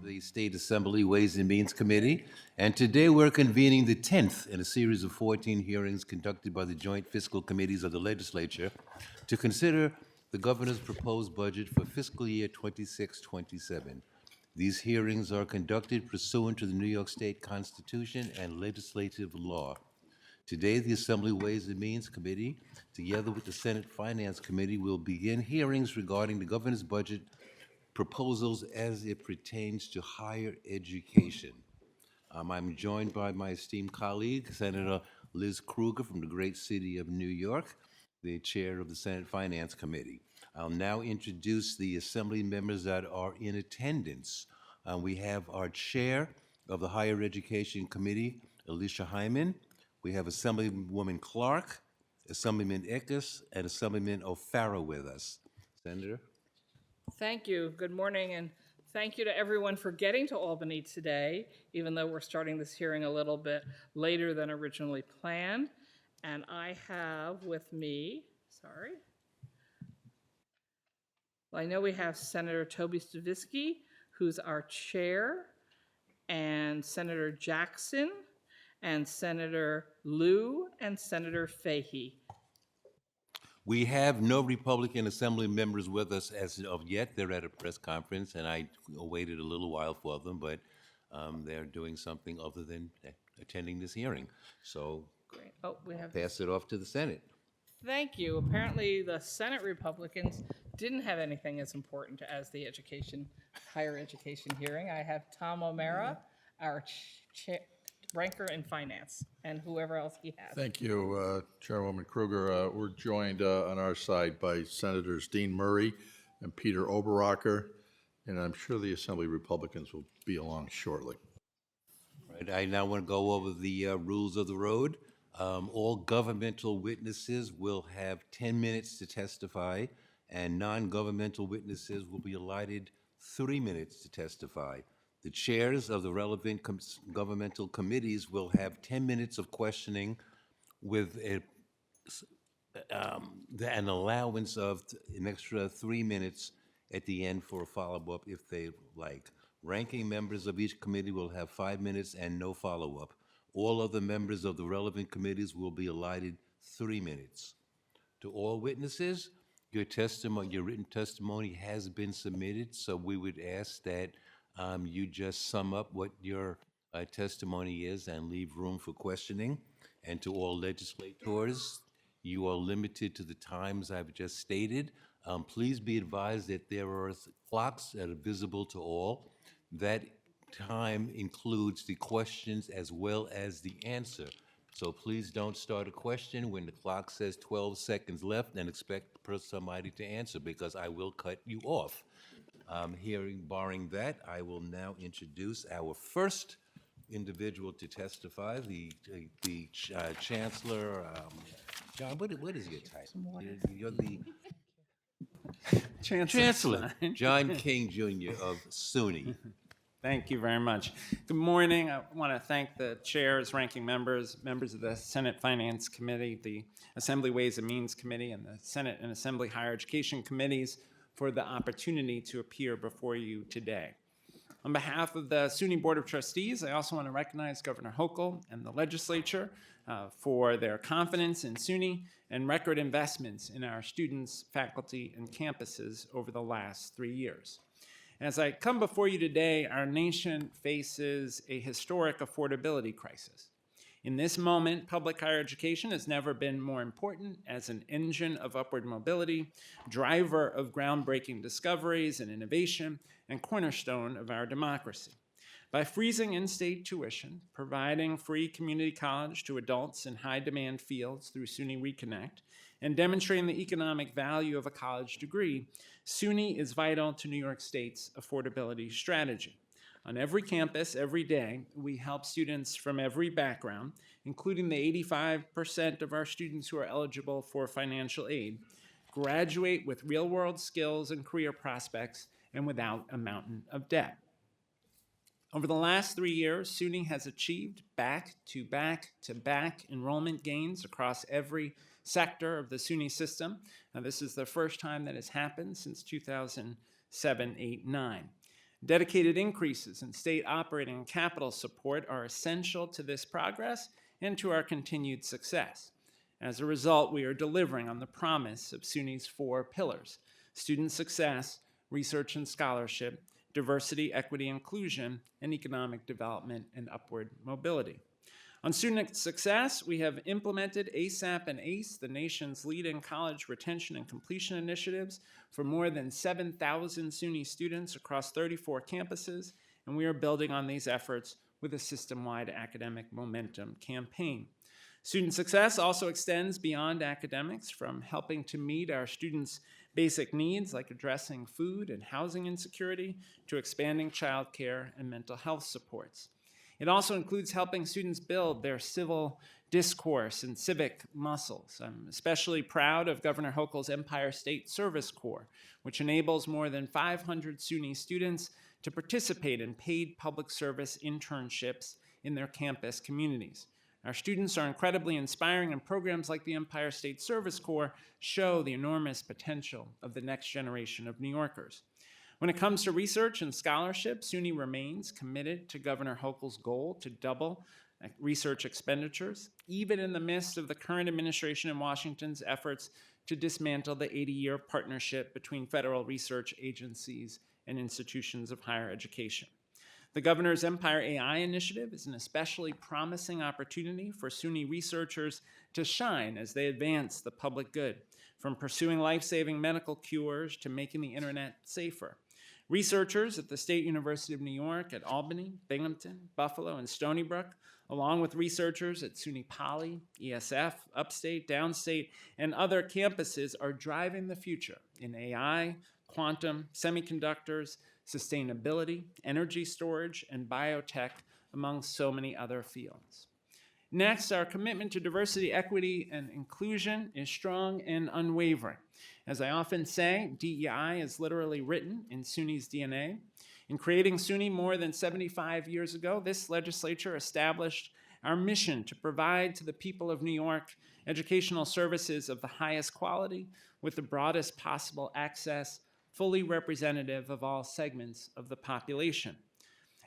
the State Assembly Ways and Means Committee, and today we're convening the 10th in a series of 14 hearings conducted by the Joint Fiscal Committees of the Legislature to consider the Governor's proposed budget for fiscal year 26-27. These hearings are conducted pursuant to the New York State Constitution and legislative law. Today, the Assembly Ways and Means Committee, together with the Senate Finance Committee, will begin hearings regarding the governor's budget proposals as it pertains to higher education. I'm joined by my esteemed colleague, Senator Liz Krueger from the great city of New York, the chair of the Senate Finance Committee. I'll now introduce the Assembly members that are in attendance. We have our chair of the Higher Education Committee, Alicia Hyman. We have Assemblywoman Clark, Assemblyman Eckes, and Assemblyman O'Farrell with us. Senator? Thank you. Good morning, and thank you to everyone for getting to Albany today, even though we're starting this hearing a little bit later than originally planned. And I have with me, I know we have Senator Toby Stavisky, who's our chair, and Senator Jackson, and Senator Liu, and Senator Fahey. We have no Republican Assembly members with us as of yet. They're at a press conference, and I waited a little while for them, but they're doing something other than attending this hearing. So Great. Oh, we have. pass it off to the Senate. Thank you. Apparently, the Senate Republicans didn't have anything as important as the higher education hearing. I have Tom O'Mara, our ranker in finance, and whoever else he has. Thank you, Chairwoman Krueger. We're joined on our side by Senators Dean Murray and Peter Oberacker, and I'm sure the Assembly Republicans will be along shortly. Right, I now want to go over the rules of the road. All governmental witnesses will have 10 minutes to testify, and non-governmental witnesses will be allotted 3 minutes to testify. The chairs of the relevant governmental committees will have 10 minutes of questioning with an allowance of an extra 3 minutes at the end for a follow-up if they like. Ranking members of each committee will have 5 minutes and no follow-up. All other members of the relevant committees will be allotted 3 minutes. To all witnesses, your written testimony has been submitted, so we would ask that you just sum up what your testimony is and leave room for questioning. And to all legislators, you are limited to the times I've just stated. Please be advised that there are clocks that are visible to all. That time includes the questions as well as the answer. So please don't start a question when the clock says 12 seconds left and expect somebody to answer, because I will cut you off. Barring that, I will now introduce our first individual to testify, the Chancellor. John, what is your title? You're the Chancellor, John King Jr. of SUNY. Thank you very much. Good morning. I want to thank the chairs, ranking members of the Senate Finance Committee, the Assembly Ways and Means Committee, and the Senate and Assembly Higher Education Committees for the opportunity to appear before you today. On behalf of the SUNY Board of Trustees, I also want to recognize Governor Hochul and the legislature for their confidence in SUNY and record investments in our students, faculty, and campuses over the last 3 years. As I come before you today, our nation faces a historic affordability crisis. In this moment, public higher education has never been more important as an engine of upward mobility, driver of groundbreaking discoveries and innovation, and cornerstone of our democracy. By freezing in-state tuition, providing free community college to adults in high-demand fields through SUNY Reconnect, and demonstrating the economic value of a college degree, SUNY is vital to New York State's affordability strategy. On every campus, every day, we help students from every background, including the 85% of our students who are eligible for financial aid, graduate with real-world skills and career prospects and without a mountain of debt. Over the last 3 years, SUNY has achieved back-to-back-to-back enrollment gains across every sector of the SUNY system. Now, this is the first time that has happened since 2007, 8, 9. Dedicated increases in state operating and capital support are essential to this progress and to our continued success. As a result, we are delivering on the promise of SUNY's 4 pillars: student success, research and scholarship, diversity, equity, inclusion, and economic development and upward mobility. On student success, we have implemented ASAP and ACE, the nation's leading college retention and completion initiatives, for more than 7,000 SUNY students across 34 campuses, and we are building on these efforts with a system-wide academic momentum campaign. Student success also extends beyond academics, from helping to meet our students' basic needs like addressing food and housing insecurity to expanding childcare and mental health supports. It also includes helping students build their civil discourse and civic muscles. I'm especially proud of Governor Hochul's Empire State Service Corps, which enables more than 500 SUNY students to participate in paid public service internships in their campus communities. Our students are incredibly inspiring, and programs like the Empire State Service Corps show the enormous potential of the next generation of New Yorkers. When it comes to research and scholarship, SUNY remains committed to Governor Hochul's goal to double research expenditures, even in the midst of the current administration in Washington's efforts to dismantle the 80-year partnership between federal research agencies and institutions of higher education. The Governor's Empire AI initiative is an especially promising opportunity for SUNY researchers to shine as they advance the public good, from pursuing life-saving medical cures to making the internet safer. Researchers at the State University of New York, at Albany, Binghamton, Buffalo, and Stony Brook, along with researchers at SUNY Poly, ESF, Upstate, Downstate, and other campuses, are driving the future in AI, quantum, semiconductors, sustainability, energy storage, and biotech, among so many other fields. Next, our commitment to diversity, equity, and inclusion is strong and unwavering. As I often say, DEI is literally written in SUNY's DNA. In creating SUNY more than 75 years ago, this legislature established our mission to provide to the people of New York educational services of the highest quality with the broadest possible access, fully representative of all segments of the population.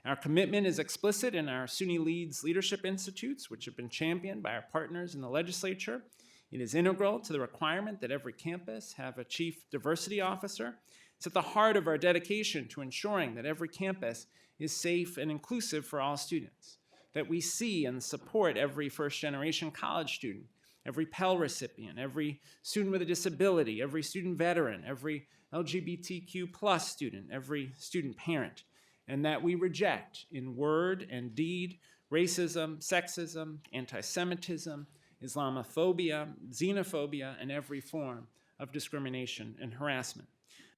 Our commitment is explicit in our SUNY Leads Leadership Institutes, which have been championed by our partners in the legislature. It is integral to the requirement that every campus have a chief diversity officer. It's at the heart of our dedication to ensuring that every campus is safe and inclusive for all students, that we see and support every first-generation college student, every Pell recipient, every student with a disability, every student veteran, every LGBTQ+ student, every student parent, and that we reject in word and deed racism, sexism, anti-Semitism, Islamophobia, xenophobia, and every form of discrimination and harassment.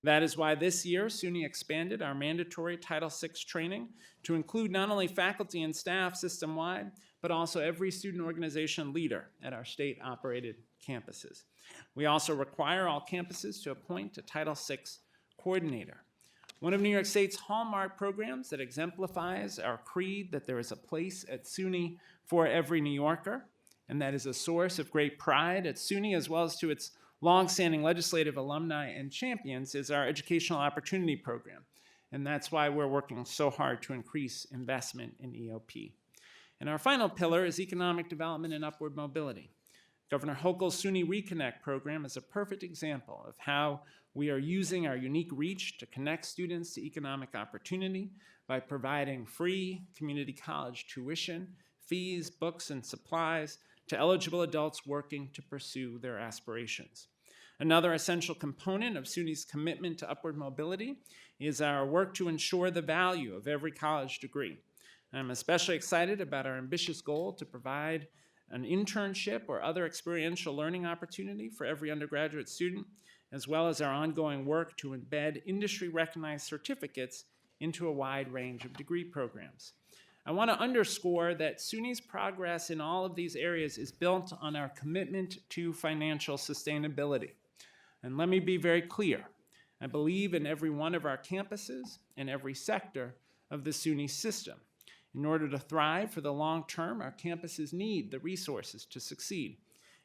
That is why this year, SUNY expanded our mandatory Title VI training to include not only faculty and staff system-wide, but also every student organization leader at our state-operated campuses. We also require all campuses to appoint a Title VI coordinator. One of New York State's hallmark programs that exemplifies our creed that there is a place at SUNY for every New Yorker, and that is a source of great pride at SUNY as well as to its longstanding legislative alumni and champions, is our Educational Opportunity Program. And that's why we're working so hard to increase investment in EOP. And our final pillar is economic development and upward mobility. Governor Hochul's SUNY Reconnect program is a perfect example of how we are using our unique reach to connect students to economic opportunity by providing free community college tuition, fees, books, and supplies to eligible adults working to pursue their aspirations. Another essential component of SUNY's commitment to upward mobility is our work to ensure the value of every college degree. I'm especially excited about our ambitious goal to provide an internship or other experiential learning opportunity for every undergraduate student, as well as our ongoing work to embed industry-recognized certificates into a wide range of degree programs. I want to underscore that SUNY's progress in all of these areas is built on our commitment to financial sustainability. And let me be very clear. I believe in every one of our campuses and every sector of the SUNY system. In order to thrive for the long term, our campuses need the resources to succeed.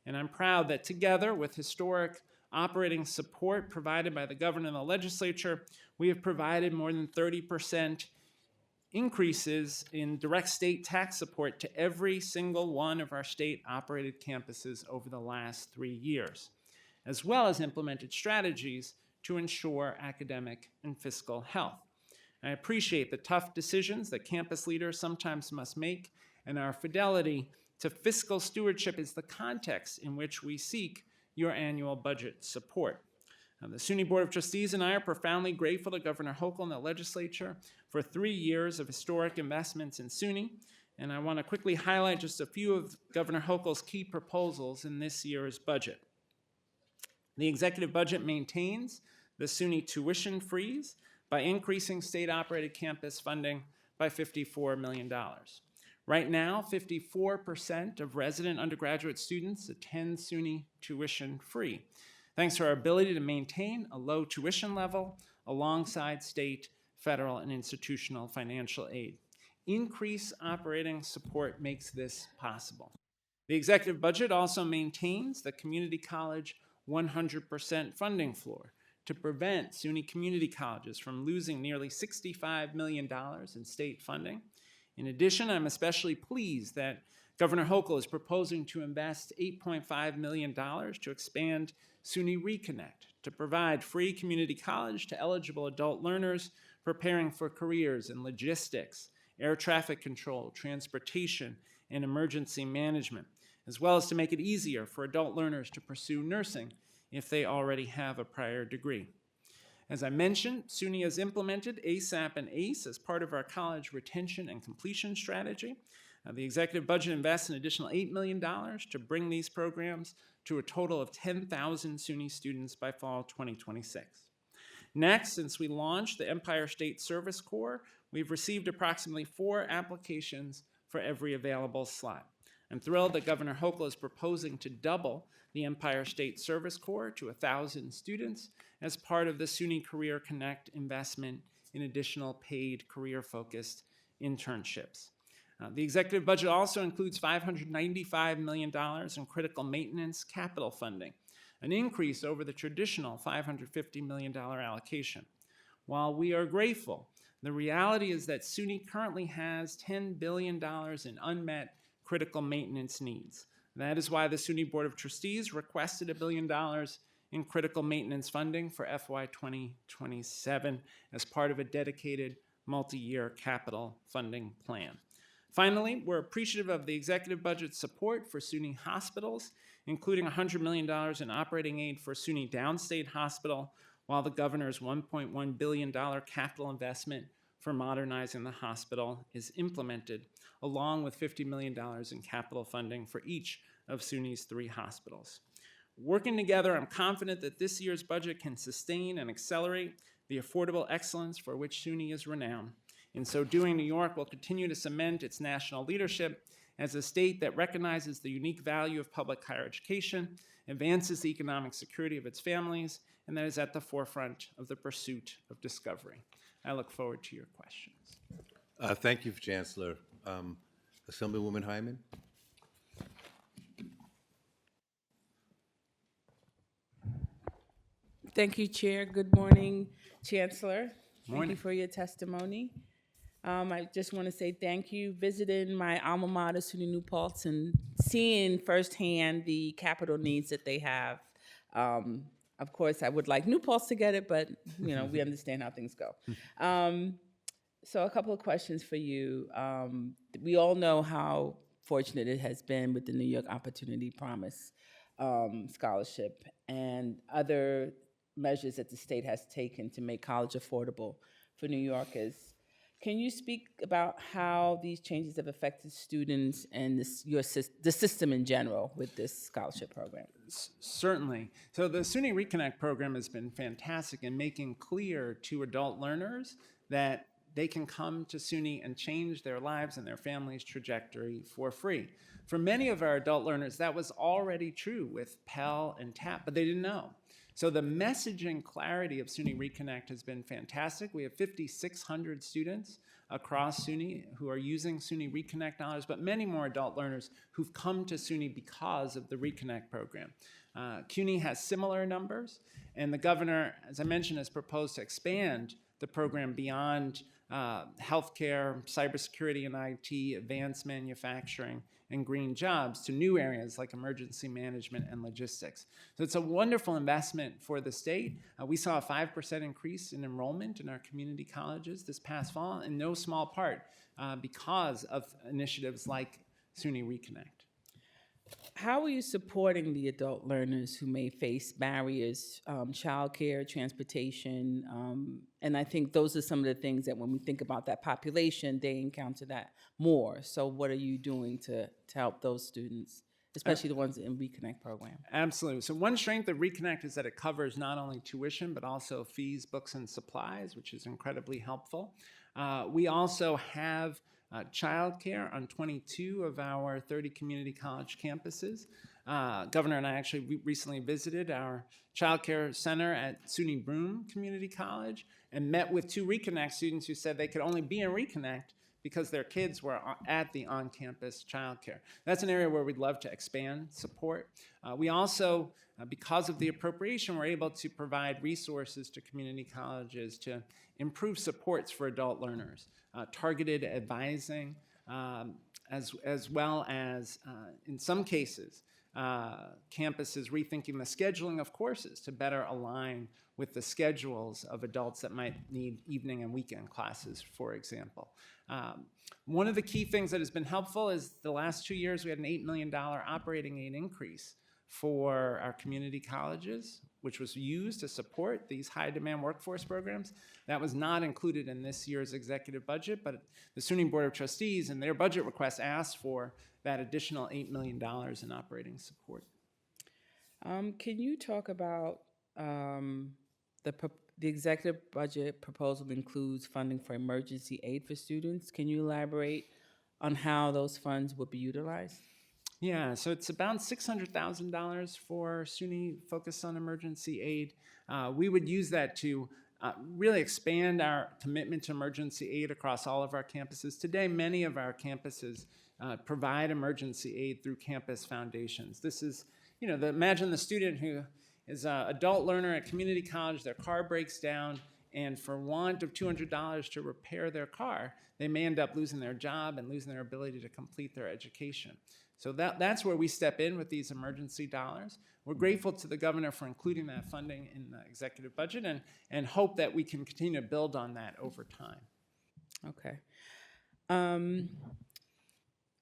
And I'm proud that together with historic operating support provided by the governor and the legislature, we have provided more than 30% increases in direct state tax support to every single one of our state-operated campuses over the last 3 years, as well as implemented strategies to ensure academic and fiscal health. I appreciate the tough decisions that campus leaders sometimes must make, and our fidelity to fiscal stewardship is the context in which we seek your annual budget support. The SUNY Board of Trustees and I are profoundly grateful to Governor Hochul and the legislature for 3 years of historic investments in SUNY, and I want to quickly highlight just a few of Governor Hochul's key proposals in this year's budget. The executive budget maintains the SUNY tuition freeze by increasing state-operated campus funding by $54 million. Right now, 54% of resident undergraduate students attend SUNY tuition-free, thanks to our ability to maintain a low tuition level alongside state, federal, and institutional financial aid. Increased operating support makes this possible. The executive budget also maintains the community college 100% funding floor to prevent SUNY community colleges from losing nearly $65 million in state funding. In addition, I'm especially pleased that Governor Hochul is proposing to invest $8.5 million to expand SUNY Reconnect to provide free community college to eligible adult learners preparing for careers in logistics, air traffic control, transportation, and emergency management, as well as to make it easier for adult learners to pursue nursing if they already have a prior degree. As I mentioned, SUNY has implemented ASAP and ACE as part of our college retention and completion strategy. The executive budget invests an additional $8 million to bring these programs to a total of 10,000 SUNY students by fall 2026. Next, since we launched the Empire State Service Corps, we've received approximately 4 applications for every available slot. I'm thrilled that Governor Hochul is proposing to double the Empire State Service Corps to 1,000 students as part of the SUNY Career Connect investment in additional paid career-focused internships. The executive budget also includes $595 million in critical maintenance capital funding, an increase over the traditional $550 million allocation. While we are grateful, the reality is that SUNY currently has $10 billion in unmet critical maintenance needs. That is why the SUNY Board of Trustees requested $1 billion in critical maintenance funding for FY 2027 as part of a dedicated multi-year capital funding plan. Finally, we're appreciative of the executive budget support for SUNY hospitals, including $100 million in operating aid for SUNY Downstate Hospital, while the governor's $1.1 billion capital investment for modernizing the hospital is implemented, along with $50 million in capital funding for each of SUNY's 3 hospitals. Working together, I'm confident that this year's budget can sustain and accelerate the affordable excellence for which SUNY is renowned. In so doing, New York will continue to cement its national leadership as a state that recognizes the unique value of public higher education, advances the economic security of its families, and that is at the forefront of the pursuit of discovery. I look forward to your questions. Thank you, Chancellor. Assemblywoman Hyman? Thank you, Chair. Good morning, Chancellor. Thank Morning. you for your testimony. I just want to say thank you. Visiting my alma mater, SUNY New Paltz, and seeing firsthand the capital needs that they have. Of course, I would like New Paltz to get it, but we understand how things go. So a couple of questions for you. We all know how fortunate it has been with the New York Opportunity Promise scholarship and other measures that the state has taken to make college affordable for New Yorkers. Can you speak about how these changes have affected students and the system in general with this scholarship program? Certainly. So the SUNY Reconnect program has been fantastic in making clear to adult learners that they can come to SUNY and change their lives and their family's trajectory for free. For many of our adult learners, that was already true with Pell and TAP, but they didn't know. So the messaging clarity of SUNY Reconnect has been fantastic. We have 5,600 students across SUNY who are using SUNY Reconnect dollars, but many more adult learners who've come to SUNY because of the Reconnect program. CUNY has similar numbers, and the governor, as I mentioned, has proposed to expand the program beyond healthcare, cybersecurity and IT, advanced manufacturing, and green jobs to new areas like emergency management and logistics. So it's a wonderful investment for the state. We saw a 5% increase in enrollment in our community colleges this past fall, in no small part because of initiatives like SUNY Reconnect. How are you supporting the adult learners who may face barriers, childcare, transportation? And I think those are some of the things that when we think about that population, they encounter that more. So what are you doing to help those students, especially the ones in Reconnect program? Absolutely. So one strength of Reconnect is that it covers not only tuition, but also fees, books, and supplies, which is incredibly helpful. We also have childcare on 22 of our 30 community college campuses. Governor and I actually recently visited our childcare center at SUNY Broome Community College and met with 2 Reconnect students who said they could only be in Reconnect because their kids were at the on-campus childcare. That's an area where we'd love to expand support. We also, because of the appropriation, we're able to provide resources to community colleges to improve supports for adult learners, targeted advising, as well as, in some cases, campuses rethinking the scheduling of courses to better align with the schedules of adults that might need evening and weekend classes, for example. One of the key things that has been helpful is the last 2 years we had an $8 million operating aid increase for our community colleges, which was used to support these high-demand workforce programs. That was not included in this year's executive budget, but the SUNY Board of Trustees in their budget request asked for that additional $8 million in operating support. Can you talk about the executive budget proposal includes funding for emergency aid for students? Can you elaborate on how those funds will be utilized? Yeah, so it's about $600,000 for SUNY focused on emergency aid. We would use that to really expand our commitment to emergency aid across all of our campuses. Today, many of our campuses provide emergency aid through campus foundations. This is, imagine the student who is an adult learner at community college, their car breaks down, and for want of $200 to repair their car, they may end up losing their job and losing their ability to complete their education. So that's where we step in with these emergency dollars. We're grateful to the governor for including that funding in the executive budget and hope that we can continue to build on that over time. Okay.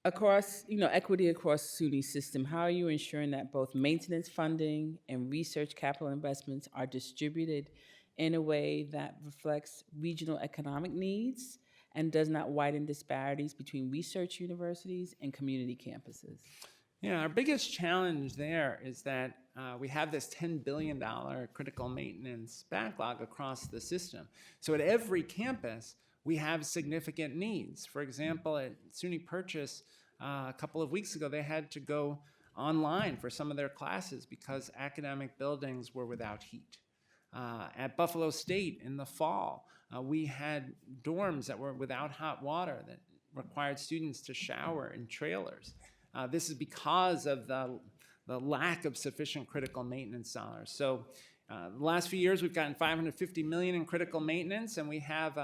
Across, equity across SUNY system, how are you ensuring that both maintenance funding and research capital investments are distributed in a way that reflects regional economic needs and does not widen disparities between research universities and community campuses? Yeah, our biggest challenge there is that we have this $10 billion critical maintenance backlog across the system. So at every campus, we have significant needs. For example, at SUNY Purchase, a couple of weeks ago, they had to go online for some of their classes because academic buildings were without heat. At Buffalo State in the fall, we had dorms that were without hot water that required students to shower in trailers. This is because of the lack of sufficient critical maintenance dollars. So the last few years, we've gotten $550 million in critical maintenance, and we have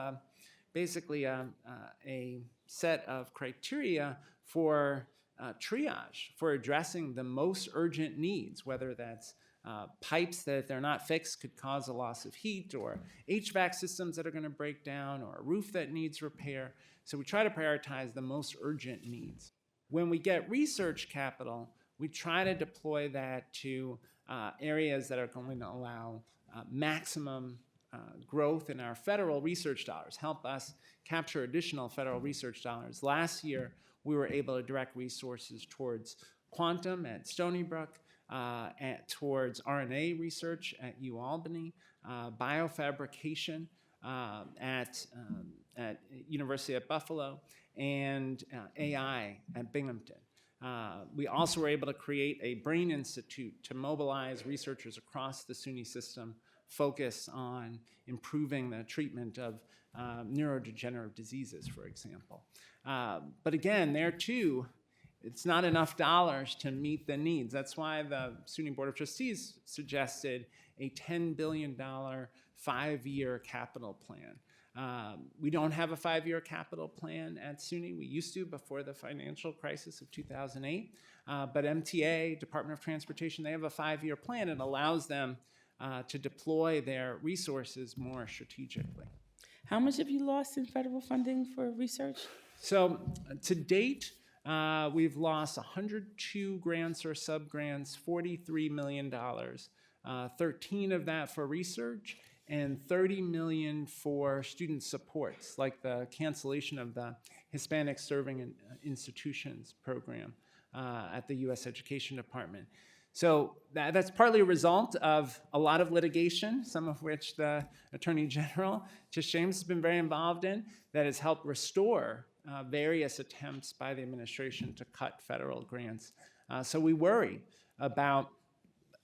basically a set of criteria for triage, for addressing the most urgent needs, whether that's pipes that, if they're not fixed, could cause a loss of heat, or HVAC systems that are going to break down, or a roof that needs repair. So we try to prioritize the most urgent needs. When we get research capital, we try to deploy that to areas that are going to allow maximum growth in our federal research dollars, help us capture additional federal research dollars. Last year, we were able to direct resources towards quantum at Stony Brook, towards RNA research at UAlbany, biofabrication at University of Buffalo, and AI at Binghamton. We also were able to create a brain institute to mobilize researchers across the SUNY system, focus on improving the treatment of neurodegenerative diseases, for example. But again, there too, it's not enough dollars to meet the needs. That's why the SUNY Board of Trustees suggested a $10 billion 5-year capital plan. We don't have a 5-year capital plan at SUNY. We used to before the financial crisis of 2008. But MTA, Department of Transportation, they have a 5-year plan. It allows them to deploy their resources more strategically. How much have you lost in federal funding for research? So to date, we've lost 102 grants or subgrants, $43 million, 13 of that for research, and $30 million for student supports, like the cancellation of the Hispanic Serving Institutions program at the U.S. Education Department. So that's partly a result of a lot of litigation, some of which the Attorney General, Tish James, has been very involved in, that has helped restore various attempts by the administration to cut federal grants. So we worry about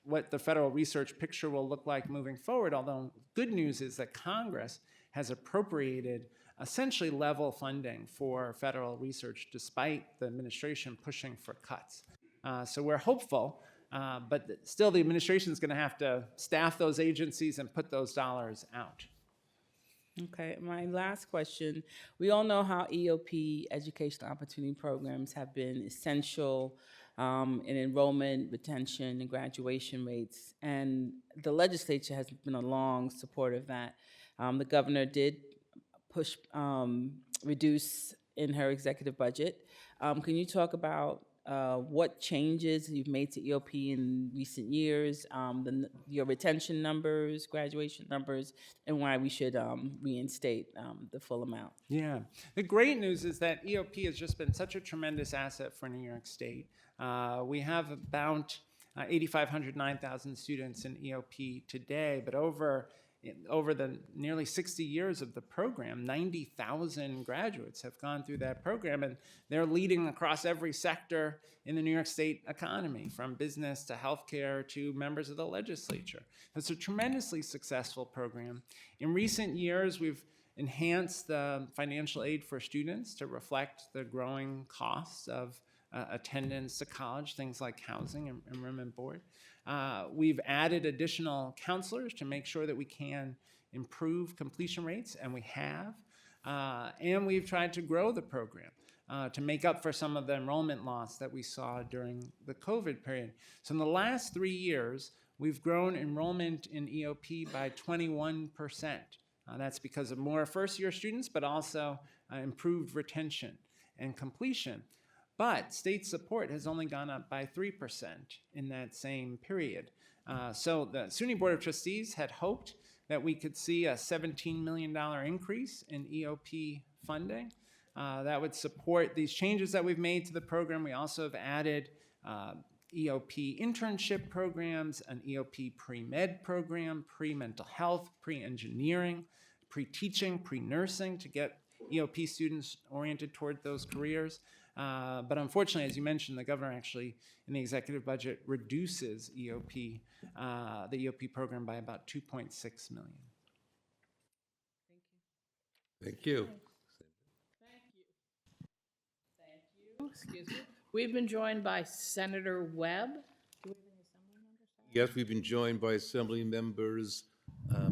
what the federal research picture will look like moving forward, although good news is that Congress has appropriated essentially level funding for federal research despite the administration pushing for cuts. So we're hopeful, but still the administration is going to have to staff those agencies and put those dollars out. Okay, my last question. We all know how EOP, Educational Opportunity Programs, have been essential in enrollment, retention, and graduation rates. And the legislature has been a long support of that. The governor did push, reduce in her executive budget. Can you talk about what changes you've made to EOP in recent years, your retention numbers, graduation numbers, and why we should reinstate the full amount? Yeah. The great news is that EOP has just been such a tremendous asset for New York State. We have about 8,500, 9,000 students in EOP today, but over the nearly 60 years of the program, 90,000 graduates have gone through that program, and they're leading across every sector in the New York State economy, from business to healthcare to members of the legislature. It's a tremendously successful program. In recent years, we've enhanced the financial aid for students to reflect the growing costs of attendance to college, things like housing and room and board. We've added additional counselors to make sure that we can improve completion rates, and we have. And we've tried to grow the program to make up for some of the enrollment loss that we saw during the COVID period. So in the last 3 years, we've grown enrollment in EOP by 21%. That's because of more first-year students, but also improved retention and completion. But state support has only gone up by 3% in that same period. So the SUNY Board of Trustees had hoped that we could see a $17 million increase in EOP funding. That would support these changes that we've made to the program. We also have added EOP internship programs, an EOP pre-med program, pre-mental health, pre-engineering, pre-teaching, pre-nursing to get EOP students oriented toward those careers. But unfortunately, as you mentioned, the governor actually, in the executive budget, reduces EOP, the EOP program by about $2.6 million. Thank you. Excuse me. We've been joined by Senator Webb. Yes, we've been joined by Assembly members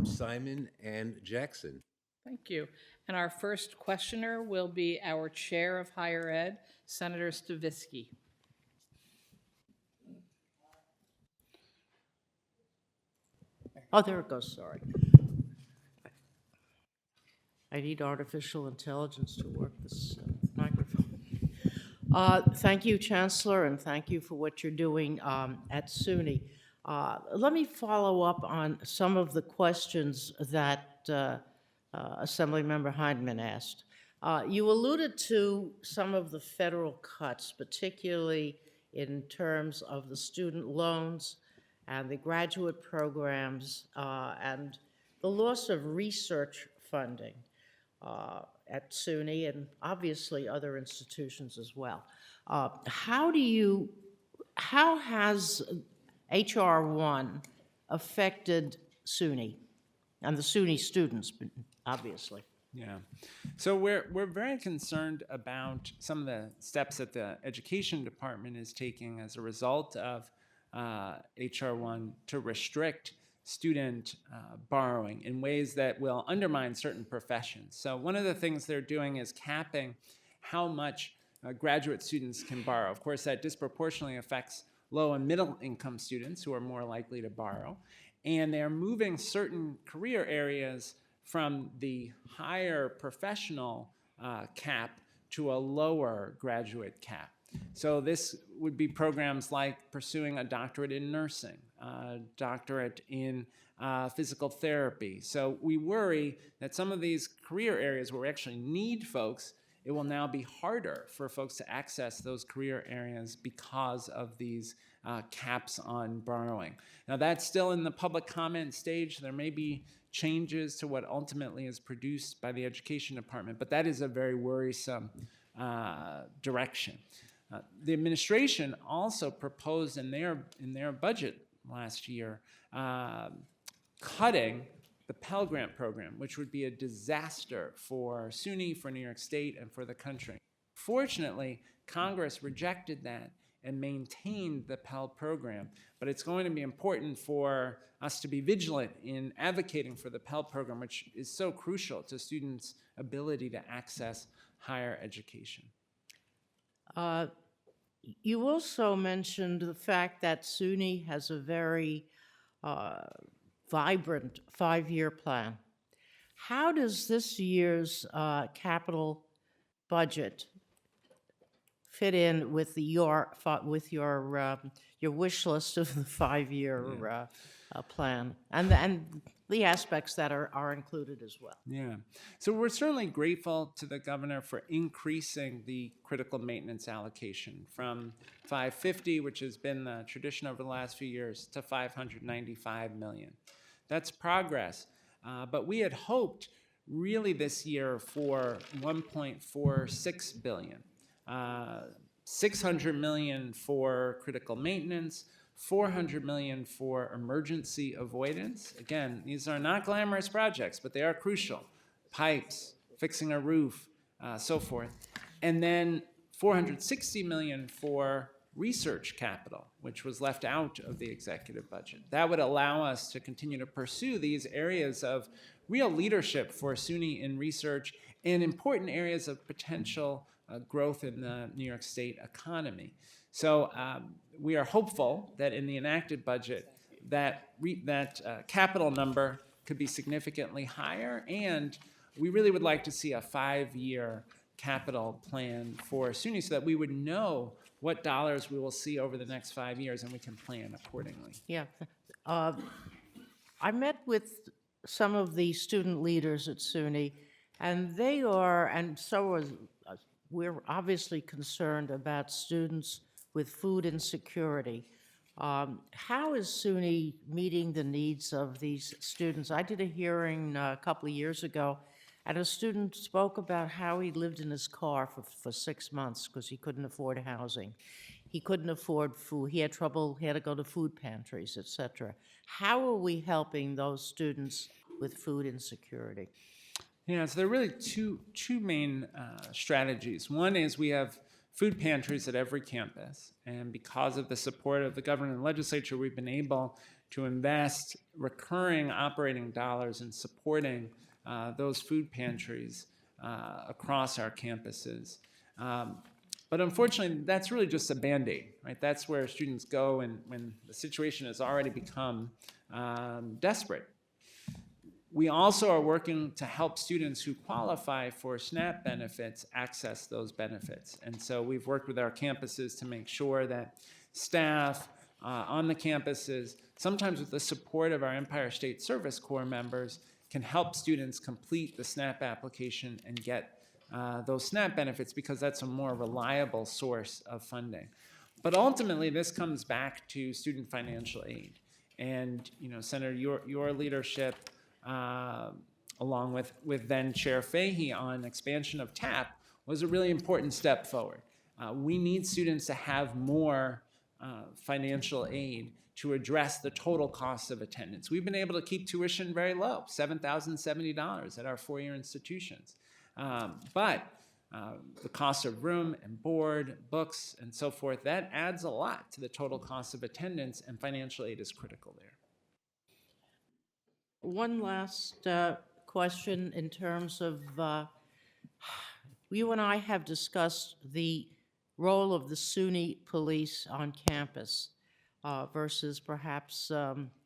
Simon and Jackson. Thank you. And our first questioner will be our Chair of Higher Ed, Senator Stavisky. Oh, there it goes, sorry. I need artificial intelligence to work this microphone. Thank you, Chancellor, and thank you for what you're doing at SUNY. Let me follow up on some of the questions that Assemblymember Heidemann asked. You alluded to some of the federal cuts, particularly in terms of the student loans and the graduate programs and the loss of research funding at SUNY and obviously other institutions as well. How has HR 1 affected SUNY and the SUNY students, obviously? Yeah. So we're very concerned about some of the steps that the Education Department is taking as a result of HR 1 to restrict student borrowing in ways that will undermine certain professions. So one of the things they're doing is capping how much graduate students can borrow. Of course, that disproportionately affects low and middle income students who are more likely to borrow. And they're moving certain career areas from the higher professional cap to a lower graduate cap. So this would be programs like pursuing a doctorate in nursing, doctorate in physical therapy. So we worry that some of these career areas where we actually need folks, it will now be harder for folks to access those career areas because of these caps on borrowing. Now that's still in the public comment stage. There may be changes to what ultimately is produced by the Education Department, but that is a very worrisome direction. The administration also proposed in their budget last year cutting the Pell Grant program, which would be a disaster for SUNY, for New York State, and for the country. Fortunately, Congress rejected that and maintained the Pell program, but it's going to be important for us to be vigilant in advocating for the Pell program, which is so crucial to students' ability to access higher education. You also mentioned the fact that SUNY has a very vibrant 5-year plan. How does this year's capital budget fit in with your wish list of the 5-year plan and the aspects that are included as well? Yeah. So we're certainly grateful to the governor for increasing the critical maintenance allocation from $550, which has been the tradition over the last few years, to $595 million. That's progress. But we had hoped really this year for $1.46 billion. $600 million for critical maintenance, $400 million for emergency avoidance. Again, these are not glamorous projects, but they are crucial. Pipes, fixing a roof, so forth. And then $460 million for research capital, which was left out of the executive budget. That would allow us to continue to pursue these areas of real leadership for SUNY in research and important areas of potential growth in the New York State economy. So we are hopeful that in the enacted budget, that capital number could be significantly higher, and we really would like to see a 5-year capital plan for SUNY so that we would know what dollars we will see over the next 5 years and we can plan accordingly. Yeah. I met with some of the student leaders at SUNY, and they are, and so is, we're obviously concerned about students with food insecurity. How is SUNY meeting the needs of these students? I did a hearing a couple of years ago, and a student spoke about how he lived in his car for 6 months because he couldn't afford housing. He couldn't afford food. He had trouble, he had to go to food pantries, et cetera. How are we helping those students with food insecurity? Yeah, so there are really two main strategies. One is we have food pantries at every campus, and because of the support of the governor and legislature, we've been able to invest recurring operating dollars in supporting those food pantries across our campuses. But unfortunately, that's really just a Band-Aid, right? That's where students go when the situation has already become desperate. We also are working to help students who qualify for SNAP benefits access those benefits. And so we've worked with our campuses to make sure that staff on the campuses, sometimes with the support of our Empire State Service Corps members, can help students complete the SNAP application and get those SNAP benefits because that's a more reliable source of funding. But ultimately, this comes back to student financial aid. And, you know, Senator, your leadership, along with then Chair Fahey on expansion of TAP, was a really important step forward. We need students to have more financial aid to address the total cost of attendance. We've been able to keep tuition very low, $7,070 at our four-year institutions. But the cost of room and board, books, and so forth, that adds a lot to the total cost of attendance, and financial aid is critical there. One last question in terms of, you and I have discussed the role of the SUNY police on campus versus perhaps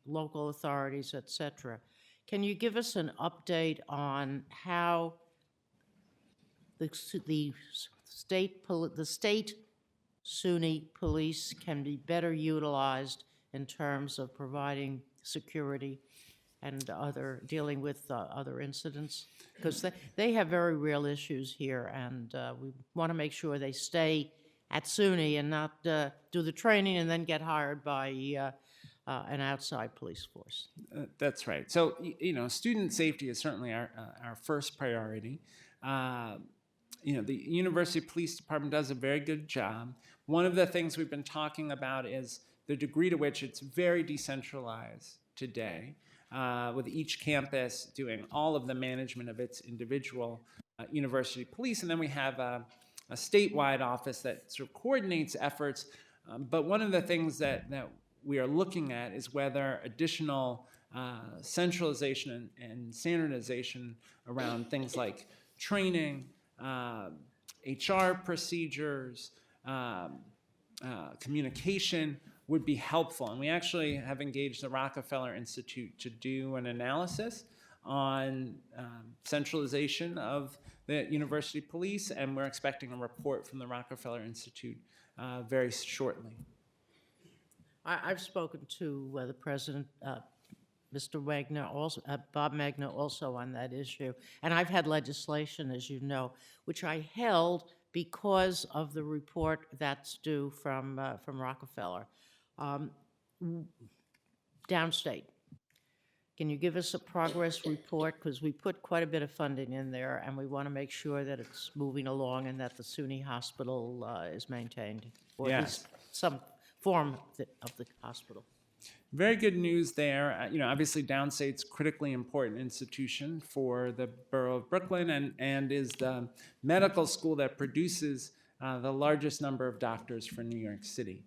local authorities, et cetera. Can you give us an update on how the state SUNY police can be better utilized in terms of providing security and dealing with other incidents? Because they have very real issues here, and we want to make sure they stay at SUNY and not do the training and then get hired by an outside police force. That's right. So, student safety is certainly our first priority. The University Police Department does a very good job. One of the things we've been talking about is the degree to which it's very decentralized today, with each campus doing all of the management of its individual university police. And then we have a statewide office that sort of coordinates efforts. But one of the things that we are looking at is whether additional centralization and standardization around things like training, HR procedures, communication would be helpful. And we actually have engaged the Rockefeller Institute to do an analysis on centralization of the university police, and we're expecting a report from the Rockefeller Institute very shortly. I've spoken to the president, Mr. Wagner, also Bob Magner, also on that issue, and I've had legislation, as you know, which I held because of the report that's due from Rockefeller. Downstate, can you give us a progress report? Because we put quite a bit of funding in there, and we want to make sure that it's moving along and that the SUNY hospital is maintained, or at least some form of the hospital. Very good news there. Obviously Downstate's critically important institution for the borough of Brooklyn and is the medical school that produces the largest number of doctors for New York City.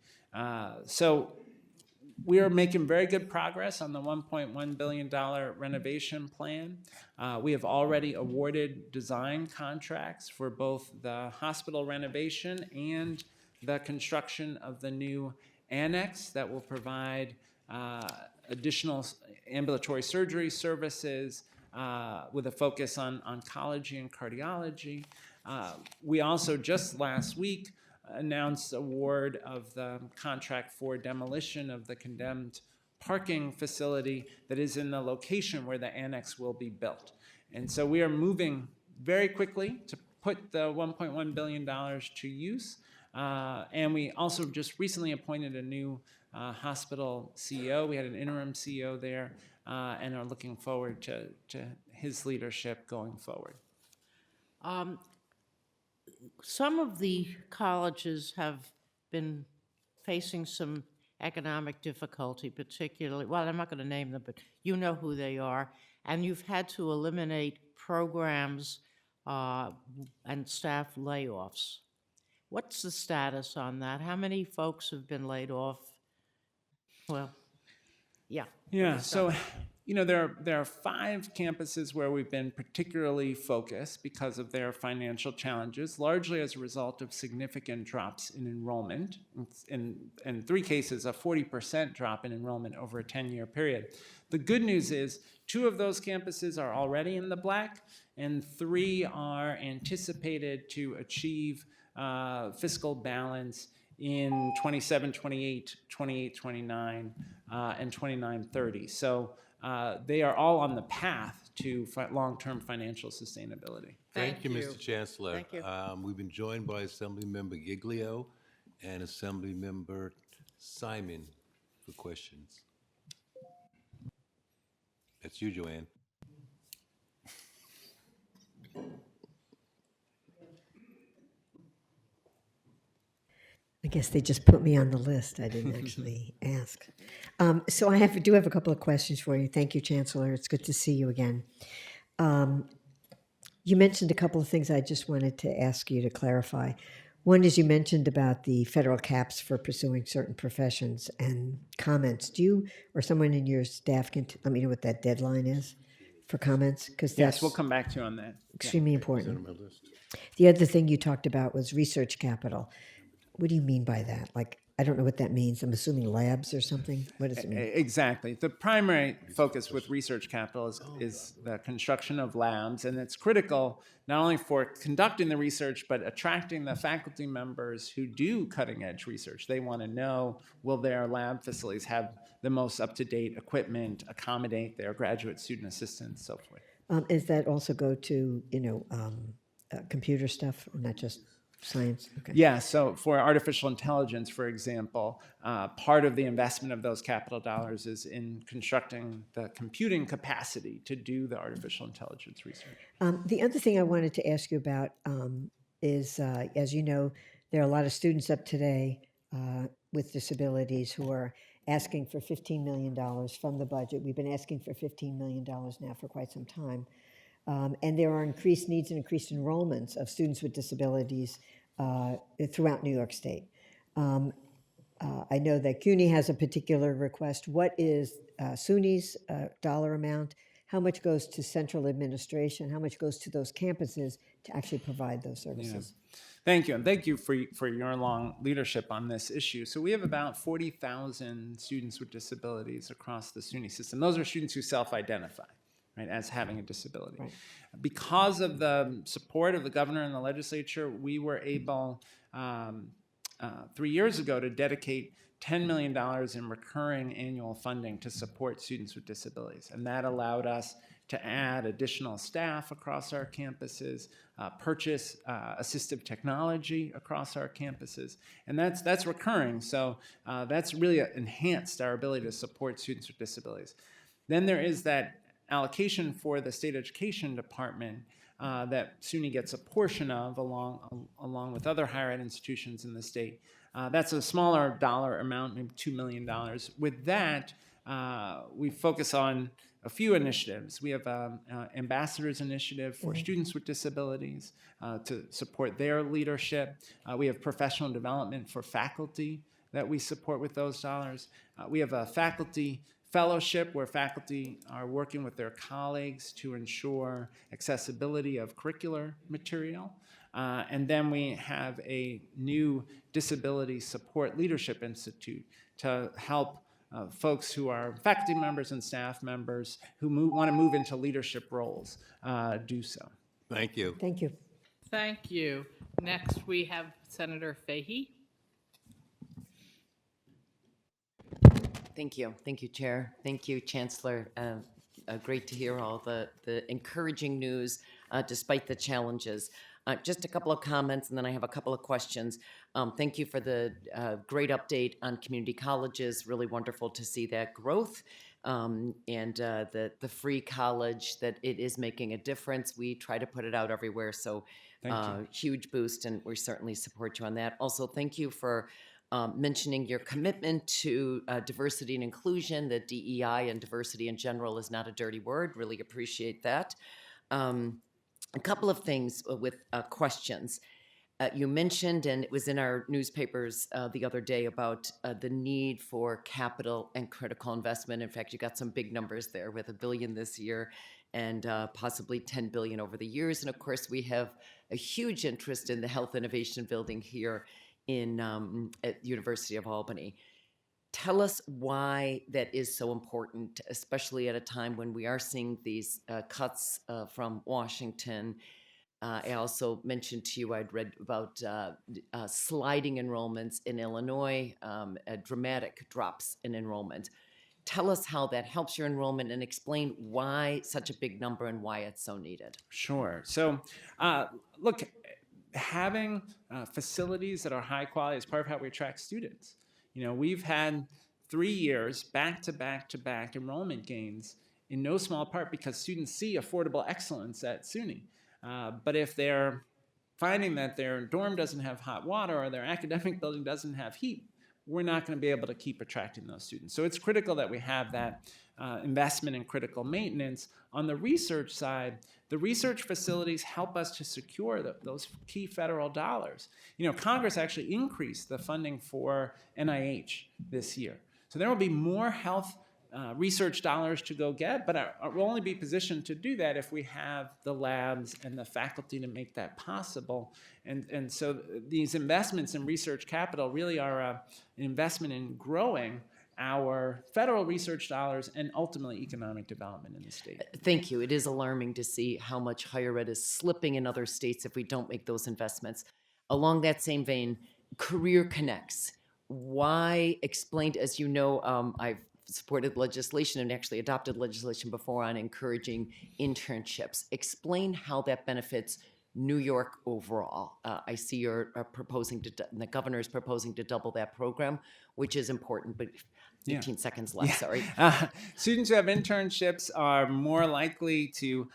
So we are making very good progress on the $1.1 billion renovation plan. We have already awarded design contracts for both the hospital renovation and the construction of the new annex that will provide additional ambulatory surgery services with a focus on oncology and cardiology. We also just last week announced award of the contract for demolition of the condemned parking facility that is in the location where the annex will be built. And so we are moving very quickly to put the $1.1 billion to use. And we also just recently appointed a new hospital CEO. We had an interim CEO there and are looking forward to his leadership going forward. Some of the colleges have been facing some economic difficulty, particularly, well, I'm not going to name them, but you know who they are, and you've had to eliminate programs and staff layoffs. What's the status on that? How many folks have been laid off? Well, yeah. Yeah, so there are 5 campuses where we've been particularly focused because of their financial challenges, largely as a result of significant drops in enrollment. In 3 cases, a 40% drop in enrollment over a 10-year period. The good news is 2 of those campuses are already in the black, and 3 are anticipated to achieve fiscal balance in 27, 28, 28, 29, and 29, 30. So they are all on the path to long-term financial sustainability. Thank you, Mr. Chancellor. Thank you. We've been joined by Assemblymember Giglio and Assemblymember Simon for questions. That's you, Joanne. I guess they just put me on the list. I didn't actually ask. So I do have a couple of questions for you. Thank you, Chancellor. It's good to see you again. You mentioned a couple of things I just wanted to ask you to clarify. One is you mentioned about the federal caps for pursuing certain professions and comments. Do you or someone in your staff can let me know what that deadline is for comments? Because that's Yes, we'll come back to you on that. Yeah. extremely important. The other thing you talked about was research capital. What do you mean by that? Like, I don't know what that means. I'm assuming labs or something. What does it mean? Exactly. The primary focus with research capital is the construction of labs, and it's critical not only for conducting the research, but attracting the faculty members who do cutting-edge research. They want to know, will their lab facilities have the most up-to-date equipment, accommodate their graduate student assistants, so forth. Does that also go to, computer stuff, not just science? Okay. Yeah, so for artificial intelligence, for example, part of the investment of those capital dollars is in constructing the computing capacity to do the artificial intelligence research. The other thing I wanted to ask you about is, as you know, there are a lot of students up today with disabilities who are asking for $15 million from the budget. We've been asking for $15 million now for quite some time. And there are increased needs and increased enrollments of students with disabilities throughout New York State. I know that CUNY has a particular request. What is SUNY's dollar amount? How much goes to central administration? How much goes to those campuses to actually provide those services? Yeah. Thank you, and thank you for your long leadership on this issue. So we have about 40,000 students with disabilities across the SUNY system. Those are students who self-identify, right, as having a disability. Right. Because of the support of the governor and the legislature, we were able 3 years ago to dedicate $10 million in recurring annual funding to support students with disabilities. And that allowed us to add additional staff across our campuses, purchase assistive technology across our campuses. And that's recurring, so that's really enhanced our ability to support students with disabilities. Then there is that allocation for the state education department that SUNY gets a portion of along with other higher ed institutions in the state. That's a smaller dollar amount, maybe $2 million. With that, we focus on a few initiatives. We have an ambassadors initiative for students with disabilities to support their leadership. We have professional development for faculty that we support with those dollars. We have a faculty fellowship where faculty are working with their colleagues to ensure accessibility of curricular material. And then we have a new Disability Support Leadership Institute to help folks who are faculty members and staff members who want to move into leadership roles do so. Thank you. Thank you. Thank you. Next, we have Senator Fahey. Thank you. Thank you, Chair. Thank you, Chancellor. Great to hear all the encouraging news despite the challenges. Just a couple of comments, and then I have a couple of questions. Thank you for the great update on community colleges. Really wonderful to see that growth and the free college, that it is making a difference. We try to put it out everywhere, so huge boost, and we certainly support you on that. Also, thank you for mentioning your commitment to diversity and inclusion, that DEI and diversity in general is not a dirty word. Really appreciate that. A couple of things with questions. You mentioned, and it was in our newspapers the other day, about the need for capital and critical investment. In fact, you got some big numbers there with $1 billion this year and possibly $10 billion over the years. And of course, we have a huge interest in the Health Innovation Building here at University of Albany. Tell us why that is so important, especially at a time when we are seeing these cuts from Washington. I also mentioned to you, I'd read about sliding enrollments in Illinois, dramatic drops in enrollment. Tell us how that helps your enrollment and explain why such a big number and why it's so needed. Sure. So, look, having facilities that are high quality is part of how we attract students. You know, we've had 3 years back-to-back enrollment gains in no small part because students see affordable excellence at SUNY. But if they're finding that their dorm doesn't have hot water or their academic building doesn't have heat, we're not going to be able to keep attracting those students. So it's critical that we have that investment in critical maintenance. On the research side, the research facilities help us to secure those key federal dollars. Congress actually increased the funding for NIH this year. So there will be more health research dollars to go get, but we'll only be positioned to do that if we have the labs and the faculty to make that possible. And so these investments in research capital really are an investment in growing our federal research dollars and ultimately economic development in the state. Thank you. It is alarming to see how much higher ed is slipping in other states if we don't make those investments. Along that same vein, Career Connects. Why explained, as you know, I've supported legislation and actually adopted legislation before on encouraging internships. Explain how that benefits New York overall. I see you're proposing to, the governor is proposing to double that program, which is important, but 15 seconds left, sorry. Students who have internships are more likely to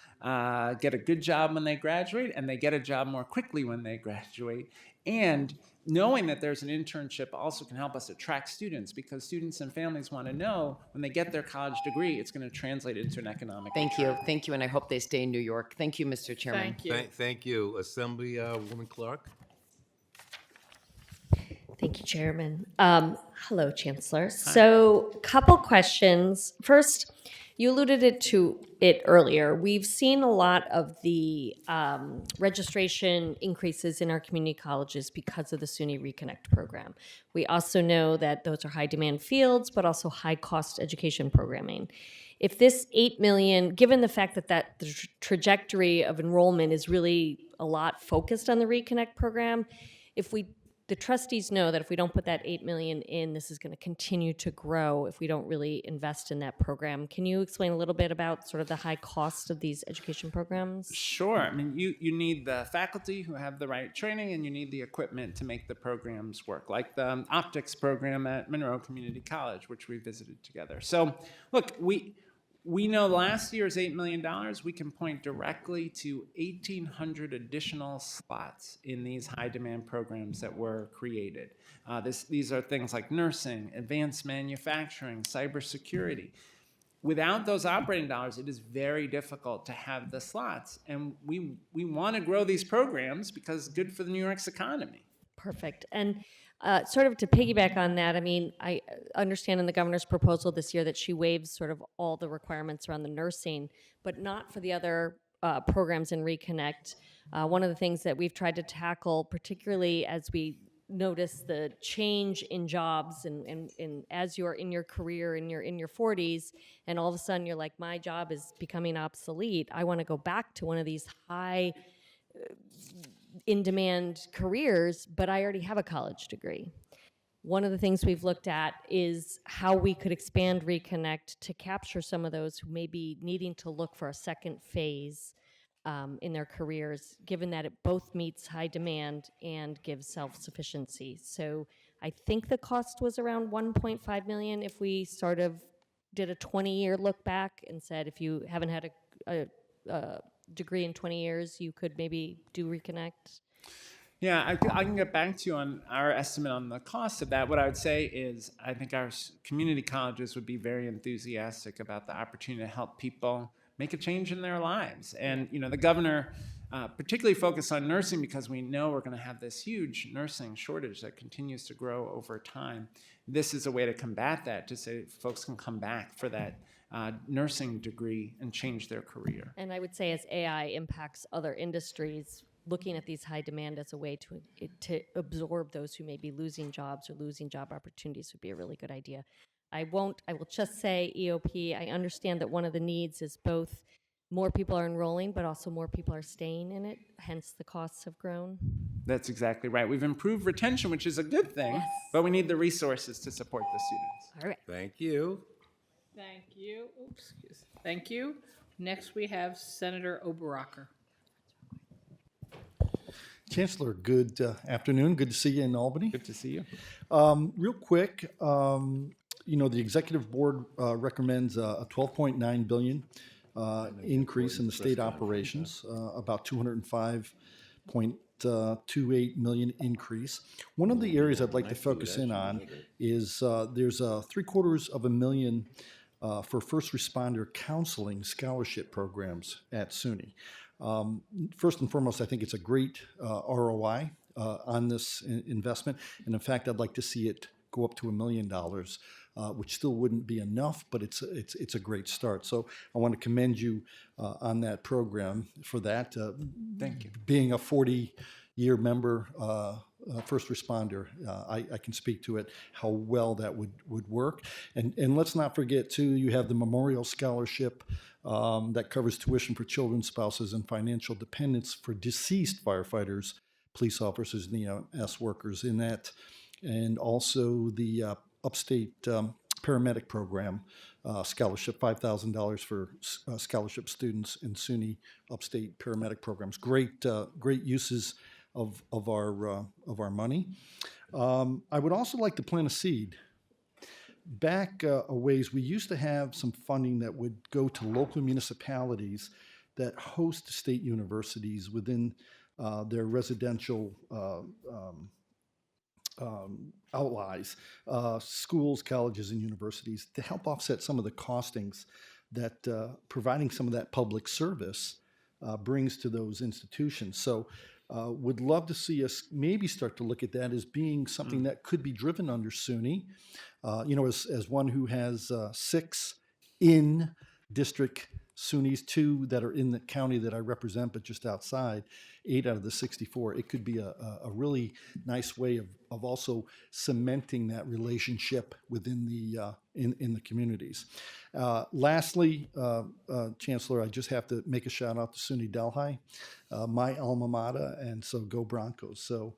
get a good job when they graduate, and they get a job more quickly when they graduate. And knowing that there's an internship also can help us attract students, because students and families want to know when they get their college degree, it's going to translate into an economic Thank you, and I hope they stay in New York. Thank you, Mr. Chairman. Thank you. Thank you. Assemblywoman Clark? Thank you, Chairman. Hello, Chancellor. So, couple questions. First, you alluded to it earlier. We've seen a lot of the registration increases in our community colleges because of the SUNY Reconnect program. We also know that those are high demand fields, but also high cost education programming. If this $8 million, given the fact that the trajectory of enrollment is really a lot focused on the Reconnect program, the trustees know that if we don't put that $8 million in, this is going to continue to grow if we don't really invest in that program. Can you explain a little bit about sort of the high cost of these education programs? Sure. I mean, you need the faculty who have the right training, and you need the equipment to make the programs work, like the optics program at Monroe Community College, which we visited together. So, look, we know last year's $8 million, we can point directly to 1,800 additional slots in these high-demand programs that were created. These are things like nursing, advanced manufacturing, cybersecurity. Without those operating dollars, it is very difficult to have the slots. And we want to grow these programs because it's good for the New York's economy. Perfect. And sort of to piggyback on that, I mean, I understand in the governor's proposal this year that she waives sort of all the requirements around the nursing, but not for the other programs in Reconnect. One of the things that we've tried to tackle, particularly as we notice the change in jobs and as you're in your career and you're in your 40s, and all of a sudden you're like, my job is becoming obsolete. I want to go back to one of these high in-demand careers, but I already have a college degree. One of the things we've looked at is how we could expand Reconnect to capture some of those who may be needing to look for a second phase in their careers, given that it both meets high demand and gives self-sufficiency. So I think the cost was around $1.5 million if we sort of did a 20-year look back and said, if you haven't had a degree in 20 years, you could maybe do Reconnect. Yeah, I can get back to you on our estimate on the cost of that. What I would say is I think our community colleges would be very enthusiastic about the opportunity to help people make a change in their lives. And, the governor particularly focused on nursing because we know we're going to have this huge nursing shortage that continues to grow over time. This is a way to combat that, to say folks can come back for that nursing degree and change their career. And I would say as AI impacts other industries, looking at these high demand as a way to absorb those who may be losing jobs or losing job opportunities would be a really good idea. I will just say EOP, I understand that one of the needs is both more people are enrolling, but also more people are staying in it, hence the costs have grown. That's exactly right. We've improved retention, which is a good thing, but we need the resources to support the students. All right. Thank you. Thank you. Oops. Thank you. Next, we have Senator Oberacher. Chancellor, good afternoon. Good to see you in Albany. Good to see you. Real quick, the executive board recommends a $12.9 billion increase in the state operations, about $205.7 $1.28 million increase. One of the areas I'd like to focus in on is there's a $750,000 for first responder counseling scholarship programs at SUNY. First and foremost, I think it's a great ROI on this investment, and in fact, I'd like to see it go up to $1 million, which still wouldn't be enough, but it's a great start. So I want to commend you on that program for that. Thank you. Being a 40-year member, first responder, I can speak to it, how well that would work. And let's not forget, too, you have the Memorial Scholarship that covers tuition for children, spouses, and financial dependents for deceased firefighters, police officers, and EMS workers in that. And also the upstate paramedic program scholarship, $5,000 for scholarship students in SUNY upstate paramedic programs. Great uses of our money. I would also like to plant a seed. Back a ways, we used to have some funding that would go to local municipalities that host state universities within their residential outlies, schools, colleges, and universities, to help offset some of the costings that providing some of that public service brings to those institutions. So would love to see us maybe start to look at that as being something that could be driven under SUNY. As one who has 6 in district SUNYs, 2 that are in the county that I represent, but just outside, 8 out of the 64. It could be a really nice way of also cementing that relationship within the in the communities. Lastly, Chancellor, I just have to make a shout out to SUNY Delhi, my alma mater, and so go Broncos. So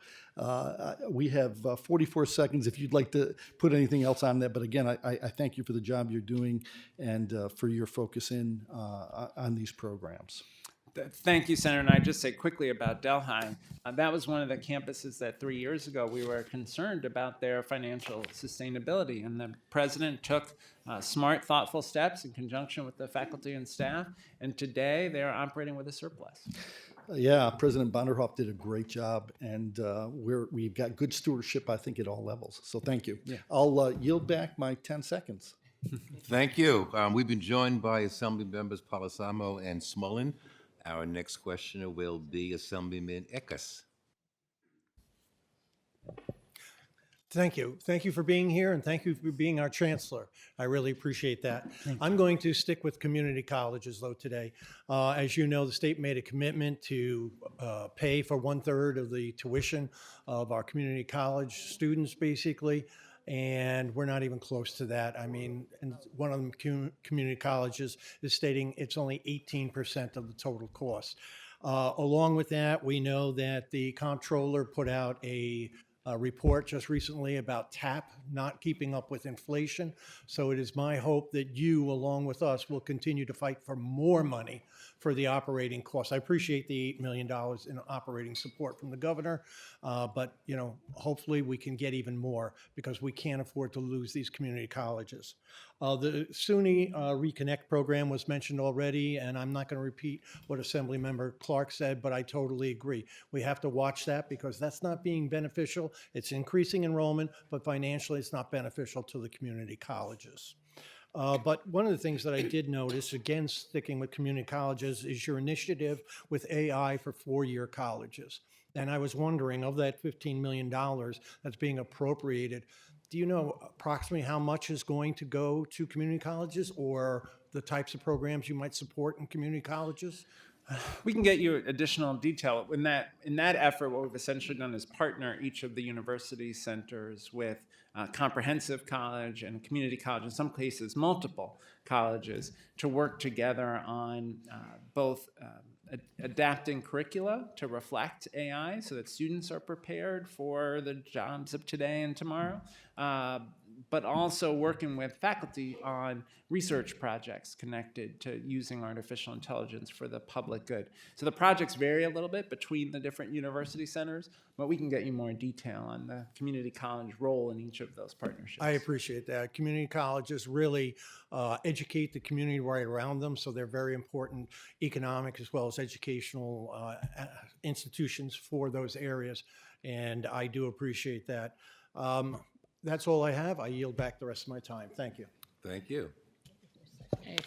we have 44 seconds if you'd like to put anything else on that. But again, I thank you for the job you're doing and for your focus on these programs. Thank you, Senator. And I just say quickly about Delhi. That was one of the campuses that 3 years ago we were concerned about their financial sustainability. And the president took smart, thoughtful steps in conjunction with the faculty and staff. And today they are operating with a surplus. Yeah, President Bonderhoff did a great job, and we've got good stewardship, I think, at all levels. So thank you. Yeah. I'll yield back my 10 seconds. Thank you. We've been joined by Assembly Members Polisamo and Smullen. Our next questioner will be Assemblyman Eckes. Thank you. Thank you for being here, and thank you for being our chancellor. I really appreciate that. I'm going to stick with community colleges, though, today. As you know, the state made a commitment to pay for 1/3 of the tuition of our community college students, basically, and we're not even close to that. I mean, and one of the community colleges is stating it's only 18% of the total cost. Along with that, we know that the comptroller put out a report just recently about TAP not keeping up with inflation. So it is my hope that you, along with us, will continue to fight for more money for the operating costs. I appreciate the $8 million in operating support from the governor, but hopefully we can get even more because we can't afford to lose these community colleges. The SUNY Reconnect program was mentioned already, and I'm not going to repeat what Assemblymember Clark said, but I totally agree. We have to watch that because that's not being beneficial. It's increasing enrollment, but financially it's not beneficial to the community colleges. But one of the things that I did notice, again, sticking with community colleges, is your initiative with AI for 4-year colleges. And I was wondering, of that $15 million that's being appropriated, do you know approximately how much is going to go to community colleges or the types of programs you might support in community colleges? We can get you additional detail. In that effort, what we've essentially done is partner each of the university centers with comprehensive college and community college, in some cases multiple colleges, to work together on both adapting curricula to reflect AI so that students are prepared for the jobs of today and tomorrow, but also working with faculty on research projects connected to using artificial intelligence for the public good. So the projects vary a little bit between the different university centers, but we can get you more detail on the community college role in each of those partnerships. I appreciate that. Community colleges really educate the community right around them, so they're very important economic as well as educational institutions for those areas, and I do appreciate that. That's all I have. I yield back the rest of my time. Thank you. Thank you. Okay.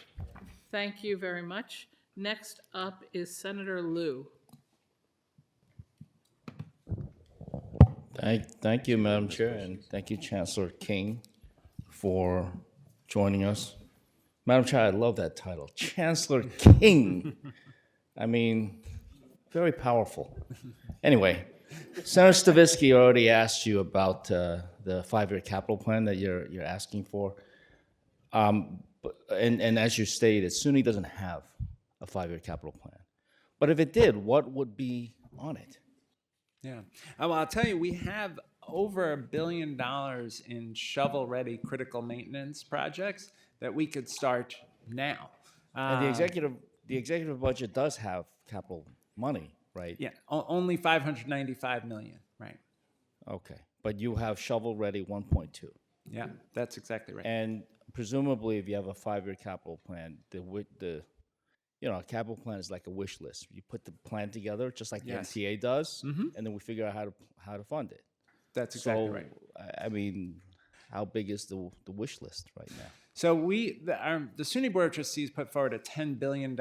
Thank you very much. Next up is Senator Liu. Thank you, Madam Chair, and thank you, Chancellor King, for joining us. Madam Chair, I love that title, Chancellor King. I mean, very powerful. Anyway, Senator Stavisky already asked you about the 5-year capital plan that you're asking for. And as you stated, SUNY doesn't have a 5-year capital plan. But if it did, what would be on it? Yeah. Well, I'll tell you, we have over $1 billion in shovel-ready critical maintenance projects that we could start now. And the executive budget does have capital money, right? Yeah, only $595 million, right? Okay, but you have shovel-ready 1.2. Yeah, that's exactly right. And presumably, if you have a 5-year capital plan, a capital plan is like a wish list. You put the plan together, just like the Yes. MTA does, and then we figure out how to fund it. That's exactly So, right. I mean, how big is the wish list right now? So the SUNY Board of Trustees put forward a $10 billion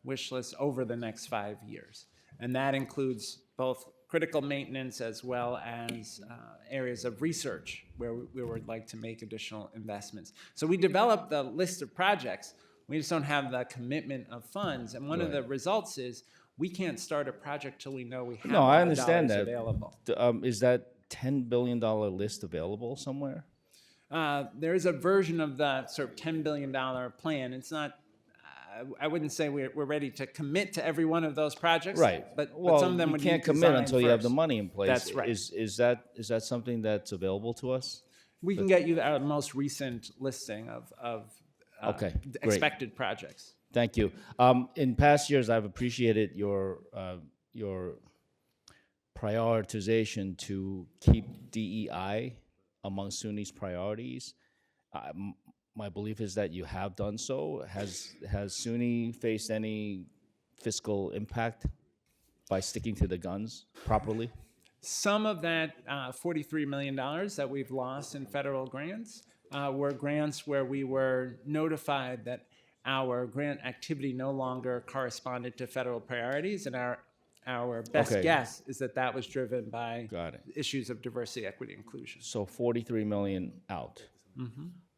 wish list over the next 5 years. And that includes both critical maintenance as well as areas of research where we would like to make additional investments. So we developed the list of projects. We just don't have the commitment of funds. And one of the results is we can't start a project till we know we have No, I the understand dollars that. available. Is that $10 billion list available somewhere? There is a version of the sort of $10 billion plan. It's not, I wouldn't say we're ready to commit to every one of those projects. Right. But Well, some of them you would can't need commit design until you have the first. money in place. That's right. Is that something that's available to us? We can get you our most recent listing of Okay, great. expected projects. Thank you. In past years, I've appreciated your prioritization to keep DEI among SUNY's priorities. My belief is that you have done so. Has SUNY faced any fiscal impact by sticking to the guns properly? Some of that $43 million that we've lost in federal grants were grants where we were notified that our grant activity no longer corresponded to federal priorities, and our best Okay. guess is that that was driven by Got it. issues of diversity, equity, inclusion. So 43 million out.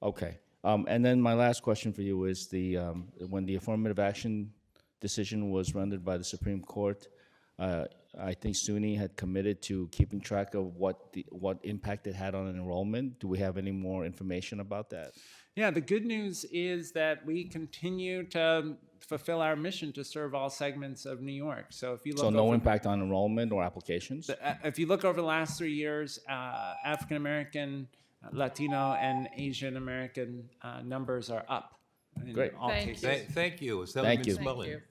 Okay. And then my last question for you is when the affirmative action decision was rendered by the Supreme Court, I think SUNY had committed to keeping track of what impact it had on enrollment. Do we have any more information about that? Yeah, the good news is that we continue to fulfill our mission to serve all segments of New York. So if you look So no over, impact on enrollment or applications? if you look over the last 3 years, African American, Latino, and Asian American numbers are up in Great. all Thank cases. you. Thank you. Thank Assemblyman you. Thank Smullen. you.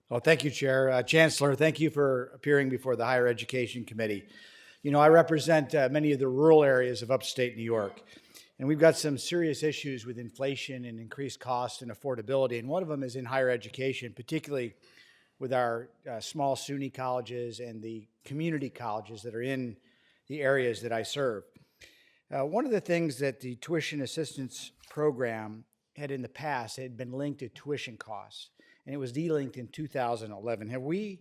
Well, thank you, Chair. Chancellor, thank you for appearing before the Higher Education Committee. You know, I represent many of the rural areas of upstate New York, and we've got some serious issues with inflation and increased cost and affordability, and one of them is in higher education, particularly with our small SUNY colleges and the community colleges that are in the areas that I serve. One of the things that the tuition assistance program had in the past had been linked to tuition costs, and it was delinked in 2011. Have we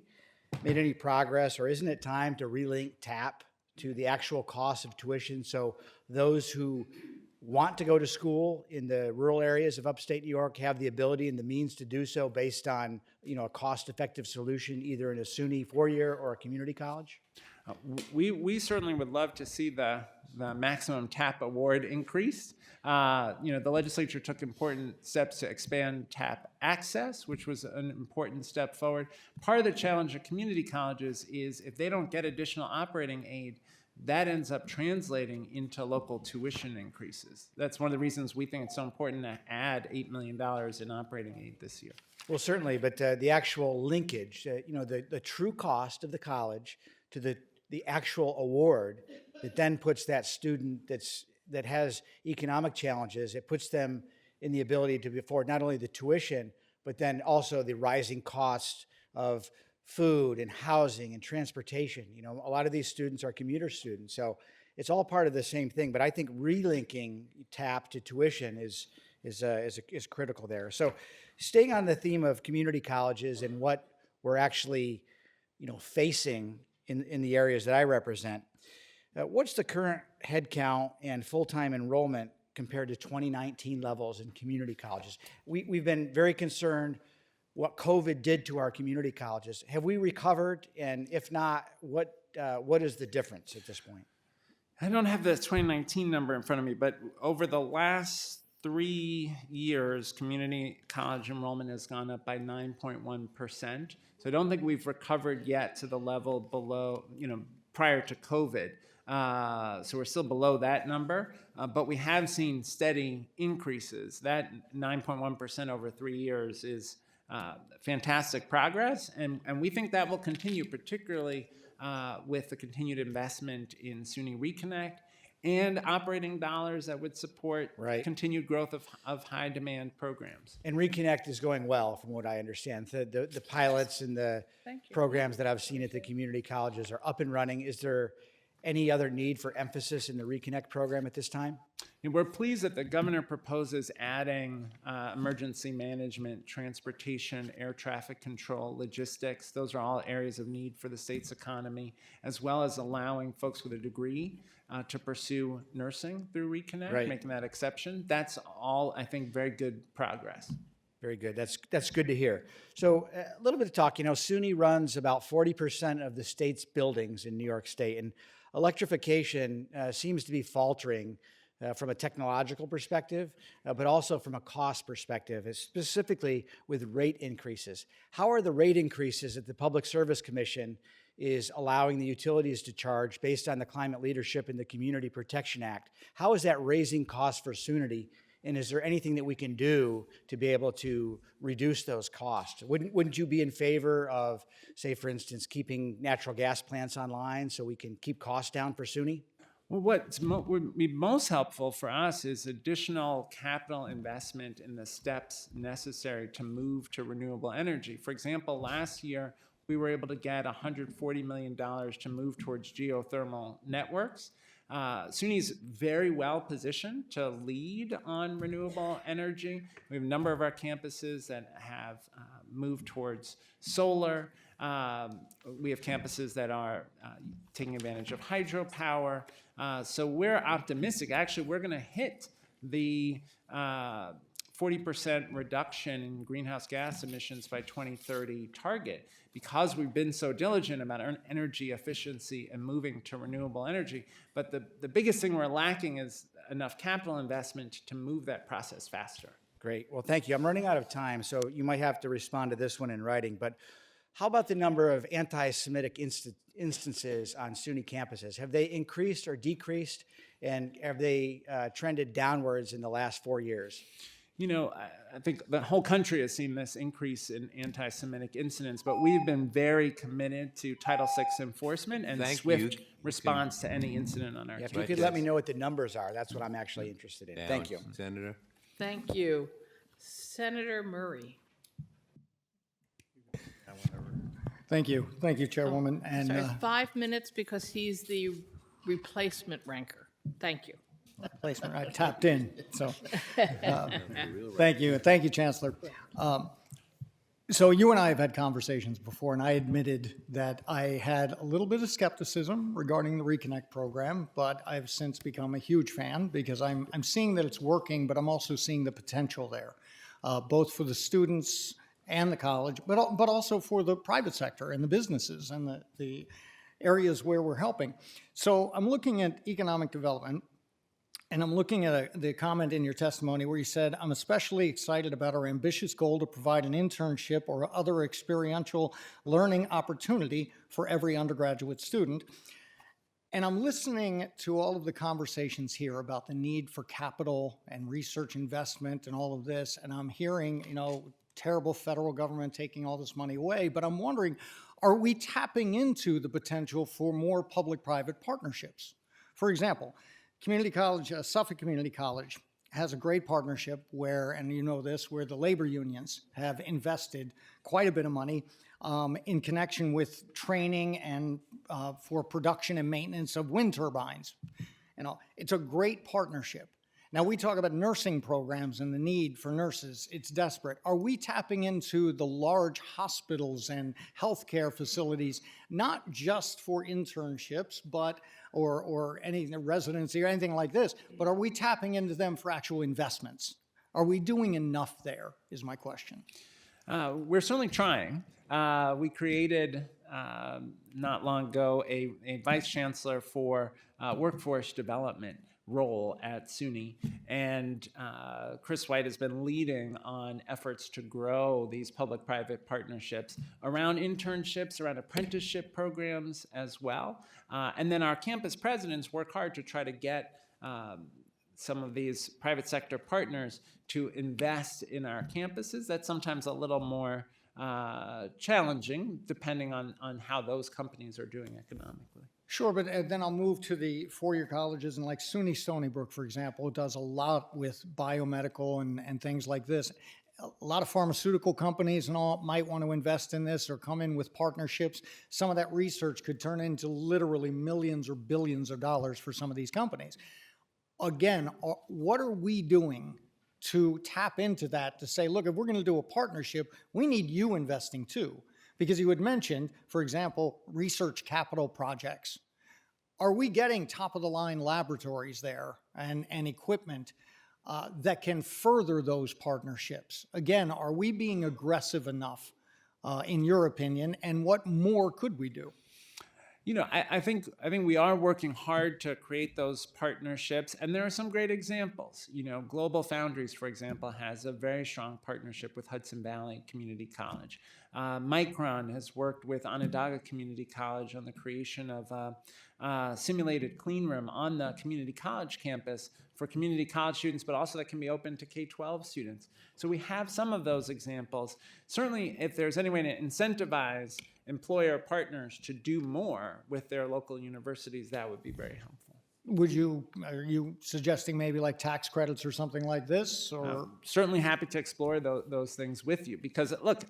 made any progress, or isn't it time to relink TAP to the actual cost of tuition so those who want to go to school in the rural areas of upstate New York have the ability and the means to do so based on, a cost-effective solution either in a SUNY 4-year or a community college? We certainly would love to see the maximum TAP award increased. The legislature took important steps to expand TAP access, which was an important step forward. Part of the challenge of community colleges is if they don't get additional operating aid, that ends up translating into local tuition increases. That's one of the reasons we think it's so important to add $8 million in operating aid this year. Well, certainly, but the actual linkage, the true cost of the college to the actual award that then puts that student that has economic challenges, it puts them in the ability to afford not only the tuition, but then also the rising cost of food and housing and transportation. A lot of these students are commuter students, so it's all part of the same thing. But I think relinking TAP to tuition is critical there. So, staying on the theme of community colleges and what we're actually, facing in the areas that I represent, what's the current headcount and full-time enrollment compared to 2019 levels in community colleges? We've been very concerned what COVID did to our community colleges. Have we recovered? And if not, what is the difference at this point? I don't have the 2019 number in front of me, but over the last 3 years, community college enrollment has gone up by 9.1%. So I don't think we've recovered yet to the level below, prior to COVID. So we're still below that number, but we have seen steady increases. That 9.1% over 3 years is fantastic progress, and we think that will continue, particularly with the continued investment in SUNY Reconnect and operating dollars that would support continued growth of high demand programs. And Reconnect is going well, from what I understand. The pilots and the programs that I've seen at the community colleges are up and running. Is there any other need for emphasis in the Reconnect program at this time? And we're pleased that the governor proposes adding emergency management, transportation, air traffic control, logistics. Those are all areas of need for the state's economy, as well as allowing folks with a degree to pursue nursing through Reconnect, making that exception. That's all, I think, very good progress. Very good. That's good to hear. So a little bit of talk. SUNY runs about 40% of the state's buildings in New York State, and electrification seems to be faltering from a technological perspective, but also from a cost perspective, specifically with rate increases. How are the rate increases that the Public Service Commission is allowing the utilities to charge based on the Climate Leadership and the Community Protection Act? How is that raising costs for SUNY? And is there anything that we can do to be able to reduce those costs? Wouldn't you be in favor of, say, for instance, keeping natural gas plants online so we can keep costs down for SUNY? Well, what would be most helpful for us is additional capital investment in the steps necessary to move to renewable energy. For example, last year, we were able to get $140 million to move towards geothermal networks. SUNY's very well positioned to lead on renewable energy. We have a number of our campuses that have moved towards solar. We have campuses that are taking advantage of hydropower. So we're optimistic. Actually, we're going to hit the 40% reduction in greenhouse gas emissions by 2030 target because we've been so diligent about energy efficiency and moving to renewable energy. But the biggest thing we're lacking is enough capital investment to move that process faster. Great. Well, thank you. I'm running out of time, so you might have to respond to this one in writing. But how about the number of anti-Semitic instances on SUNY campuses? Have they increased or decreased? And have they trended downwards in the last 4 years? I think the whole country has seen this increase in anti-Semitic incidents, but we've been very committed to Title VI enforcement and swift response to any incident on our If you could let me know what the numbers are, that's what I'm actually interested in. Thank you. Senator. Thank you. Senator Murray. Thank you. Thank you, Chairwoman. And Sorry, 5 minutes because he's the replacement ranker. Thank you. Placement, I tapped in, so thank you. And thank you, Chancellor. So you and I have had conversations before, and I admitted that I had a little bit of skepticism regarding the Reconnect program, but I've since become a huge fan because I'm seeing that it's working, but I'm also seeing the potential there, both for the students and the college, but also for the private sector and the businesses and the areas where we're helping. So I'm looking at economic development, and I'm looking at the comment in your testimony where you said, I'm especially excited about our ambitious goal to provide an internship or other experiential learning opportunity for every undergraduate student. And I'm listening to all of the conversations here about the need for capital and research investment and all of this, and I'm hearing, terrible federal government taking all this money away, but I'm wondering, are we tapping into the potential for more public-private partnerships? For example, Community College, Suffolk Community College has a great partnership where, and you know this, where the labor unions have invested quite a bit of money in connection with training and for production and maintenance of wind turbines. It's a great partnership. Now, we talk about nursing programs and the need for nurses. It's desperate. Are we tapping into the large hospitals and healthcare facilities, not just for internships, but or any residency or anything like this, but are we tapping into them for actual investments? Are we doing enough there, is my question. We're certainly trying. We created not long ago a vice chancellor for workforce development role at SUNY, and Chris White has been leading on efforts to grow these public-private partnerships around internships, around apprenticeship programs as well. And then our campus presidents work hard to try to get some of these private sector partners to invest in our campuses. That's sometimes a little more challenging depending on how those companies are doing economically. Sure, but then I'll move to the four-year colleges, and like SUNY Stony Brook, for example, does a lot with biomedical and things like this. A lot of pharmaceutical companies and all might want to invest in this or come in with partnerships. Some of that research could turn into literally millions or billions of dollars for some of these companies. Again, what are we doing to tap into that to say, look, if we're going to do a partnership, we need you investing too? Because you had mentioned, for example, research capital projects. Are we getting top-of-the-line laboratories there and equipment that can further those partnerships? Again, are we being aggressive enough, in your opinion, and what more could we do? I think we are working hard to create those partnerships, and there are some great examples. Global Foundries, for example, has a very strong partnership with Hudson Valley Community College. Micron has worked with Onondaga Community College on the creation of a simulated clean room on the community college campus for community college students, but also that can be open to K-12 students. So we have some of those examples. Certainly, if there's any way to incentivize employer partners to do more with their local universities, that would be very helpful. Are you suggesting maybe like tax credits or something like this? Or certainly happy to explore those things with you, because look,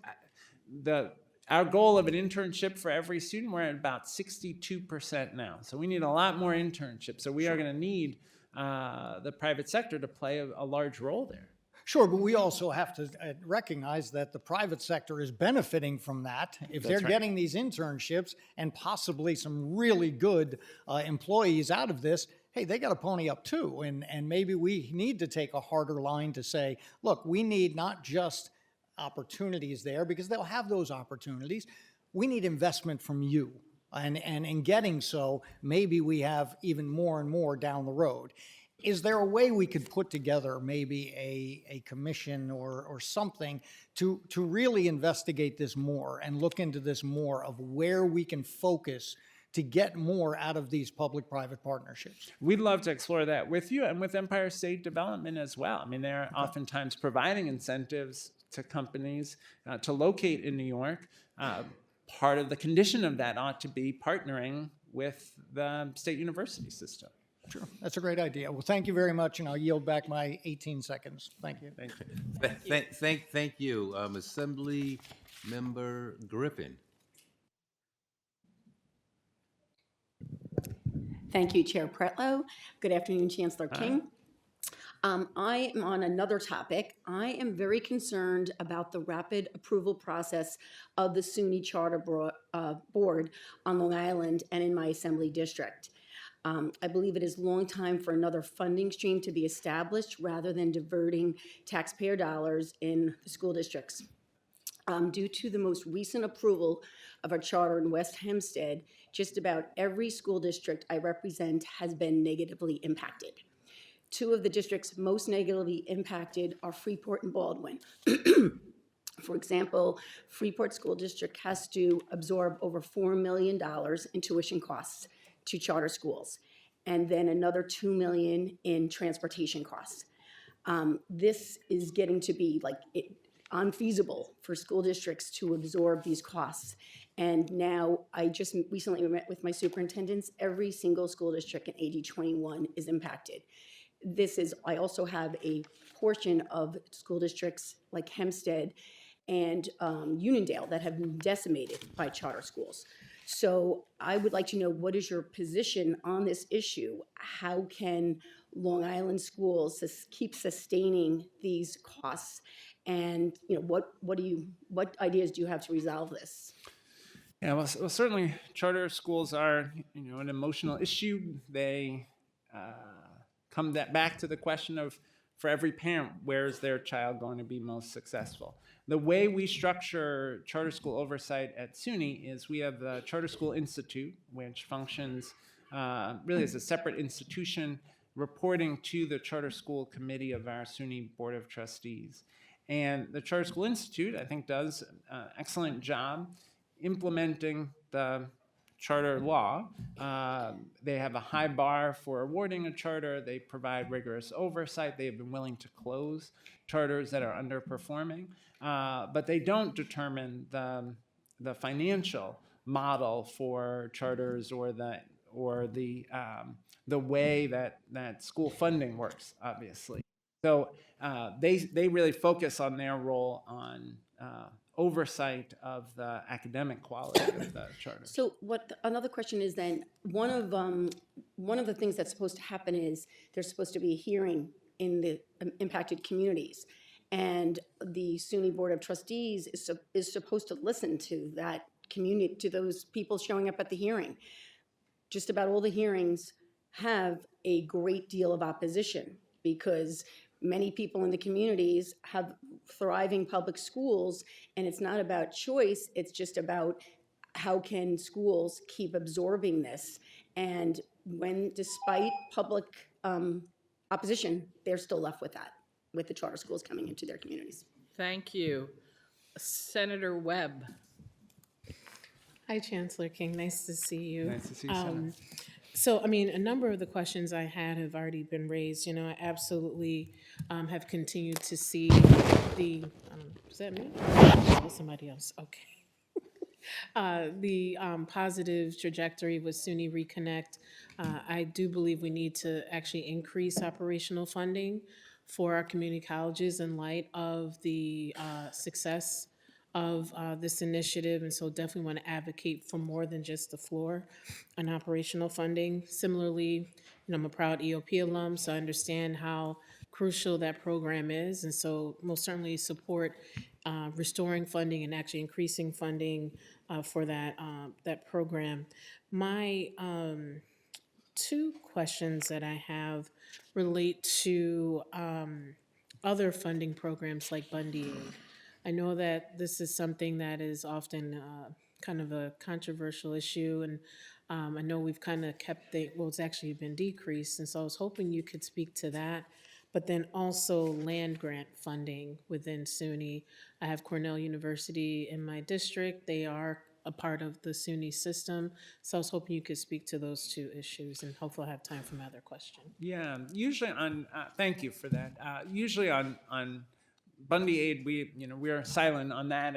our goal of an internship for every student, we're at about 62% now. So we need a lot more internships. So we are going to need the private sector to play a large role there. Sure, but we also have to recognize that the private sector is benefiting from that. If they're getting these internships and possibly some really good employees out of this, hey, they got to pony up too. And maybe we need to take a harder line to say, look, we need not just opportunities there, because they'll have those opportunities. We need investment from you. And in getting so, maybe we have even more and more down the road. Is there a way we could put together maybe a commission or something to really investigate this more and look into this more of where we can focus to get more out of these public-private partnerships? We'd love to explore that with you and with Empire State Development as well. I mean, they're oftentimes providing incentives to companies to locate in New York. Part of the condition of that ought to be partnering with the state university system. Sure, that's a great idea. Well, thank you very much, and I'll yield back my 18 seconds. Thank you. Thank you. Assembly Member Griffin. Thank you, Chair Pretlow. Good afternoon, Chancellor King. I am on another topic. I am very concerned about the rapid approval process of the SUNY Charter Board on Long Island and in my assembly district. I believe it is long time for another funding stream to be established rather than diverting taxpayer dollars in the school districts. Due to the most recent approval of a charter in West Hempstead, just about every school district I represent has been negatively impacted. Two of the districts most negatively impacted are Freeport and Baldwin. For example, Freeport School District has to absorb over $4 million in tuition costs to charter schools, and then another $2 million in transportation costs. This is getting to be unfeasible for school districts to absorb these costs. And now I just recently met with my superintendents. Every single school district in AG 21 is impacted. I also have a portion of school districts like Hempstead and Uniondale that have been decimated by charter schools. So I would like to know, what is your position on this issue? How can Long Island schools keep sustaining these costs? And what ideas do you have to resolve this? Yeah, well, certainly charter schools are an emotional issue. They come back to the question of, for every parent, where is their child going to be most successful? The way we structure charter school oversight at SUNY is we have the Charter School Institute, which functions really as a separate institution, reporting to the Charter School Committee of our SUNY Board of Trustees. And the Charter School Institute, I think, does an excellent job implementing the charter law. They have a high bar for awarding a charter. They provide rigorous oversight. They have been willing to close charters that are underperforming, but they don't determine the financial model for charters or the way that school funding works, obviously. So they really focus on their role on oversight of the academic quality of the charter. So another question is then, one of the things that's supposed to happen is there's supposed to be a hearing in the impacted communities. And the SUNY Board of Trustees is supposed to listen to that community, to those people showing up at the hearing. Just about all the hearings have a great deal of opposition because many people in the communities have thriving public schools, and it's not about choice, it's just about how can schools keep absorbing this. And despite public opposition, they're still left with that, with the charter schools coming into their communities. Thank you. Senator Webb. Hi, Chancellor King. Nice to see you. Nice to see you, Senator. So, a number of the questions I had have already been raised. I absolutely have continued to see is that me? Oh, somebody else. Okay. The positive trajectory with SUNY Reconnect. I do believe we need to actually increase operational funding for our community colleges in light of the success of this initiative, and so definitely want to advocate for more than just the floor on operational funding. Similarly, I'm a proud EOP alum, so I understand how crucial that program is, and so most certainly support restoring funding and actually increasing funding for that program. My two questions that I have relate to other funding programs like Bundy Aid. I know that this is something that is often kind of a controversial issue, and I know we've kind of kept it's actually been decreased, and so I was hoping you could speak to that. But then also land grant funding within SUNY. I have Cornell University in my district. They are a part of the SUNY system, so I was hoping you could speak to those two issues, and hopefully I'll have time for my other question. Yeah, usually thank you for that. Usually on Bundy Aid, we are silent on that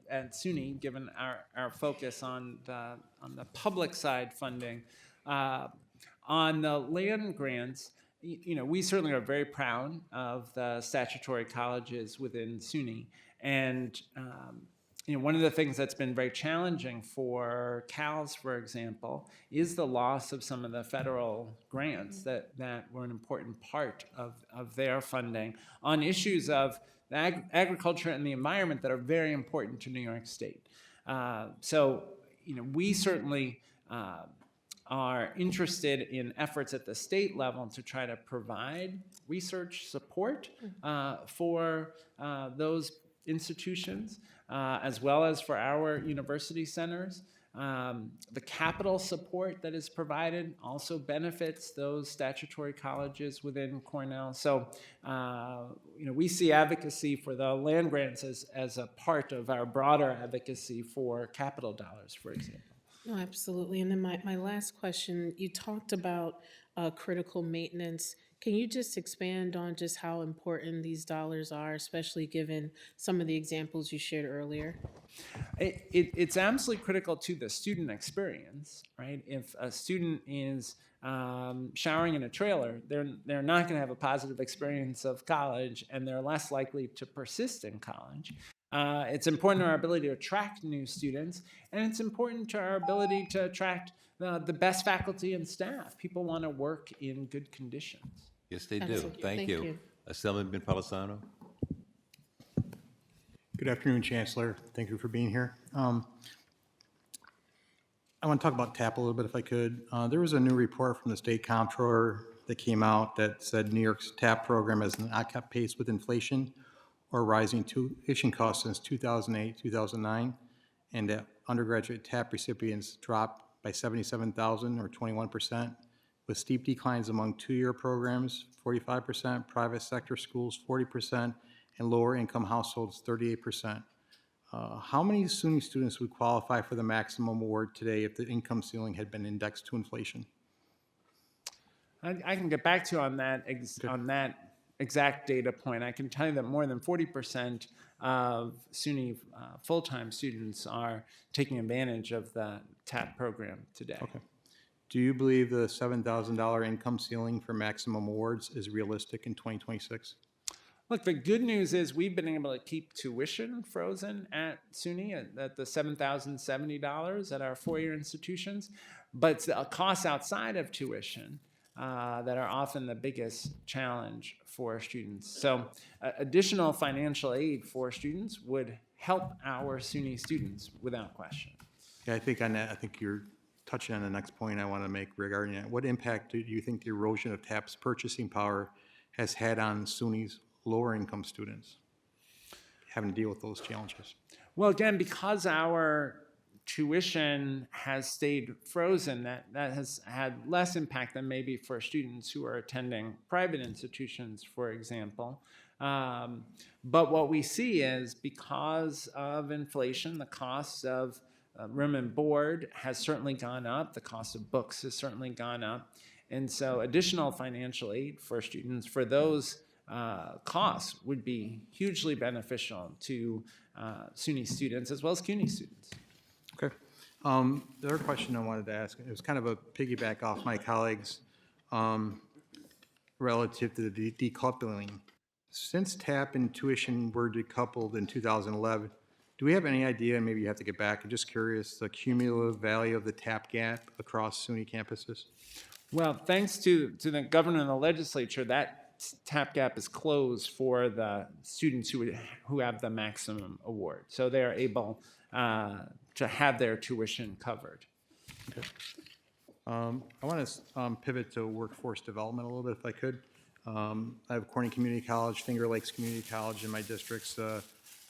at SUNY, given our focus on the public side funding. On the land grants, we certainly are very proud of the statutory colleges within SUNY, and one of the things that's been very challenging for CALS, for example, is the loss of some of the federal grants that were an important part of their funding on issues of agriculture and the environment that are very important to New York State. So, we certainly are interested in efforts at the state level to try to provide research support for those institutions. as well as for our university centers. The capital support that is provided also benefits those statutory colleges within Cornell. So, we see advocacy for the land grants as a part of our broader advocacy for capital dollars, for example. No, absolutely. And then my last question, you talked about critical maintenance. Can you just expand on just how important these dollars are, especially given some of the examples you shared earlier? It's absolutely critical to the student experience, right? If a student is showering in a trailer, they're not going to have a positive experience of college, and they're less likely to persist in college. It's important to our ability to attract new students, and it's important to our ability to attract the best faculty and staff. People want to work in good conditions. Yes, they do. Absolutely. Thank you. Assemblyman Palisano. Good afternoon, Chancellor. Thank you for being here. I want to talk about TAP a little bit if I could. There was a new report from the state comptroller that came out that said New York's TAP program has not kept pace with inflation or rising tuition costs since 2008, 2009, and that undergraduate TAP recipients dropped by 77,000 or 21%, with steep declines among two-year programs, 45%, private sector schools, 40%, and lower income households, 38%. How many SUNY students would qualify for the maximum award today if the income ceiling had been indexed to inflation? I can get back to you on that exact data point. I can tell you that more than 40% of SUNY full-time students are taking advantage of the TAP program today. Okay. Do you believe the $7,000 income ceiling for maximum awards is realistic in 2026? Look, the good news is we've been able to keep tuition frozen at SUNY at the $7,070 at our four-year institutions, but it's the costs outside of tuition that are often the biggest challenge for students. So additional financial aid for students would help our SUNY students without question. Yeah, I think on that, I think you're touching on the next point I want to make regarding that. What impact do you think the erosion of TAP's purchasing power has had on SUNY's lower income students having to deal with those challenges? Well, again, because our tuition has stayed frozen, that has had less impact than maybe for students who are attending private institutions, for example. But what we see is because of inflation, the cost of room and board has certainly gone up. The cost of books has certainly gone up. And so additional financial aid for students for those costs would be hugely beneficial to SUNY students as well as CUNY students. Okay. The other question I wanted to ask, it was kind of a piggyback off my colleagues relative to the decoupling. Since TAP and tuition were decoupled in 2011, do we have any idea, maybe you have to get back, I'm just curious, the cumulative value of the TAP gap across SUNY campuses? Well, thanks to the governor and the legislature, that TAP gap is closed for the students who have the maximum award. So they're able to have their tuition covered. Okay. I want to pivot to workforce development a little bit if I could. I have Corning Community College, Finger Lakes Community College in my districts.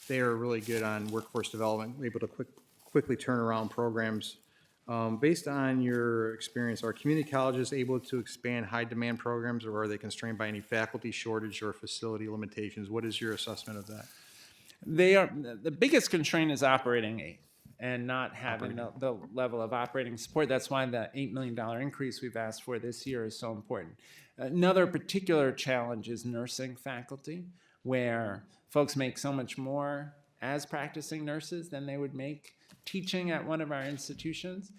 They are really good on workforce development, able to quickly turn around programs. Based on your experience, are community colleges able to expand high-demand programs, or are they constrained by any faculty shortage or facility limitations? What is your assessment of that? They are, the biggest constraint is operating aid and not having the level of operating support. That's why the $8 million increase we've asked for this year is so important. Another particular challenge is nursing faculty, where folks make so much more as practicing nurses than they would make teaching at one of our institutions.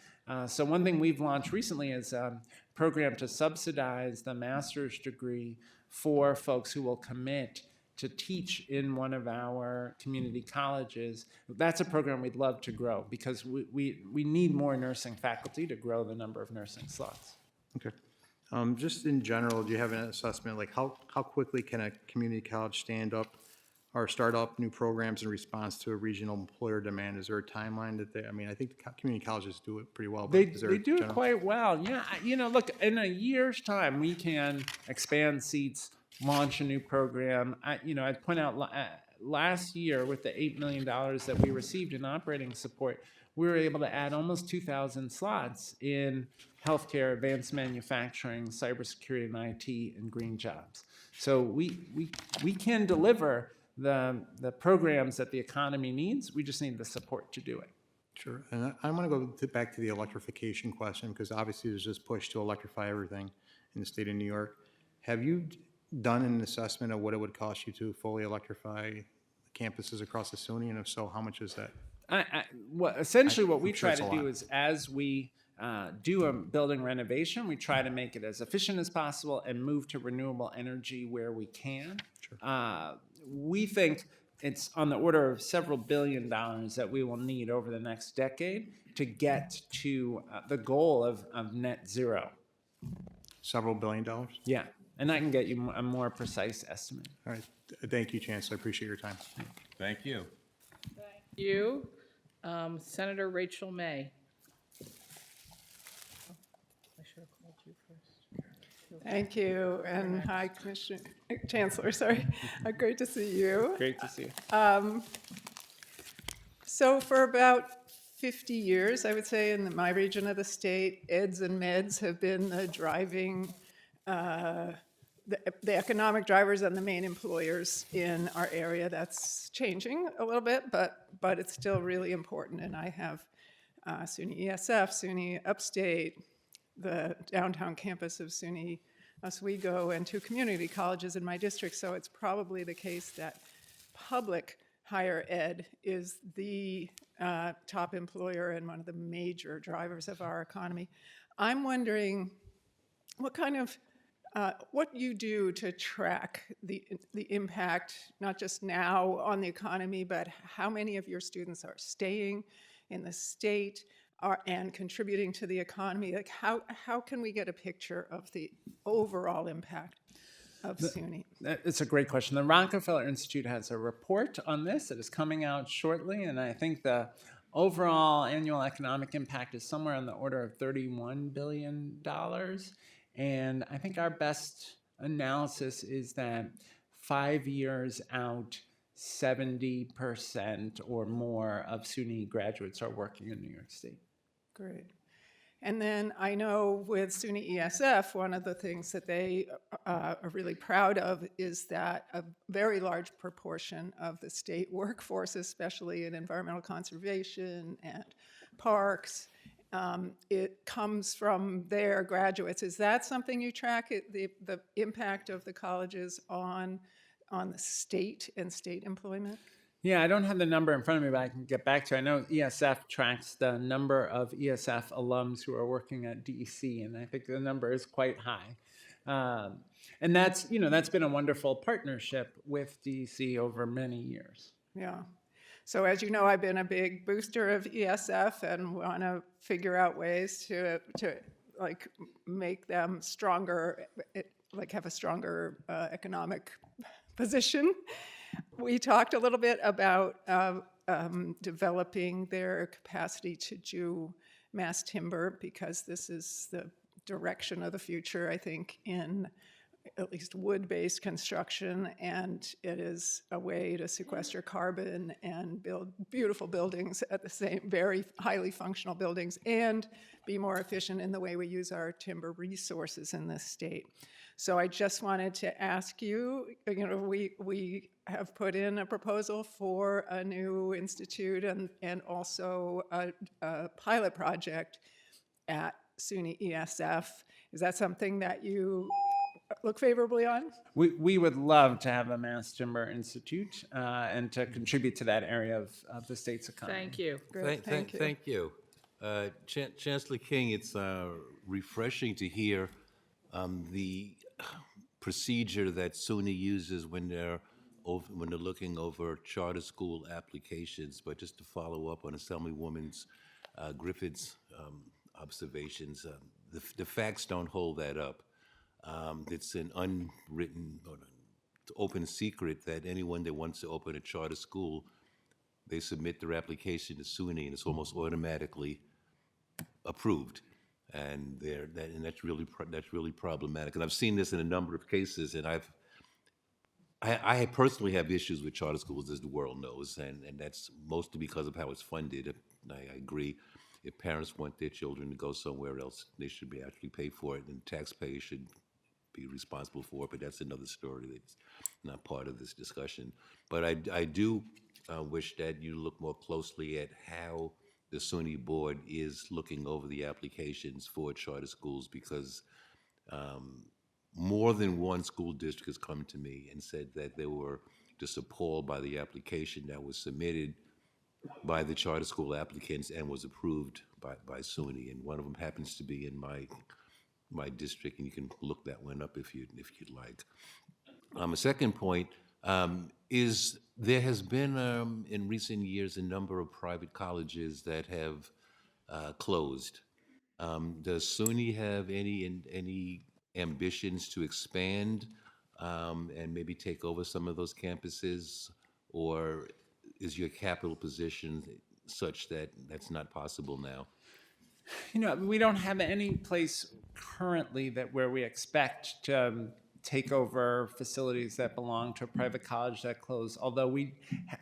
So one thing we've launched recently is a program to subsidize the master's degree for folks who will commit to teach in one of our community colleges. That's a program we'd love to grow because we need more nursing faculty to grow the number of nursing slots. Okay. Just in general, do you have an assessment, like how quickly can a community college stand up or start up new programs in response to a regional employer demand? Is there a timeline that they, I mean, I think the community colleges do it pretty well. But They is there do it general- quite well. Yeah, look, in a year's time, we can expand seats, launch a new program. I'd point out last year, with the $8 million that we received in operating support, we were able to add almost 2,000 slots in healthcare, advanced manufacturing, cybersecurity and IT, and green jobs. So we can deliver the programs that the economy needs. We just need the support to do it. Sure. And I want to go back to the electrification question, because obviously there's this push to electrify everything in the state of New York. Have you done an assessment of what it would cost you to fully electrify campuses across the SUNY? And if so, how much is that? Essentially, what we I'm sure try it's to a do lot. is, as we do a building renovation, we try to make it as efficient as possible and move to renewable energy where we can. We think it's on the order of several $1 billion that we will need over the next decade to get to the goal of net zero. Several $1 billion? Yeah, and I can get you a more precise estimate. All right. Thank you, Chancellor. I appreciate your time. Thank you. You, Senator Rachel May. I should have called you first. Thank you, and hi, Commissioner, Chancellor, sorry. Great to see you. Great to see you. So for about 50 years, I would say, in my region of the state, eds and meds have been the driving, the economic drivers and the main employers in our area. That's changing a little bit, but it's still really important. And I have SUNY ESF, SUNY Upstate, the downtown campus of SUNY Oswego, and 2 community colleges in my district. So it's probably the case that public higher ed is the top employer and one of the major drivers of our economy. I'm wondering what kind of what you do to track the impact, not just now on the economy, but how many of your students are staying in the state and contributing to the economy. Like how can we get a picture of the overall impact of SUNY? It's a great question. The Rockefeller Institute has a report on this that is coming out shortly, and I think the overall annual economic impact is somewhere on the order of $31 billion. And I think our best analysis is that 5 years out, 70% or more of SUNY graduates are working in New York State. Great. And then I know with SUNY ESF, one of the things that they are really proud of is that a very large proportion of the state workforce, especially in environmental conservation and parks, it comes from their graduates. Is that something you track, the impact of the colleges on the state and state employment? Yeah, I don't have the number in front of me, but I can get back to it. I know ESF tracks the number of ESF alums who are working at DEC, and I think the number is quite high. And that's been a wonderful partnership with DEC over many years. Yeah. So as you know, I've been a big booster of ESF and want to figure out ways to like make them stronger, like have a stronger economic position. We talked a little bit about developing their capacity to do mass timber, because this is the direction of the future, I think, in at least wood-based construction, and it is a way to sequester carbon and build beautiful buildings at the same, very highly functional buildings, and be more efficient in the way we use our timber resources in this state. So I just wanted to ask you, we have put in a proposal for a new institute and also a pilot project at SUNY ESF. Is that something that you look favorably on? We would love to have a Mass Timber Institute and to contribute to that area of the state's economy. Thank you. Thank you. Chancellor King, it's refreshing to hear the procedure that SUNY uses when they're looking over charter school applications. But just to follow up on Assemblywoman Griffith's observations, the facts don't hold that up. It's an unwritten, open secret that anyone that wants to open a charter school, they submit their application to SUNY, and it's almost automatically approved. And that's really problematic. And I've seen this in a number of cases, and I've I personally have issues with charter schools, as the world knows, and that's mostly because of how it's funded. I agree. If parents want their children to go somewhere else, they should be actually pay for it, and taxpayers should be responsible for it. But that's another story that's not part of this discussion. But I do wish that you look more closely at how the SUNY board is looking over the applications for charter schools, because more than one school district has come to me and said that they were just appalled by the application that was submitted by the charter school applicants and was approved by SUNY. And one of them happens to be in my district, and you can look that one up if you'd like. A second point is there has been in recent years a number of private colleges that have closed. Does SUNY have any ambitions to expand and maybe take over some of those campuses, or is your capital position such that that's not possible now? You know, we don't have any place currently where we expect to take over facilities that belong to a private college that closed, although we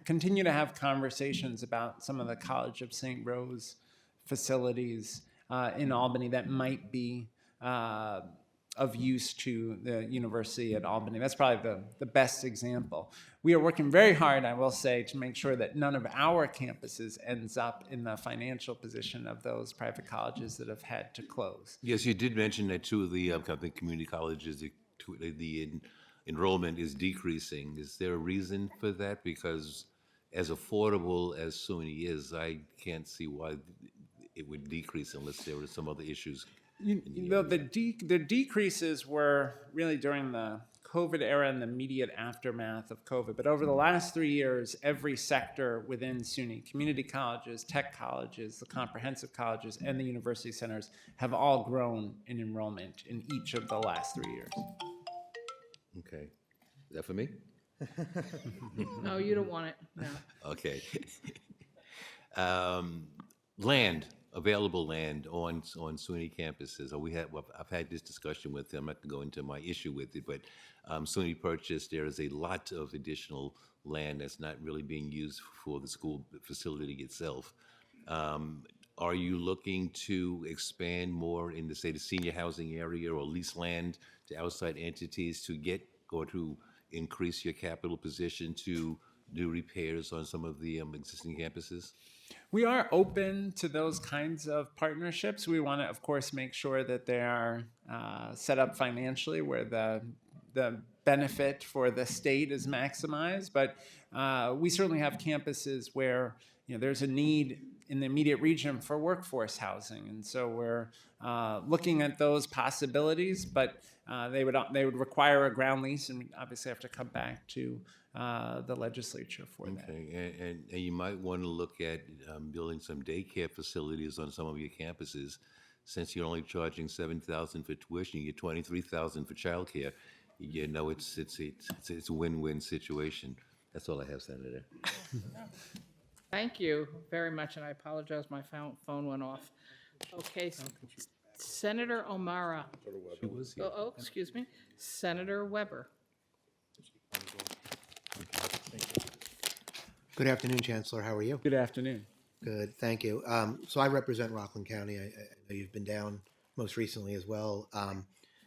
continue to have conversations about some of the College of St. Rose facilities in Albany that might be of use to the University at Albany. That's probably the best example. We are working very hard, I will say, to make sure that none of our campuses ends up in the financial position of those private colleges that have had to close. Yes, you did mention that two of the upcoming community colleges, the enrollment is decreasing. Is there a reason for that? Because as affordable as SUNY is, I can't see why it would decrease unless there were some other issues. The decreases were really during the COVID era and the immediate aftermath of COVID. But over the last 3 years, every sector within SUNY, community colleges, tech colleges, the comprehensive colleges, and the university centers have all grown in enrollment in each of the last 3 years. Okay. Is that for me? No, you don't want it, no. Okay. Land, available land on SUNY campuses. I've had this discussion with them. I'm not going to go into my issue with it, but SUNY purchased, there is a lot of additional land that's not really being used for the school facility itself. Are you looking to expand more in the, say, the senior housing area, or lease land to outside entities to get or to increase your capital position to do repairs on some of the existing campuses? We are open to those kinds of partnerships. We want to, of course, make sure that they are set up financially where the benefit for the state is maximized. But we certainly have campuses where there's a need in the immediate region for workforce housing, and so we're looking at those possibilities. But they would require a ground lease, and we obviously have to come back to the legislature for that. Okay, and you might want to look at building some daycare facilities on some of your campuses. Since you're only charging $7,000 for tuition, you get $23,000 for childcare. You know, it's a win-win situation. That's all I have, Senator. Thank you very much, and I apologize, my phone went off. Okay, Senator O'Mara. She was here. Oh, excuse me, Senator Weber. Good afternoon, Chancellor. How are you? Good afternoon. Good, thank you. So I represent Rockland County. I know you've been down most recently as well,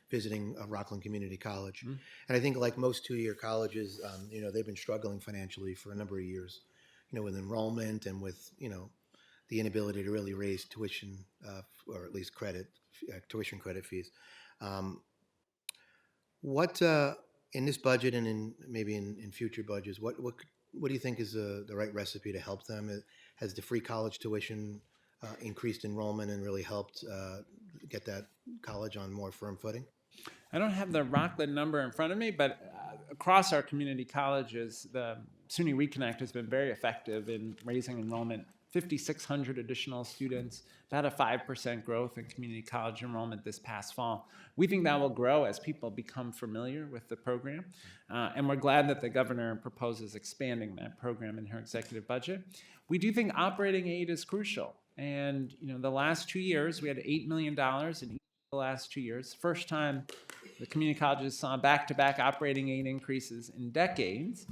visiting Rockland Community College. Mm-hmm. And I think like most two-year colleges, they've been struggling financially for a number of years, with enrollment and with, the inability to really raise tuition, or at least tuition credit fees. What in this budget and maybe in future budgets, what do you think is the right recipe to help them? Has the free college tuition increased enrollment and really helped get that college on more firm footing? I don't have the Rockland number in front of me, but across our community colleges, the SUNY Reconnect has been very effective in raising enrollment. 5,600 additional students, about a 5% growth in community college enrollment this past fall. We think that will grow as people become familiar with the program, and we're glad that the governor proposes expanding that program in her executive budget. We do think operating aid is crucial, and the last 2 years we had $8 million in each of the last 2 years. First time the community colleges saw back-to-back operating aid increases in decades.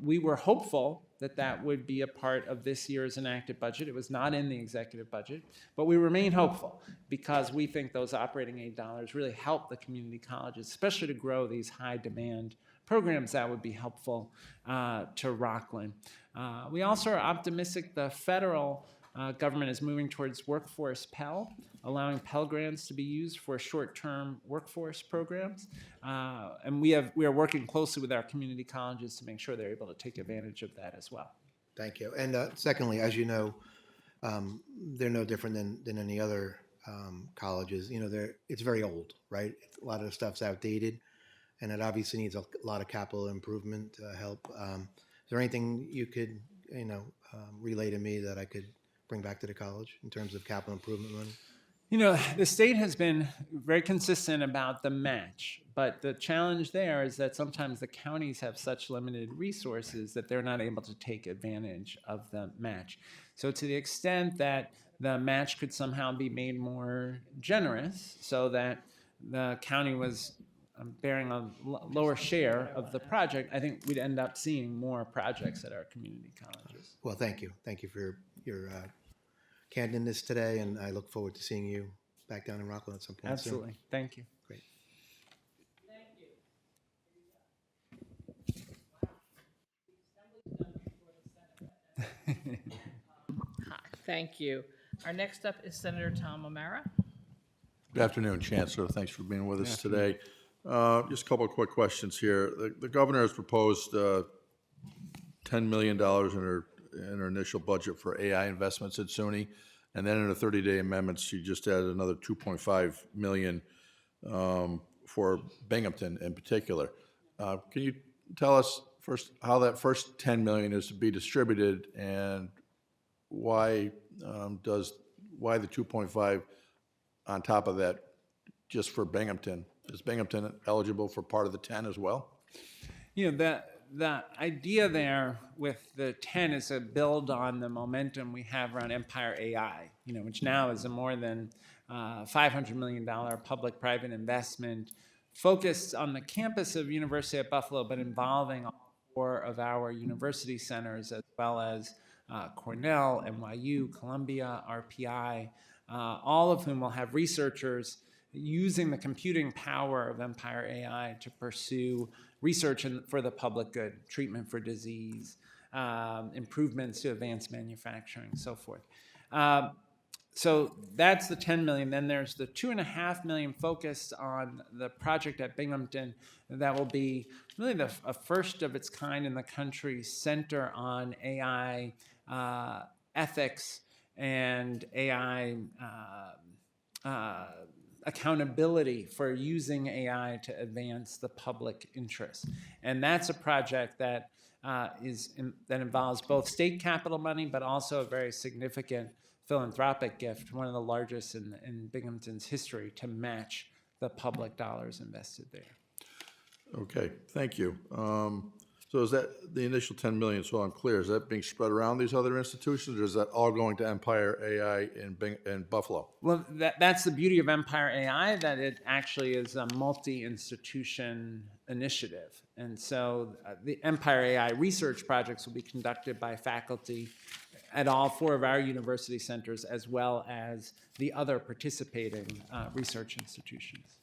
We were hopeful that that would be a part of this year's enacted budget. It was not in the executive budget, but we remain hopeful because we think those operating aid dollars really help the community colleges, especially to grow these high-demand programs that would be helpful to Rockland. We also are optimistic the federal government is moving towards workforce Pell, allowing Pell grants to be used for short-term workforce programs. And we are working closely with our community colleges to make sure they're able to take advantage of that as well. Thank you. And secondly, as you know, they're no different than any other colleges. You know, it's very old, right? A lot of the stuff's outdated, and it obviously needs a lot of capital improvement help. Is there anything you could, relay to me that I could bring back to the college in terms of capital improvement money? You know, the state has been very consistent about the match, but the challenge there is that sometimes the counties have such limited resources that they're not able to take advantage of the match. So to the extent that the match could somehow be made more generous so that the county was bearing a lower share of the project, I think we'd end up seeing more projects at our community colleges. Well, thank you. Thank you for your candidness today, and I look forward to seeing you back down in Rockland at some point soon. Absolutely. Thank you. Great. Hi, thank you. Our next up is Senator Tom O'Mara. Good afternoon, Chancellor. Thanks for being with us today. Just a couple of quick questions here. The governor has proposed $10 million in her initial budget for AI investments at SUNY, and then in the 30-day amendments, she just added another $2.5 million for Binghamton in particular. Can you tell us first how that first $10 million is to be distributed, and why the 2.5 on top of that just for Binghamton? Is Binghamton eligible for part of the 10 as well? You know, the idea there with the 10 is to build on the momentum we have around Empire AI, which now is a more than $500 million public-private investment focused on the campus of University of Buffalo, but involving all 4 of our university centers, as well as Cornell, NYU, Columbia, RPI, all of whom will have researchers using the computing power of Empire AI to pursue research for the public good, treatment for disease, improvements to advanced manufacturing, so forth. So that's the 10 million. Then there's the $2.5 million focused on the project at Binghamton that will be really a first of its kind in the country center on AI ethics and AI accountability for using AI to advance the public interest. And that's a project that that involves both state capital money, but also a very significant philanthropic gift, one of the largest in Binghamton's history, to match the public dollars invested there. Okay, thank you. So is that the initial 10 million, so I'm clear, is that being spread around these other institutions, or is that all going to Empire AI in Buffalo? Well, that's the beauty of Empire AI, that it actually is a multi-institution initiative. And so the Empire AI research projects will be conducted by faculty at all 4 of our university centers, as well as the other participating research institutions.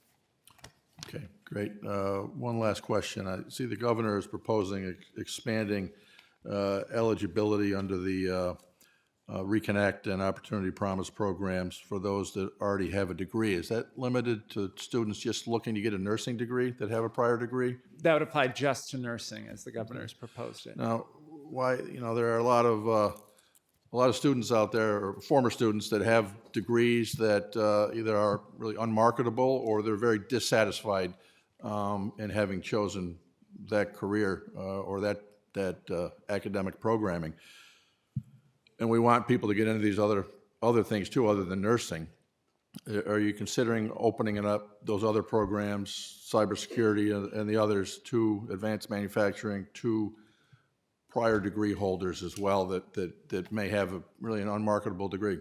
Okay, great. One last question. I see the governor is proposing expanding eligibility under the Reconnect and Opportunity Promise programs for those that already have a degree. Is that limited to students just looking to get a nursing degree that have a prior degree? That would apply just to nursing, as the governor's proposed it. Now, why, there are a lot of students out there, or former students, that have degrees that either are really unmarketable or they're very dissatisfied in having chosen that career or that academic programming. And we want people to get into these other things too, other than nursing. Are you considering opening it up, those other programs, cybersecurity and the others, to advanced manufacturing, to prior degree holders as well that may have really an unmarketable degree?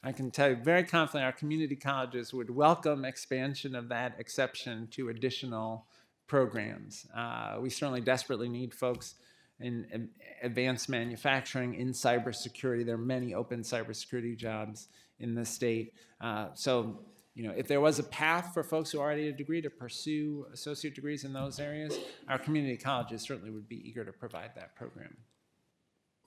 I can tell you very confidently our community colleges would welcome expansion of that exception to additional programs. We certainly desperately need folks in advanced manufacturing, in cybersecurity. There are many open cybersecurity jobs in the state. So, if there was a path for folks who already had a degree to pursue associate degrees in those areas, our community colleges certainly would be eager to provide that program.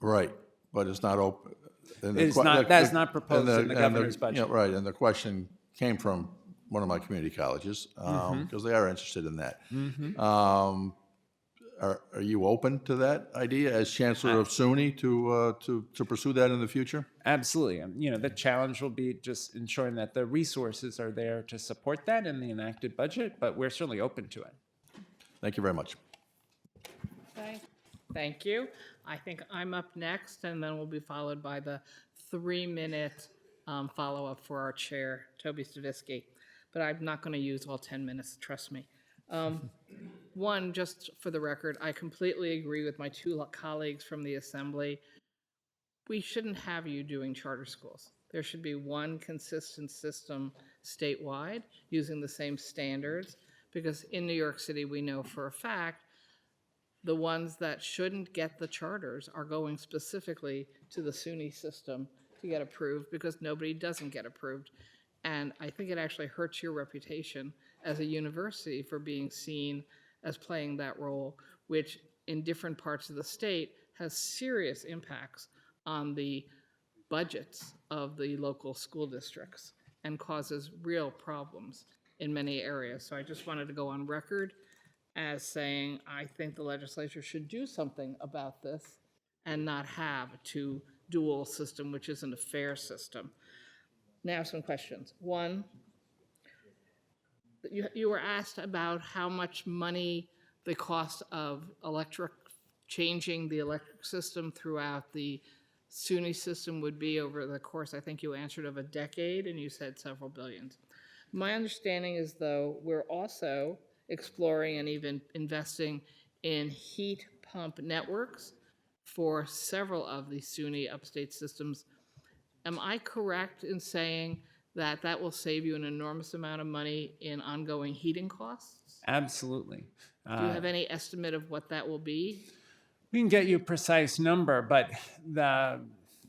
Right, but it's not open. That is not proposed in the governor's budget. Right, and the question came from one of my community colleges, because they are interested in that. Are you open to that idea as Chancellor of SUNY to pursue that in the future? Absolutely. The challenge will be just ensuring that the resources are there to support that in the enacted budget, but we're certainly open to it. Thank you very much. Thank you. I think I'm up next, and then we'll be followed by the 3-minute follow-up for our chair, Toby Stavisky. But I'm not going to use all 10 minutes, trust me. One, just for the record, I completely agree with my two colleagues from the Assembly. We shouldn't have you doing charter schools. There should be one consistent system statewide using the same standards, because in New York City, we know for a fact the ones that shouldn't get the charters are going specifically to the SUNY system to get approved, because nobody doesn't get approved. And I think it actually hurts your reputation as a university for being seen as playing that role, which in different parts of the state has serious impacts on the budgets of the local school districts and causes real problems in many areas. So I just wanted to go on record as saying I think the legislature should do something about this and not have a dual system, which isn't a fair system. Now some questions. One, you were asked about how much money the cost of changing the electric system throughout the SUNY system would be over the course, I think you answered, of a decade, and you said several billions. My understanding is, though, we're also exploring and even investing in heat pump networks for several of the SUNY upstate systems. Am I correct in saying that that will save you an enormous amount of money in ongoing heating costs? Absolutely. Do you have any estimate of what that will be? We can get you a precise number, but the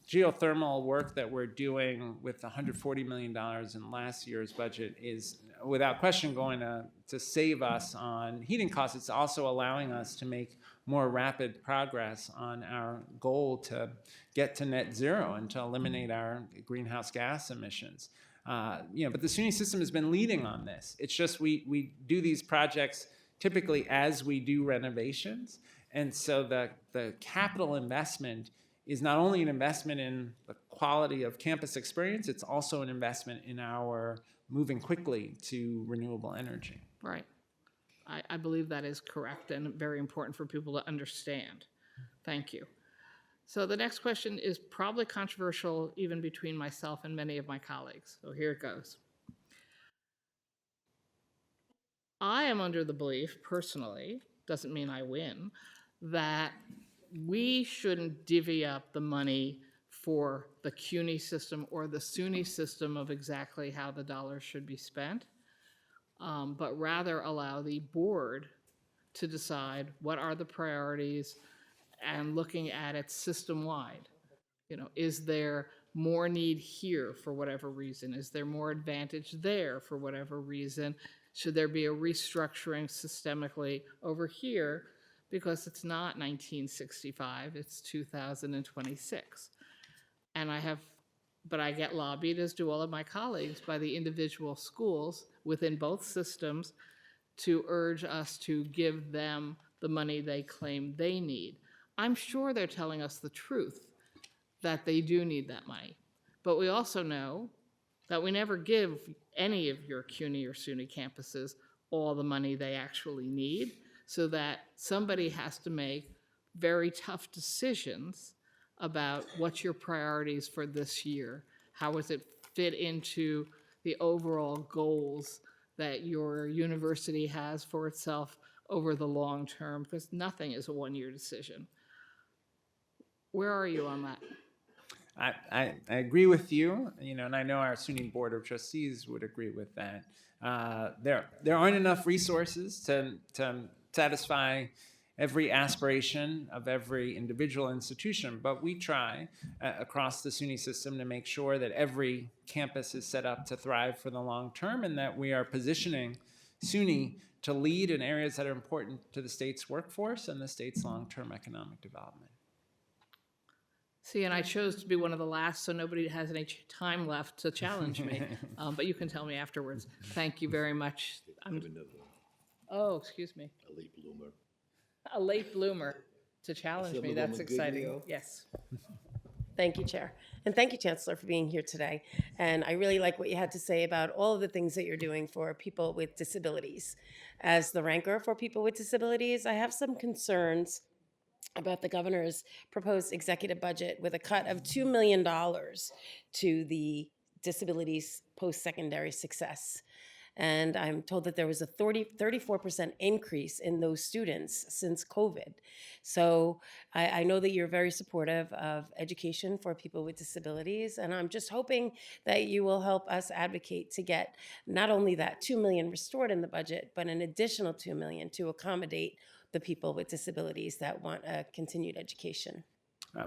geothermal work that we're doing with $140 million in last year's budget is without question going to save us on heating costs. It's also allowing us to make more rapid progress on our goal to get to net zero and to eliminate our greenhouse gas emissions. But the SUNY system has been leading on this. It's just we do these projects typically as we do renovations. And so the capital investment is not only an investment in the quality of campus experience, it's also an investment in our moving quickly to renewable energy. Right. I believe that is correct and very important for people to understand. Thank you. So the next question is probably controversial even between myself and many of my colleagues. So here it goes. I am under the belief, personally, doesn't mean I win, that we shouldn't divvy up the money for the CUNY system or the SUNY system of exactly how the dollars should be spent, but rather allow the board to decide what are the priorities and looking at it system-wide. Is there more need here for whatever reason? Is there more advantage there for whatever reason? Should there be a restructuring systemically over here? Because it's not 1965, it's 2026. And I get lobbied, as do all of my colleagues, by the individual schools within both systems to urge us to give them the money they claim they need. I'm sure they're telling us the truth, that they do need that money. But we also know that we never give any of your CUNY or SUNY campuses all the money they actually need, so that somebody has to make very tough decisions about what's your priorities for this year. How does it fit into the overall goals that your university has for itself over the long term? Because nothing is a one-year decision. Where are you on that? I agree with you, and I know our SUNY Board of Trustees would agree with that. There aren't enough resources to satisfy every aspiration of every individual institution, but we try across the SUNY system to make sure that every campus is set up to thrive for the long term, and that we are positioning SUNY to lead in areas that are important to the state's workforce and the state's long-term economic development. See, and I chose to be one of the last, so nobody has any time left to challenge me. But you can tell me afterwards. Thank you very much. Oh, excuse me. A late bloomer. A late bloomer to challenge me. That's exciting. Yes. Thank you, Chair. And thank you, Chancellor, for being here today. And I really like what you had to say about all of the things that you're doing for people with disabilities. As the ranker for people with disabilities, I have some concerns about the governor's proposed executive budget with a cut of $2 million to the disabilities post-secondary success. And I'm told that there was a 34% increase in those students since COVID. So I know that you're very supportive of education for people with disabilities, and I'm just hoping that you will help us advocate to get not only that $2 million restored in the budget, but an additional $2 million to accommodate the people with disabilities that want a continued education.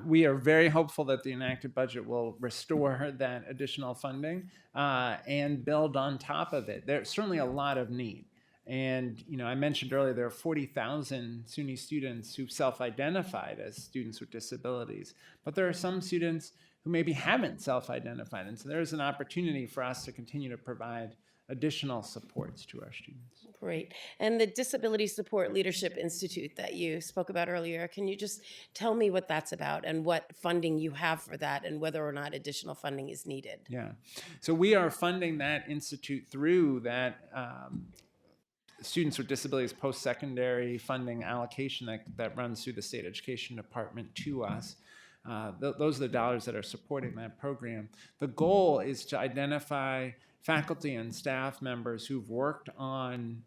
We are very hopeful that the enacted budget will restore that additional funding and build on top of it. There's certainly a lot of need. And, I mentioned earlier, there are 40,000 SUNY students who've self-identified as students with disabilities. But there are some students who maybe haven't self-identified. And so there's an opportunity for us to continue to provide additional supports to our students. Great. And the Disability Support Leadership Institute that you spoke about earlier, can you just tell me what that's about and what funding you have for that and whether or not additional funding is needed? Yeah. So we are funding that institute through that Students with Disabilities Post-Secondary Funding allocation that runs through the State Education Department to us. Those are the dollars that are supporting that program. The goal is to identify faculty and staff members who've worked on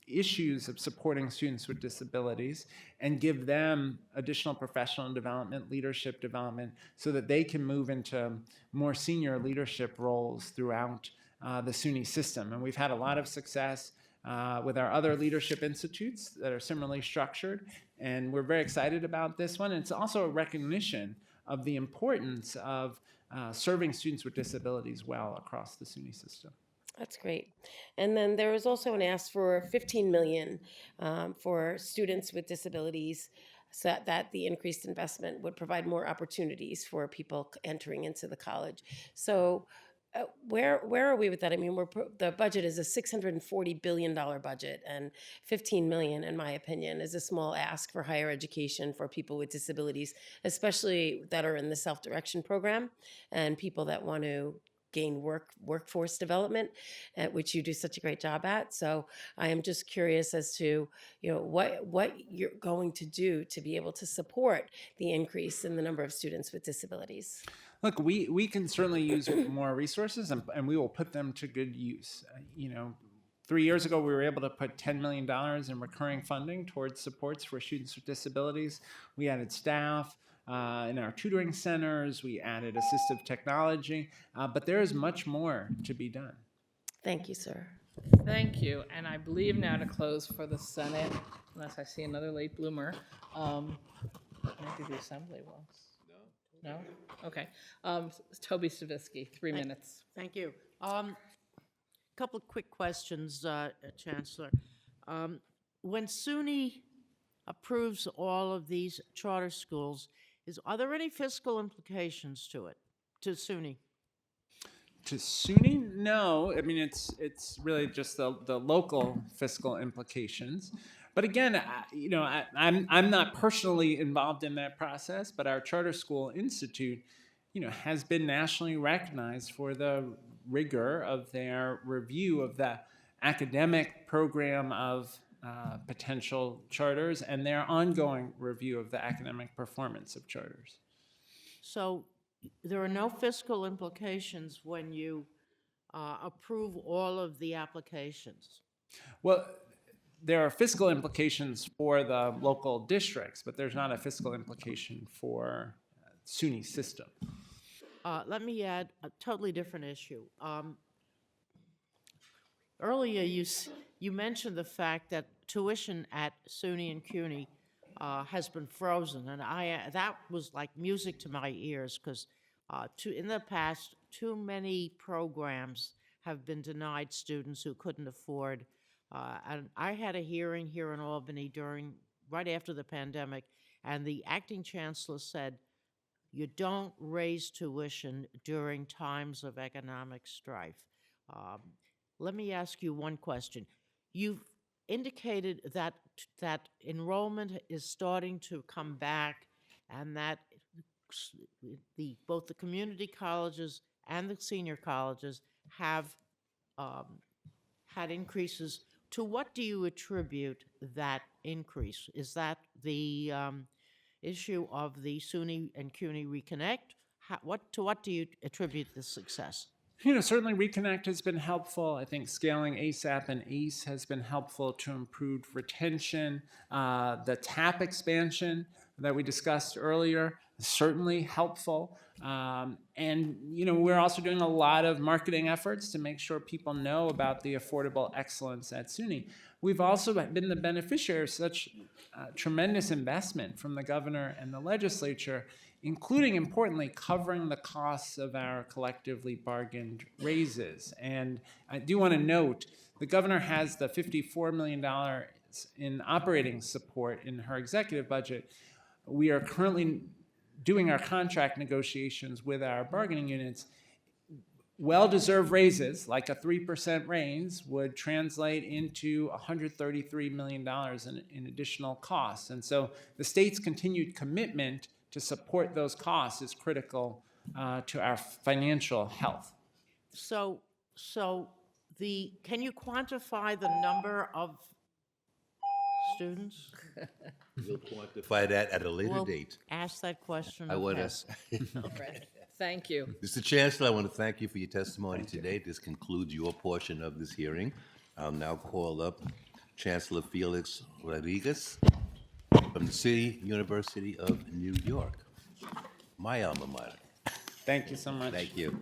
issues of supporting students with disabilities and give them additional professional development, leadership development, so that they can move into more senior leadership roles throughout the SUNY system. And we've had a lot of success with our other leadership institutes that are similarly structured, and we're very excited about this one. And it's also a recognition of the importance of serving students with disabilities well across the SUNY system. That's great. And then there was also an ask for $15 million for students with disabilities, so that the increased investment would provide more opportunities for people entering into the college. So where are we with that? I mean, the budget is a $640 billion budget, and $15 million, in my opinion, is a small ask for higher education for people with disabilities, especially that are in the self-direction program and people that want to gain workforce development, which you do such a great job at. So I am just curious as to what you're going to do to be able to support the increase in the number of students with disabilities. Look, we can certainly use more resources, and we will put them to good use. 3 years ago, we were able to put $10 million in recurring funding towards supports for students with disabilities. We added staff in our tutoring centers. We added assistive technology, but there is much more to be done. Thank you, sir. Thank you. And I believe now to close for the Senate, unless I see another late bloomer. Maybe the Assembly wants. No? Okay. Toby Stavisky, 3 minutes. Thank you. Couple of quick questions, Chancellor. When SUNY approves all of these charter schools, are there any fiscal implications to SUNY? To SUNY, no. I mean, it's really just the local fiscal implications. But again, I'm not personally involved in that process, but our Charter School Institute, has been nationally recognized for the rigor of their review of the academic program of potential charters and their ongoing review of the academic performance of charters. So there are no fiscal implications when you approve all of the applications? Well, there are fiscal implications for the local districts, but there's not a fiscal implication for SUNY system. Let me add a totally different issue. Earlier, you mentioned the fact that tuition at SUNY and CUNY has been frozen, and that was like music to my ears because in the past, too many programs have been denied students who couldn't afford. And I had a hearing here in Albany right after the pandemic, and the acting chancellor said, you don't raise tuition during times of economic strife. Let me ask you one question. You've indicated that enrollment is starting to come back and that both the community colleges and the senior colleges have had increases. To what do you attribute that increase? Is that the issue of the SUNY and CUNY Reconnect? To what do you attribute the success? Certainly Reconnect has been helpful. I think scaling ASAP and ACE has been helpful to improve retention. The TAP expansion that we discussed earlier is certainly helpful. And we're also doing a lot of marketing efforts to make sure people know about the affordable excellence at SUNY. We've also been the beneficiary of such tremendous investment from the governor and the legislature, including, importantly, covering the costs of our collectively bargained raises. And I do want to note, the governor has the $54 million in operating support in her executive budget. We are currently doing our contract negotiations with our bargaining units. Well-deserved raises, like a 3% raise, would translate into $133 million in additional costs. And so the state's continued commitment to support those costs is critical to our financial health. So can you quantify the number of students? We'll quantify that at a later We'll date. ask that question. I of want Hess. to. Thank you. Mr. Chancellor, I want to thank you for your testimony today. This concludes your portion of this hearing. I'll now call up Chancellor Felix Rodriguez from the City University of New York, my alma mater. Thank you so much. Thank you.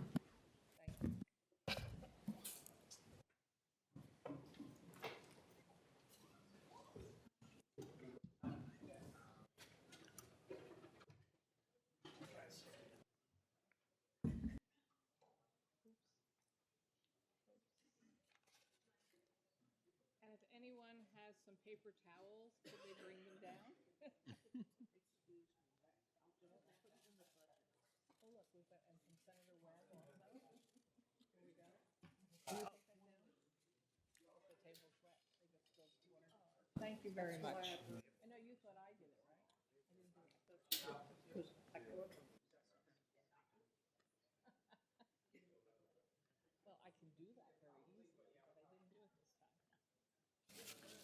And if anyone has some paper towels, could they bring them down? Oh, look, we've got, and from Senator Webb also. Here we go. Can you take that down? The table's wet. They just go to one. Thank you very much. I know you thought I did it, right? I didn't do it. Because I could. Well, I can do that very easily, but I didn't do it this time.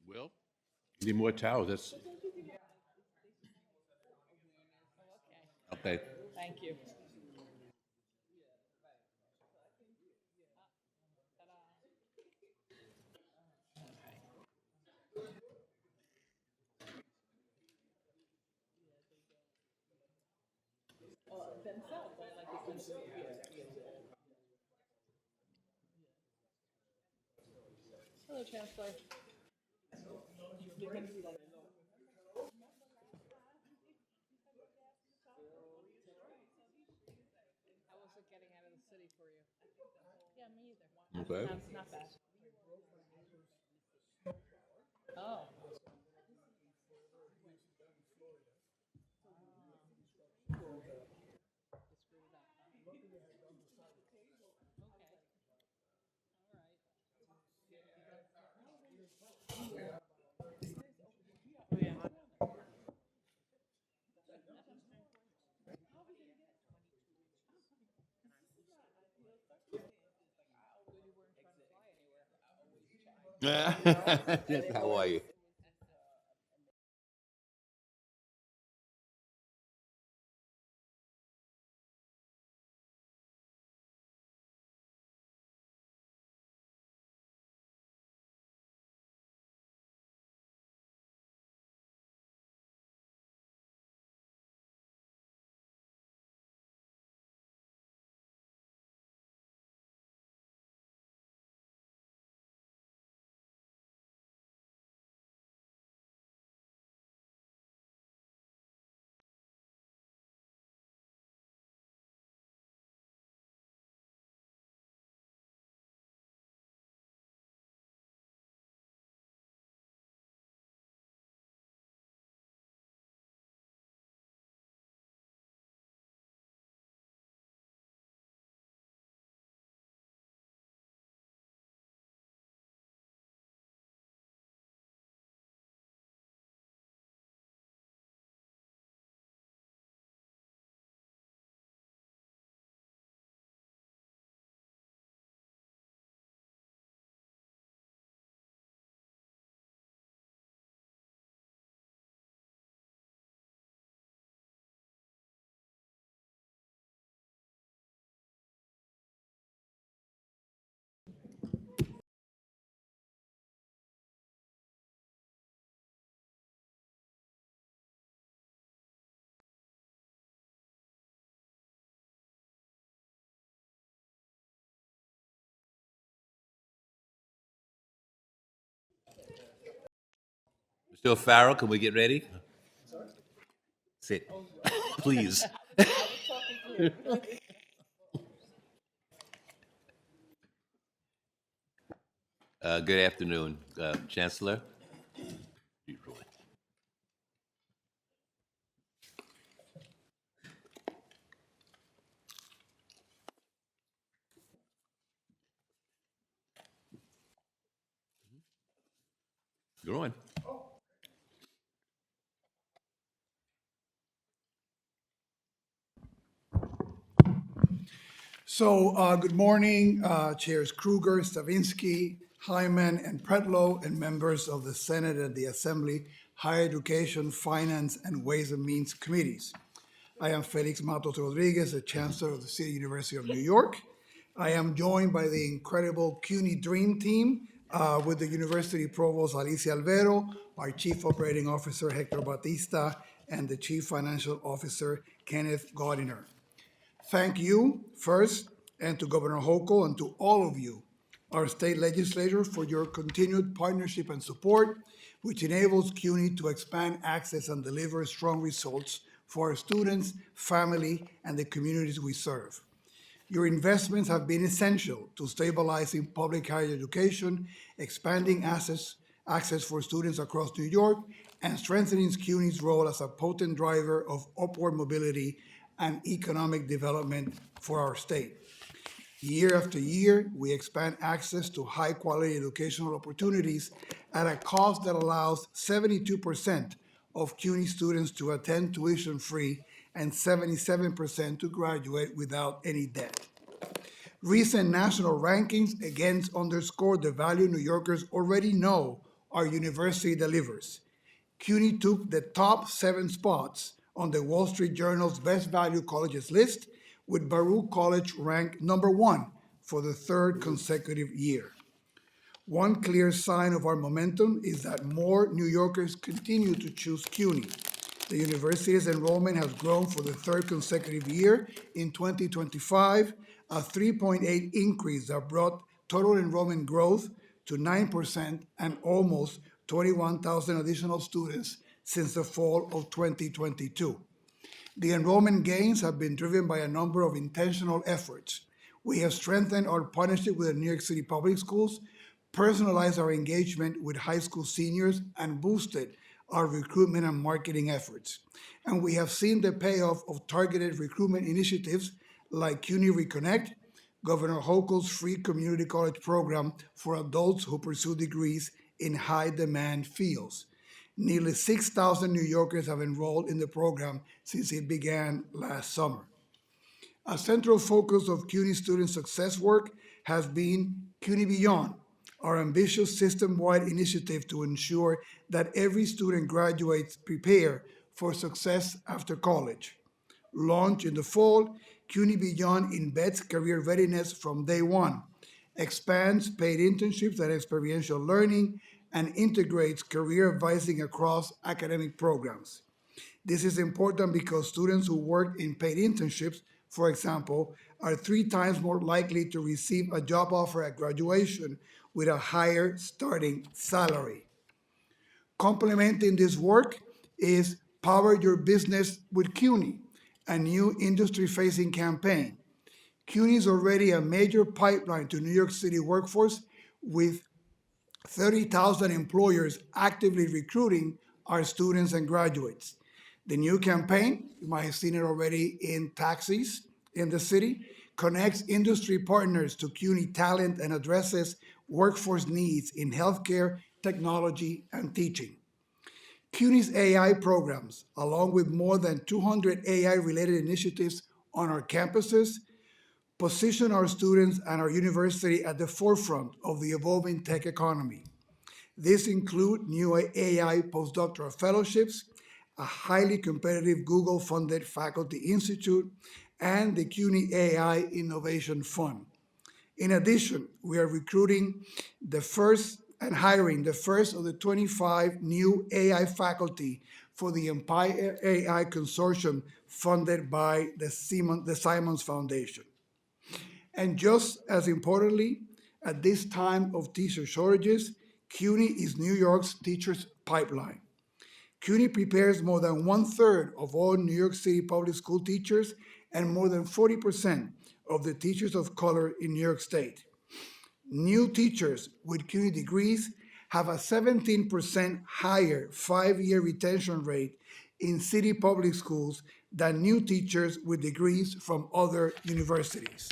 Well, you need more towels. That's okay. Thank you. Themselves, like it's Hello, Chancellor. I wasn't getting out of the city for you. Yeah, me either. Okay. Not bad. Oh. How are you? Mr. O'Farrell, can we get ready? Sit, please. Good afternoon, Chancellor. Go on. So, good morning, Chairs Kruger, Stavinsky, Hyman, and Pretlow, and members of the Senate and the Assembly, Higher Education, Finance, and Ways and Means Committees. I am Felix Matos Rodriguez, the Chancellor of the City University of New York. I am joined by the incredible CUNY Dream Team with the University Provost Alicia Alvero, our Chief Operating Officer Hector Batista, and the Chief Financial Officer Kenneth Gardiner. Thank you first, and to Governor Hochul and to all of you, our state legislators, for your continued partnership and support, which enables CUNY to expand access and deliver strong results for our students, family, and the communities we serve. Your investments have been essential to stabilizing public higher education, expanding access for students across New York, and strengthening CUNY's role as a potent driver of upward mobility and economic development for our state. Year after year, we expand access to high-quality educational opportunities at a cost that allows 72% of CUNY students to attend tuition-free and 77% to graduate without any debt. Recent national rankings again underscore the value New Yorkers already know our university delivers. CUNY took the top 7 spots on the Wall Street Journal's Best Value Colleges list, with Baruch College ranked #1 for the 3rd consecutive year. One clear sign of our momentum is that more New Yorkers continue to choose CUNY. The university's enrollment has grown for the 3rd consecutive year in 2025, a 3.8 increase that brought total enrollment growth to 9% and almost 21,000 additional students since the fall of 2022. The enrollment gains have been driven by a number of intentional efforts. We have strengthened our partnership with the New York City Public Schools, personalized our engagement with high school seniors, and boosted our recruitment and marketing efforts. And we have seen the payoff of targeted recruitment initiatives like CUNY Reconnect, Governor Hochul's free community college program for adults who pursue degrees in high-demand fields. Nearly 6,000 New Yorkers have enrolled in the program since it began last summer. A central focus of CUNY student success work has been CUNY Beyond, our ambitious system-wide initiative to ensure that every student graduates prepared for success after college. Launched in the fall, CUNY Beyond embeds career readiness from day one, expands paid internships and experiential learning, and integrates career advising across academic programs. This is important because students who work in paid internships, for example, are 3 times more likely to receive a job offer at graduation with a higher starting salary. Complementing this work is Power Your Business with CUNY, a new industry-facing campaign. CUNY is already a major pipeline to New York City workforce with 30,000 employers actively recruiting our students and graduates. The new campaign, you might have seen it already in taxis in the city, connects industry partners to CUNY talent and addresses workforce needs in healthcare, technology, and teaching. CUNY's AI programs, along with more than 200 AI-related initiatives on our campuses, position our students and our university at the forefront of the evolving tech economy. These include new AI postdoctoral fellowships, a highly competitive Google-funded faculty institute, and the CUNY AI Innovation Fund. In addition, we are recruiting and hiring the first of the 25 new AI faculty for the Empire AI Consortium funded by the Simons Foundation. And just as importantly, at this time of teacher shortages, CUNY is New York's teachers' pipeline. CUNY prepares more than 1/3 of all New York City public school teachers and more than 40% of the teachers of color in New York State. New teachers with CUNY degrees have a 17% higher 5-year retention rate in city public schools than new teachers with degrees from other universities.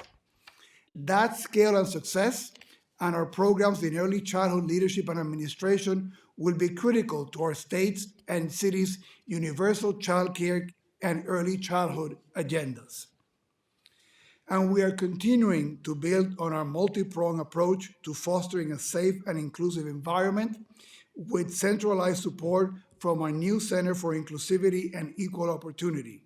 That scale and success and our programs in early childhood leadership and administration will be critical to our state's and cities' universal child care and early childhood agendas. And we are continuing to build on our multi-pronged approach to fostering a safe and inclusive environment with centralized support from our new Center for Inclusivity and Equal Opportunity.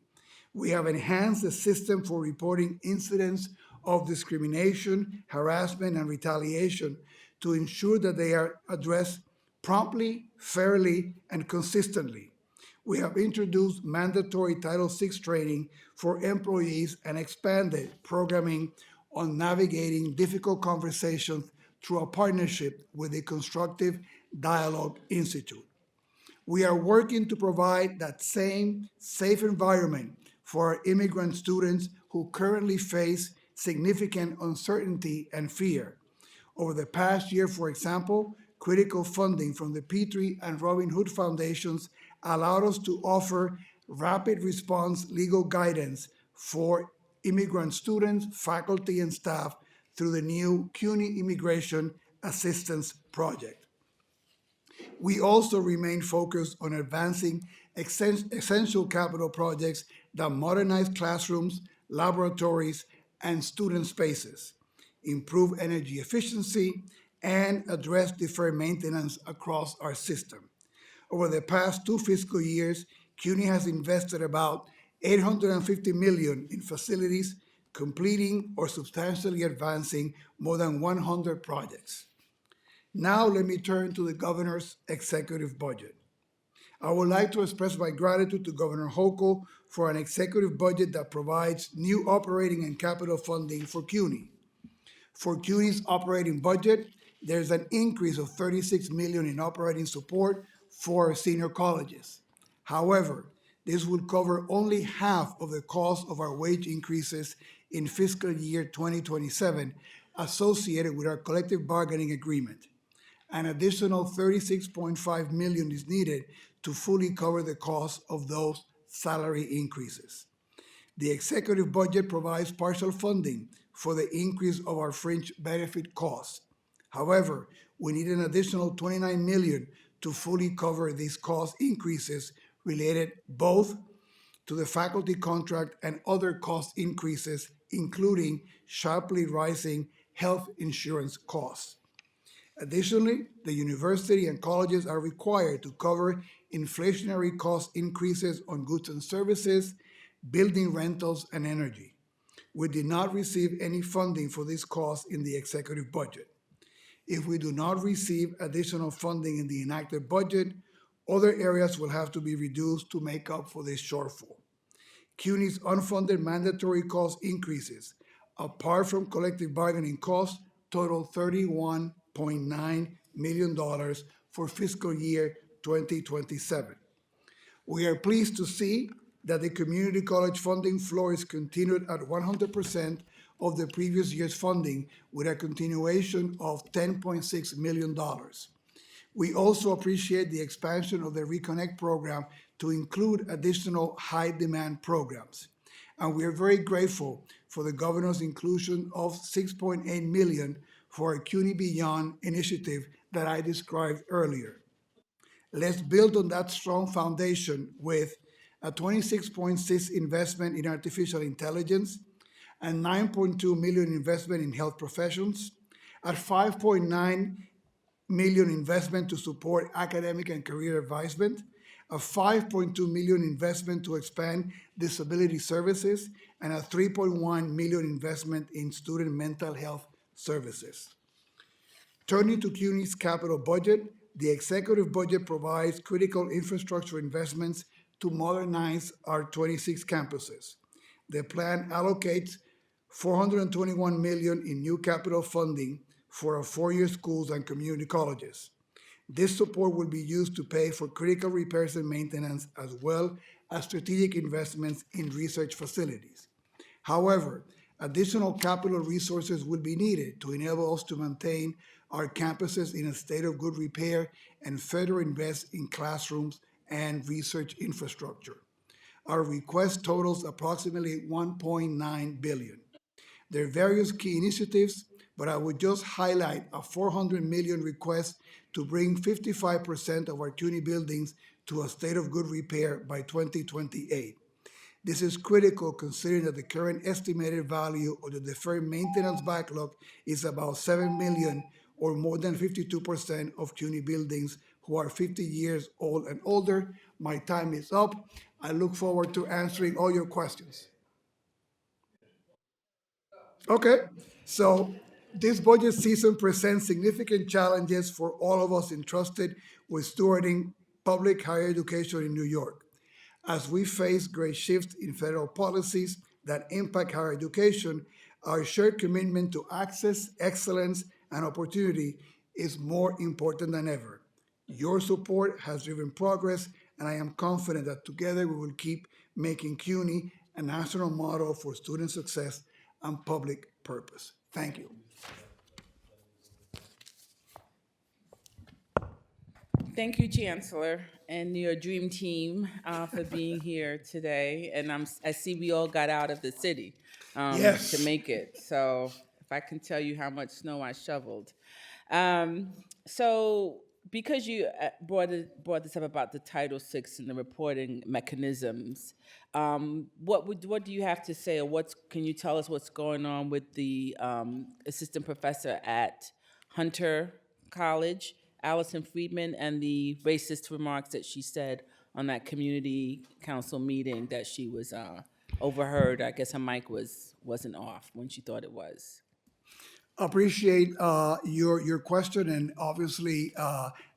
We have enhanced the system for reporting incidents of discrimination, harassment, and retaliation to ensure that they are addressed promptly, fairly, and consistently. We have introduced mandatory Title VI training for employees and expanded programming on navigating difficult conversations through a partnership with the Constructive Dialogue Institute. We are working to provide that same safe environment for our immigrant students who currently face significant uncertainty and fear. Over the past year, for example, critical funding from the Petrie and Robin Hood Foundations allowed us to offer rapid response legal guidance for immigrant students, faculty, and staff through the new CUNY Immigration Assistance Project. We also remain focused on advancing essential capital projects that modernize classrooms, laboratories, and student spaces, improve energy efficiency, and address deferred maintenance across our system. Over the past 2 fiscal years, CUNY has invested about $850 million in facilities, completing or substantially advancing more than 100 projects. Now let me turn to the governor's executive budget. I would like to express my gratitude to Governor Hochul for an executive budget that provides new operating and capital funding for CUNY. For CUNY's operating budget, there's an increase of 36 million in operating support for senior colleges. However, this will cover only half of the cost of our wage increases in fiscal year 2027 associated with our collective bargaining agreement. An additional 36.5 million is needed to fully cover the cost of those salary increases. The executive budget provides partial funding for the increase of our fringe benefit costs. However, we need an additional 29 million to fully cover these cost increases related both to the faculty contract and other cost increases, including sharply rising health insurance costs. Additionally, the university and colleges are required to cover inflationary cost increases on goods and services, building rentals, and energy. We did not receive any funding for these costs in the executive budget. If we do not receive additional funding in the enacted budget, other areas will have to be reduced to make up for this shortfall. CUNY's unfunded mandatory cost increases, apart from collective bargaining costs, total $31.9 million for fiscal year 2027. We are pleased to see that the community college funding floor is continued at 100% of the previous year's funding, with a continuation of $10.6 million. We also appreciate the expansion of the Reconnect program to include additional high-demand programs. And we are very grateful for the governor's inclusion of $6.8 million for our CUNY Beyond initiative that I described earlier. Let's build on that strong foundation with a 26.6 investment in artificial intelligence, a 9.2 million investment in health professions, a 5.9 million investment to support academic and career advancement, a 5.2 million investment to expand disability services, and a 3.1 million investment in student mental health services. Turning to CUNY's capital budget, the executive budget provides critical infrastructure investments to modernize our 26 campuses. The plan allocates $421 million in new capital funding for our four-year schools and community colleges. This support will be used to pay for critical repairs and maintenance, as well as strategic investments in research facilities. However, additional capital resources will be needed to enable us to maintain our campuses in a state of good repair and further invest in classrooms and research infrastructure. Our request totals approximately $1.9 billion. There are various key initiatives, but I would just highlight a $400 million request to bring 55% of our CUNY buildings to a state of good repair by 2028. This is critical considering that the current estimated value of the deferred maintenance backlog is about $7 million, or more than 52% of CUNY buildings who are 50 years old and older. My time is up. I look forward to answering all your questions. Okay, so this budget season presents significant challenges for all of us entrusted with stewarding public higher education in New York. As we face great shifts in federal policies that impact higher education, our shared commitment to access, excellence, and opportunity is more important than ever. Your support has driven progress, and I am confident that together we will keep making CUNY a national model for student success and public purpose. Thank you. Thank you, Chancellor, and your dream team for being here today. And I see we all got out of the city Yes. to make it. So if I can tell you how much snow I shoveled. So because you brought this up about the Title VI and the reporting mechanisms, what do you have to say, or can you tell us what's going on with the assistant professor at Hunter College, Allison Friedman, and the racist remarks that she said on that community council meeting that she was overheard? I guess her mic wasn't off when she thought it was. Appreciate your question, and obviously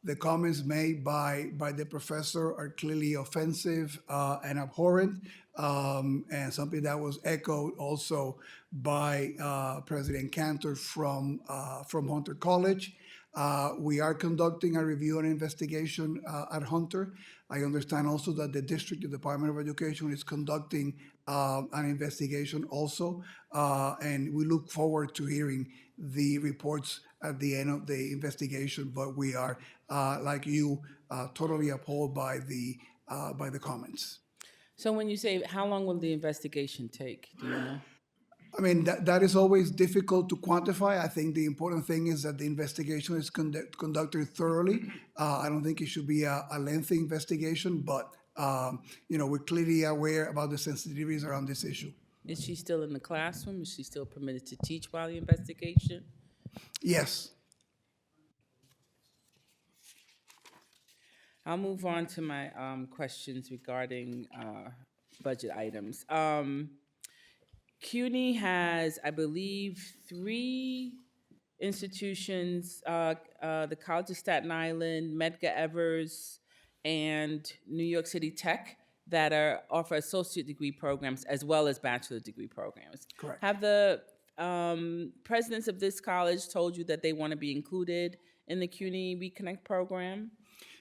the comments made by the professor are clearly offensive and abhorrent, and something that was echoed also by President Cantor from Hunter College. We are conducting a review and investigation at Hunter. I understand also that the district, the Department of Education, is conducting an investigation also, and we look forward to hearing the reports at the end of the investigation. But we are, like you, totally appalled by the comments. So when you say, how long will the investigation take? Do you know? I mean, that is always difficult to quantify. I think the important thing is that the investigation is conducted thoroughly. I don't think it should be a lengthy investigation, but, we're clearly aware about the sensitivities around this issue. Is she still in the classroom? Is she still permitted to teach while the investigation? Yes. I'll move on to my questions regarding budget items. CUNY has, I believe, 3 institutions, the College of Staten Island, Medgar Evers, and New York City Tech that offer associate degree programs as well as bachelor degree programs. Correct. Have the presidents of this college told you that they want to be included in the CUNY Reconnect program?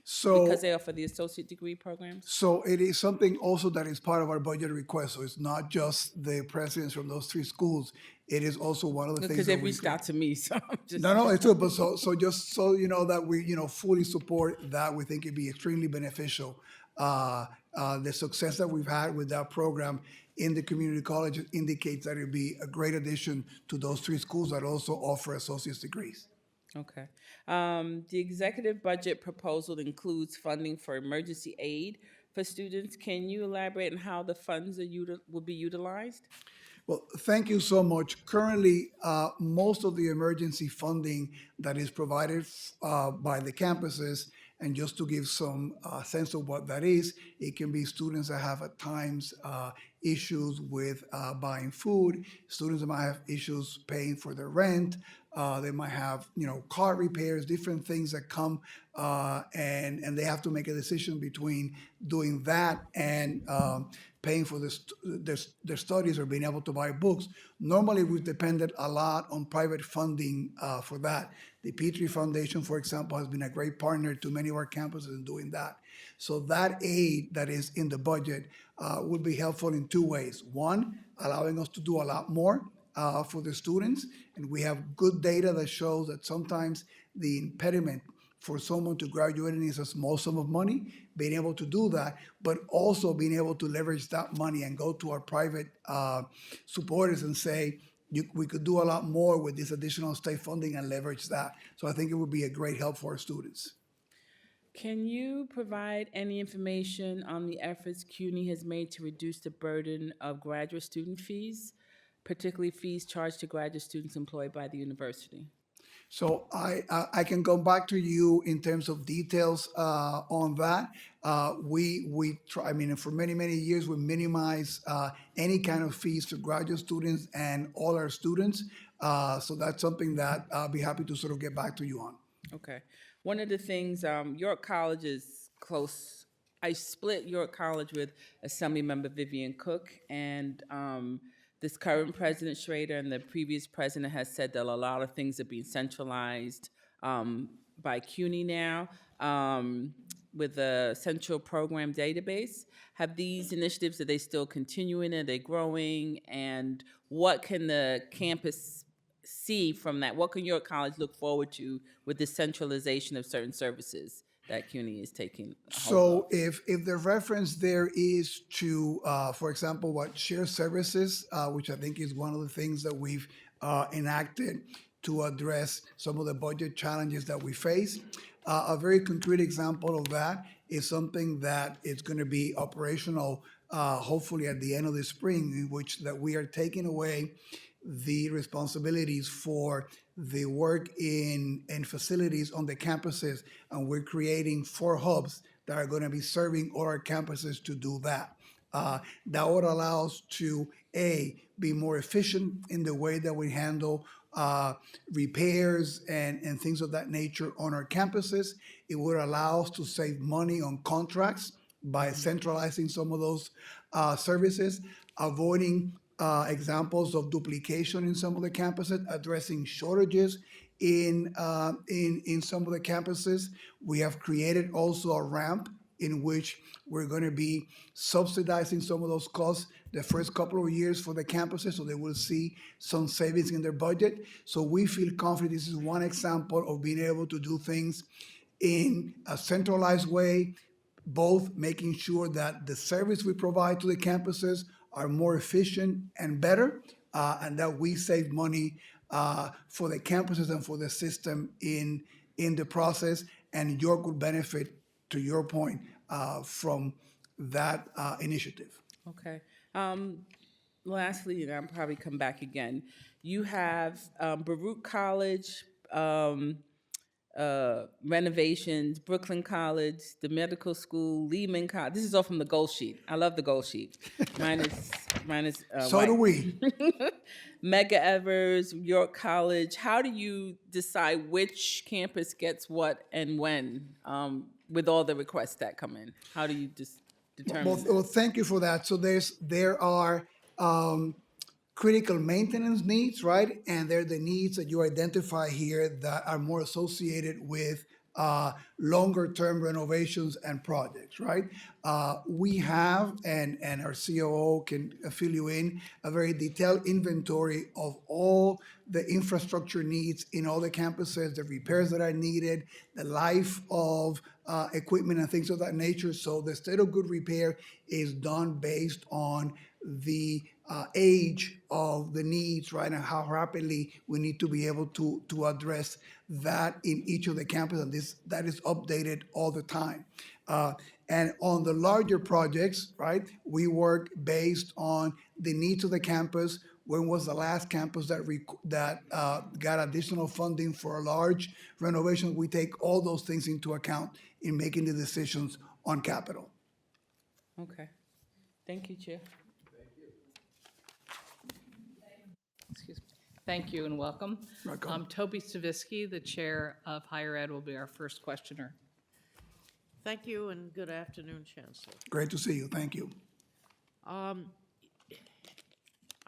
So, Because they offer the associate degree programs? So it is something also that is part of our budget request. So it's not just the presidents from those 3 schools. It is also one of the things. Because that they we reached out to me, so I'm just. No, it's good. But so just so you know that we, fully support that. We think it'd be extremely beneficial. The success that we've had with that program in the community college indicates that it'd be a great addition to those 3 schools that also offer associate's degrees. Okay. The executive budget proposal includes funding for emergency aid for students. Can you elaborate on how the funds will be utilized? Well, thank you so much. Currently, most of the emergency funding that is provided by the campuses, and just to give some sense of what that is, it can be students that have at times issues with buying food, students that might have issues paying for their rent, they might have, car repairs, different things that come, and they have to make a decision between doing that and paying for their studies or being able to buy books. Normally, we've depended a lot on private funding for that. The Petrie Foundation, for example, has been a great partner to many of our campuses in doing that. So that aid that is in the budget would be helpful in 2 ways. One, allowing us to do a lot more for the students. And we have good data that shows that sometimes the impediment for someone to graduating is a small sum of money, being able to do that, but also being able to leverage that money and go to our private supporters and say, we could do a lot more with this additional state funding and leverage that. So I think it would be a great help for our students. Can you provide any information on the efforts CUNY has made to reduce the burden of graduate student fees, particularly fees charged to graduate students employed by the university? So I can go back to you in terms of details on that. We try, for many, many years, we minimize any kind of fees to graduate students and all our students. So that's something that I'll be happy to sort of get back to you on. Okay. One of the things, York College is close. I split York College with Assemblymember Vivian Cook, and this current President Schrader and the previous president has said that a lot of things are being centralized by CUNY now with the central program database. Have these initiatives, are they still continuing? Are they growing? And what can the campus see from that? What can York College look forward to with the centralization of certain services that CUNY is taking hold of? So if the reference there is to, for example, what shared services, which I think is one of the things that we've enacted to address some of the budget challenges that we face. A very concrete example of that is something that is going to be operational hopefully at the end of the spring, in which that we are taking away the responsibilities for the work in facilities on the campuses, and we're creating 4 hubs that are going to be serving all our campuses to do that. That would allow us to, A, be more efficient in the way that we handle repairs and things of that nature on our campuses. It would allow us to save money on contracts by centralizing some of those services, avoiding examples of duplication in some of the campuses, addressing shortages in some of the campuses. We have created also a ramp in which we're going to be subsidizing some of those costs the first couple of years for the campuses, so they will see some savings in their budget. So we feel confident this is one example of being able to do things in a centralized way, both making sure that the service we provide to the campuses are more efficient and better, and that we save money for the campuses and for the system in the process. And York will benefit, to your point, from that initiative. Okay. Lastly, and I'll probably come back again. You have Baruch College renovations, Brooklyn College, the medical school, Lehman College. This is all from the goal sheet. I love the goal sheet. Mine is So white. do we. Medgar Evers, York College. How do you decide which campus gets what and when, with all the requests that come in? How do you just determine? Well, thank you for that. So there are critical maintenance needs, right? And they're the needs that you identify here that are more associated with longer term renovations and projects, right? We have, and our COO can fill you in, a very detailed inventory of all the infrastructure needs in all the campuses, the repairs that are needed, the life of equipment and things of that nature. So the state of good repair is done based on the age of the needs, right, and how rapidly we need to be able to address that in each of the campuses, and that is updated all the time. And on the larger projects, right, we work based on the needs of the campus. When was the last campus that got additional funding for a large renovation? We take all those things into account in making the decisions on capital. Okay. Thank you, Chair. Excuse me. Thank you and welcome. Welcome. Toby Stavisky, the Chair of Higher Ed, will be our first questioner. Thank you and good afternoon, Chancellor. Great to see you. Thank you. I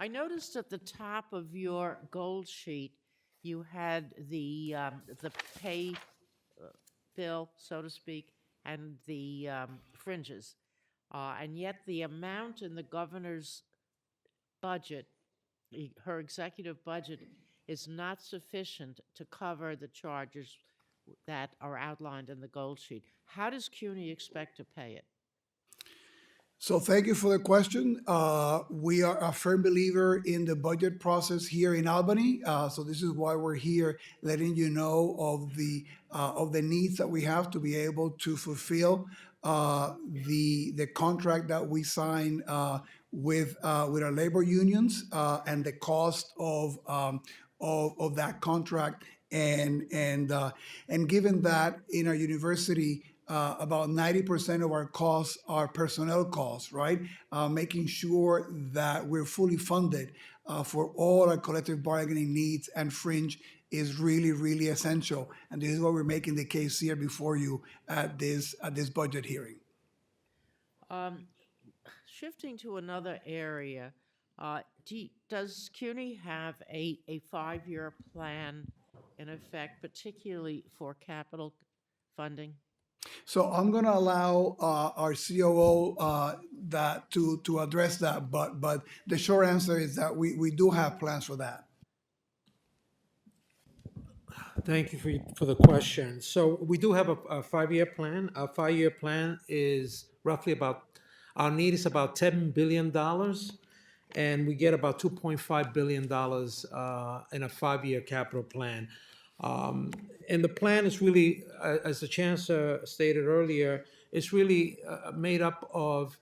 noticed at the top of your gold sheet, you had the pay bill, so to speak, and the fringes. And yet the amount in the governor's budget, her executive budget, is not sufficient to cover the charges that are outlined in the gold sheet. How does CUNY expect to pay it? So thank you for the question. We are a firm believer in the budget process here in Albany. So this is why we're here, letting you know of the needs that we have to be able to fulfill the contract that we sign with our labor unions and the cost of that contract. And given that in our university, about 90% of our costs are personnel costs, right? Making sure that we're fully funded for all our collective bargaining needs and fringe is really, really essential. And this is why we're making the case here before you at this budget hearing. Shifting to another area, does CUNY have a 5-year plan in effect, particularly for capital funding? So I'm going to allow our COO that to address that, but the short answer is that we do have plans for that. Thank you for the question. So we do have a 5-year plan. Our 5-year plan is roughly our need is about $10 billion, and we get about $2.5 billion in a 5-year capital plan. And the plan is really, as the Chancellor stated earlier, it's really made up of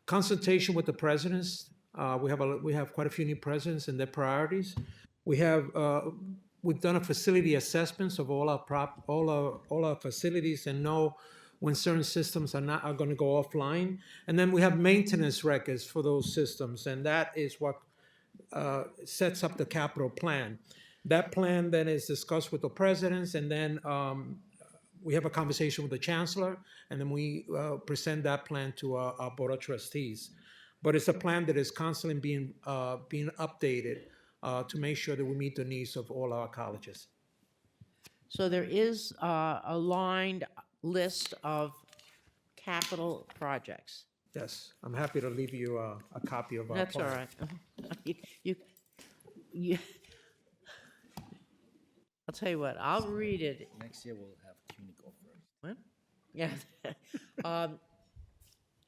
consultation with the presidents. We have quite a few new presidents and their priorities. We've done a facility assessments of all our facilities and know when certain systems are going to go offline. And then we have maintenance records for those systems, and that is what sets up the capital plan. That plan then is discussed with the presidents, and then we have a conversation with the chancellor, and then we present that plan to our board of trustees. But it's a plan that is constantly being updated to make sure that we meet the needs of all our colleges. So there is a lined list of capital projects. Yes, I'm happy to leave you a copy of our That's all plan. right. You, I'll tell you what, I'll read it. Next year we'll have CUNY go first. What? Yeah.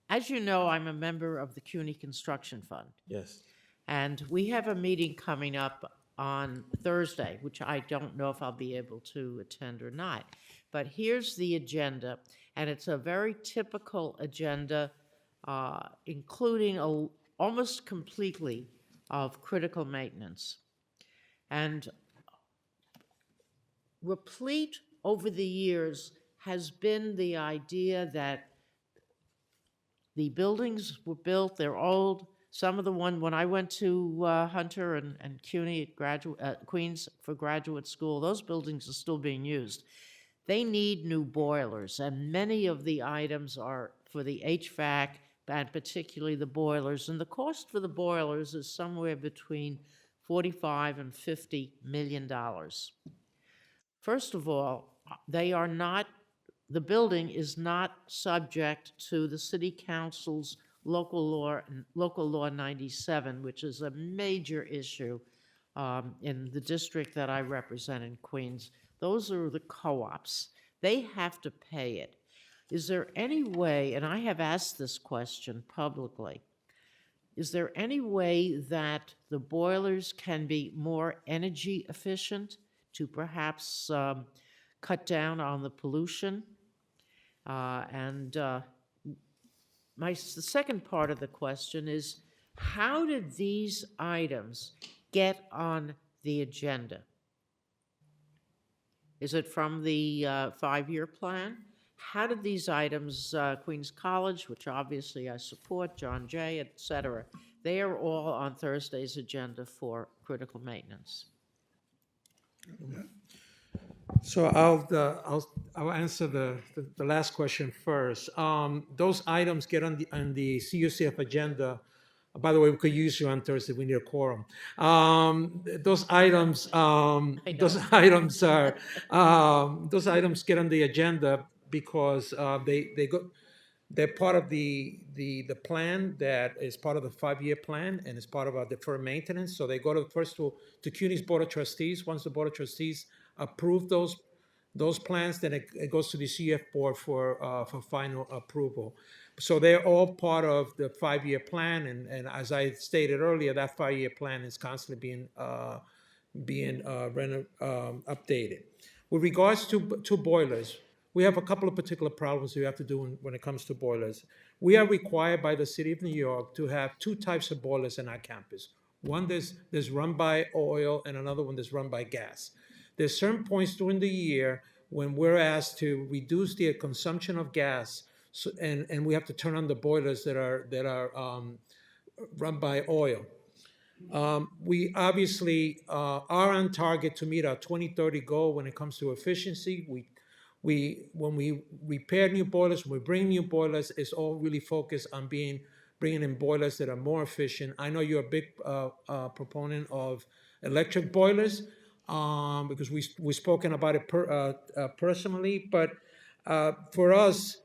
As you know, I'm a member of the CUNY Construction Fund. Yes. And we have a meeting coming up on Thursday, which I don't know if I'll be able to attend or not. But here's the agenda, and it's a very typical agenda, including almost completely of critical maintenance. And replete over the years has been the idea that the buildings were built, they're old. Some of the when I went to Hunter and CUNY at Queens for graduate school, those buildings are still being used. They need new boilers, and many of the items are for the HVAC, and particularly the boilers. And the cost for the boilers is somewhere between $45 and $50 million. First of all, they are not, the building is not subject to the City Council's Local Law 97, which is a major issue in the district that I represent in Queens. Those are the co-ops. They have to pay it. Is there any way, and I have asked this question publicly, is there any way that the boilers can be more energy efficient to perhaps cut down on the pollution? The second part of the question is, how did these items get on the agenda? Is it from the 5-year plan? How did these items, Queens College, which obviously I support, John Jay, et cetera, they are all on Thursday's agenda for critical maintenance. So I'll answer the last question first. Those items get on the CUCF agenda. By the way, we could use you on Thursday. We need a quorum. Those items get on the agenda because they're part of the plan that is part of the 5-year plan and is part of our deferred maintenance. So they go first to CUNY's Board of Trustees. Once the Board of Trustees approve those plans, then it goes to the CF Board for final approval. So they're all part of the 5-year plan, and as I stated earlier, that 5-year plan is constantly being updated. With regards to boilers, we have a couple of particular problems we have to do when it comes to boilers. We are required by the City of New York to have 2 types of boilers in our campus. One that's run by oil, and another one that's run by gas. There's certain points during the year when we're asked to reduce the consumption of gas, and we have to turn on the boilers that are run by oil. We obviously are on target to meet our 2030 goal when it comes to efficiency. When we repair new boilers, when we bring new boilers, it's all really focused on bringing in boilers that are more efficient. I know you're a big proponent of electric boilers because we've spoken about it personally, but for us,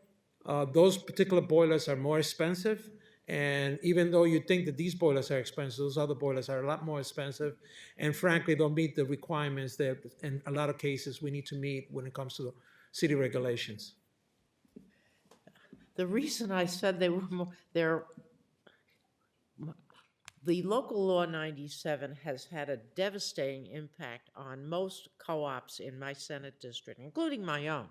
those particular boilers are more expensive. And even though you think that these boilers are expensive, those other boilers are a lot more expensive. And frankly, don't meet the requirements that in a lot of cases we need to meet when it comes to city regulations. The reason I said they were more, the Local Law 97 has had a devastating impact on most co-ops in my Senate district, including my own,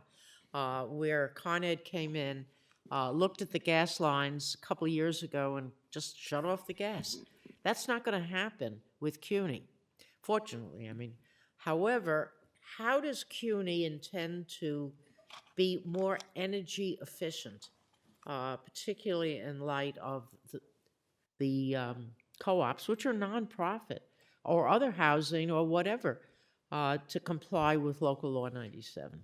where Con Ed came in, looked at the gas lines a couple of years ago and just shut off the gas. That's not going to happen with CUNY, fortunately. I mean, however, how does CUNY intend to be more energy efficient, particularly in light of the co-ops, which are nonprofit, or other housing or whatever, to comply with Local Law 97?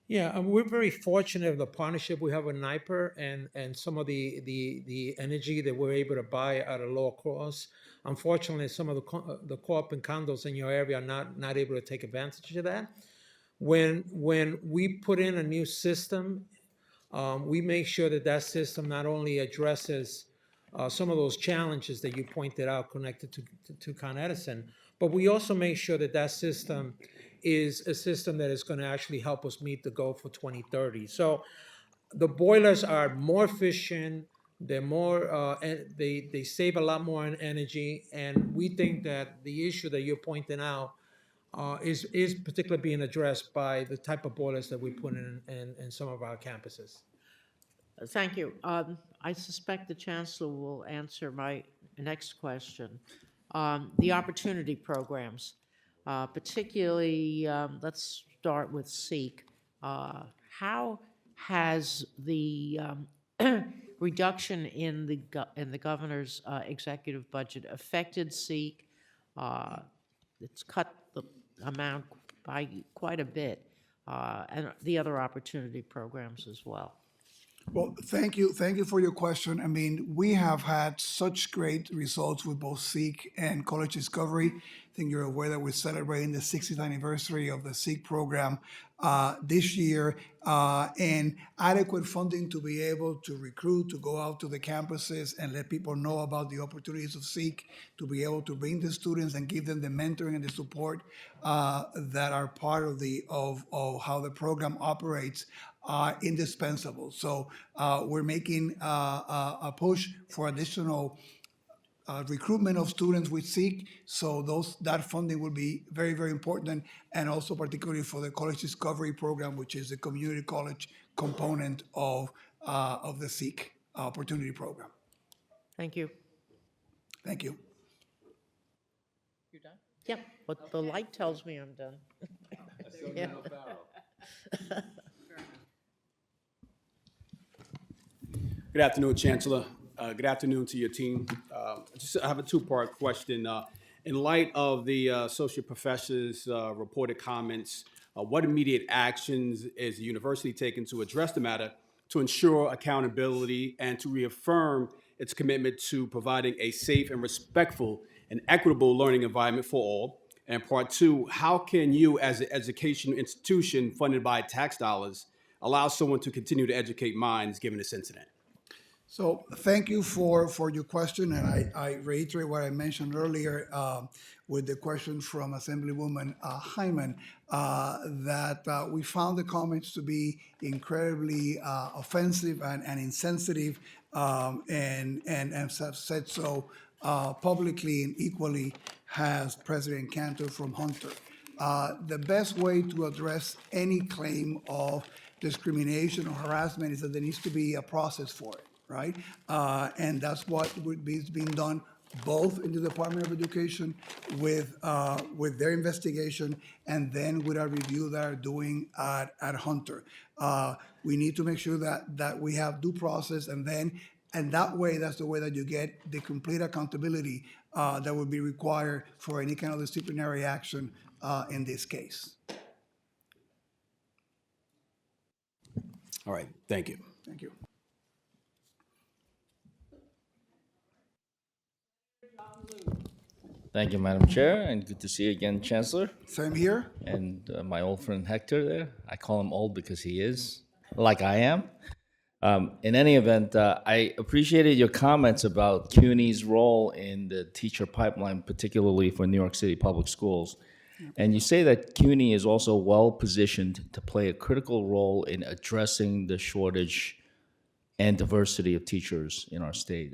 Yeah, we're very fortunate of the partnership we have with NYPER and some of the energy that we're able to buy at a lower cost. Unfortunately, some of the co-op and condos in your area are not able to take advantage of that. When we put in a new system, we make sure that that system not only addresses some of those challenges that you pointed out connected to Con Edison, but we also make sure that that system is a system that is going to actually help us meet the goal for 2030. So the boilers are more efficient. They're more, they save a lot more on energy, and we think that the issue that you're pointing out is particularly being addressed by the type of boilers that we put in some of our campuses. Thank you. I suspect the Chancellor will answer my next question. The opportunity programs, particularly, let's start with SEEK. How has the reduction in the governor's executive budget affected SEEK? It's cut the amount by quite a bit, and the other opportunity programs as well. Well, thank you for your question. I mean, we have had such great results with both SEEK and College Discovery. I think you're aware that we're celebrating the 60th anniversary of the SEEK program this year, and adequate funding to be able to recruit, to go out to the campuses and let people know about the opportunities of SEEK, to be able to bring the students and give them the mentoring and the support that are part of how the program operates. Are indispensable. So we're making a push for additional recruitment of students with SEEK. So that funding will be very, very important, and also particularly for the College Discovery Program, which is the community college component of the SEEK Opportunity Program. Thank you. Thank you. You're done? Yep, but the light tells me I'm done. Yeah. Good afternoon, Chancellor. Good afternoon to your team. I have a two-part question. In light of the associate professor's reported comments, what immediate actions is the university taking to address the matter to ensure accountability and to reaffirm its commitment to providing a safe and respectful and equitable learning environment for all? And part two, how can you, as an education institution funded by tax dollars, allow someone to continue to educate minds given this incident? So thank you for your question, and I reiterate what I mentioned earlier with the question from Assemblywoman Hyman, that we found the comments to be incredibly offensive and insensitive, and have said so publicly, and equally has President Cantor from Hunter. The best way to address any claim of discrimination or harassment is that there needs to be a process for it. Right? And that's what is being done both in the Department of Education with their investigation and then with our review that are doing at Hunter. We need to make sure that we have due process, and that way, that's the way that you get the complete accountability that would be required for any kind of disciplinary action in this case. All right, thank you. Thank you. Thank you, Madam Chair, and good to see you again, Chancellor. Same here. And my old friend Hector there. I call him old because he is, like I am. In any event, I appreciated your comments about CUNY's role in the teacher pipeline, particularly for New York City public schools. And you say that CUNY is also well-positioned to play a critical role in addressing the shortage and diversity of teachers in our state.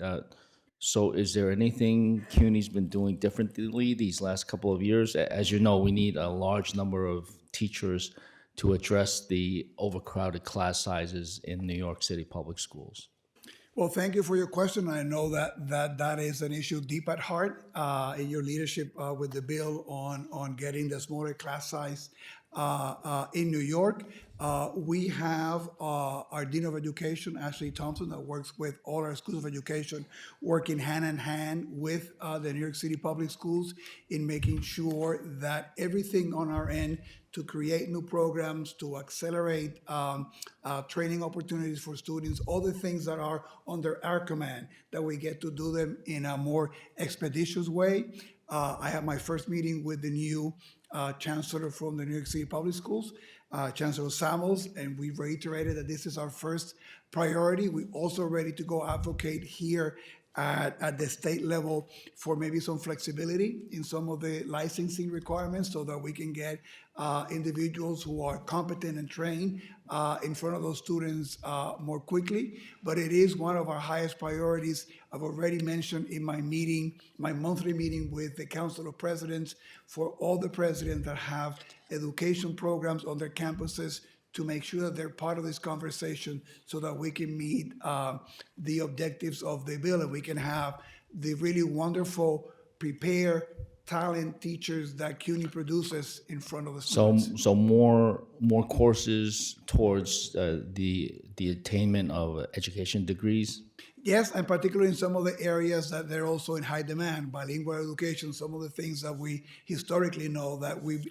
So is there anything CUNY's been doing differently these last couple of years? As you know, we need a large number of teachers to address the overcrowded class sizes in New York City public schools. Well, thank you for your question. I know that is an issue deep at heart in your leadership with the bill on getting the smaller class size in New York. We have our Dean of Education, Ashley Thompson, that works with all our schools of education, working hand in hand with the New York City Public Schools in making sure that everything on our end to create new programs, to accelerate training opportunities for students, all the things that are under our command, that we get to do them in a more expeditious way. I had my first meeting with the new chancellor from the New York City Public Schools, Chancellor Samuels, and we reiterated that this is our first priority. We also ready to go advocate here at the state level for maybe some flexibility in some of the licensing requirements so that we can get individuals who are competent and trained in front of those students more quickly. But it is one of our highest priorities. I've already mentioned in my meeting, my monthly meeting with the Council of Presidents, for all the presidents that have education programs on their campuses, to make sure that they're part of this conversation so that we can meet the objectives of the bill and we can have the really wonderful, prepared, talent teachers that CUNY produces in front of the students. So more courses towards the attainment of education degrees. Yes, and particularly in some of the areas that they're also in high demand, bilingual education, some of the things that we historically know that we've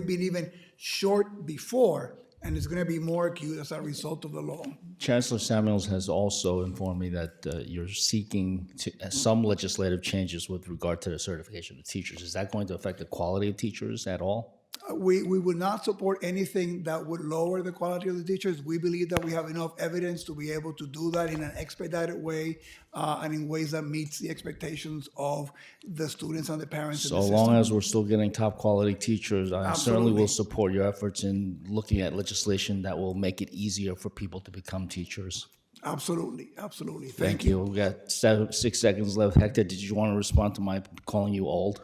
been even short before, and it's going to be more acute as a result of the law. Chancellor Samuels has also informed me that you're seeking some legislative changes with regard to the certification of teachers. Is that going to affect the quality of teachers at all? We would not support anything that would lower the quality of the teachers. We believe that we have enough evidence to be able to do that in an expedited way and in ways that meets the expectations of the students and the parents in So the system. long as we're still getting top quality teachers, I certainly will Absolutely. support your efforts in looking at legislation that will make it easier for people to become teachers. Absolutely, absolutely. Thank you. We got 6 seconds left. Hector, did you want to respond to my calling you old?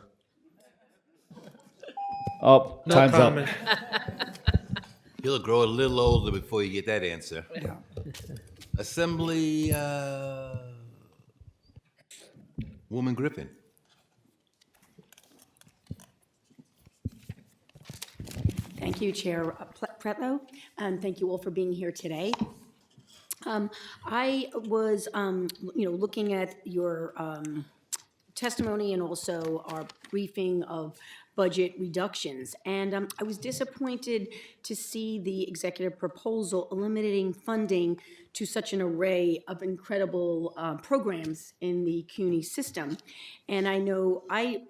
Oh, No time's comment. He'll grow a little older before you get that answer. Yeah. Assembly Woman Griffin. Thank you, Chair Pretlow, and thank you all for being here today. I was, looking at your testimony and also our briefing of budget reductions. And I was disappointed to see the executive proposal eliminating funding to such an array of incredible programs in the CUNY system. And I know I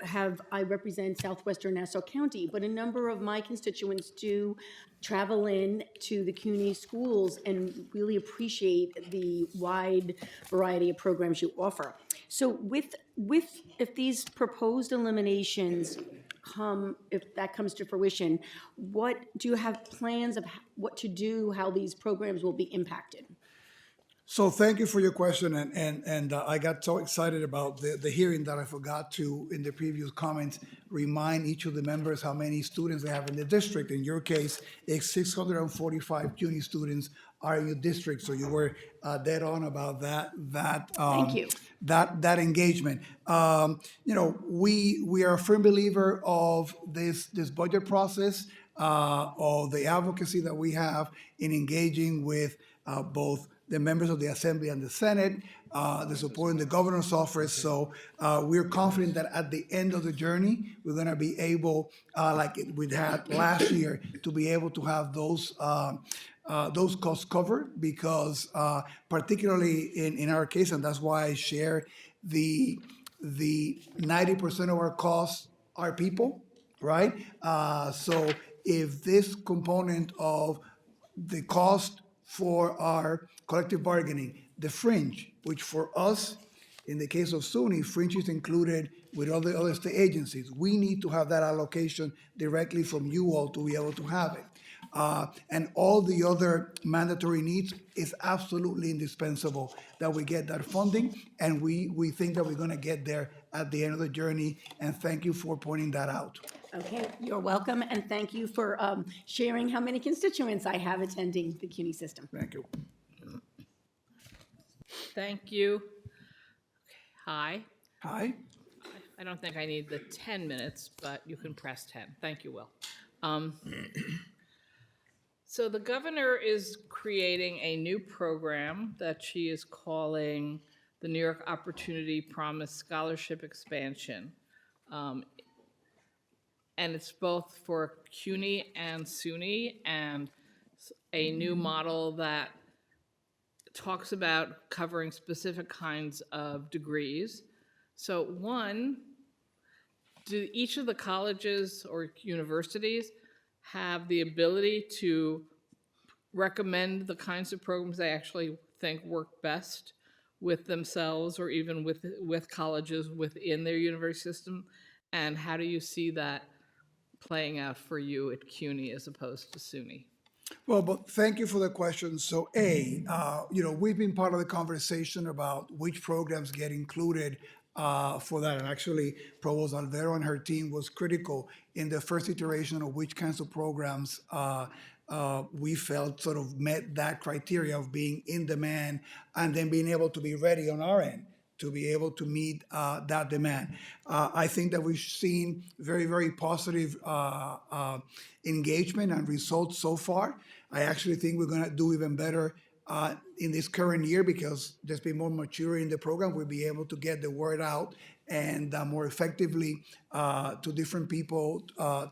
represent Southwestern Nassau County, but a number of my constituents do travel in to the CUNY schools and really appreciate the wide variety of programs you offer. So if these proposed eliminations if that comes to fruition, what do you have plans of what to do, how these programs will be impacted? So thank you for your question, and I got so excited about the hearing that I forgot to, in the previous comments, remind each of the members how many students they have in the district. In your case, it's 645 CUNY students are in your district, so you were dead on about that. Thank you. That engagement. We are a firm believer of this budget process, of the advocacy that we have in engaging with both the members of the Assembly and the Senate, the support in the governor's office. So we're confident that at the end of the journey, we're going to be able, like we had last year, to be able to have those costs covered, because particularly in our case, and that's why I share the 90% of our costs are people, right? So if this component of the cost for our collective bargaining, the fringe, which for us, in the case of SUNY, fringe is included with all the other state agencies. We need to have that allocation directly from you all to be able to have it. And all the other mandatory needs is absolutely indispensable that we get that funding, and we think that we're going to get there at the end of the journey, and thank you for pointing that out. Okay, you're welcome, and thank you for sharing how many constituents I have attending the CUNY system. Thank you. Thank you. Hi. Hi. I don't think I need the 10 minutes, but you can press 10. Thank you, Will. So the governor is creating a new program that she is calling the New York Opportunity Promise Scholarship Expansion. And it's both for CUNY and SUNY, and a new model that talks about covering specific kinds of degrees. So one, do each of the colleges or universities have the ability to recommend the kinds of programs they actually think work best with themselves or even with colleges within their university system? And how do you see that playing out for you at CUNY as opposed to SUNY? Well, but thank you for the question. So we've been part of the conversation about which programs get included for that. And actually, Provost Alvero and her team was critical in the first iteration of which kinds of programs we felt sort of met that criteria of being in demand and then being able to be ready on our end to be able to meet that demand. I think that we've seen very, very positive engagement and results so far. I actually think we're going to do even better in this current year because there's been more maturity in the program. We'll be able to get the word out and more effectively to different people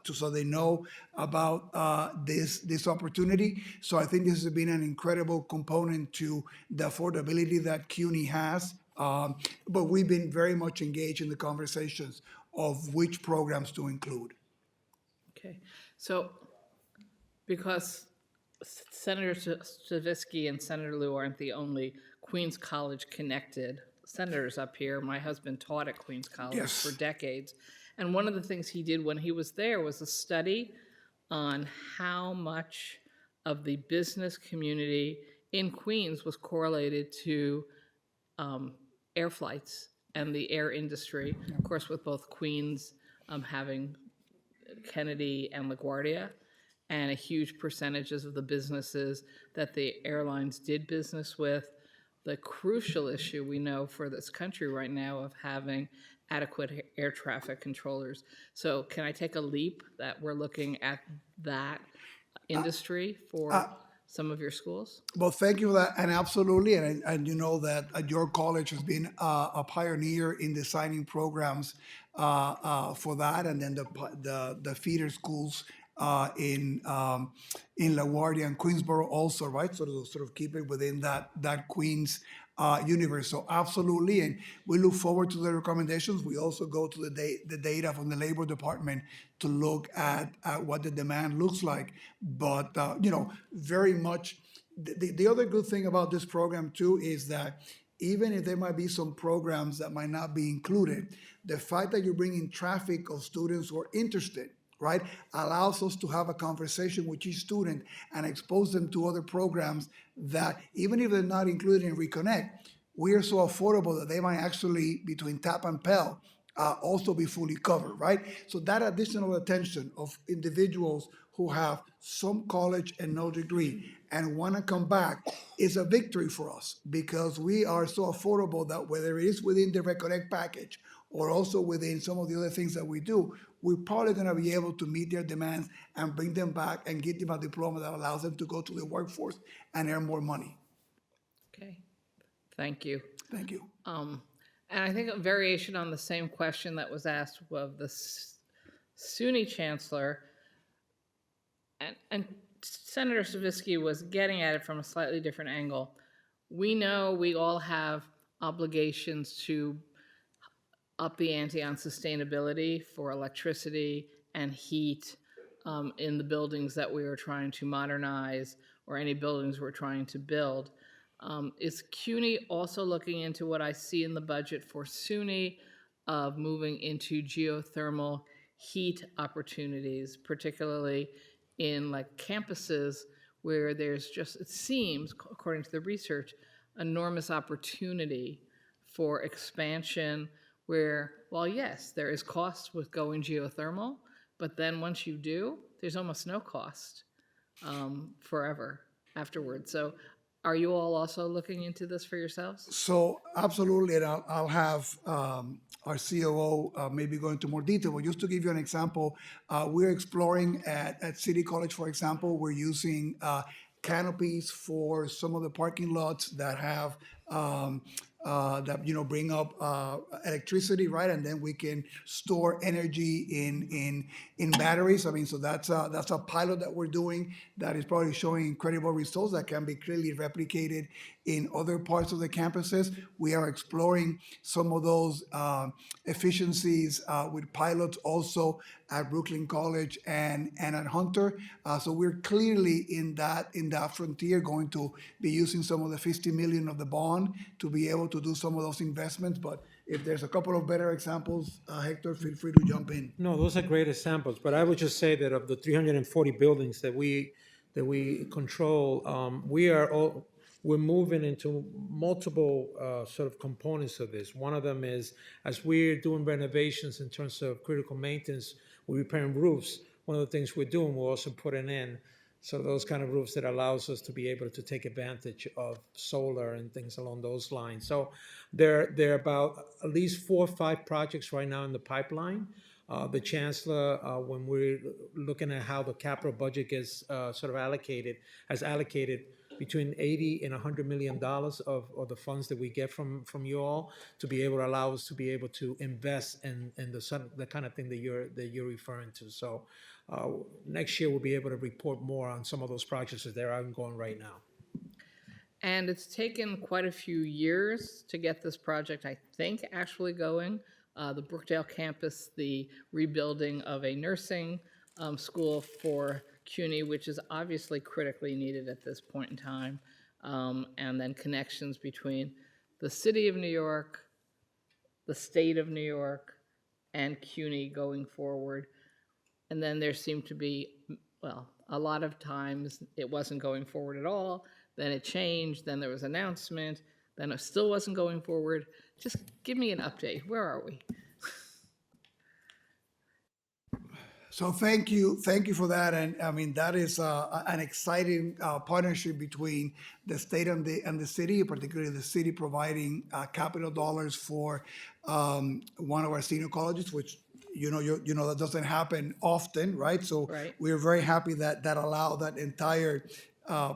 so they know about this opportunity. So I think this has been an incredible component to the affordability that CUNY has. But we've been very much engaged in the conversations of which programs to include. Okay, so because Senator Stavisky and Senator Liu aren't the only Queens College connected senators up here. My husband taught at Queens College Yes. for decades. And one of the things he did when he was there was a study on how much of the business community in Queens was correlated to air flights and the air industry, of course, with both Queens having Kennedy and LaGuardia, and a huge percentages of the businesses that the airlines did business with. The crucial issue we know for this country right now of having adequate air traffic controllers. So can I take a leap that we're looking at that industry for some of your schools? Well, thank you for that, and absolutely, and you know that your college has been a pioneer in designing programs for that, and then the feeder schools in LaGuardia and Queensboro also, right? So to sort of keep it within that Queens universe. So absolutely, and we look forward to the recommendations. We also go to the data from the Labor Department to look at what the demand looks like. But very much. The other good thing about this program too is that even if there might be some programs that might not be included, the fact that you bring in traffic of students who are interested, right, allows us to have a conversation with each student and expose them to other programs that even if they're not included in Reconnect, we are so affordable that they might actually, between TAP and Pell, also be fully covered, right? So that additional attention of individuals who have some college and no degree and want to come back is a victory for us because we are so affordable that whether it is within the Reconnect package or also within some of the other things that we do, we're probably going to be able to meet their demands and bring them back and get them a diploma that allows them to go to the workforce and earn more money. Okay, thank you. Thank you. And I think a variation on the same question that was asked of the SUNY chancellor, and Senator Stavisky was getting at it from a slightly different angle. We know we all have obligations to up the ante on sustainability for electricity and heat in the buildings that we are trying to modernize or any buildings we're trying to build. Is CUNY also looking into what I see in the budget for SUNY of moving into geothermal heat opportunities, particularly in like campuses where there's just, it seems, according to the research, enormous opportunity for expansion where, well, yes, there is cost with going geothermal, but then once you do, there's almost no cost forever afterwards. So are you all also looking into this for yourselves? So absolutely, and I'll have our COO maybe go into more detail. But just to give you an example, we're exploring at City College, for example, we're using canopies for some of the parking lots that have that, you know, bring up electricity, right? And then we can store energy in batteries. I mean, so that's a pilot that we're doing that is probably showing incredible results that can be clearly replicated in other parts of the campuses. We are exploring some of those efficiencies with pilots also at Brooklyn College and at Hunter. So we're clearly in that frontier, going to be using some of the 50 million of the bond to be able to do some of those investments. But if there's a couple of better examples, Hector, feel free to jump in. No, those are great examples, but I would just say that of the 340 buildings that we control, we're moving into multiple sort of components of this. One of them is, as we're doing renovations in terms of critical maintenance, we're repairing roofs. One of the things we're doing, we're also putting in so those kind of roofs that allows us to be able to take advantage of solar and things along those lines. So there are about at least 4 or 5 projects right now in the pipeline. The chancellor, when we're looking at how the capital budget gets sort of allocated, has allocated between 80 and 100 million dollars of the funds that we get from you all to be able to allow us to be able to invest in the kind of thing that you're referring to. So next year we'll be able to report more on some of those projects as they're ongoing right now. And it's taken quite a few years to get this project, I think, actually going. The Brookdale campus, the rebuilding of a nursing school for CUNY, which is obviously critically needed at this point in time, and then connections between the city of New York, the state of New York, and CUNY going forward. And then there seemed to be, well, a lot of times it wasn't going forward at all, then it changed, then there was an announcement, then it still wasn't going forward. Just give me an update. Where are we? So thank you for that, and I mean that is an exciting partnership between the state and the city, particularly the city providing capital dollars for one of our senior colleges, which you know that doesn't happen often, right? So we're very happy that allowed that entire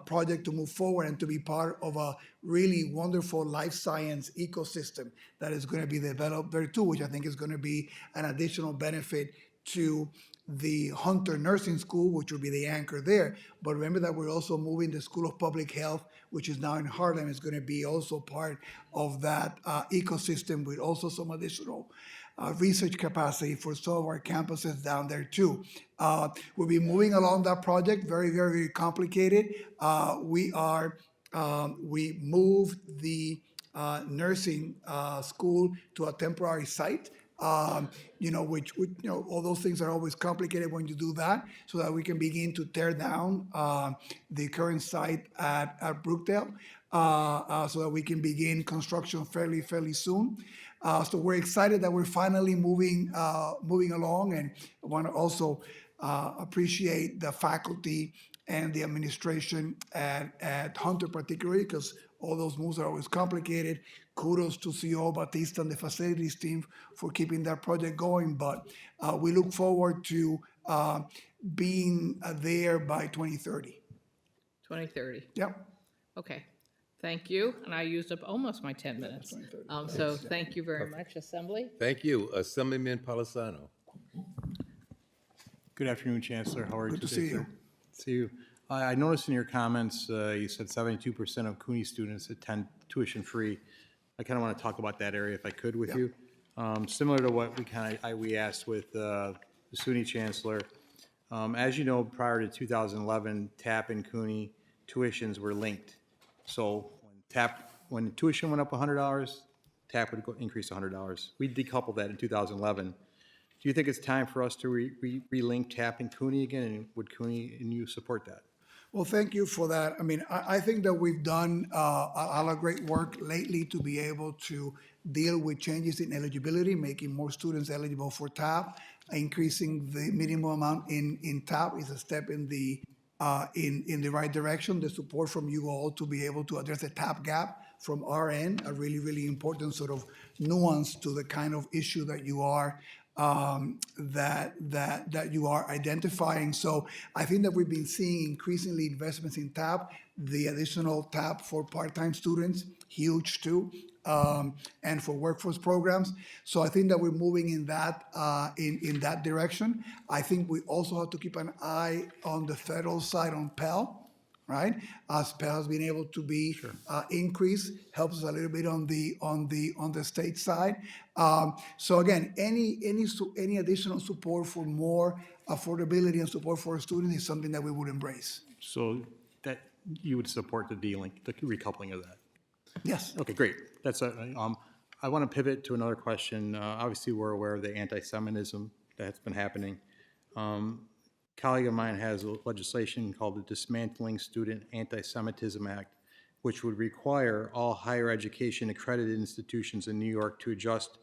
project to move forward and to be part of a really wonderful life science ecosystem that is going to be developed there too, which I think is going to be an additional benefit to the Hunter Nursing School, which will be the anchor there. But remember that we're also moving the School of Public Health, which is now in Harlem, is going to be also part of that ecosystem with also some additional research capacity for some of our campuses down there too. We'll be moving along that project, very, very, very complicated. We moved the nursing school to a temporary site. Which all those things are always complicated when you do that, so that we can begin to tear down the current site at Brookdale, so that we can begin construction fairly soon. So we're excited that we're finally moving along, and I want to also appreciate the faculty and the administration at Hunter particularly, because all those moves are always complicated. Kudos to CEO Batista and the facilities team for keeping that project going. But we look forward to being there by 2030. 2030. Yep. Okay. Thank you. And I used up almost my 10 minutes. So thank you very much, Assembly. Thank you. Assemblyman Palisano. Good afternoon, Chancellor. How are you? Good to see you. See you. I noticed in your comments, you said 72% of CUNY students attend tuition-free. I kind of want to talk about that area if I could with you. Similar to what we asked with the SUNY Chancellor. As you know, prior to 2011, TAP and CUNY tuitions were linked. So when tuition went up $100, TAP would increase $100. We decoupled that in 2011. Do you think it's time for us to relink TAP and CUNY again, and would CUNY and you support that? Well, thank you for that. I mean, I think that we've done a lot of great work lately to be able to deal with changes in eligibility, making more students eligible for TAP. Increasing the minimum amount in TAP is a step in the right direction. The support from you all to be able to address the TAP gap from our end, a really, really important sort of nuance to the kind of issue that you are that you are identifying. So I think that we've been seeing increasingly investments in TAP, the additional TAP for part-time students, huge too, and for workforce programs. So I think that we're moving in that that direction. I think we also have to keep an eye on the federal side on Pell, right? As Pell has been able to be increased, helps us a little bit on the state side. So again, any additional support for more affordability and support for our students is something that we would embrace. So that you would support the de-link, the recoupling of that? Yes. Okay, great. That's, I want to pivot to another question. Obviously, we're aware of the anti-Semitism that's been happening. Colleague of mine has legislation called the Dismantling Student Anti-Semitism Act, which would require all higher education accredited institutions in New York to adjust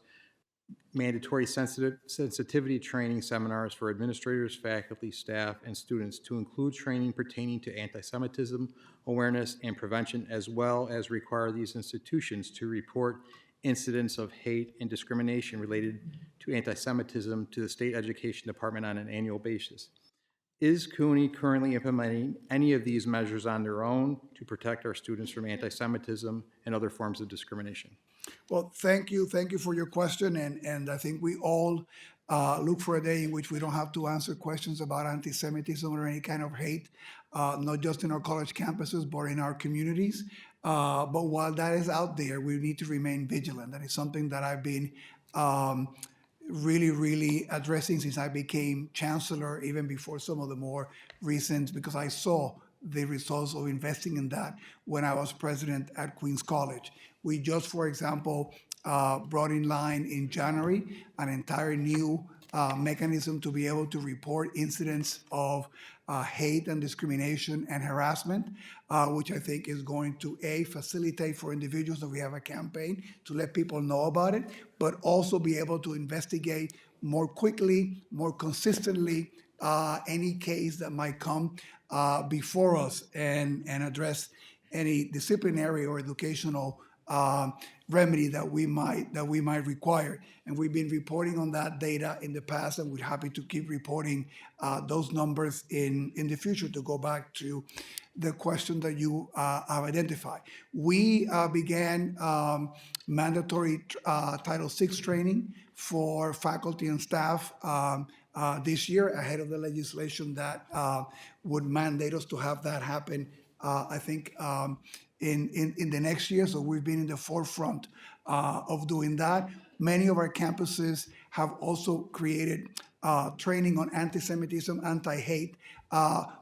mandatory sensitivity training seminars for administrators, faculty, staff, and students to include training pertaining to anti-Semitism awareness and prevention, as well as require these institutions to report incidents of hate and discrimination related to anti-Semitism to the State Education Department on an annual basis. Is CUNY currently implementing any of these measures on their own to protect our students from anti-Semitism and other forms of discrimination? Well, thank you for your question, and I think we all look for a day in which we don't have to answer questions about anti-Semitism or any kind of hate, not just in our college campuses, but in our communities. But while that is out there, we need to remain vigilant. That is something that I've been really addressing since I became chancellor, even before some of the more recent, because I saw the results of investing in that when I was president at Queens College. We just, for example, brought in line in January an entire new mechanism to be able to report incidents of hate and discrimination and harassment, which I think is going to, facilitate for individuals that we have a campaign to let people know about it, but also be able to investigate more quickly, more consistently, any case that might come before us and address any disciplinary or educational remedy that we might require. And we've been reporting on that data in the past, and we're happy to keep reporting those numbers in the future. To go back to the question that you have identified, we began mandatory Title VI training for faculty and staff this year, ahead of the legislation that would mandate us to have that happen, I think, in the next year. So we've been in the forefront of doing that. Many of our campuses have also created training on anti-Semitism, anti-hate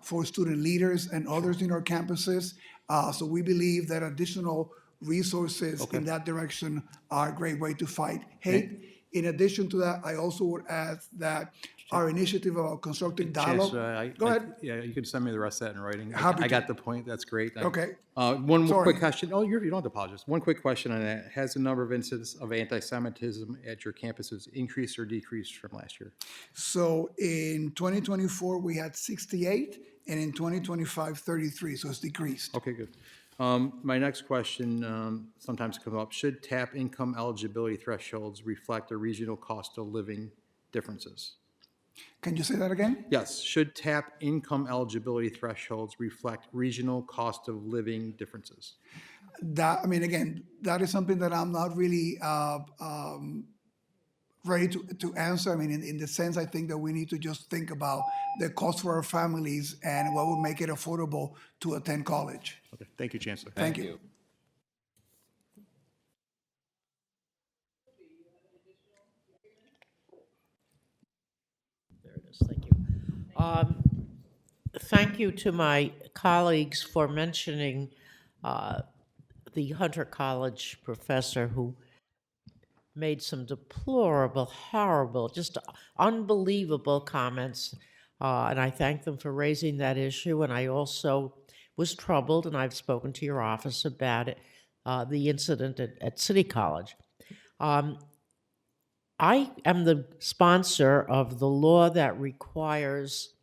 for student leaders and others in our campuses. So we believe that additional resources in that direction are a great way to fight hate. In addition to that, I also would add that our initiative about constructive dialogue. Go ahead. Yeah, you can send me the rest of that in writing. Happy I got to. the point. That's great. Okay. One more Sorry. quick question. Oh, you don't have to apologize. One quick question on that. Has the number of incidents of anti-Semitism at your campuses increased or decreased from last year? So in 2024, we had 68, and in 2025, 33, so it's decreased. Okay, good. My next question sometimes comes up. Should TAP income eligibility thresholds reflect the regional cost of living differences? Can you say that again? Yes. Should TAP income eligibility thresholds reflect regional cost of living differences? That, I mean, again, that is something that I'm not really ready to answer. I mean, in the sense, I think that we need to just think about the cost for our families and what would make it affordable to attend college. Okay. Thank you, Chancellor. Thank you. There it is, thank you. Thank you to my colleagues for mentioning the Hunter College professor who made some deplorable, horrible, just unbelievable comments. And I thank them for raising that issue. And I also was troubled, and I've spoken to your office about it, the incident at City College. I am the sponsor of the law that requires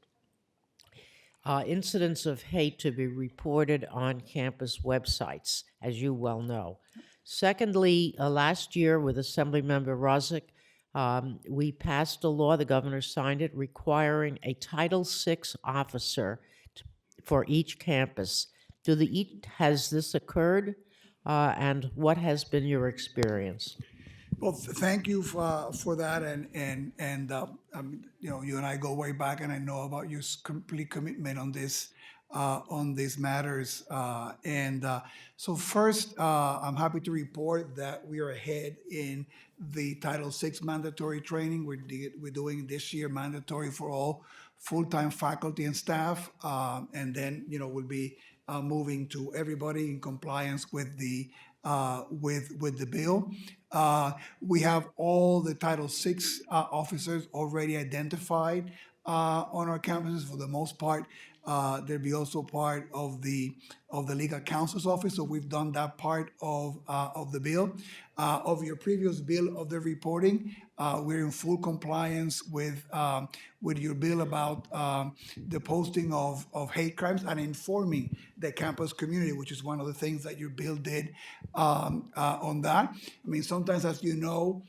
incidents of hate to be reported on campus websites, as you well know. Secondly, last year with Assemblymember Rozick, We passed a law, the governor signed it, requiring a Title VI officer for each campus. Has this occurred? And what has been your experience? Well, thank you for that, you and I go way back, and I know about your complete commitment on these matters. So first, I'm happy to report that we are ahead in the Title VI mandatory training. We're doing this year mandatory for all full-time faculty and staff, and then we'll be moving to everybody in compliance with the bill. We have all the Title VI officers already identified on our campuses for the most part. There'll be also part of the legal counsel's office, so we've done that part of the bill. Of your previous bill of the reporting, we're in full compliance with your bill about the posting of hate crimes and informing the campus community, which is one of the things that your bill did on that. I mean, sometimes, as you know,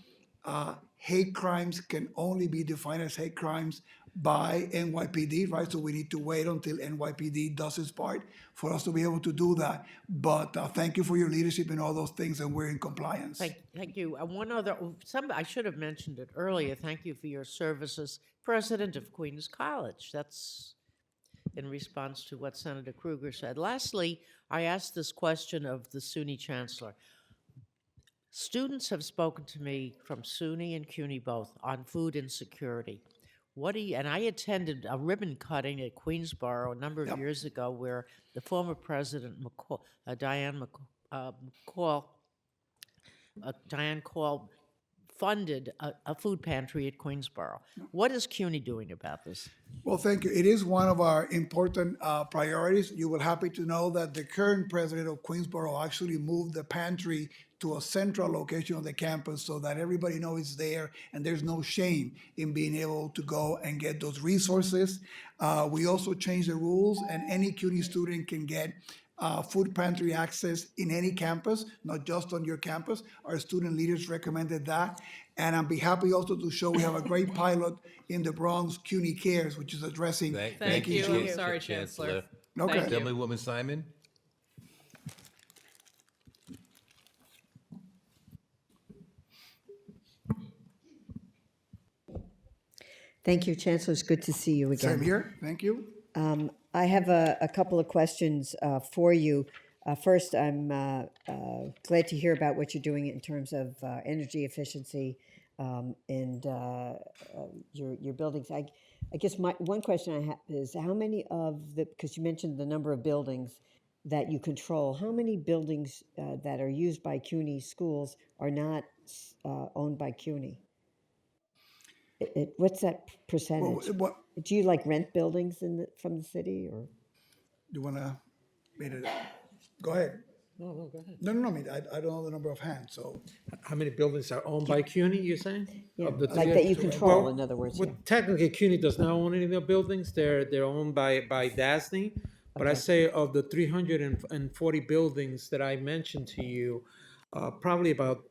hate crimes can only be defined as hate crimes by NYPD, right? So we need to wait until NYPD does its part for us to be able to do that. But thank you for your leadership in all those things, and we're in compliance. Thank you. One other, I should have mentioned it earlier. Thank you for your service as president of Queens College. That's in response to what Senator Krueger said. Lastly, I asked this question of the SUNY chancellor. Students have spoken to me from SUNY and CUNY both on food insecurity. And I attended a ribbon cutting at Queensborough a number of years ago where the former president, Diane Call, funded a food pantry at Queensborough. What is CUNY doing about this? Well, thank you. It is one of our important priorities. You will happy to know that the current president of Queensborough actually moved the pantry to a central location on the campus so that everybody knows it's there and there's no shame in being able to go and get those resources. We also changed the rules, and any CUNY student can get food pantry access in any campus, not just on your campus. Our student leaders recommended that. And I'll be happy also to show we have a great pilot in the Bronx, CUNY Cares, which is addressing. Thank you. Sorry, Chancellor. Okay. Assemblywoman Simon? Thank you, Chancellor. It's good to see you again. Same here. Thank you. I have a couple of questions for you. First, I'm glad to hear about what you're doing in terms of energy efficiency and your buildings. I guess one question I have is how many of because you mentioned the number of buildings that you control, how many buildings that are used by CUNY schools are not owned by CUNY? What's that percentage? Well, do you rent buildings from the city, or? You want to go ahead? No, go ahead. No. I mean, I don't know the number of hands. So, how many buildings are owned by CUNY? You're saying? Yeah, Of the like three- that you control, Well, in other words. Well, Yeah. technically, CUNY does not own any of the buildings. They're owned by DASNY. But I say of the 340 buildings that I mentioned to you, probably about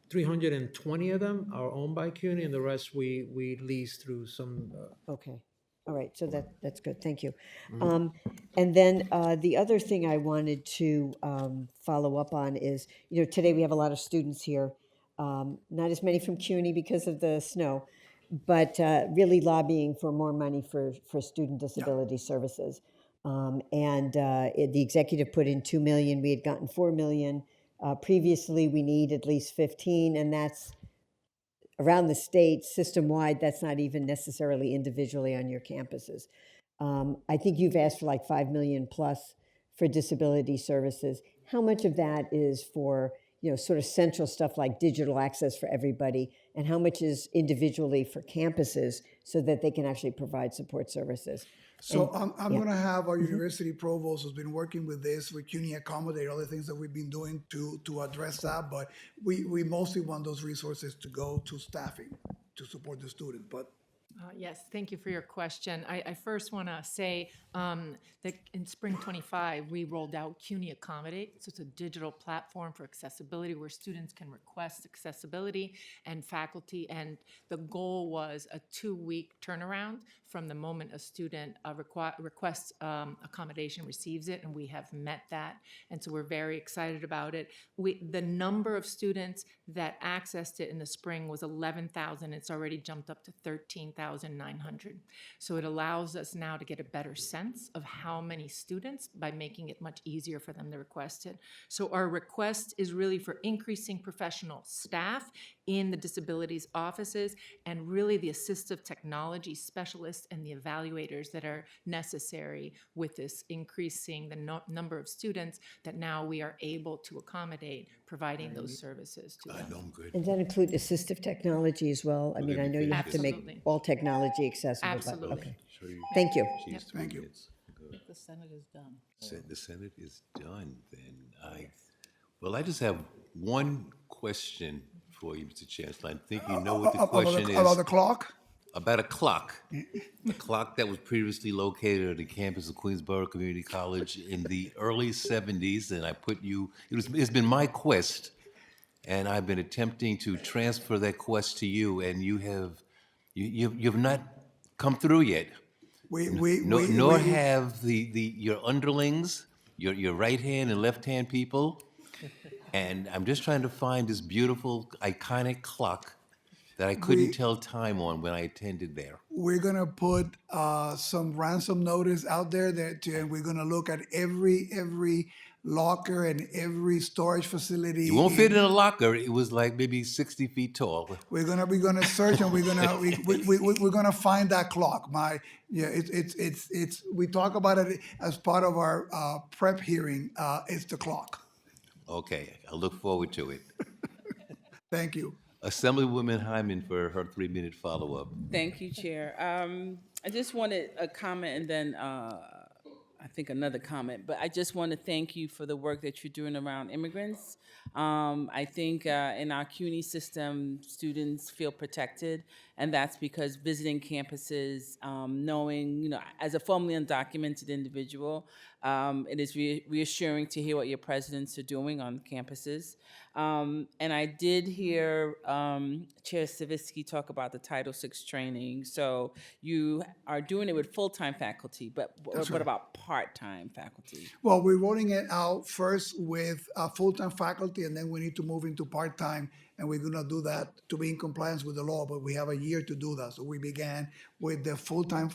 320 of them are owned by CUNY, and the rest we lease through some. Okay, all right, so that's good, thank you. And then the other thing I wanted to follow up on is, today we have a lot of students here, not as many from CUNY because of the snow, but really lobbying for more money for student disability services. The executive put in $2 million, we had gotten $4 million. Previously, we need at least 15, and that's around the state, system-wide. That's not even necessarily individually on your campuses. I think you've asked for $5 million plus for disability services. How much of that is for, sort of central stuff like digital access for everybody, and how much is individually for campuses so that they can actually provide support services? So I'm going to have our university provost who's been working with this, with CUNY Accommodate, other things that we've been doing to address that. But we mostly want those resources to go to staffing to support the students. But Yes, thank you for your question. I first want to say that in spring '25, we rolled out CUNY Accommodate. So it's a digital platform for accessibility where students can request accessibility and faculty. And the goal was a 2-week turnaround from the moment a student requests accommodation, receives it, and we have met that. And so we're very excited about it. The number of students that accessed it in the spring was 11,000. It's already jumped up to 13,900. So it allows us now to get a better sense of how many students by making it much easier for them to request it. So our request is really for increasing professional staff in the disabilities offices and really the assistive technology specialists and the evaluators that are necessary with this increasing the number of students that now we are able to accommodate, providing those services to them. I know I'm good. And that include assistive technology as well? I mean, I know you have to make Absolutely. all technology accessible, but, Absolutely. okay. Thank you. She's 3 Thank you. minutes. Good. The Senate is done. The Senate is done, then. Well, I just have one question for you, Mr. Chancellor. I think you know what the question is. About the clock? About a clock. A clock that was previously located at the campus of Queensborough Community College in the early 70s, and I put you, it's been my quest, and I've been attempting to transfer that quest to you, and you've not come through yet. Nor have your underlings, your right hand and left hand people. And I'm just trying to find this beautiful, iconic clock that I couldn't tell time on when I attended there. We're gonna put some ransom notice out there and we're gonna look at every locker and every storage facility. You won't fit in a locker. It was like maybe 60 feet tall. We're gonna search and we're gonna find that clock. We talk about it as part of our prep hearing. It's the clock. Okay, I look forward to it. Thank you. Assemblywoman Hyman for her 3-minute follow-up. Thank you, Chair. I just wanted a comment and then I think another comment, but I just want to thank you for the work that you're doing around immigrants. I think in our CUNY system, students feel protected, and that's because visiting campuses, knowing, as a formerly undocumented individual, it is reassuring to hear what your presidents are doing on campuses. And I did hear Chair Savitsky talk about the Title VI training. So you are doing it with full-time faculty, but what about part-time faculty? Well, we're rolling it out first with full-time faculty, and then we need to move into part-time, and we're gonna do that to be in compliance with the law, but we have a year to do that. So we began with the full-time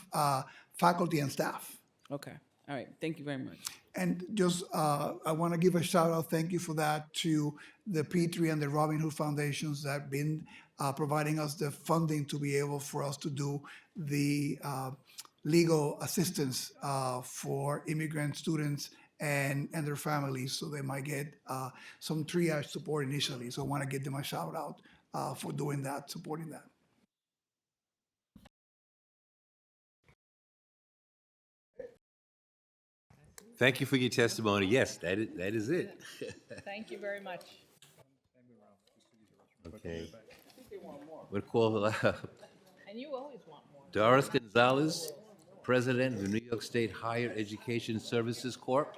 faculty and staff. Okay, all right, thank you very much. And just, I want to give a shout out, thank you for that, to the Petrie and the Robin Hood Foundations that have been providing us the funding to be able for us to do the legal assistance for immigrant students and their families, so they might get some triage support initially. So I want to give them a shout out for doing that, supporting that. Thank you for your testimony. Yes, that is it. Thank you very much. Okay. We'll call And you always want more. Doris Gonzalez, President of the New York State Higher Education Services Corp.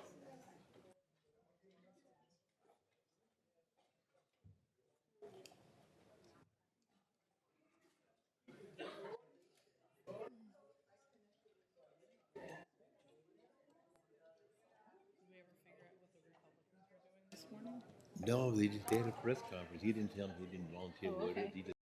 No, they had a press conference. He didn't tell me, he didn't volunteer with it. He just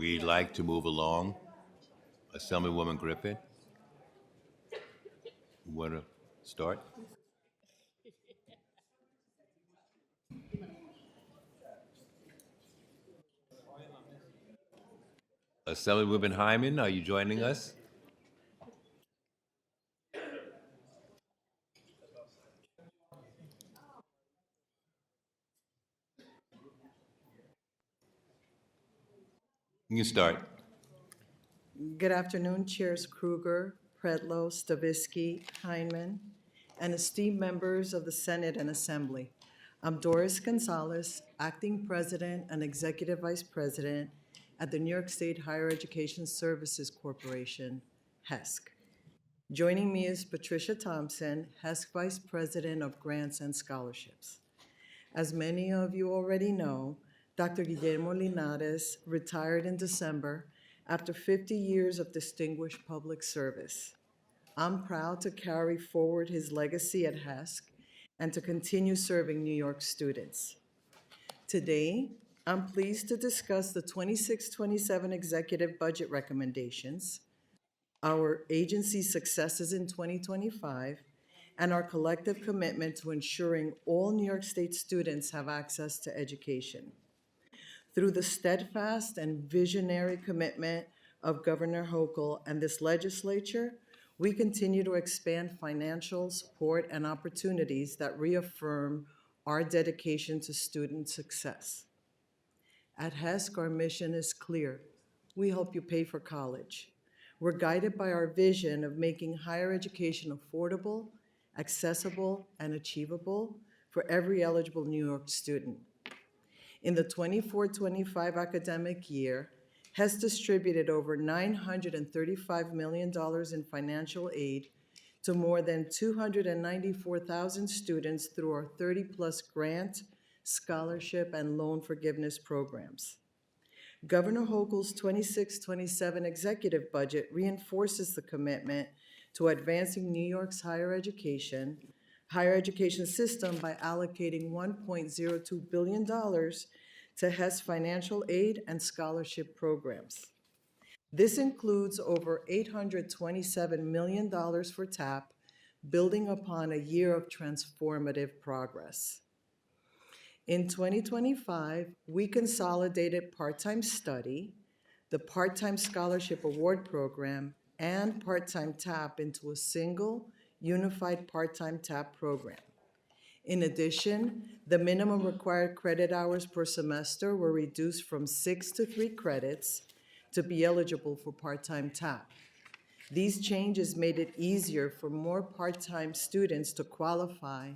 we'd like to move along. Assemblywoman Griffin, you want to start? Assemblywoman Hyman, are you joining us? You can start. Good afternoon, Chairs Kruger, Pretlow, Stavisky, Heineman, and esteemed members of the Senate and Assembly. I'm Doris Gonzalez, Acting President and Executive Vice President at the New York State Higher Education Services Corporation, HESC. Joining me is Patricia Thompson, HESC Vice President of Grants and Scholarships. As many of you already know, Dr. Guillermo Linares retired in December after 50 years of distinguished public service. I'm proud to carry forward his legacy at HESC and to continue serving New York students. Today, I'm pleased to discuss the 26-27 executive budget recommendations, our agency's successes in 2025, and our collective commitment to ensuring all New York State students have access to education. Through the steadfast and visionary commitment of Governor Hochul and this legislature, we continue to expand financial support and opportunities that reaffirm our dedication to student success. At HESC, our mission is clear. We help you pay for college. We're guided by our vision of making higher education affordable, accessible, and achievable for every eligible New York student. In the 24-25 academic year, HESC distributed over $935 million in financial aid to more than 294,000 students through our 30-plus grant, scholarship, and loan forgiveness programs. Governor Hochul's 26-27 executive budget reinforces the commitment to advancing New York's higher education system by allocating $1.02 billion to HESC financial aid and scholarship programs. This includes over $827 million for TAP, building upon a year of transformative progress. In 2025, we consolidated part-time study, the Part-Time Scholarship Award Program, and part-time TAP into a single, unified part-time TAP program. In addition, the minimum required credit hours per semester were reduced from 6 to 3 credits to be eligible for part-time TAP. These changes made it easier for more part-time students to qualify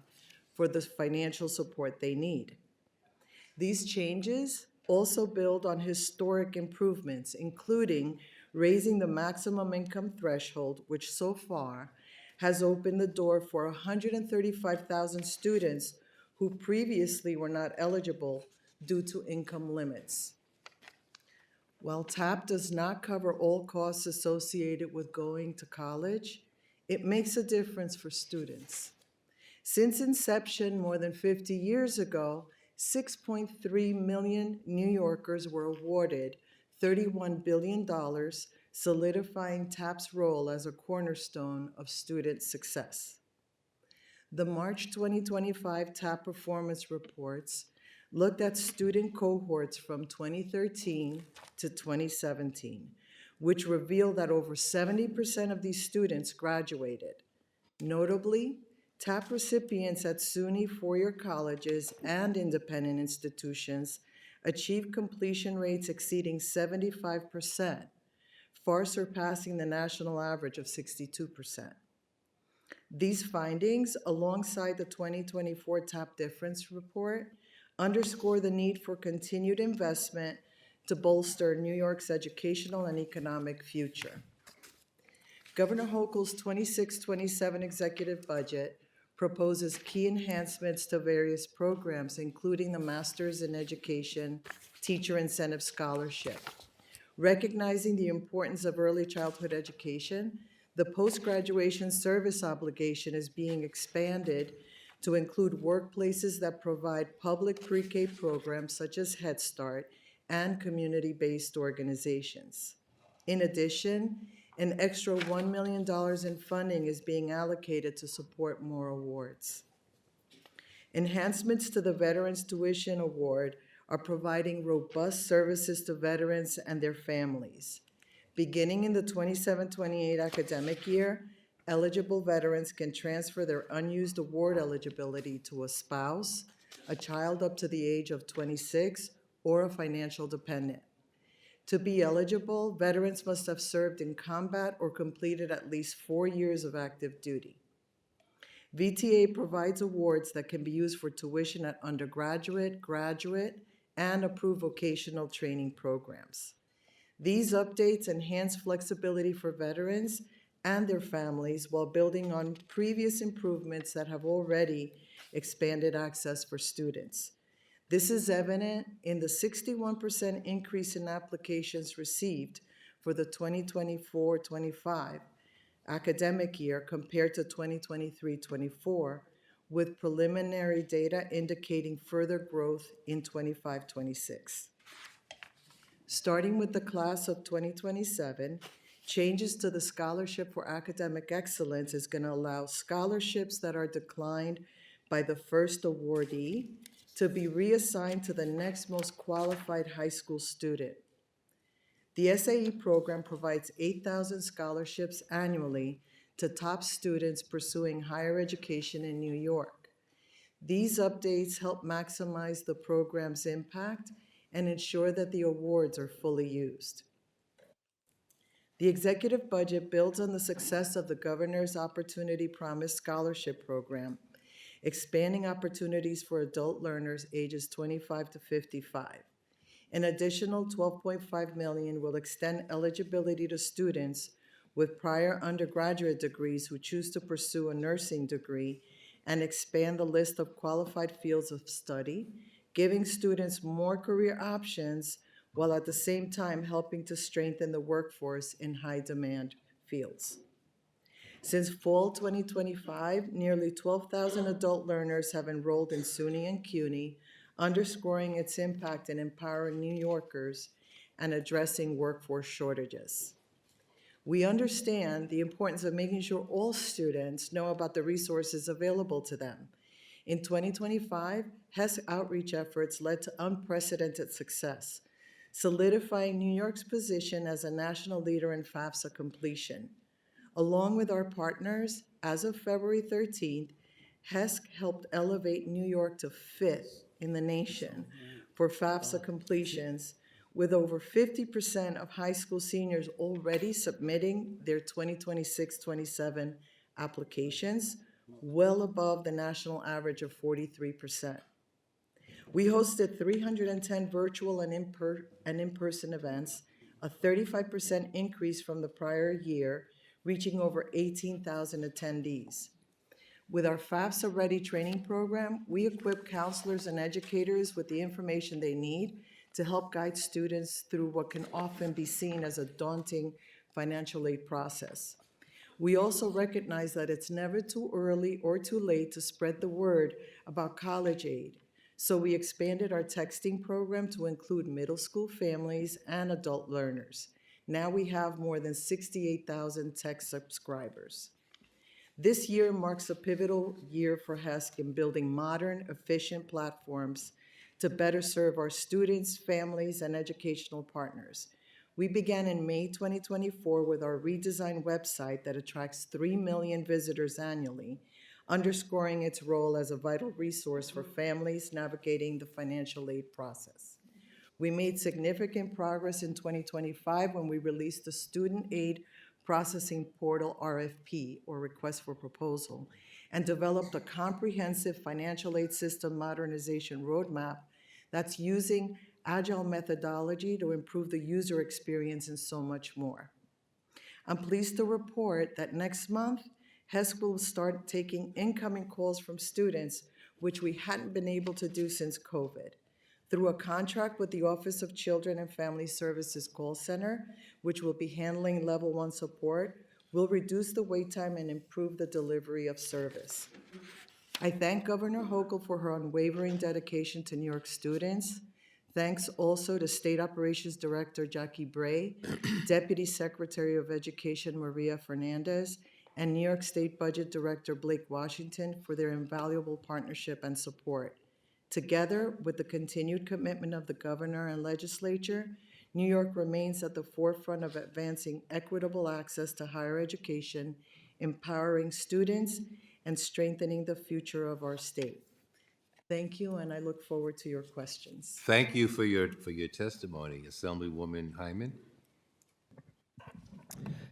for the financial support they need. These changes also build on historic improvements, including raising the maximum income threshold, which so far has opened the door for 135,000 students who previously were not eligible due to income limits. While TAP does not cover all costs associated with going to college, it makes a difference for students. Since inception more than 50 years ago, 6.3 million New Yorkers were awarded $31 billion, solidifying TAP's role as a cornerstone of student success. The March 2025 TAP performance reports looked at student cohorts from 2013 to 2017, which revealed that over 70% of these students graduated. Notably, TAP recipients at SUNY four-year colleges and independent institutions achieved completion rates exceeding 75%, far surpassing the national average of 62%. These findings, alongside the 2024 TAP Difference Report, underscore the need for continued investment to bolster New York's educational and economic future. Governor Hochul's 26-27 executive budget proposes key enhancements to various programs, including the Masters in Education Teacher Incentive Scholarship. Recognizing the importance of early childhood education, the post-graduation service obligation is being expanded to include workplaces that provide public pre-K programs such as Head Start and community-based organizations. In addition, an extra $1 million in funding is being allocated to support more awards. Enhancements to the Veterans Tuition Award are providing robust services to veterans and their families. Beginning in the 27-28 academic year, eligible veterans can transfer their unused award eligibility to a spouse, a child up to the age of 26, or a financial dependent. To be eligible, veterans must have served in combat or completed at least 4 years of active duty. VTA provides awards that can be used for tuition at undergraduate, graduate, and approved vocational training programs. These updates enhance flexibility for veterans and their families while building on previous improvements that have already expanded access for students. This is evident in the 61% increase in applications received for the 2024-25 academic year compared to 2023-24, with preliminary data indicating further growth in 25-26. Starting with the class of 2027, changes to the Scholarship for Academic Excellence is going to allow scholarships that are declined by the first awardee to be reassigned to the next most qualified high school student. The SAE program provides 8,000 scholarships annually to top students pursuing higher education in New York. These updates help maximize the program's impact and ensure that the awards are fully used. The executive budget builds on the success of the Governor's Opportunity Promise Scholarship Program, expanding opportunities for adult learners ages 25 to 55. An additional $12.5 million will extend eligibility to students with prior undergraduate degrees who choose to pursue a nursing degree and expand the list of qualified fields of study, giving students more career options while at the same time helping to strengthen the workforce in high-demand fields. Since fall 2025, nearly 12,000 adult learners have enrolled in SUNY and CUNY, underscoring its impact in empowering New Yorkers and addressing workforce shortages. We understand the importance of making sure all students know about the resources available to them. In 2025, HESC outreach efforts led to unprecedented success, solidifying New York's position as a national leader in FAFSA completion. Along with our partners, as of February 13th, HESC helped elevate New York to 5th in the nation for FAFSA completions, with over 50% of high school seniors already submitting their 2026-27 applications, well above the national average of 43%. We hosted 310 virtual and in-person events, a 35% increase from the prior year, reaching over 18,000 attendees. With our FAFSA Ready training program, we equip counselors and educators with the information they need to help guide students through what can often be seen as a daunting financial aid process. We also recognize that it's never too early or too late to spread the word about college aid. So we expanded our texting program to include middle school families and adult learners. Now we have more than 68,000 text subscribers. This year marks a pivotal year for HESC in building modern, efficient platforms to better serve our students, families, and educational partners. We began in May 2024 with our redesigned website that attracts 3 million visitors annually, underscoring its role as a vital resource for families navigating the financial aid process. We made significant progress in 2025 when we released the Student Aid Processing Portal RFP, or Request for Proposal, and developed a comprehensive financial aid system modernization roadmap that's using agile methodology to improve the user experience and so much more. I'm pleased to report that next month, HESC will start taking incoming calls from students, which we hadn't been able to do since COVID. Through a contract with the Office of Children and Family Services Call Center, which will be handling Level 1 support, we'll reduce the wait time and improve the delivery of service. I thank Governor Hochul for her unwavering dedication to New York students. Thanks also to State Operations Director Jackie Bray, Deputy Secretary of Education Maria Fernandez, and New York State Budget Director Blake Washington for their invaluable partnership and support. Together, with the continued commitment of the governor and legislature, New York remains at the forefront of advancing equitable access to higher education, empowering students, and strengthening the future of our state. Thank you, and I look forward to your questions. Thank you for your testimony, Assemblywoman Hyman.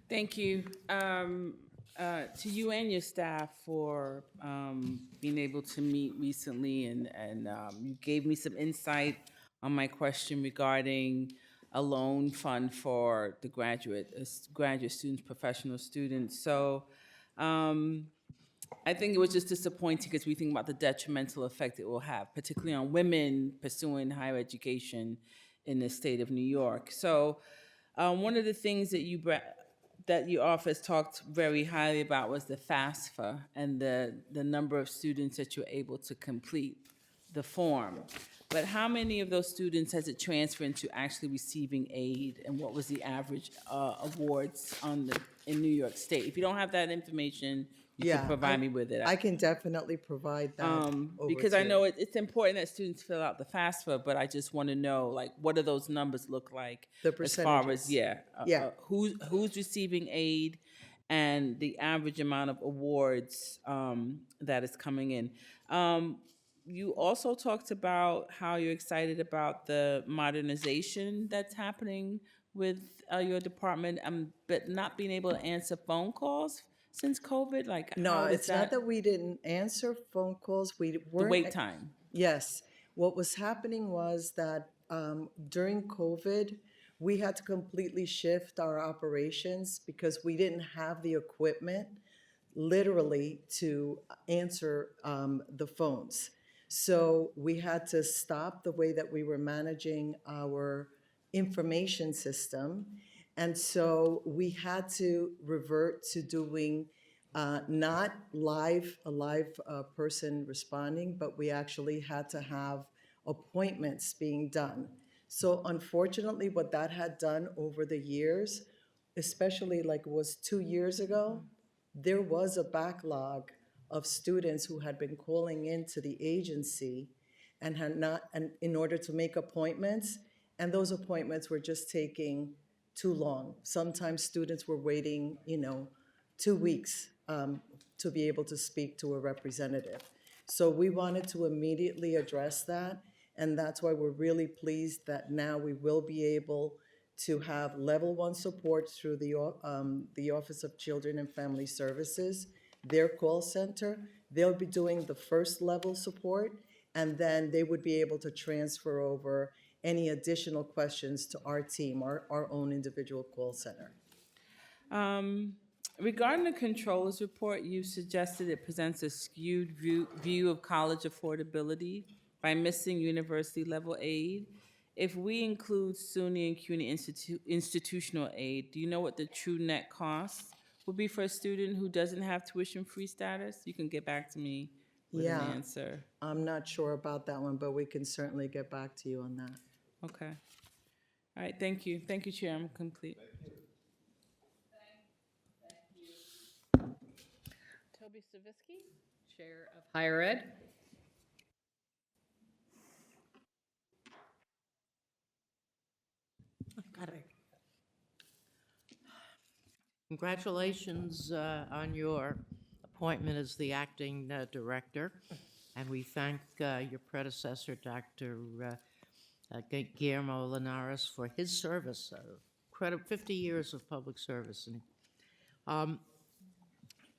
Thank you to you and your staff for being able to meet recently, and you gave me some insight on my question regarding a loan fund for the graduate students, professional students. So I think it was just disappointing because we think about the detrimental effect it will have, particularly on women pursuing higher education in the state of New York. So one of the things that your office talked very highly about was the FAFSA and the number of students that you're able to complete the form. But how many of those students has it transferred into actually receiving aid, and what was the average awards in New York State? If you don't have that information, you can provide me with it. I can definitely provide that over Because to I you. know it's important that students fill out the FAFSA, but I just want to know, like, what do those numbers look like? The as far as, percentages. who's receiving aid and the average amount of awards that is coming in. You also talked about how you're excited about the modernization that's happening with your department, but not being able to answer phone calls since COVID? Like, No, how is it's not that we didn't answer phone calls. We the weren't. wait time? Yes. What was happening was that during COVID, we had to completely shift our operations because we didn't have the equipment, literally, to answer the phones. So we had to stop the way that we were managing our information system. And so we had to revert to doing not a live person responding, but we actually had to have appointments being done. So unfortunately, what that had done over the years, especially like it was 2 years ago, there was a backlog of students who had been calling into the agency and had not, and in order to make appointments, and those appointments were just taking too long. Sometimes students were waiting, 2 weeks to be able to speak to a representative. So we wanted to immediately address that, and that's why we're really pleased that now we will be able to have level 1 support through the Office of Children and Family Services, their call center. They'll be doing the first level support, and then they would be able to transfer over any additional questions to our team, our own individual call center. Regarding the controller's report, you suggested it presents a skewed view of college affordability by missing university-level aid. If we include SUNY and CUNY institutional aid, do you know what the true net cost would be for a student who doesn't have tuition-free status? You can get back to me with an answer. I'm not sure about that one, but we can certainly get back to you on that. Okay. All right, thank you. Thank you, Chair, I'm complete. Toby Stavisky, Chair of Higher Ed. Got it. Congratulations on your appointment as the acting director, and we thank your predecessor, Dr. Guillermo Linares, for his service, 50 years of public service. And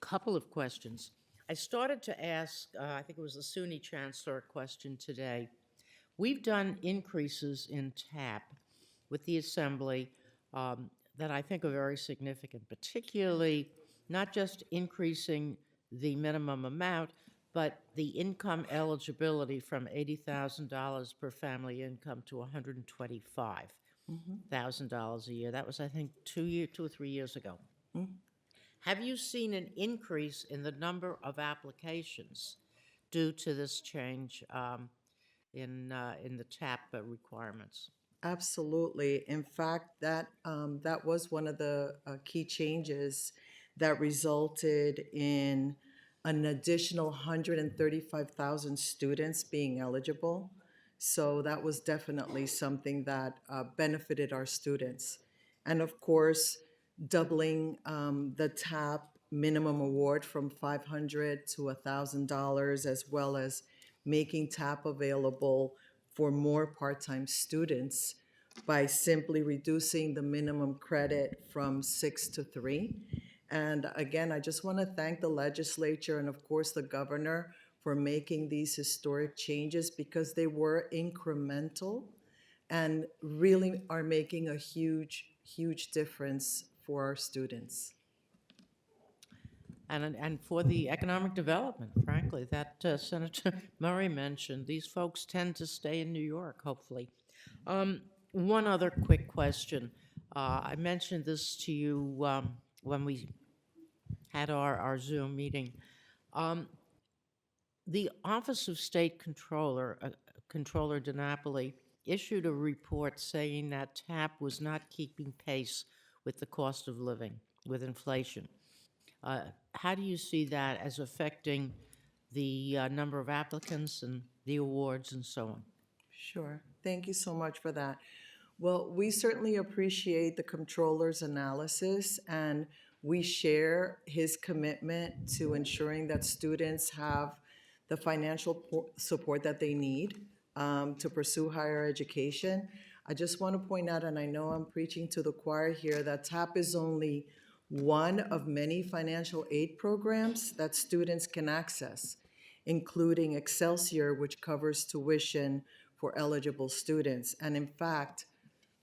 couple of questions. I started to ask, I think it was the SUNY Chancellor question today. We've done increases in TAP with the Assembly that I think are very significant, particularly not just increasing the minimum amount, but the income eligibility from $80,000 per family income to $125,000 a year. That was, I think, 2 or 3 years ago. Have you seen an increase in the number of applications due to this change in the TAP requirements. Absolutely. In fact, that was one of the key changes that resulted in an additional 135,000 students being eligible. So that was definitely something that benefited our students. And of course, doubling the TAP minimum award from $500 to $1,000, as well as making TAP available for more part-time students by simply reducing the minimum credit from 6 to 3. And again, I just want to thank the legislature and of course the governor for making these historic changes, because they were incremental and really are making a huge, huge difference for our students. And for the economic development, frankly, that Senator Murray mentioned, these folks tend to stay in New York, hopefully. One other quick question. I mentioned this to you when we had our Zoom meeting. The Office of State Controller, Controller DiNapoli, issued a report saying that TAP was not keeping pace with the cost of living, with inflation. How do you see that as affecting the number of applicants and the awards and so on? Sure. Thank you so much for that. Well, we certainly appreciate the controller's analysis, and we share his commitment to ensuring that students have the financial support that they need to pursue higher education. I just want to point out, and I know I'm preaching to the choir here, that TAP is only one of many financial aid programs that students can access, including Excelsior, which covers tuition for eligible students. And in fact,